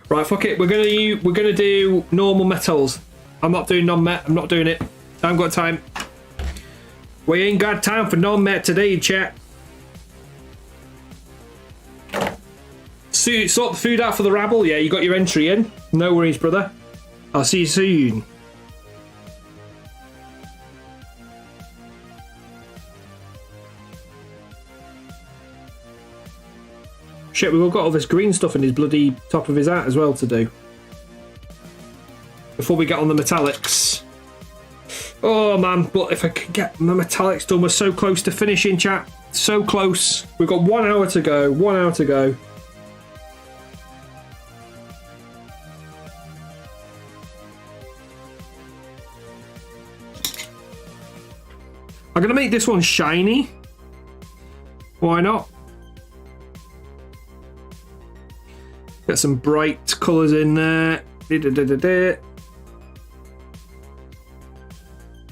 Right, fuck it. We're gonna do normal metals. I'm not doing non-met. I'm not doing it. I haven't got time. We ain't got time for non-met today, chat. Sort the food out for the rabble. Yeah, you got your entry in. No worries, brother. I'll see you soon. Shit, we've all got all this green stuff in his bloody top of his hat as well to do. Before we get on the metallics. Oh man, but if I could get my metallics done, we're so close to finishing, chat. So close. We've got 1 hour to go. 1 hour to go. I'm gonna make this one shiny. Why not? Get some bright colours in there.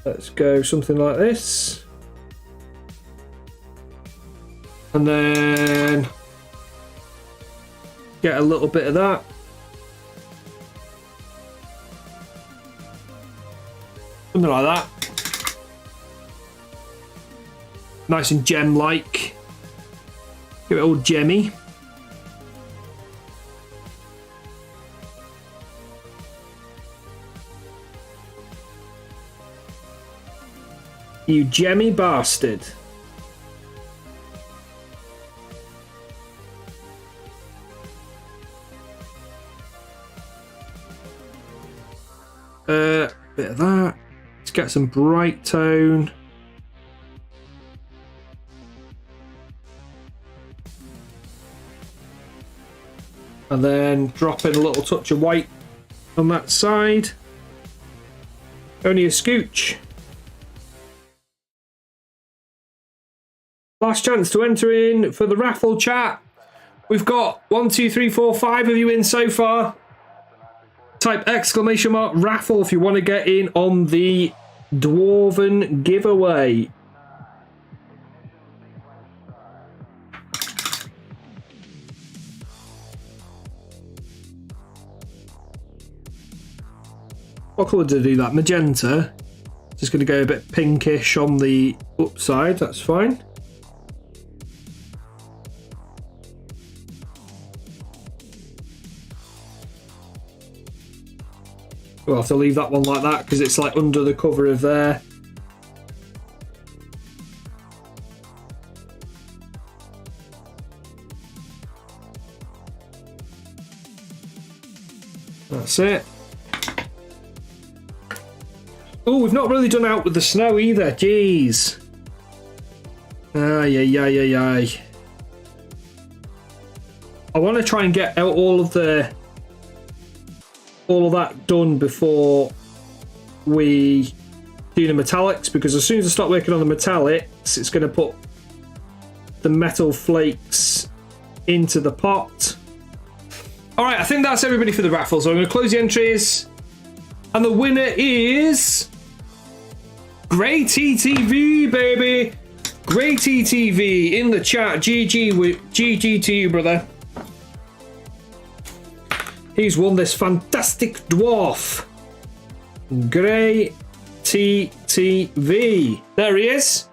Let's go something like this. And then get a little bit of that. Something like that. Nice and gem-like. Give it all gemmy. You gemmy bastard. Bit of that. Let's get some bright tone. And then drop in a little touch of white on that side. Only a scooch. Last chance to enter in for the raffle, chat. We've got 1, 2, 3, 4, 5 of you in so far. Type !! raffle if you want to get in on the Dwarven giveaway. What colour did I do that? Magenta. Just going to go a bit pinkish on the upside. That's fine. We'll have to leave that one like that because it's like under the cover of there. That's it. Oh, we've not really done out with the snow either. Jeez. Ay. I want to try and get out all of that done before we do the metallics, because as soon as I start working on the metallics, it's going to put the metal flakes into the pot. Alright, I think that's everybody for the raffle, so I'm going to close the entries. And the winner is Grey TTV, baby. Grey TTV in the chat. GG to you, brother. He's won this fantastic dwarf. Grey TTV. There he is.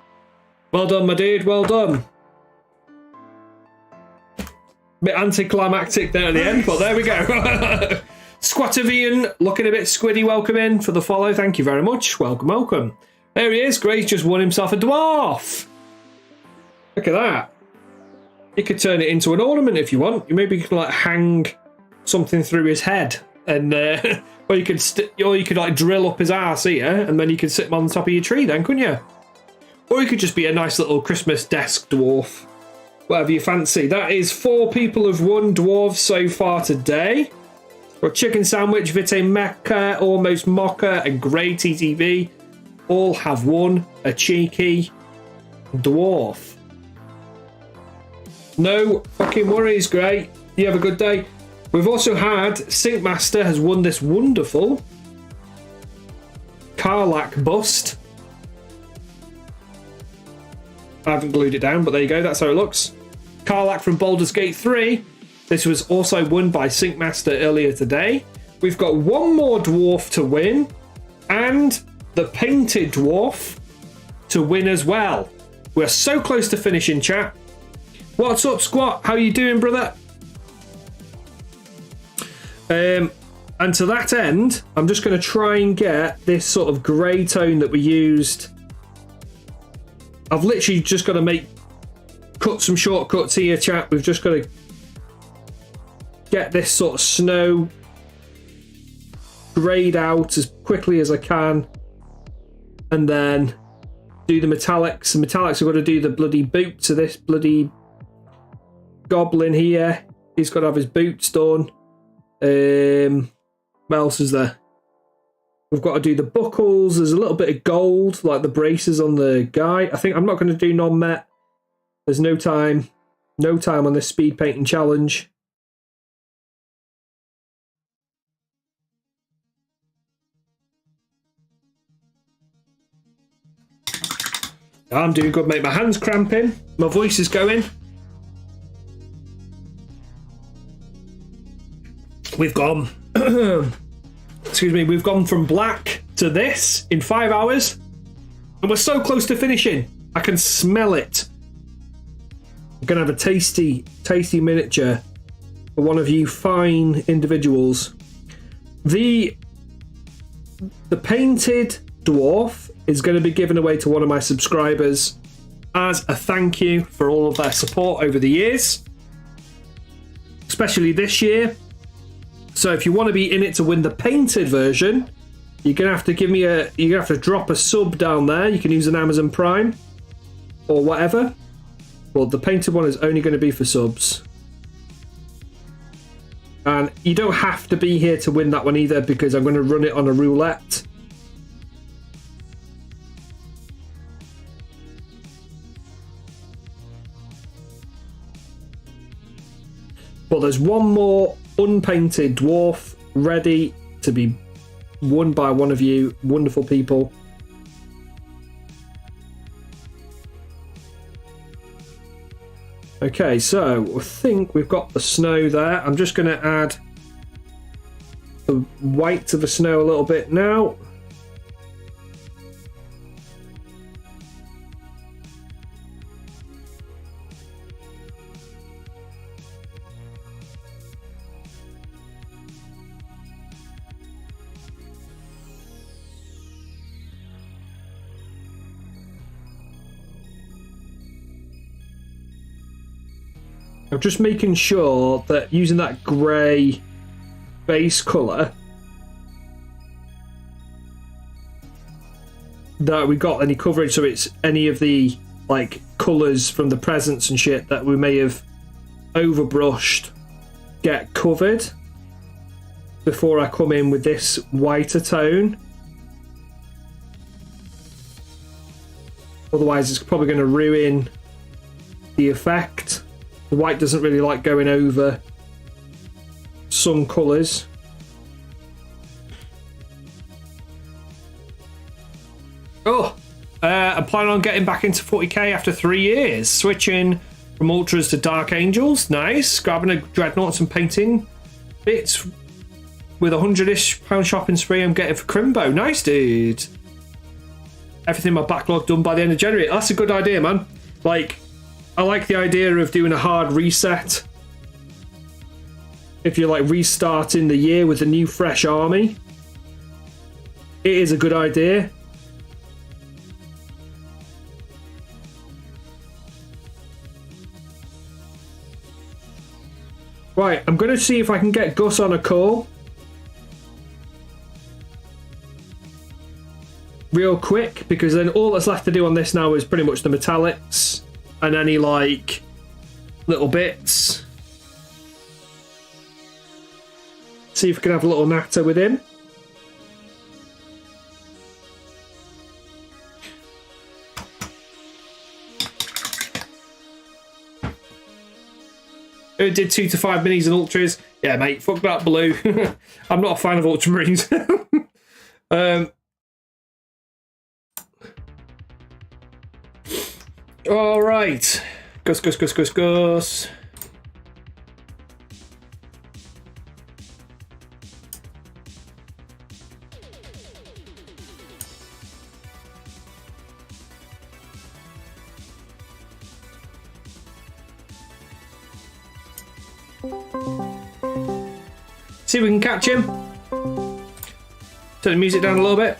Well done, my dude. Well done. Bit anticlimactic there at the end, but there we go. Squatavian looking a bit squiddy. Welcome in for the follow. Thank you very much. Welcome. There he is. Grey's just won himself a dwarf. Look at that. You could turn it into an ornament if you want. You maybe could like hang something through his head, and or you could like drill up his arse here, and then you could sit him on the top of your tree then, couldn't you? Or you could just be a nice little Christmas desk dwarf. whatever you fancy. That is 4 people have won dwarves so far today. Got Chicken Sandwich, Vite Mecca, Almost Mocker, and Grey TTV. All have won a cheeky dwarf. No fucking worries, Grey. You have a good day. We've also had Sinkmaster has won this wonderful Karlak bust. I haven't glued it down, but there you go. That's how it looks. Karlak from Baldur's Gate 3. This was also won by Sinkmaster earlier today. We've got one more dwarf to win, and the painted dwarf to win as well. We're so close to finishing, chat. What's up, Squat? How you doing, brother? And to that end, I'm just going to try and get this sort of grey tone that we used. I've literally just got to cut some shortcuts here, chat. We've just got to get this sort of snow greyed out as quickly as I can, and then do the metallics. The metallics have got to do the bloody boots of this bloody goblin here. He's got to have his boots done. What else is there? We've got to do the buckles. There's a little bit of gold, like the braces on the guy. I think I'm not going to do non-met. There's no time on this speed painting challenge. I'm doing good, mate. My hand's cramping. My voice is going. We've gone... excuse me. We've gone from black to this in 5 hours. And we're so close to finishing. I can smell it. I'm going to have a tasty, tasty miniature for one of you fine individuals. The painted dwarf is going to be given away to one of my subscribers as a thank you for all of their support over the years, especially this year. So if you want to be in it to win the painted version, you're going to have to you're going to have to drop a sub down there. You can use an Amazon Prime or whatever. Well, the painted one is only going to be for subs. And you don't have to be here to win that one either, because I'm going to run it on a roulette. But there's one more unpainted dwarf ready to be won by one of you wonderful people. Okay, so I think we've got the snow there. I'm just going to add the white to the snow a little bit now. I'm just making sure that using that grey base colour that we got any coverage, so it's any of the like colours from the presents and shit that we may have overbrushed get covered before I come in with this whiter tone. Otherwise it's probably going to ruin the effect. The white doesn't really like going over some colours. Oh, I'm planning on getting back into 40k after 3 years. Switching from Ultras to Dark Angels. Nice. Grabbing a Dreadnought and some painting bits with £100-ish shopping spree I'm getting for Crimbo. Nice, dude. Everything in my backlog done by the end of January. That's a good idea, man. Like, I like the idea of doing a hard reset. If you're like restarting the year with a new fresh army, it is a good idea. Right, I'm going to see if I can get Gus on a call real quick, because then all that's left to do on this now is pretty much the metallics and any like little bits. See if we can have a little natter with him. Who did 2 to 5 minis and ultras? Yeah, mate, fuck that blue. I'm not a fan of ultramarines. All right. Gus. See if we can catch him. Turn the music down a little bit.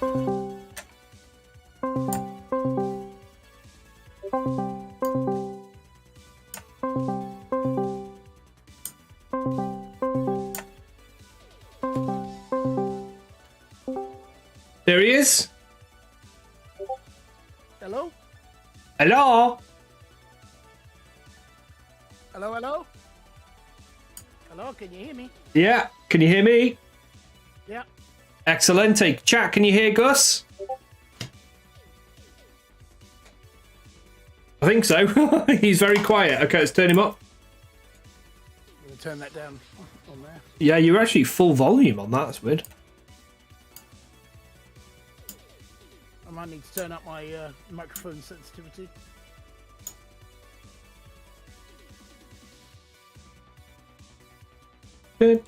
There he is. Hello? Hello. Hello? Hello, can you hear me? Yeah. Can you hear me? Yeah. Excellent. Chat, can you hear Gus? I think so. He's very quiet. Okay, let's turn him up. I'm going to turn that down on there. Yeah, you're actually full volume on that. That's weird. I might need to turn up my microphone sensitivity. What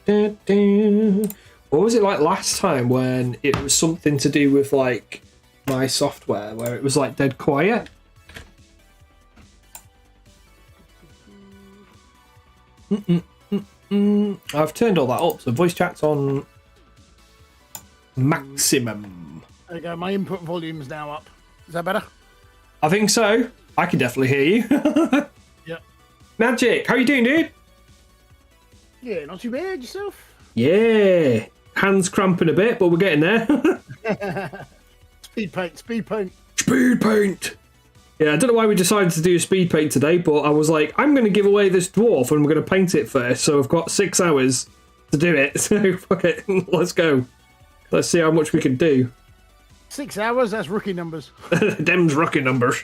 was it like last time when it was something to do with like my software where it was like dead quiet? I've turned all that up, so voice chat's on maximum. There you go, my input volume's now up. Is that better? I think so. I can definitely hear you. Yeah. Magic, how you doing, dude? Yeah, not too bad. Yourself? Yeah. Hands cramping a bit, but we're getting there. Speed paint. Speed paint. Yeah, I don't know why we decided to do a speed paint today, but I was like, I'm going to give away this dwarf and we're going to paint it first. So I've got 6 hours to do it. So fuck it, let's go. Let's see how much we can do. 6 hours? That's rookie numbers. Dem's rookie numbers.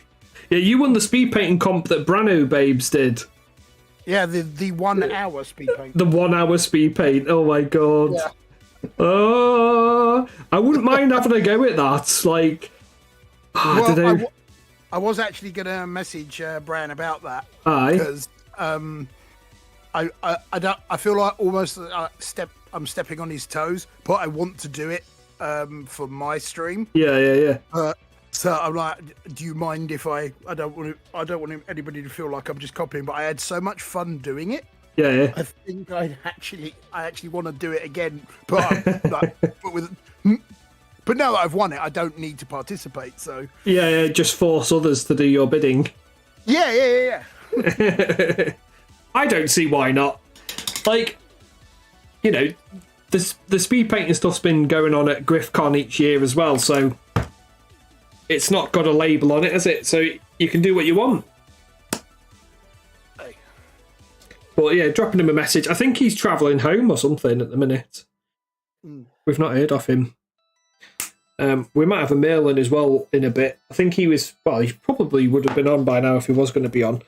Yeah, you won the speed painting comp that Brano Babes did. Yeah, the 1 hour speed paint. The 1 hour speed paint. Oh my god. Yeah. I wouldn't mind having a go at that. Like, I don't know. I was actually going to message Bran about that. Aye. Because I feel like almost I'm stepping on his toes, but I want to do it for my stream. Yeah. So I'm like, do you mind if I don't want anybody to feel like I'm just copying, but I had so much fun doing it. Yeah. I think I actually want to do it again, but but now that I've won it, I don't need to participate. So Yeah, just force others to do your bidding. Yeah. I don't see why not. Like, you know, the speed painting stuff's been going on at GriffCon each year as well, so it's not got a label on it, has it? So you can do what you want. Hey. But yeah, dropping him a message. I think he's travelling home or something at the minute. We've not heard of him. We might have a mail in as well in a bit. I think he probably would have been on by now if he was going to be on.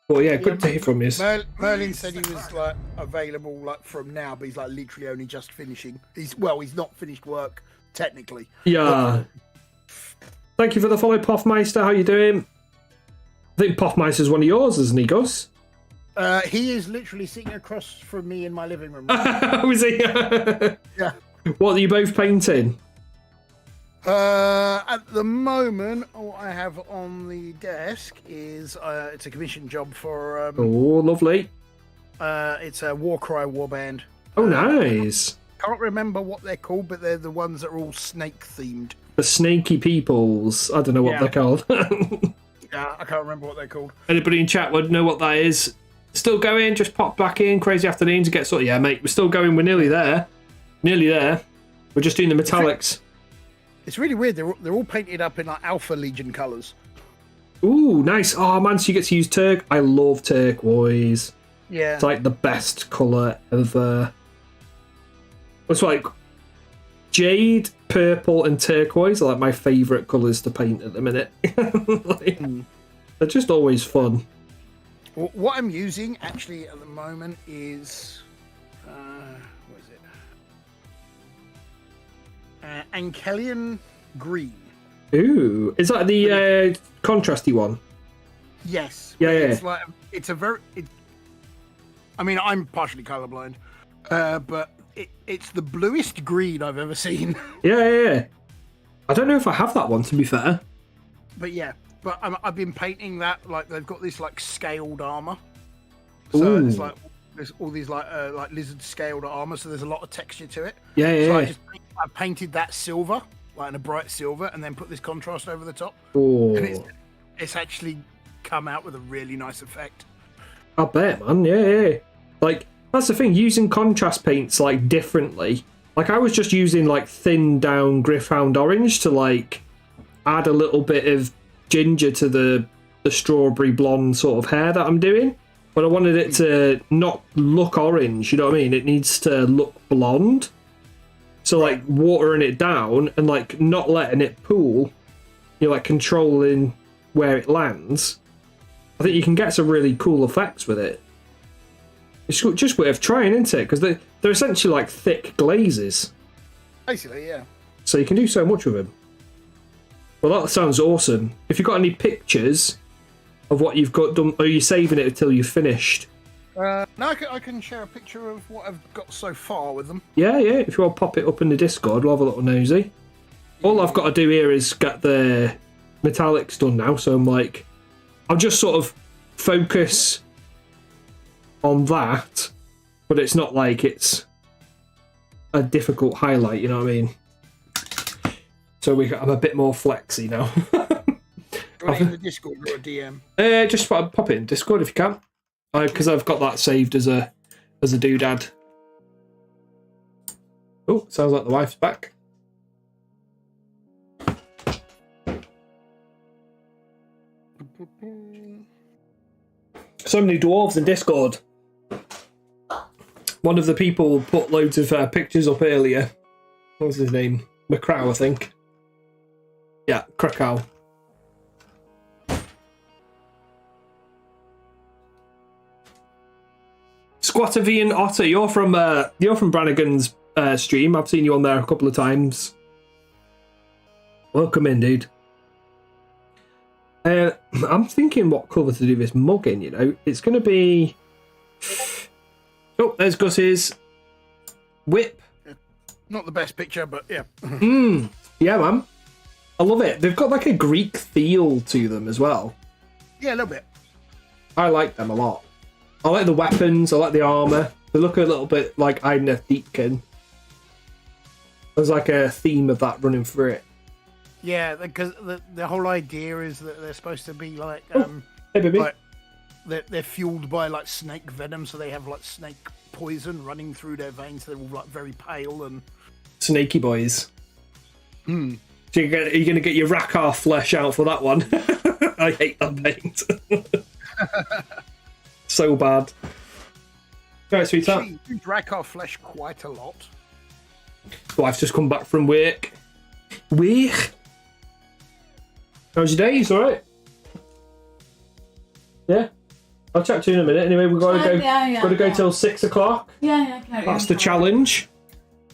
But yeah, good to hear from you. Merlin said he was like available like from now, but he's like literally only just finishing. He's not finished work technically. Yeah. Thank you for the follow, Poffmeister. How you doing? I think Poffmeister's one of yours, isn't he, Gus? He is literally sitting across from me in my living room. Oh, is he? Yeah. What are you both painting? At the moment, what I have on the desk is it's a commission job for. Oh, lovely. It's a Warcry warband. Oh, nice. Can't remember what they're called, but they're the ones that are all snake themed. The snaky peoples. I don't know what they're called. Yeah, I can't remember what they're called. Anybody in chat would know what that is. Still going? Just pop back in. Crazy afternoon to get sorted. Yeah, mate, we're still going. We're nearly there. Nearly there. We're just doing the metallics. It's really weird. They're all painted up in like Alpha Legion colours. Ooh, nice. Oh man, so you get to use I love turquoise. Yeah. It's like the best colour ever. It's like jade, purple, and turquoise are like my favourite colours to paint at the minute. Like, they're just always fun. Well, what I'm using actually at the moment is what is it? Ankelian green. Ooh, is that the contrasty one? Yes. Yeah, It's yeah. like it's a very. I mean, I'm partially colorblind, but it's the bluest green I've ever seen. Yeah. I don't know if I have that one, to be fair. But yeah, I've been painting that like they've got this like scaled armor. So Ooh. it's like there's all these like lizard scaled armor. So there's a lot of texture to it. Yeah. So I painted that silver, like in a bright silver, and then put this contrast over the top. Oh, And it's actually come out with a really nice effect. I bet, man. Yeah. Like, that's the thing, using contrast paints, like, differently. Like, I was just using, like, thinned down Gryph-hound orange to, like, add a little bit of ginger to the strawberry blonde sort of hair that I'm doing. But I wanted it to not look orange, you know what I mean? It needs to look blonde. So, like, watering it down and, like, not letting it pool, you're, like, controlling where it lands. I think you can get some really cool effects with it. It's just worth trying, isn't it? Because they're essentially like thick glazes. Basically, yeah. So you can do so much with them. Well, that sounds awesome. If you've got any pictures of what you've got done, or are you saving it until you've finished? No, I can share a picture of what I've got so far with them. Yeah. If you want to pop it up in the Discord, we'll have a little nosy. All I've got to do here is get the metallics done now, so I'm like, I'll just sort of focus on that, but it's not like it's a difficult highlight, you know what I mean? So I'm a bit more flexy now. Do I in the Discord or a DM? Just pop it in Discord if you can, because I've got that saved as a doodad. Oh, sounds like the wife's back. So many dwarves in Discord. One of the people put loads of pictures up earlier. What was his name? McCrow, I think. Yeah, Krakow. Squattavian Otter, you're from Brannigan's stream. I've seen you on there a couple of times. Welcome in, dude. I'm thinking what colour to do this mug in, you know. It's going to be... Oh, there's Gus's whip. Not the best picture, but yeah. Yeah, man. I love it. They've got like a Greek feel to them as well. Yeah, a little bit. I like them a lot. I like the weapons. I like the armour. They look a little bit like Aidna Thiepken. There's like a theme of that running through it. Yeah, because the whole idea is that they're supposed to be like, Hey, baby. like they're fueled by like snake venom, so they have like snake poison running through their veins. They're all like very pale and Snaky boys. So you're going to get your Rakkar flesh out for that one. I hate that paint. So bad. Right, sweetheart. she used Rakkar flesh quite a lot. Wife's just come back from work. How's your day? You alright? Yeah? I'll chat to you in a minute. Anyway, we've got to go. Got to go till 6 o'clock. Yeah, carry on. That's the challenge.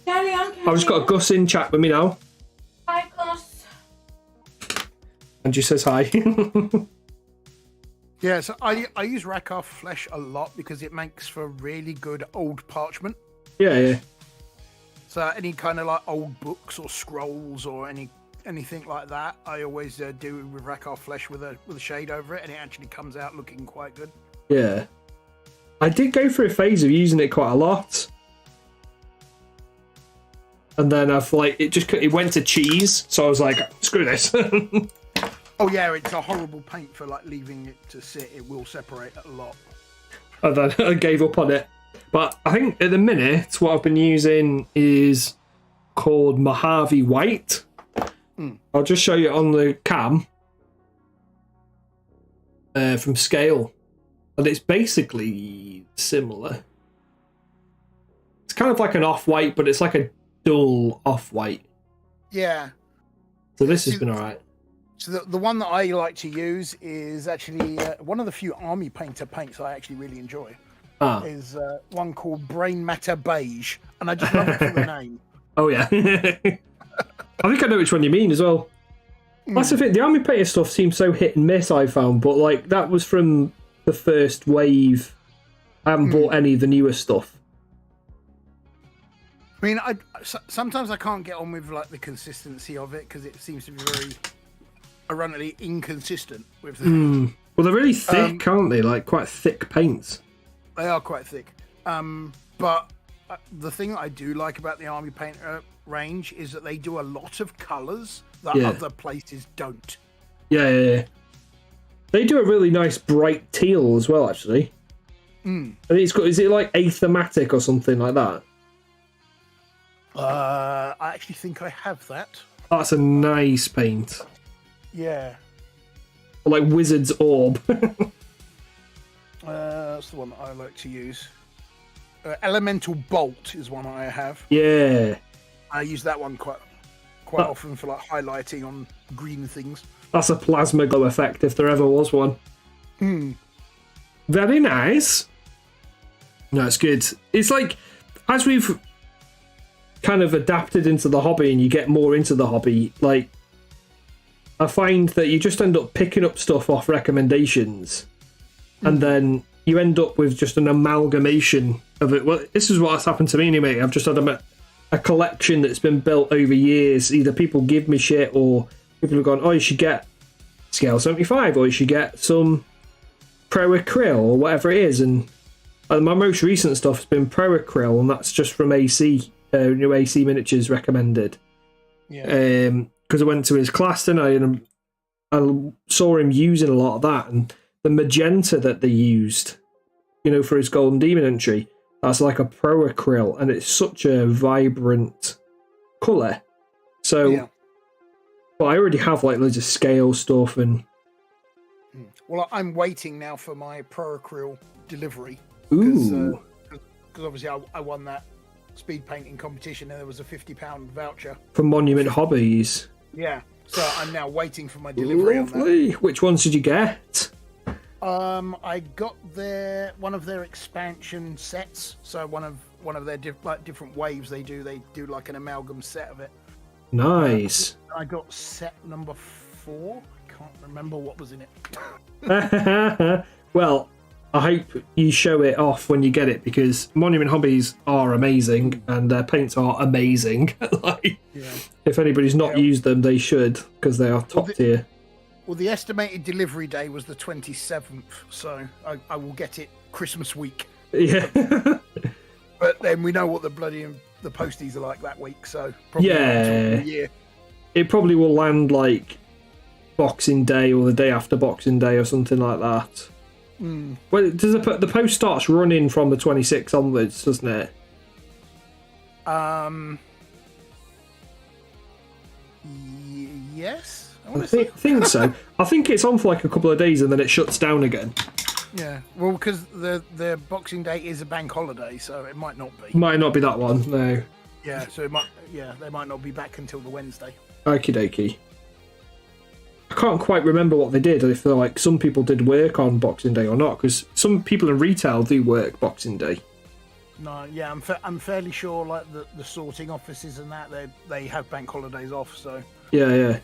Carry on. I've just got Gus in chat with me now, Hi, Gus. and she says hi. Yeah, so I use Rakkar flesh a lot because it makes for really good old parchment. Yeah. So any kind of like old books or scrolls or anything like that, I always do with Rakkar flesh with a shade over it, and it actually comes out looking quite good. Yeah. I did go through a phase of using it quite a lot. And then it went to cheese, so I was like, screw this. Oh yeah, it's a horrible paint for like leaving it to sit. It will separate a lot. And then I gave up on it. But I think at the minute, what I've been using is called Mojave White. I'll just show you on the cam. from Scale, and it's basically similar. It's kind of like an off-white, but it's like a dull off-white. Yeah. So this has been all right. So the one that I like to use is actually one of the few Army Painter paints I actually really enjoy. Is one called Brain Matter Beige, and I just love it for the name. Oh yeah, I think I know which one you mean as well. That's the thing. The Army Painter stuff seems so hit and miss. I found, but like that was from the first wave. I haven't bought any of the newer stuff. I mean, sometimes I can't get on with like the consistency of it because it seems to be very ironically inconsistent with the Well, they're really thick, aren't they? Like quite thick paints. They are quite thick. But the thing that I do like about the Army Painter range is that they do a lot of colours that other places don't. Yeah. They do a really nice bright teal as well, actually. I think it's got. Is it like athematic or something like that? I actually think I have that. That's a nice paint. Yeah. Like Wizard's Orb. That's the one that I like to use. Elemental Bolt is one I have. Yeah. I use that one quite often for like highlighting on green things. That's a plasma glow effect if there ever was one. Very nice. No, it's good. It's like, as we've kind of adapted into the hobby and you get more into the hobby, like, I find that you just end up picking up stuff off recommendations and then you end up with just an amalgamation of it. Well, this is what's happened to me anyway. I've just had a collection that's been built over years. Either people give me shit or people have gone, oh, you should get Scale 75 or you should get some Pro Acryl or whatever it is. And my most recent stuff has been Pro Acryl, and that's just from AC, new AC Miniatures recommended. Yeah. Because I went to his class tonight and I saw him using a lot of that, and the magenta that they used, for his Golden Demon entry, that's like a Pro Acryl, and it's such a vibrant colour. So, but I already have like loads of Scale stuff and. Well, I'm waiting now for my Pro Acryl delivery. Ooh. Because obviously I won that speed painting competition and there was a £50 voucher. From Monument Hobbies. Yeah. So I'm now waiting for my delivery on Lovely. Which ones did you get? I got one of their expansion sets. So one of their different waves they do like an amalgam set of it. Nice. I got set number 4. I can't remember what was in it. Well, I hope you show it off when you get it, because Monument Hobbies are amazing and their paints are amazing. If anybody's not used them, they should, because they are top tier. Well, the estimated delivery day was the 27th, so I will get it Christmas week. Yeah. But then we know what the posties are like that week, so probably a year. It probably will land like Boxing Day or the day after Boxing Day or something like that. Well, does the post starts running from the 26th onwards, doesn't it? Yes. I think so. I think it's on for like a couple of days and then it shuts down again. Yeah. Well, because the Boxing Day is a bank holiday, so it might not be. Might not be that one. No. Yeah. So it might. Yeah, they might not be back until the Wednesday. Okie dokie. I can't quite remember what they did. If like some people did work on Boxing Day or not, because some people in retail do work Boxing Day. No, yeah, I'm fairly sure like the sorting offices and that they have bank holidays off. So yeah.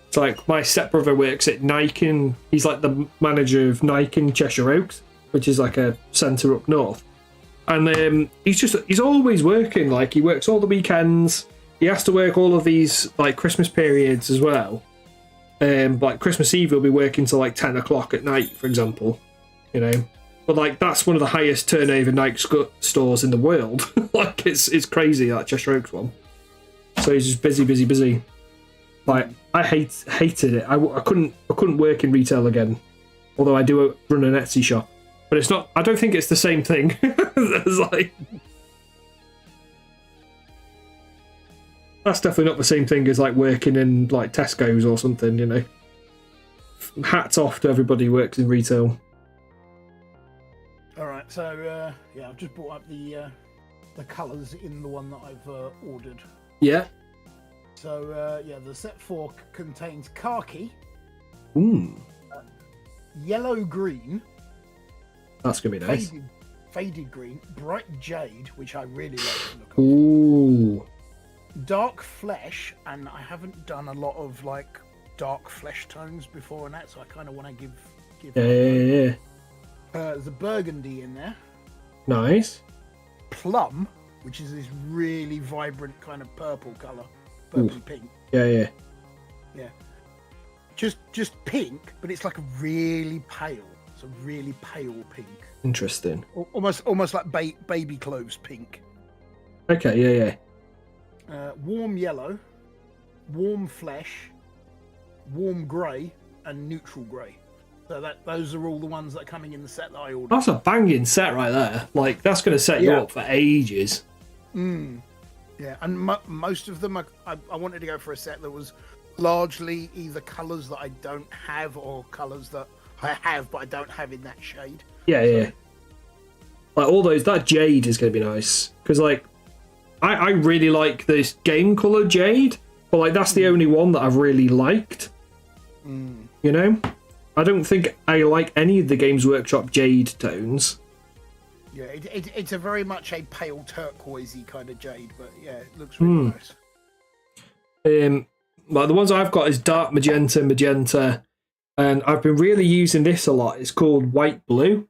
It's like my stepbrother works at Nike, and he's like the manager of Nike in Cheshire Oaks, which is like a centre up north. And he's always working. Like he works all the weekends. He has to work all of these like Christmas periods as well. Like Christmas Eve, he'll be working till like 10 o'clock at night, for example. But like that's one of the highest turnover Nike stores in the world. Like it's crazy, that Cheshire Oaks one. So he's just busy. Like I hated it. I couldn't work in retail again. Although I do run an Etsy shop, but it's not. I don't think it's the same thing. It's like. That's definitely not the same thing as like working in like Tesco's or something, hats off to everybody who works in retail. All right, so yeah, I've just brought up the colours in the one that I've ordered. Yeah. So yeah, the set 4 contains khaki, yellow green, That's gonna be nice. faded green, bright jade, which I really like the look of, Ooh. dark flesh, and I haven't done a lot of like dark flesh tones before and that, so I kind of want to give. Yeah. There's a burgundy in there, Nice. plum, which is this really vibrant kind of purple colour, purple pink. Yeah. Yeah, just pink, but it's like a really pale. It's a really pale pink, Interesting. almost like baby cloves pink. Okay, yeah. Warm yellow, warm flesh, warm grey, and neutral grey. So those are all the ones that are coming in the set that I ordered. That's a banging set right there. Like, that's going to set you up for ages. Yeah, and most of them, I wanted to go for a set that was largely either colours that I don't have or colours that I have but I don't have in that shade. Yeah. Like, all those, that jade is going to be nice. Because, like, I really like this game colour jade, but, like, that's the only one that I've really liked. You know? I don't think I like any of the Games Workshop jade tones. Yeah, it's a very much a pale turquoisey kind of jade, but yeah, it looks really nice. Like, the ones I've got is dark magenta, and I've been really using this a lot. It's called white blue.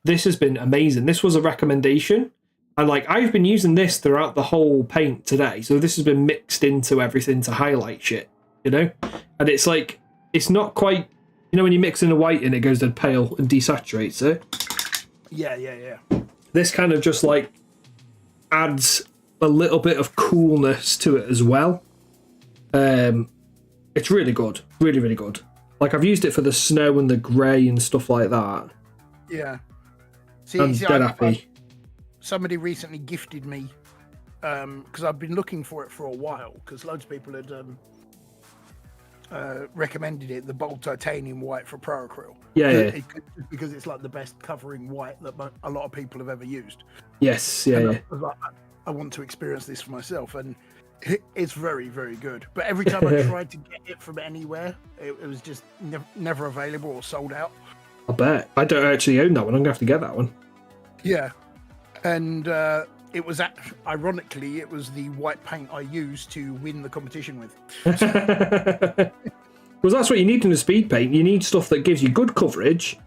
This has been amazing. This was a recommendation, and like, I've been using this throughout the whole paint today, so this has been mixed into everything to highlight shit, you know? And it's like, it's not quite, you know, when you mix in the white and it goes dead pale and desaturates it. Yeah. This kind of just like adds a little bit of coolness to it as well. It's really good, really good. Like, I've used it for the snow and the grey and stuff like that. Yeah. I'm dead happy. Somebody recently gifted me, because I've been looking for it for a while, because loads of people had recommended it, the bold titanium white for Pro Acryl. Yeah. Because it's like the best covering white that a lot of people have ever used. Yes, yeah. I was like, I want to experience this for myself, and it's very, very good. But every time I tried to get it from anywhere, it was just never available or sold out. I bet. I don't actually own that one. I'm gonna have to get that one. Yeah, and it was ironically, it was the white paint I used to win the competition with. Because that's what you need in a speed paint. You need stuff that gives you good coverage,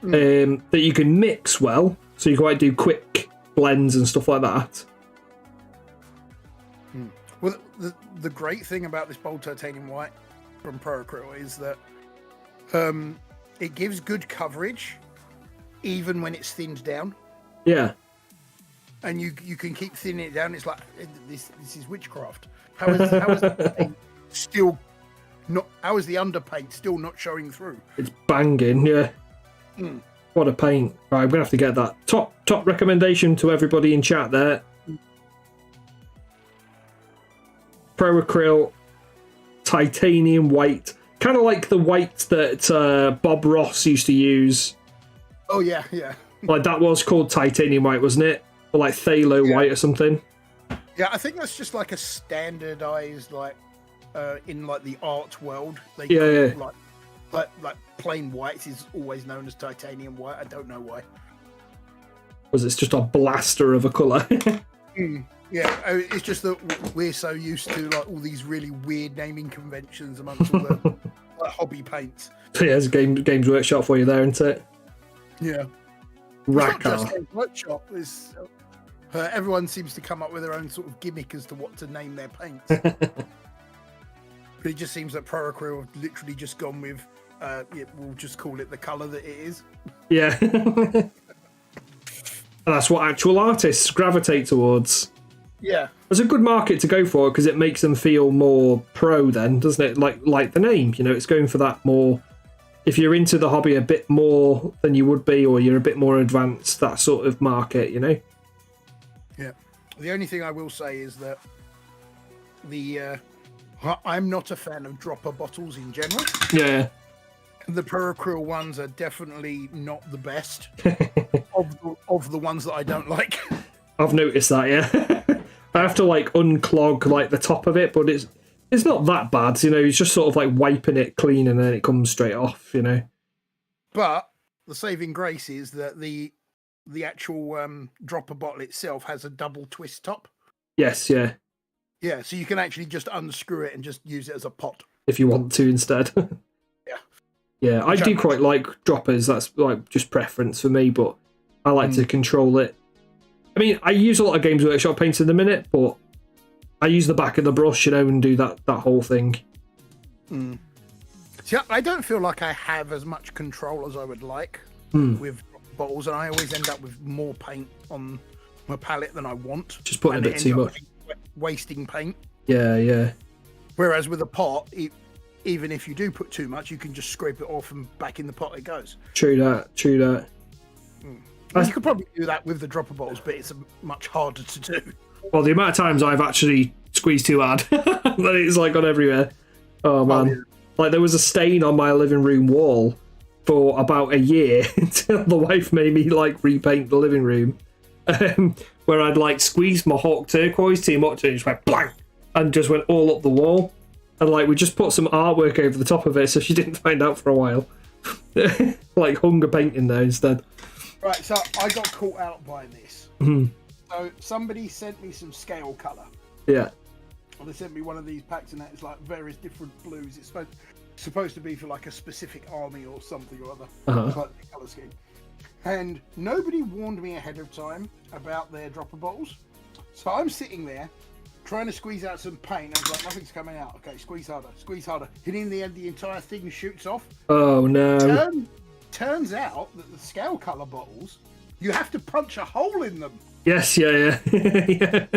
that you can mix well, so you can like do quick blends and stuff like that. Well, the great thing about this bold titanium white from Pro Acryl is that it gives good coverage even when it's thinned down. Yeah. And you can keep thinning it down. It's like, this is witchcraft. How is the paint still not? How is the underpaint still not showing through? It's banging, yeah. What a paint! Right, I'm gonna have to get that. Top recommendation to everybody in chat there. Pro Acryl titanium white, kind of like the white that Bob Ross used to use. Oh yeah. Like, that was called titanium white, wasn't it? Or like phthalo white or something. Yeah, I think that's just like a standardized, like in like the art world. They like plain white is always known as titanium white. I don't know why. Because it's just a blaster of a colour. Yeah, it's just that we're so used to like all these really weird naming conventions amongst all the like, hobby paints. So yeah, it's Games Workshop for you there, isn't it? Yeah. Racker. It's not just Games Workshop. It's, everyone seems to come up with their own sort of gimmick as to what to name their paints. But it just seems that Pro Acryl have literally just gone with, we'll just call it the colour that it is. Yeah. And that's what actual artists gravitate towards. Yeah. It's a good market to go for because it makes them feel more pro then, doesn't it? Like the name, you know, it's going for that more. If you're into the hobby a bit more than you would be, or you're a bit more advanced, that sort of market, you know? Yeah. The only thing I will say is that I'm not a fan of dropper bottles in general. Yeah. The Pericryl ones are definitely not the best of the ones that I don't like. I've noticed that, yeah. I have to like unclog like the top of it, but it's not that bad, you know. It's just sort of like wiping it clean and then it comes straight off, you know. But the saving grace is that the actual dropper bottle itself has a double twist top. Yes, yeah. Yeah, so you can actually just unscrew it and just use it as a pot. If you want to instead. Yeah. Yeah, I do quite like droppers. That's like just preference for me, but I like to control it. I mean, I use a lot of Games Workshop paints in the minute, but I use the back of the brush, you know, and do that whole thing. See, I don't feel like I have as much control as I would like with bottles, and I always end up with more paint on my palette than I want. Just putting a bit too much. Wasting paint. Yeah, yeah. Whereas with a pot, even if you do put too much, you can just scrape it off and back in the pot it goes. True that. You could probably do that with the dropper bottles, but it's much harder to do. Well, the amount of times I've actually squeezed too hard that it's like gone everywhere. Oh man. Yeah. Like there was a stain on my living room wall for about a year until the wife made me like repaint the living room. Where I'd like squeezed my Hawk turquoise too much and it just went blank and just went all up the wall. And like we just put some artwork over the top of it so she didn't find out for a while. Like hunger painting there instead. Right, so I got caught out by this. So somebody sent me some scale colour. Yeah. Well, they sent me one of these packs and it's like various different blues. It's supposed to be for like a specific army or something or other. It's like the colour scheme. And nobody warned me ahead of time about their dropper bottles. So I'm sitting there trying to squeeze out some paint. I was like, nothing's coming out. Okay, squeeze harder, squeeze harder. And in the end, the entire thing shoots off. Oh no. Turns out that the scale colour bottles, you have to punch a hole in them. Yes, yeah. Yeah.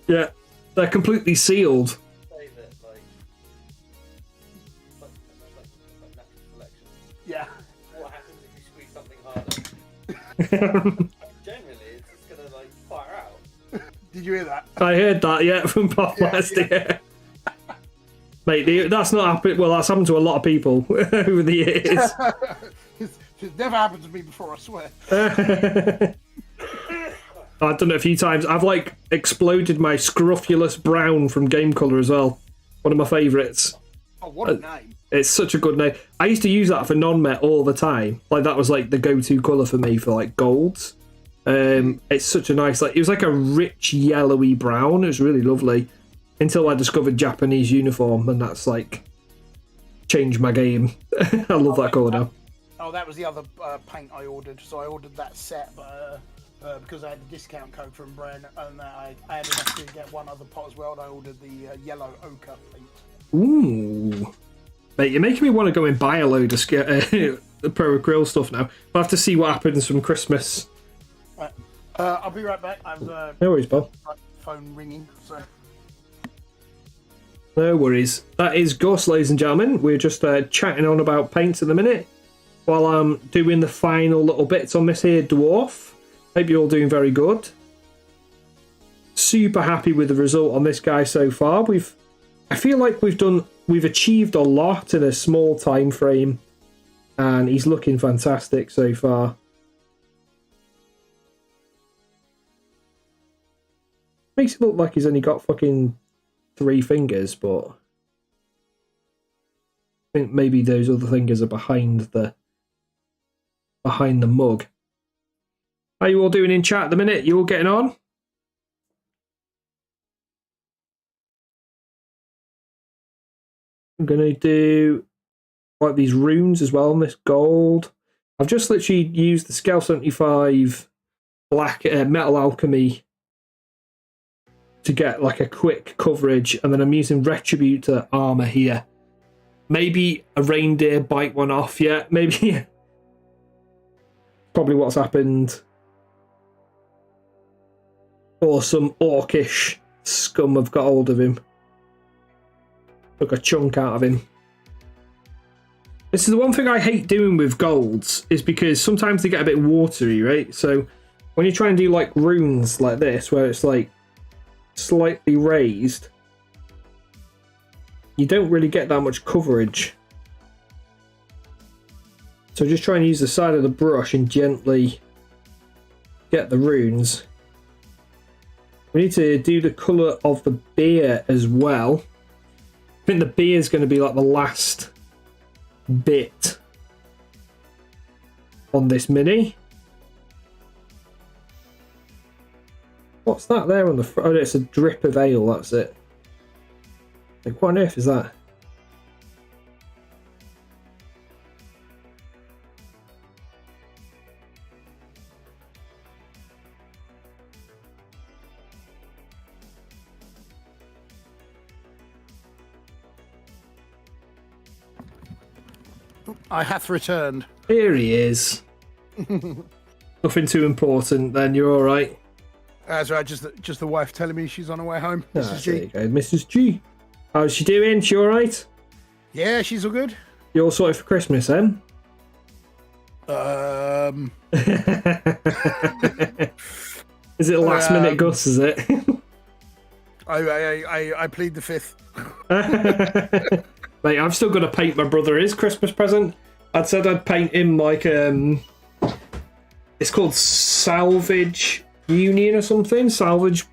Yeah. They're completely sealed. Say that, like natural selection. Yeah. What happens if you squeeze something harder? Generally, it's just gonna like fire out. Did you hear that? I heard that, yeah, from Bob last year. Mate, that's not happened. Well, that's happened to a lot of people over the years. It's never happened to me before, I swear. I've done it a few times. I've like exploded my Scrofulous Brown from Game Colour as well. One of my favourites. Oh, what a name. It's such a good name. I used to use that for non-met all the time. Like that was like the go-to colour for me for like golds. It's such a nice, like it was like a rich yellowy brown. It was really lovely. Until I discovered Japanese uniform, and that's like changed my game. I love that colour now. Oh, that was the other paint I ordered. So I ordered that set, but because I had a discount code from Bren, and I had enough to get one other pot as well. And I ordered the yellow ochre paint. Ooh, mate, you're making me want to go and buy a load of the Pro Acryl stuff now. I'll have to see what happens from Christmas. Right. I'll be right back. I've No worries, Bob. phone ringing. So. No worries. That is Gus, ladies and gentlemen. We're just chatting on about paints at the minute while I'm doing the final little bits on this here Dwarf. Hope you're all doing very good. Super happy with the result on this guy so far. I feel like we've achieved a lot in a small time frame, and he's looking fantastic so far. Makes it look like he's only got fucking 3 fingers, but I think maybe those other fingers are behind the mug. How you all doing in chat at the minute? You all getting on? I'm gonna do like these runes as well on this gold. I've just literally used the Scale 75 black Metal Alchemy to get like a quick coverage, and then I'm using Retributor armor here. Maybe a reindeer bite one off, yeah, maybe. Probably what's happened. Or some orcish scum have got hold of him. Took a chunk out of him. This is the one thing I hate doing with golds, is because sometimes they get a bit watery, right? So when you try and do like runes like this, where it's like slightly raised, you don't really get that much coverage. So just try and use the side of the brush and gently get the runes. We need to do the colour of the beer as well. I think the beer is going to be like the last bit on this mini. What's that there on the front? Oh, it's a drip of ale, that's it. Like, what on earth is that? I hath returned. Here he is. Nothing too important, then you're all right. That's right. Just the wife telling me she's on her way home. Mrs. There G. you go, Mrs. G. How's she doing? She all right? Yeah, she's all good. You all sorted for Christmas, then? Is it last minute Gus? Is it? I plead the fifth. Mate, I've still got to paint my brother his Christmas present. I'd said I'd paint him like it's called Salvage Union or something. Salvage.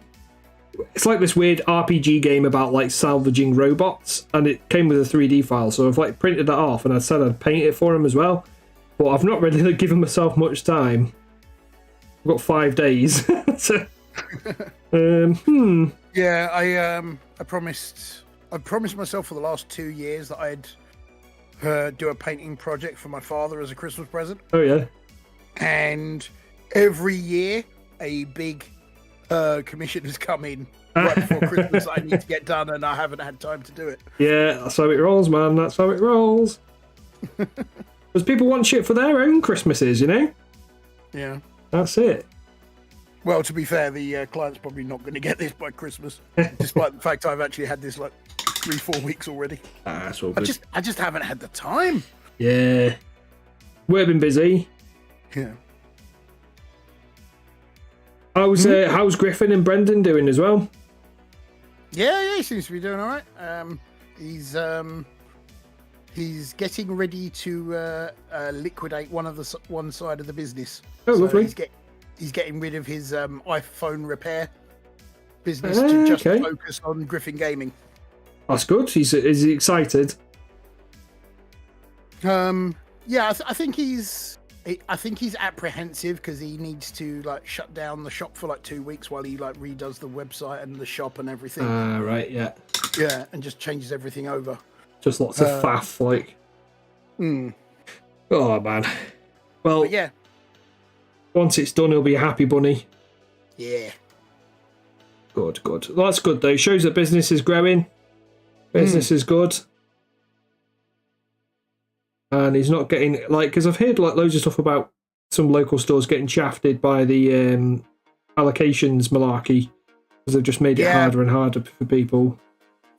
It's like this weird RPG game about like salvaging robots, and it came with a 3D file. So I've like printed that off, and I said I'd paint it for him as well. But I've not really given myself much time. I've got 5 days. So, Yeah, I promised myself for the last 2 years that I'd do a painting project for my father as a Christmas present. Oh yeah. And every year a big commission has come in right before Christmas that I need to get done, and I haven't had time to do it. Yeah, that's how it rolls, man. That's how it rolls. Because people want shit for their own Christmases, you know? Yeah. That's it. Well, to be fair, the client's probably not going to get this by Christmas, despite the fact I've actually had this like 3-4 weeks already. That's all good. I just haven't had the time. Yeah. We've been busy. Yeah. How's Griffin and Brendan doing as well? Yeah, he seems to be doing all right. He's getting ready to liquidate one side of the business. Oh, So lovely. He's getting rid of his iPhone repair business to just Okay. focus on Griffin Gaming. That's good. Is he excited? Yeah, I think he's apprehensive because he needs to like shut down the shop for like 2 weeks while he like redoes the website and the shop and everything. Right, yeah. Yeah, and just changes everything over. Just lots of faff, like. Oh, man. Well, But yeah, once it's done, he'll be a happy bunny. yeah. Good. Well, that's good, though. Shows that business is growing. Business is good. And he's not getting, like, because I've heard like loads of stuff about some local stores getting shafted by the allocations malarkey because they've just made it harder and harder for people.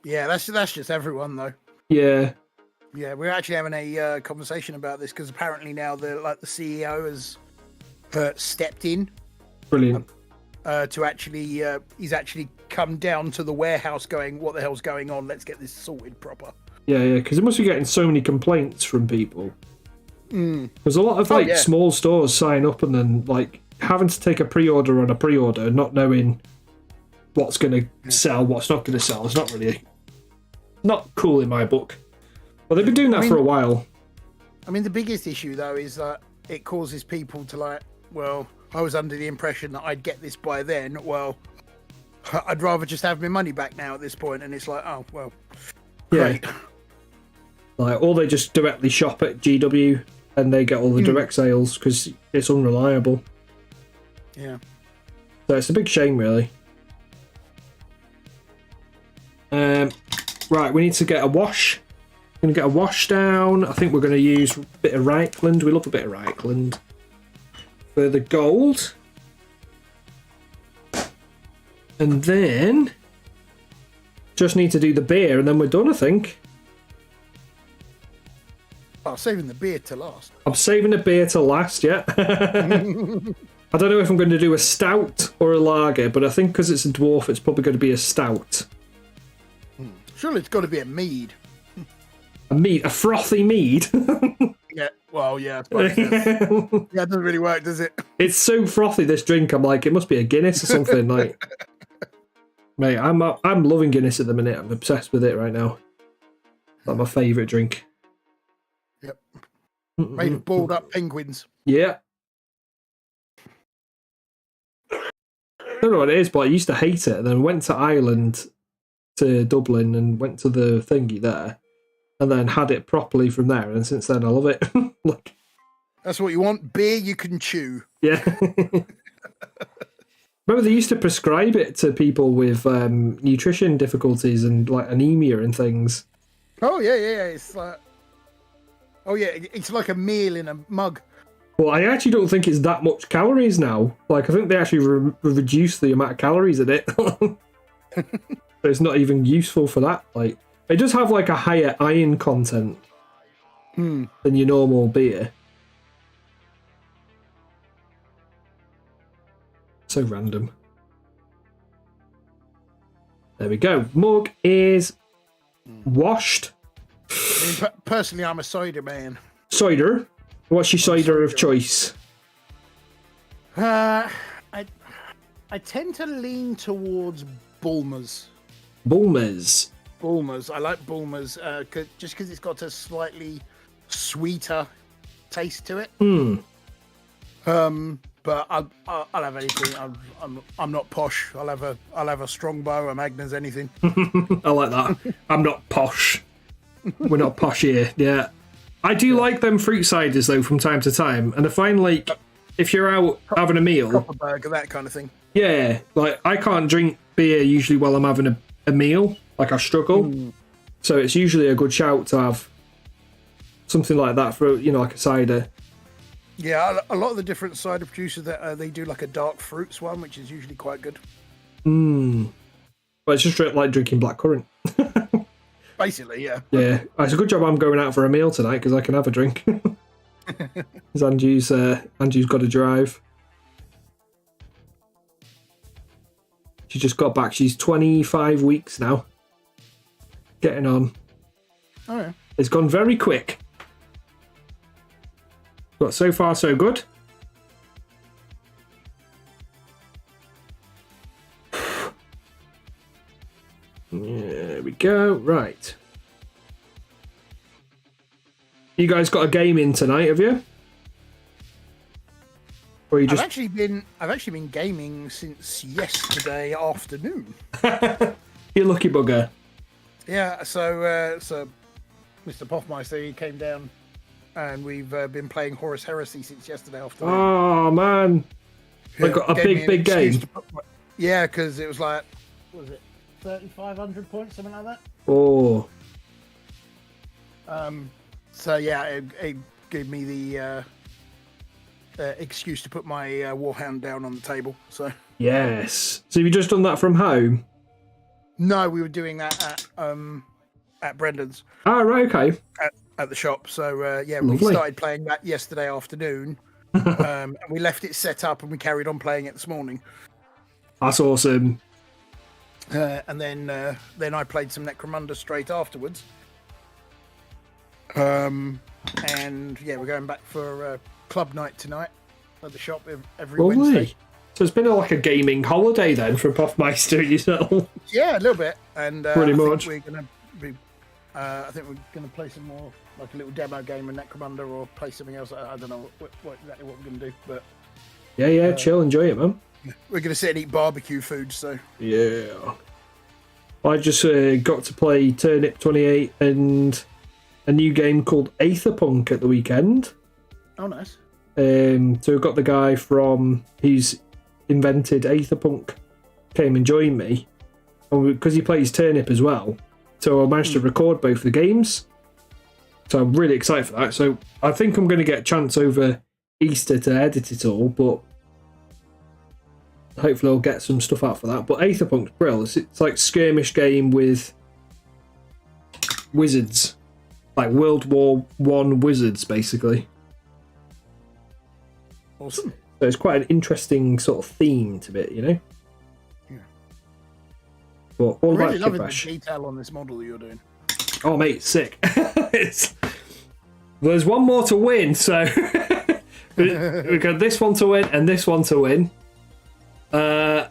Yeah, that's just everyone though. Yeah. Yeah, we're actually having a conversation about this because apparently now the CEO has stepped in Brilliant. to actually he's actually come down to the warehouse going, what the hell's going on? Let's get this sorted proper. Yeah, because it must be getting so many complaints from people. There's a lot of like small stores sign up and then like having to take a pre-order on a pre-order, not knowing what's going to sell, what's not going to sell. It's not cool in my book. But they've been doing that for a while. I mean, the biggest issue though is that it causes people to like, well, I was under the impression that I'd get this by then. Well, I'd rather just have my money back now at this point, and it's like, oh well, great. Yeah. Like, or they just directly shop at GW and they get all the direct sales because it's unreliable. Yeah. So it's a big shame, really. Right, we need to get a wash. We're going to get a wash down. I think we're going to use a bit of Reichland. We love a bit of Reichland. For the gold. And then just need to do the beer and then we're done, I think. Oh, saving the beer to last. I'm saving the beer to last, yeah. I don't know if I'm going to do a stout or a lager, but I think because it's a dwarf, it's probably going to be a stout. Surely it's got to be a mead. A frothy mead. Yeah. Well, yeah, I suppose that's- yeah, it doesn't really work, does it? It's so frothy, this drink. I'm like, it must be a Guinness or something. Like, mate, I'm loving Guinness at the minute. I'm obsessed with it right now. Like my favourite drink. Yep. Made of balled up penguins. Yeah. I don't know what it is, but I used to hate it. And then went to Ireland, to Dublin, and went to the thingy there. And then had it properly from there. And since then, I love it. Like, That's what you want. Beer you can chew. yeah. Remember, they used to prescribe it to people with nutrition difficulties and like anemia and things. Oh, yeah. It's like... Oh, yeah, it's like a meal in a mug. Well, I actually don't think it's that much calories now. Like, I think they actually reduced the amount of calories in it. So it's not even useful for that. Like, it does have like a higher iron content than your normal beer. So random. There we go. Mug is washed. I mean, personally, I'm a cider man. Cider. What's your cider of choice? I tend to lean towards Bulmers. Bulmers. Bulmers. I like Bulmers just because it's got a slightly sweeter taste to it. But I'll have anything. I'm not posh. I'll have a Strongbow, a Magners, anything. I like that. I'm not posh. We're not posh here. Yeah. I do like them fruit ciders though from time to time, and I find like if you're out having a meal, Burger, that kind of thing. yeah, like I can't drink beer usually while I'm having a meal. Like I struggle, so it's usually a good shout to have something like that for like a cider. Yeah, a lot of the different cider producers that they do like a dark fruits one, which is usually quite good. But it's just like drinking blackcurrant. Basically, yeah. Yeah, it's a good job I'm going out for a meal tonight because I can have a drink. Because Andrew's got to drive. She just got back. She's 25 weeks now. Getting on. Oh yeah. It's gone very quick. But so far so good. There we go. Right. You guys got a game in tonight, have you? Or you just I've actually been gaming since yesterday afternoon. you lucky bugger. Yeah, so Mr. Poffmeister, he came down and we've been playing Horus Heresy since yesterday afternoon. Oh man. I got a Gave me big an excuse game. to put yeah, because it was like, what was it, 3,500 points, something like that? Oh. So yeah, it gave me the excuse to put my Warhound down on the table. So Yes. So have you just done that from home? no, we were doing that at Brendan's Ah, right, okay. at the shop. So yeah, we Lovely. started playing that yesterday afternoon. And we left it set up and we carried on playing it this morning. That's awesome. And then I played some Necromunda straight afterwards. And yeah, we're going back for club night tonight at the shop every Wednesday. Lovely. So it's been like a gaming holiday then for Puffmeister yourself. Yeah, a little bit. And Pretty I think much. we're gonna be. I think we're gonna play some more, like a little demo game of Necromunda, or play something else. I don't know what exactly what we're gonna do, but Yeah, chill, enjoy it, man. we're gonna sit and eat barbecue food. So Yeah. I just got to play Turnip 28 and a new game called Aetherpunk at the weekend. oh, nice. So we've got the guy from who's invented Aetherpunk came and joined me, because he plays Turnip as well. So I managed to record both the games. So I'm really excited for that. So I think I'm going to get a chance over Easter to edit it all, but hopefully I'll get some stuff out for that. But Aetherpunk's brilliant. It's like skirmish game with wizards, like World War One wizards, basically. Awesome. So it's quite an interesting sort of theme to it, you know. Yeah. But all I'm really about loving the Kibash. detail on this model that you're doing. Oh mate, sick. It's There's one more to win, so we got this one to win and this one to win. I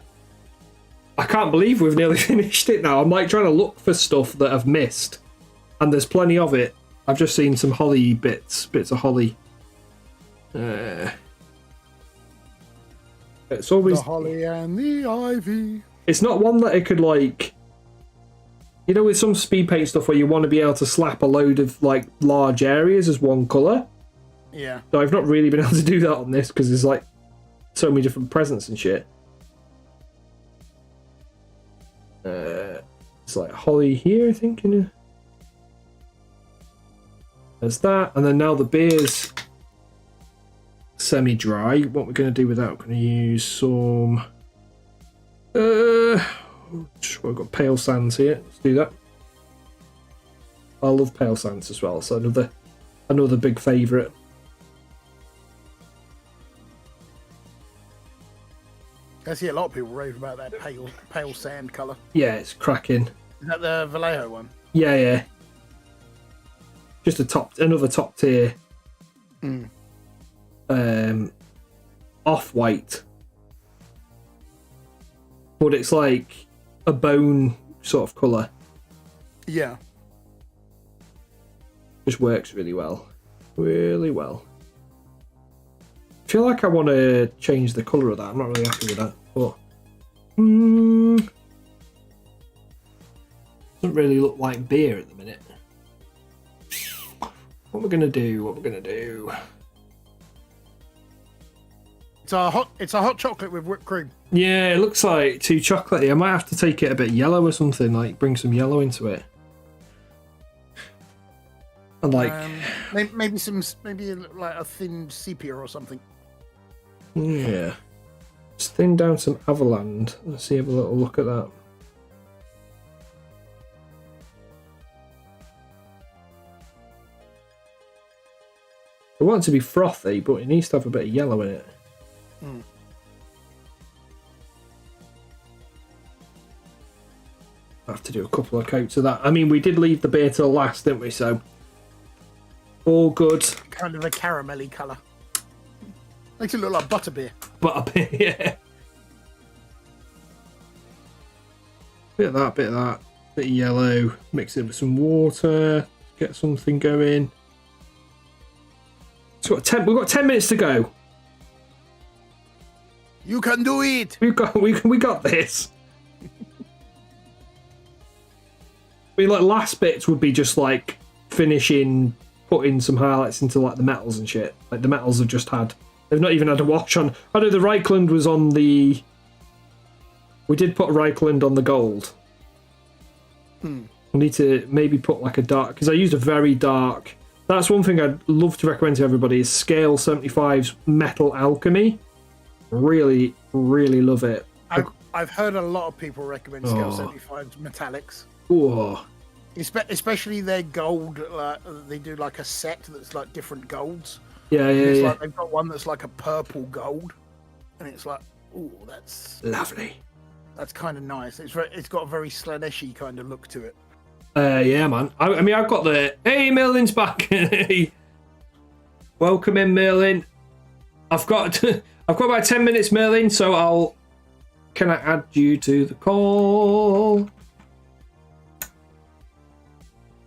can't believe we've nearly finished it now. I'm like trying to look for stuff that I've missed, and there's plenty of it. I've just seen some holly bits of holly. It's always The holly and the ivy. It's not one that it could like. You know, with some speed paint stuff where you want to be able to slap a load of like large areas as one colour. Yeah. So I've not really been able to do that on this because there's like so many different presents and shit. It's like holly here, I think. There's that, and then now the beer's semi-dry. What we're going to do with that? We're going to use some. We've got pale sands here. Let's do that. I love pale sands as well, so another big favourite. I see a lot of people rave about that pale sand colour. Yeah, it's cracking. Is that the Vallejo one? Yeah. Just another top tier. Off-white. But it's like a bone sort of colour. Yeah. Just works really well. Really well. I feel like I want to change the colour of that. I'm not really happy with that. But doesn't really look like beer at the minute. What we're gonna do? It's a hot chocolate with whipped cream. Yeah, it looks like too chocolatey. I might have to take it a bit yellow or something, like bring some yellow into it. And like maybe like a thin sepia or something. Yeah. Let's thin down some Avaland. Let's see, have a little look at that. I want it to be frothy, but it needs to have a bit of yellow in it. I have to do a couple of coats of that. I mean, we did leave the beer till last, didn't we? So, all good. Kind of a caramelly colour. Makes it look like butterbeer. Butterbeer, yeah. Bit of that, bit of yellow. Mix it with some water. Get something going. So we've got 10 minutes to go. You can do it. We got this. Last bits would be just like finishing, putting some highlights into like the metals and shit. Like the metals have just had. They've not even had a wash on. I know the Reichland was on the. We did put Reichland on the gold. We need to maybe put like a dark, because I used a very dark. That's one thing I'd love to recommend to everybody is Scale 75's Metal Alchemy. Really, really love it. I've heard a lot of people recommend Scale 75's metallics. Oh. Especially their gold. They do like a set that's like different golds. Yeah. Like they've got one that's like a purple gold, and it's like, ooh, that's lovely. That's kind of nice. It's got a very Slaneshi kind of look to it. Yeah, man. I mean, I've got the. Hey, Merlin's back. Welcome in, Merlin. I've got about 10 minutes, Merlin. So Can I add you to the call?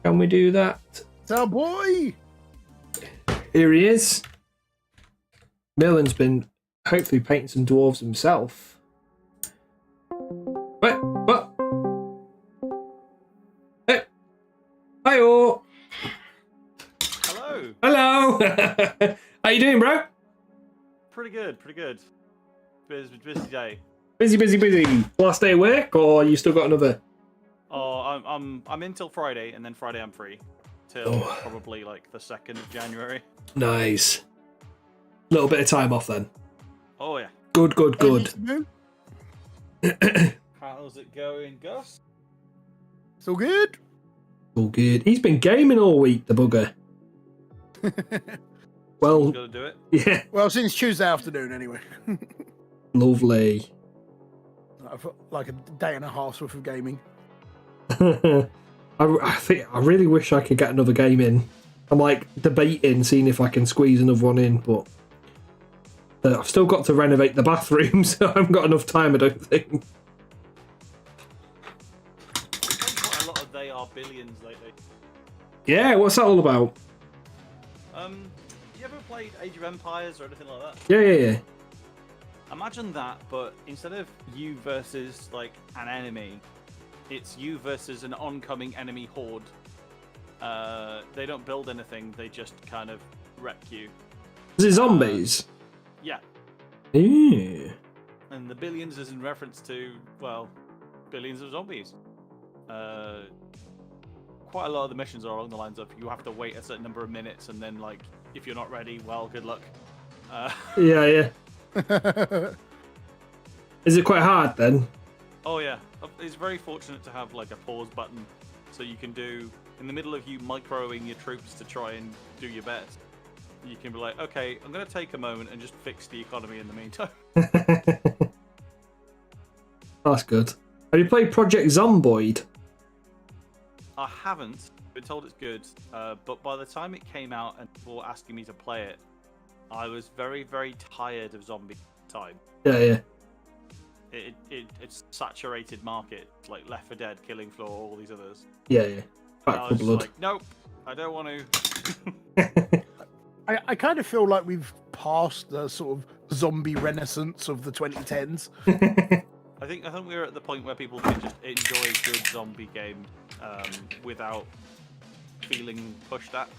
Can we do that? It's our boy. Here he is. Merlin's been hopefully painting some dwarves himself. What? Hey. Hi-oh. Hello. How you doing, bro? Pretty good. Busy day. Busy. Last day of work, or you still got another? Oh, I'm in till Friday, and then Friday I'm free till probably like the 2nd of January. Nice. Little bit of time off then. Oh yeah. Good. How's it going, Gus? So good. All good. He's been gaming all week, the bugger. Well, gotta do it. Yeah. Well, since Tuesday afternoon, anyway. Lovely. I've got like a day and a half's worth of gaming. I think I really wish I could get another game in. I'm like debating, seeing if I can squeeze another one in, but I've still got to renovate the bathroom, so I haven't got enough time, I don't think. Quite a lot of They Are Billions lately. Yeah, what's that all about? You ever played Age of Empires or anything like that? Yeah. Imagine that, but instead of you versus like an enemy, it's you versus an oncoming enemy horde. They don't build anything; they just kind of wreck you. Is it zombies? Yeah. Ew. And the billions is in reference to, well, billions of zombies. Quite a lot of the missions are along the lines of you have to wait a certain number of minutes, and then like if you're not ready, well, good luck. Yeah. Is it quite hard then? Oh yeah, it's very fortunate to have like a pause button, so you can do in the middle of you microing your troops to try and do your best. You can be like, okay, I'm going to take a moment and just fix the economy in the meantime. That's good. Have you played Project Zomboid? I haven't been told it's good, but by the time it came out and people were asking me to play it, I was very, very tired of zombie time. Yeah. It's saturated market, like Left 4 Dead, Killing Floor, all these others. Yeah. Back I for was blood. like, nope, I don't want to. I kind of feel like we've passed the sort of zombie renaissance of the 2010s. I think we're at the point where people can just enjoy good zombie games without feeling pushed at.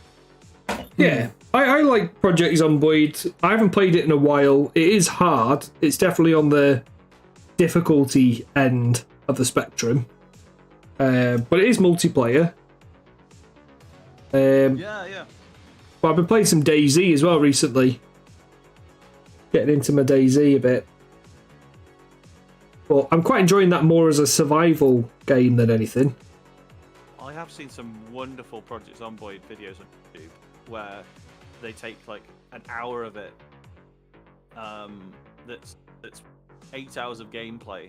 Yeah, I like Project Zomboid. I haven't played it in a while. It is hard. It's definitely on the difficulty end of the spectrum. But it is multiplayer. Yeah. But I've been playing some DayZ as well recently. Getting into my DayZ a bit. But I'm quite enjoying that more as a survival game than anything. I have seen some wonderful Project Zomboid videos on YouTube where they take like an hour of it. That's 8 hours of gameplay,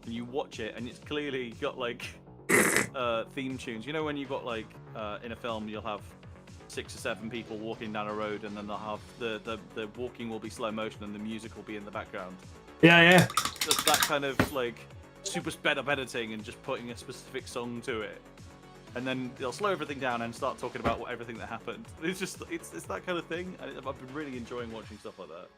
and you watch it, and it's clearly got like theme tunes. You know when you've got like in a film you'll have 6 or 7 people walking down a road, and then they'll have the walking will be slow motion and the music will be in the background. Yeah. Just that kind of like super sped up editing and just putting a specific song to it, and then they'll slow everything down and start talking about everything that happened. It's that kind of thing. I've been really enjoying watching stuff like that,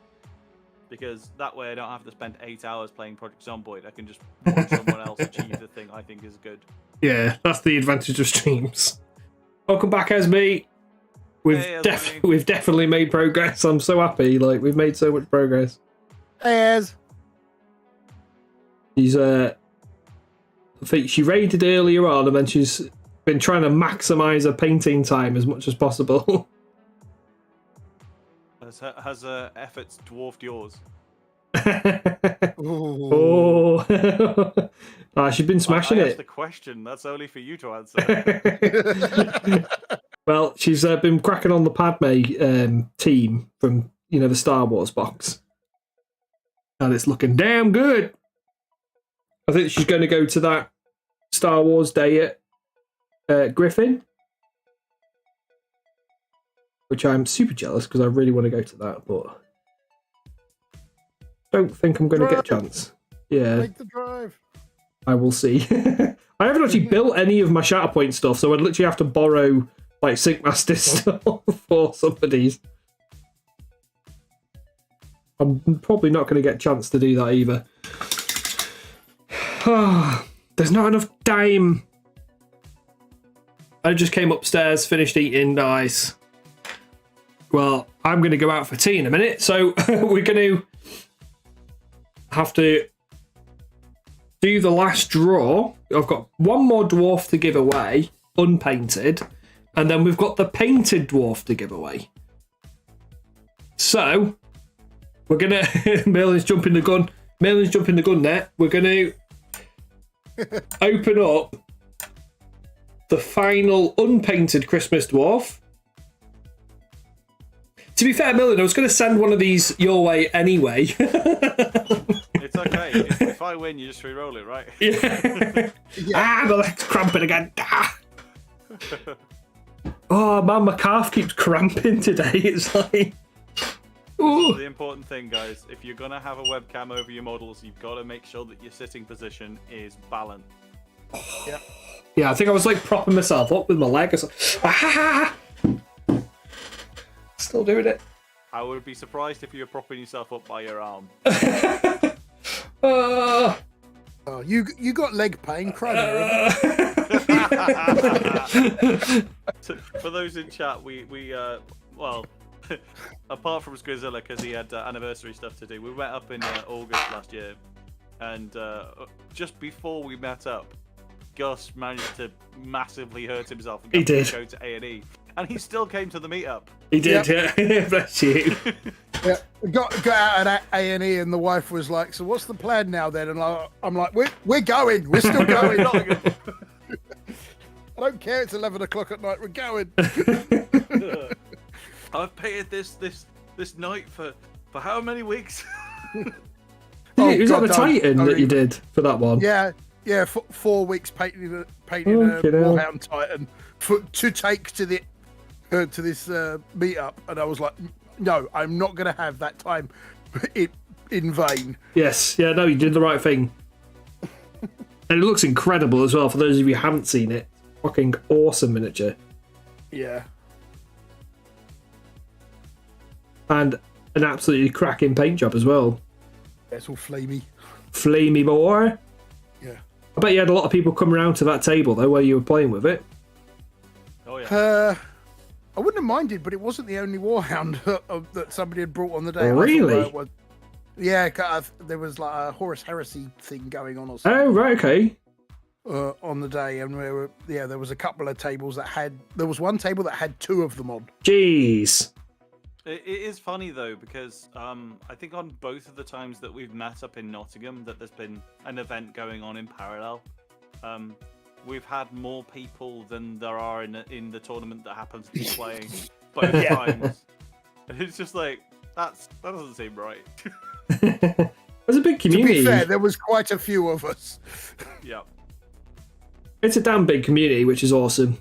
because that way I don't have to spend 8 hours playing Project Zomboid. I can just watch someone else achieve the thing I think is good. Yeah, that's the advantage of streams. Welcome back, Esme. We've definitely made progress. I'm so happy. Like, we've made so much progress. As She's I think she raided earlier on, and then she's been trying to maximise her painting time as much as possible. Has her efforts dwarfed yours? Oh, she's been smashing I asked it. the question. That's only for you to answer. Well, she's been cracking on the Padme team from the Star Wars box, and it's looking damn good. I think she's going to go to that Star Wars day at Griffin, which I'm super jealous because I really want to go to that, but don't think I'm going to get a chance. Yeah, make the drive. I will see. I haven't actually built any of my Shatterpoint stuff, so I'd literally have to borrow like Syncmaster stuff for somebody's. I'm probably not going to get a chance to do that either. There's not enough time. I just came upstairs, finished eating, nice. Well, I'm going to go out for tea in a minute, so we're going to have to do the last draw. I've got one more dwarf to give away, unpainted, and then we've got the painted dwarf to give away. So, we're going to... Merlin's jumping the gun. There. We're going to open up the final unpainted Christmas dwarf. To be fair, Merlin, I was going to send one of these your way anyway. It's okay. If I win, you just re-roll it, right? Yeah. My leg's cramping again. oh man, my calf keeps cramping today. It's like, ooh. The important thing, guys, if you're gonna have a webcam over your models, you've got to make sure that your sitting position is balanced. Yeah, I think I was like propping myself up with my leg. Still doing it. I would be surprised if you were propping yourself up by your arm. Uh, Oh, you got leg pain, cry. For those in chat, we well, apart from Squidzilla, because he had anniversary stuff to do, we met up in August last year, and just before we met up, Gus managed to massively hurt himself and He did. go to A&E, and he still came to the meetup. he did, yeah. Bless you. Yeah, got out at A&E, and the wife was like, "So what's the plan now then?" And I'm like, "We're going. We're still going. I don't care. It's 11 o'clock at night. We're going." I've painted this night for how many weeks? Was that God, the don't- Titan don't that you even- did for that one? Yeah, 4 weeks painting a Fucking hell. Warhound Titan to take to the to this meetup, and I was like, "No, I'm not going to have that time in vain." Yes, yeah, no, you did the right thing. And it looks incredible as well, for those of you who haven't seen it. Fucking awesome miniature. Yeah. And an absolutely cracking paint job as well. It's all flamey. Flamey more. Yeah. I bet you had a lot of people come around to that table, though, where you were playing with it. Oh yeah. I wouldn't have minded, but it wasn't the only Warhound that somebody had brought on the day. I thought Really? it was. Yeah, there was like a Horus Heresy thing going on or something. Oh, right, okay. On the day, and there was a couple of tables that had. There was one table that had 2 of them on. Jeez. It is funny though, because I think on both of the times that we've met up in Nottingham that there's been an event going on in parallel, we've had more people than there are in the tournament that happens to be playing both times. And it's just like, that doesn't seem right. There's a big To community. be fair, there was quite a few of us. Yeah. It's a damn big community, which is awesome.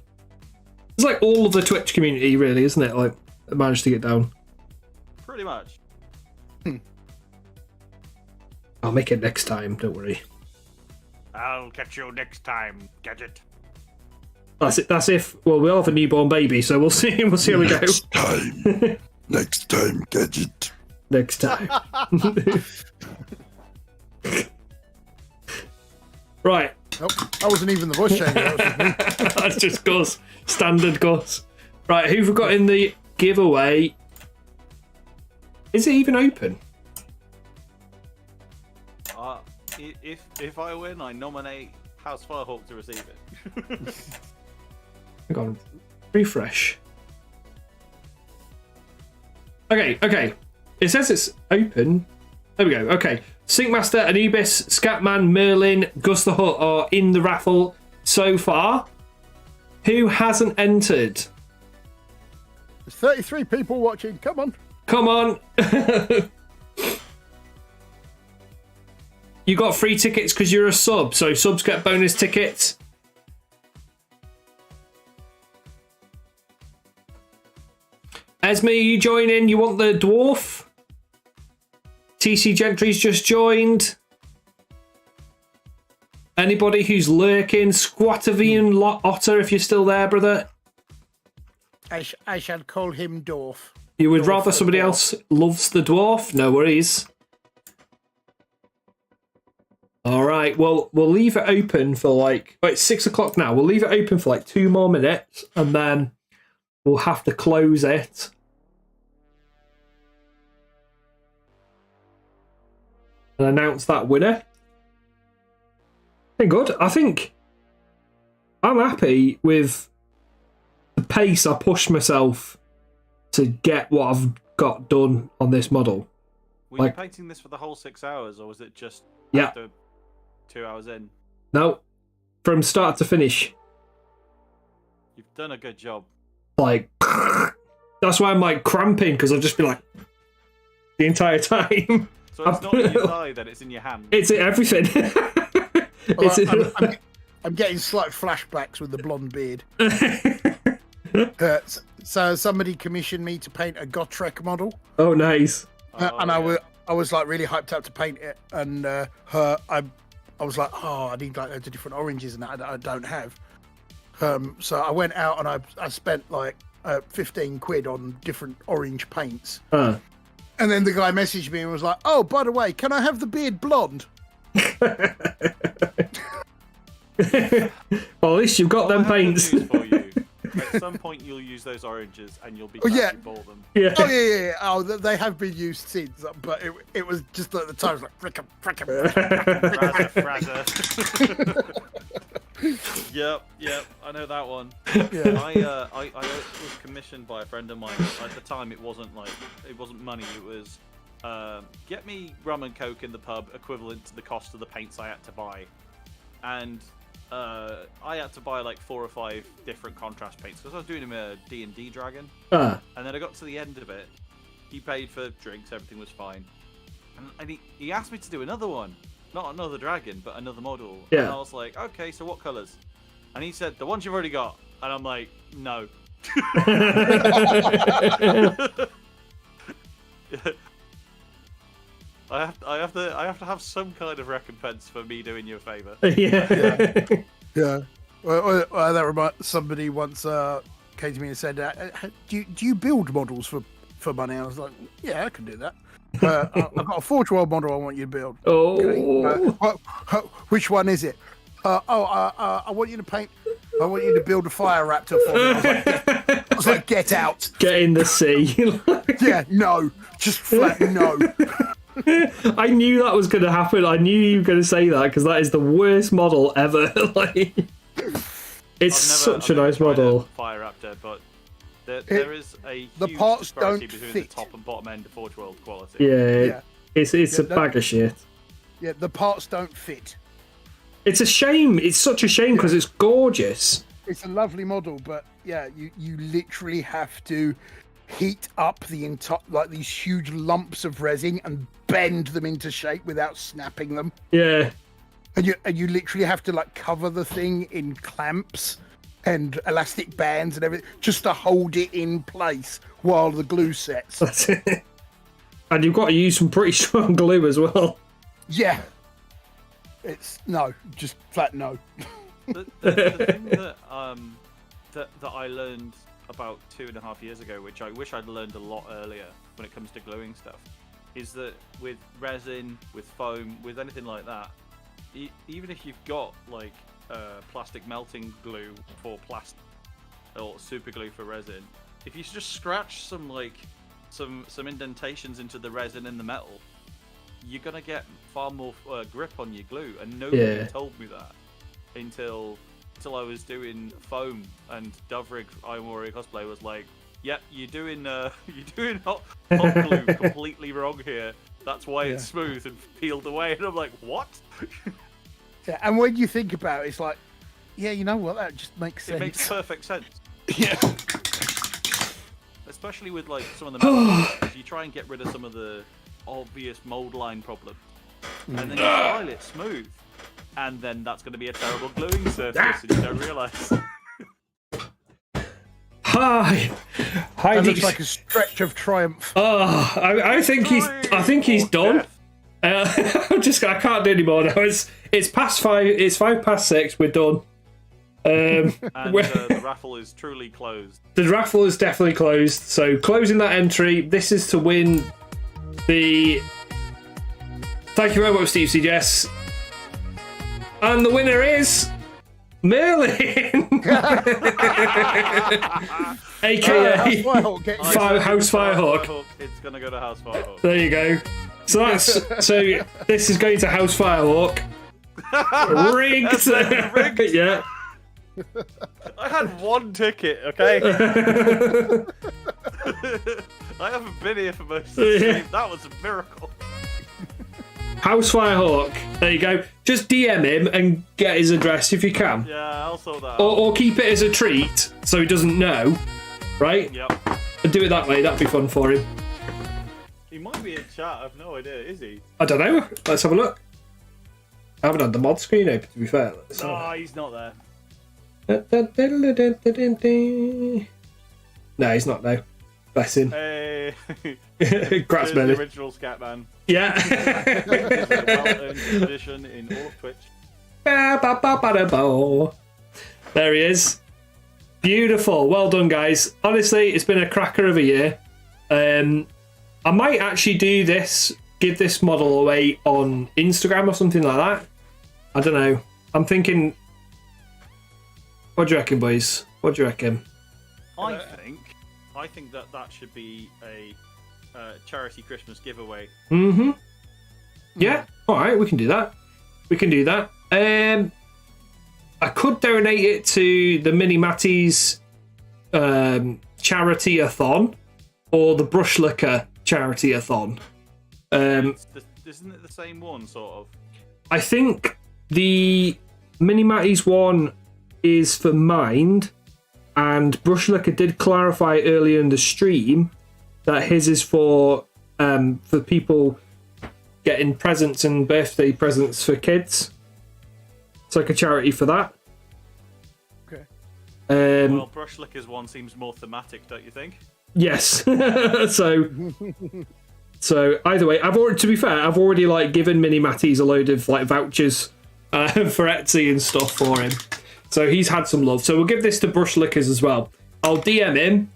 It's like all of the Twitch community, really, isn't it? Like, that managed to get down. Pretty much. I'll make it next time, don't worry. I'll catch you next time, Gadget. That's it. That's if. Well, we'll have a newborn baby, so we'll see. We'll see how we go. Next time, Gadget. Next time. Right. Oh, that wasn't even the voice changer. That was just me. That's just Gus. Standard Gus. Right, who've we got in the giveaway? Is it even open? If I win, I nominate House Firehawk to receive it. Hang on. Refresh. Okay. It says it's open. There we go. Okay. Syncmaster, Anubis, Scatman, Merlin, Gus the Hutt are in the raffle so far. Who hasn't entered? There's 33 people watching. Come on. Come on. You got free tickets because you're a sub, so subs get bonus tickets. Esme, you join in? You want the dwarf? TC Gentry's just joined. Anybody who's lurking? Squatavian Otter, if you're still there, brother. I shall call him Dwarf. You would Dwarf rather as somebody well. else loves the dwarf? No worries. All right, well, we'll leave it open for like... Well, it's 6 o'clock now. We'll leave it open for like 2 more minutes, and then we'll have to close it. And announce that winner. Okay, good. I think I'm happy with the pace I pushed myself to get what I've got done on this model. Were Like- you painting this for the whole 6 hours, or was it just Yeah. after 2 hours in? No, from start to finish. You've done a good job. Like, that's why I'm like cramping, because I've just been like the entire time. So it's not in your eye, then it's in your hand. It's everything. Well, I'm getting slight flashbacks with the blonde beard. So somebody commissioned me to paint a Gotrek model, Oh, nice. and I was like really hyped up to paint it, and I was like, oh, I need like loads of different oranges and that I don't have. So I went out and I spent like 15 quid on different orange paints. Huh. And then the guy messaged me and was like, oh, by the way, can I have the beard blonde? Well, at least you've got them paints. For you. At some point, you'll use those oranges and you'll be glad yeah. you bought them. Yeah. Oh, yeah. Oh, they have been used since, but it was just at the time, it was like, Razza. Yep, I know that one. Yeah. I was commissioned by a friend of mine. At the time, it wasn't money. It was get me rum and coke in the pub, equivalent to the cost of the paints I had to buy, and I had to buy like 4 or 5 different contrast paints because I was doing him a D&D dragon. And then I got to the end of it. He paid for drinks, everything was fine, and he asked me to do another one. Not another dragon, but another model. Yeah. And I was like, okay, so what colours? And he said, the ones you've already got. And I'm like, no. I have to have some kind of recompense for me doing you a favour. Yeah. Well, that reminds somebody once came to me and said, do you build models for money? I was like, yeah, I can do that. I've got a Forge World model I want you to build. Oh. Okay. Which one is it? I want you to paint. I want you to build a fire raptor for me. I was like, get out. Get in the sea. Yeah, no. Just flat no. I knew that was going to happen. I knew you were going to say that because that is the worst model ever. Like, it's such a nice model. Fire Raptor, but there is a huge the parts disparity don't between fit. the top and bottom end of Forge World quality. Yeah. It's a bag of shit. Yeah, the parts don't fit. It's a shame. It's such a shame because it's gorgeous. It's a lovely model, but yeah, you literally have to heat up the entire, like these huge lumps of resin and bend them into shape without snapping them. Yeah. And you literally have to like cover the thing in clamps and elastic bands and everything just to hold it in place while the glue sets. That's it. And you've got to use some pretty strong glue as well. Yeah. It's no, just flat no. The thing that I learned about 2.5 years ago, which I wish I'd learned a lot earlier when it comes to gluing stuff, is that with resin, with foam, with anything like that, even if you've got like plastic melting glue for plastic or super glue for resin, if you just scratch some indentations into the resin and the metal, you're gonna get far more grip on your glue, and nobody told me that until I was doing foam, and Dovrig Iron Warrior Cosplay was like, "Yep, you're doing hot glue completely wrong here. That's why it's smooth and peeled away." And I'm like, "What?" Yeah, and when you think about it, it's like, yeah, you know what? That just makes sense. It makes perfect sense. Yeah. Especially with like some of the metal, because you try and get rid of some of the obvious mold line problems, and then you file it smooth, and then that's going to be a terrible gluing surface, and you don't realise. Hi. That looks like a stretch of triumph. Oh, I think he's done. I can't do anymore now. It's past 5. It's 6. We're done. And the raffle is truly closed. The raffle is definitely closed. So closing that entry. This is to win the. Thank you very much, Steve CGS. And the winner is Merlin, aka House Firehawk. It's gonna go to House Firehawk. There you go. So this is going to House Firehawk. Rigged. Yeah. I had one ticket, okay? I haven't been here for most of the stream. That was a miracle. House Firehawk. There you go. Just DM him and get his address if you can. Yeah, I'll sort that out. Or keep it as a treat so he doesn't know, right? Yep. And do it that way. That'd be fun for him. He might be in chat. I've no idea. Is he? I don't know. Let's have a look. I haven't had the mod screen open, to be fair. No, he's not there. No, he's not. No, bless him. Hey, Congrats, the Merlin. original Scatman. Yeah. Well-earned position in all of Twitch. There he is. Beautiful. Well done, guys. Honestly, it's been a cracker of a year. I might actually do this, give this model away on Instagram or something like that. I don't know. I'm thinking. What do you reckon, boys? What do you reckon? I think that should be a charity Christmas giveaway. Mm-hmm. Yeah. All right. We can do that. We can do that. I could donate it to the Mini Matties charity-a-thon or the Brush Liquor charity-a-thon. Isn't it the same one, sort of? I think the Mini Matties one is for Mind, and Brush Liquor did clarify earlier in the stream that his is for people getting presents and birthday presents for kids. It's like a charity for that. Okay. Well, Brush Liquor's one seems more thematic, don't you think? Yes. So either way, to be fair, I've already like given Mini Matties a load of like vouchers for Etsy and stuff for him. So he's had some love. So we'll give this to Brush Liquors as well. I'll DM him.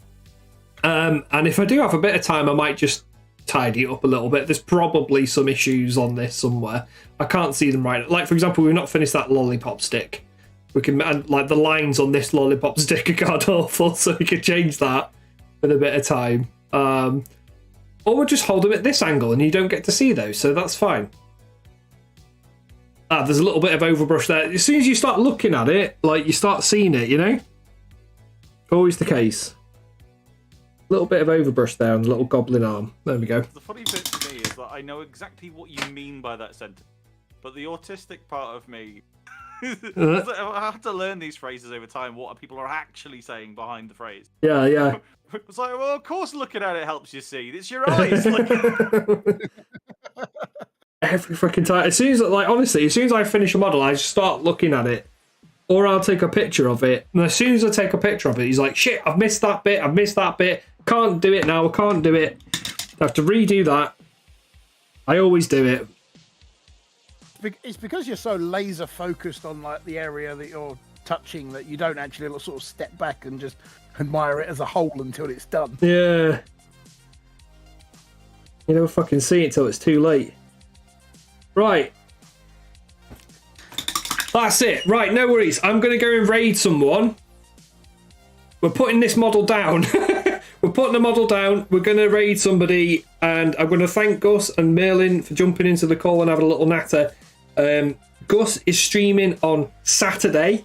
And if I do have a bit of time, I might just tidy it up a little bit. There's probably some issues on this somewhere. I can't see them right now. Like, for example, we've not finished that lollipop stick. We can, and like the lines on this lollipop stick are god awful, so we could change that with a bit of time. Or we'll just hold them at this angle and you don't get to see those, so that's fine. There's a little bit of overbrush there. As soon as you start looking at it, like you start seeing it, you know? Always the case. A little bit of overbrush there on the little goblin arm. There we go. The funny bit to me is that I know exactly what you mean by that sentence, but the autistic part of me, I have to learn these phrases over time. What people are actually saying behind the phrase. Yeah, yeah. It's like, well, of course, looking at it helps you see. It's your eyes. Like... Every freaking time. As soon as, like, honestly, as soon as I finish a model, I just start looking at it, or I'll take a picture of it. And as soon as I take a picture of it, he's like, "Shit, I've missed that bit. I've missed that bit. Can't do it now. I can't do it. I have to redo that." I always do it. It's because you're so laser focused on like the area that you're touching that you don't actually sort of step back and just admire it as a whole until it's done. Yeah. You never fucking see it till it's too late. Right. That's it. Right, no worries. I'm going to go and raid someone. We're putting this model down. We're putting the model down. We're going to raid somebody. And I'm going to thank Gus and Merlin for jumping into the call and having a little natter. Gus is streaming on Saturday.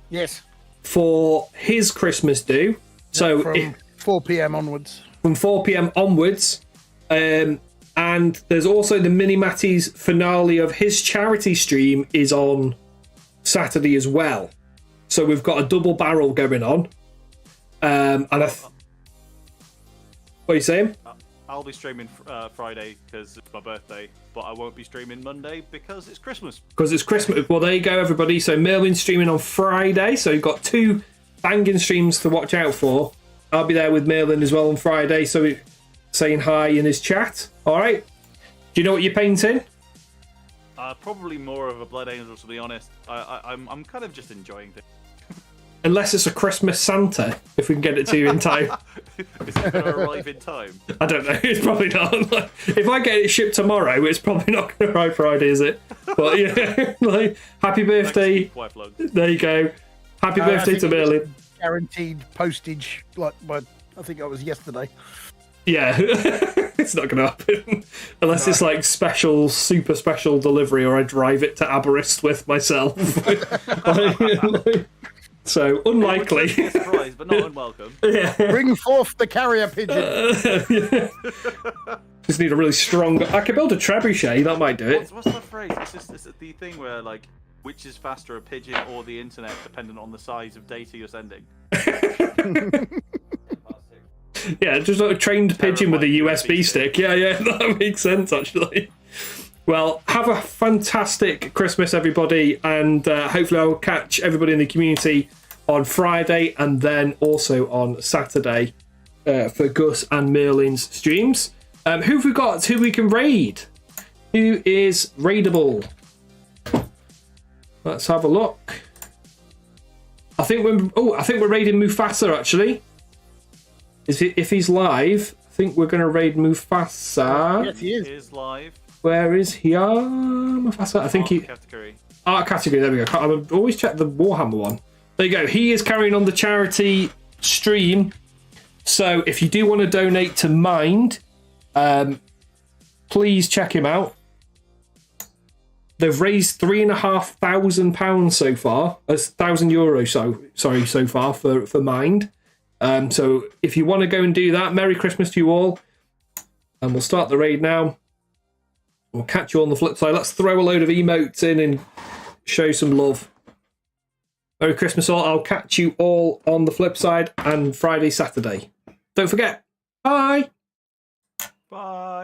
Yes. For his Christmas do. So from 4 p.m. onwards. From 4 p.m. onwards. And there's also the Mini Matties finale of his charity stream is on Saturday as well. So we've got a double barrel going on. And what are you saying? I'll be streaming Friday because it's my birthday, but I won't be streaming Monday because it's Christmas. Because it's Christmas. Well, there you go, everybody. So Merlin's streaming on Friday. So you've got 2 banging streams to watch out for. I'll be there with Merlin as well on Friday. So saying hi in his chat. All right. Do you know what you're painting? Probably more of a blood angel, to be honest. I'm kind of just enjoying things. Unless it's a Christmas Santa, if we can get it to you in time. Is it going to arrive in time? I don't know. It's probably not. Like, if I get it shipped tomorrow, it's probably not going to arrive Friday, is it? But yeah, like, happy birthday. There you go. Happy birthday to Merlin. Guaranteed postage, like by I think it was yesterday. Yeah, it's not going to happen unless it's like special, super special delivery, or I drive it to Aberystwyth with myself. So unlikely. It would be a surprise, but not unwelcome. Yeah. Bring forth the carrier pigeon. Just need a really strong. I could build a trebuchet. That might do it. What's that phrase? It's the thing where like, which is faster, a pigeon or the internet, dependent on the size of data you're sending. Yeah, just like a trained pigeon with a USB stick. Yeah, that makes sense actually. Well, have a fantastic Christmas, everybody, and hopefully I'll catch everybody in the community on Friday and then also on Saturday for Gus and Merlin's streams. Who have we got? Who we can raid? Who is raidable? Let's have a look. I think we're raiding Mufasa actually. If he's live, I think we're going to raid Mufasa. Yes, he is. He is live. Where is he? Mufasa. I think Category. Art category. There we go. I always check the Warhammer one. There you go. He is carrying on the charity stream. So if you do want to donate to Mind, please check him out. They've raised £3,500 so far, €1,000. So far for Mind. So if you want to go and do that, Merry Christmas to you all, and we'll start the raid now. We'll catch you on the flip side. Let's throw a load of emotes in and show some love. Merry Christmas all. I'll catch you all on the flip side and Friday, Saturday. Don't forget. Bye. Bye.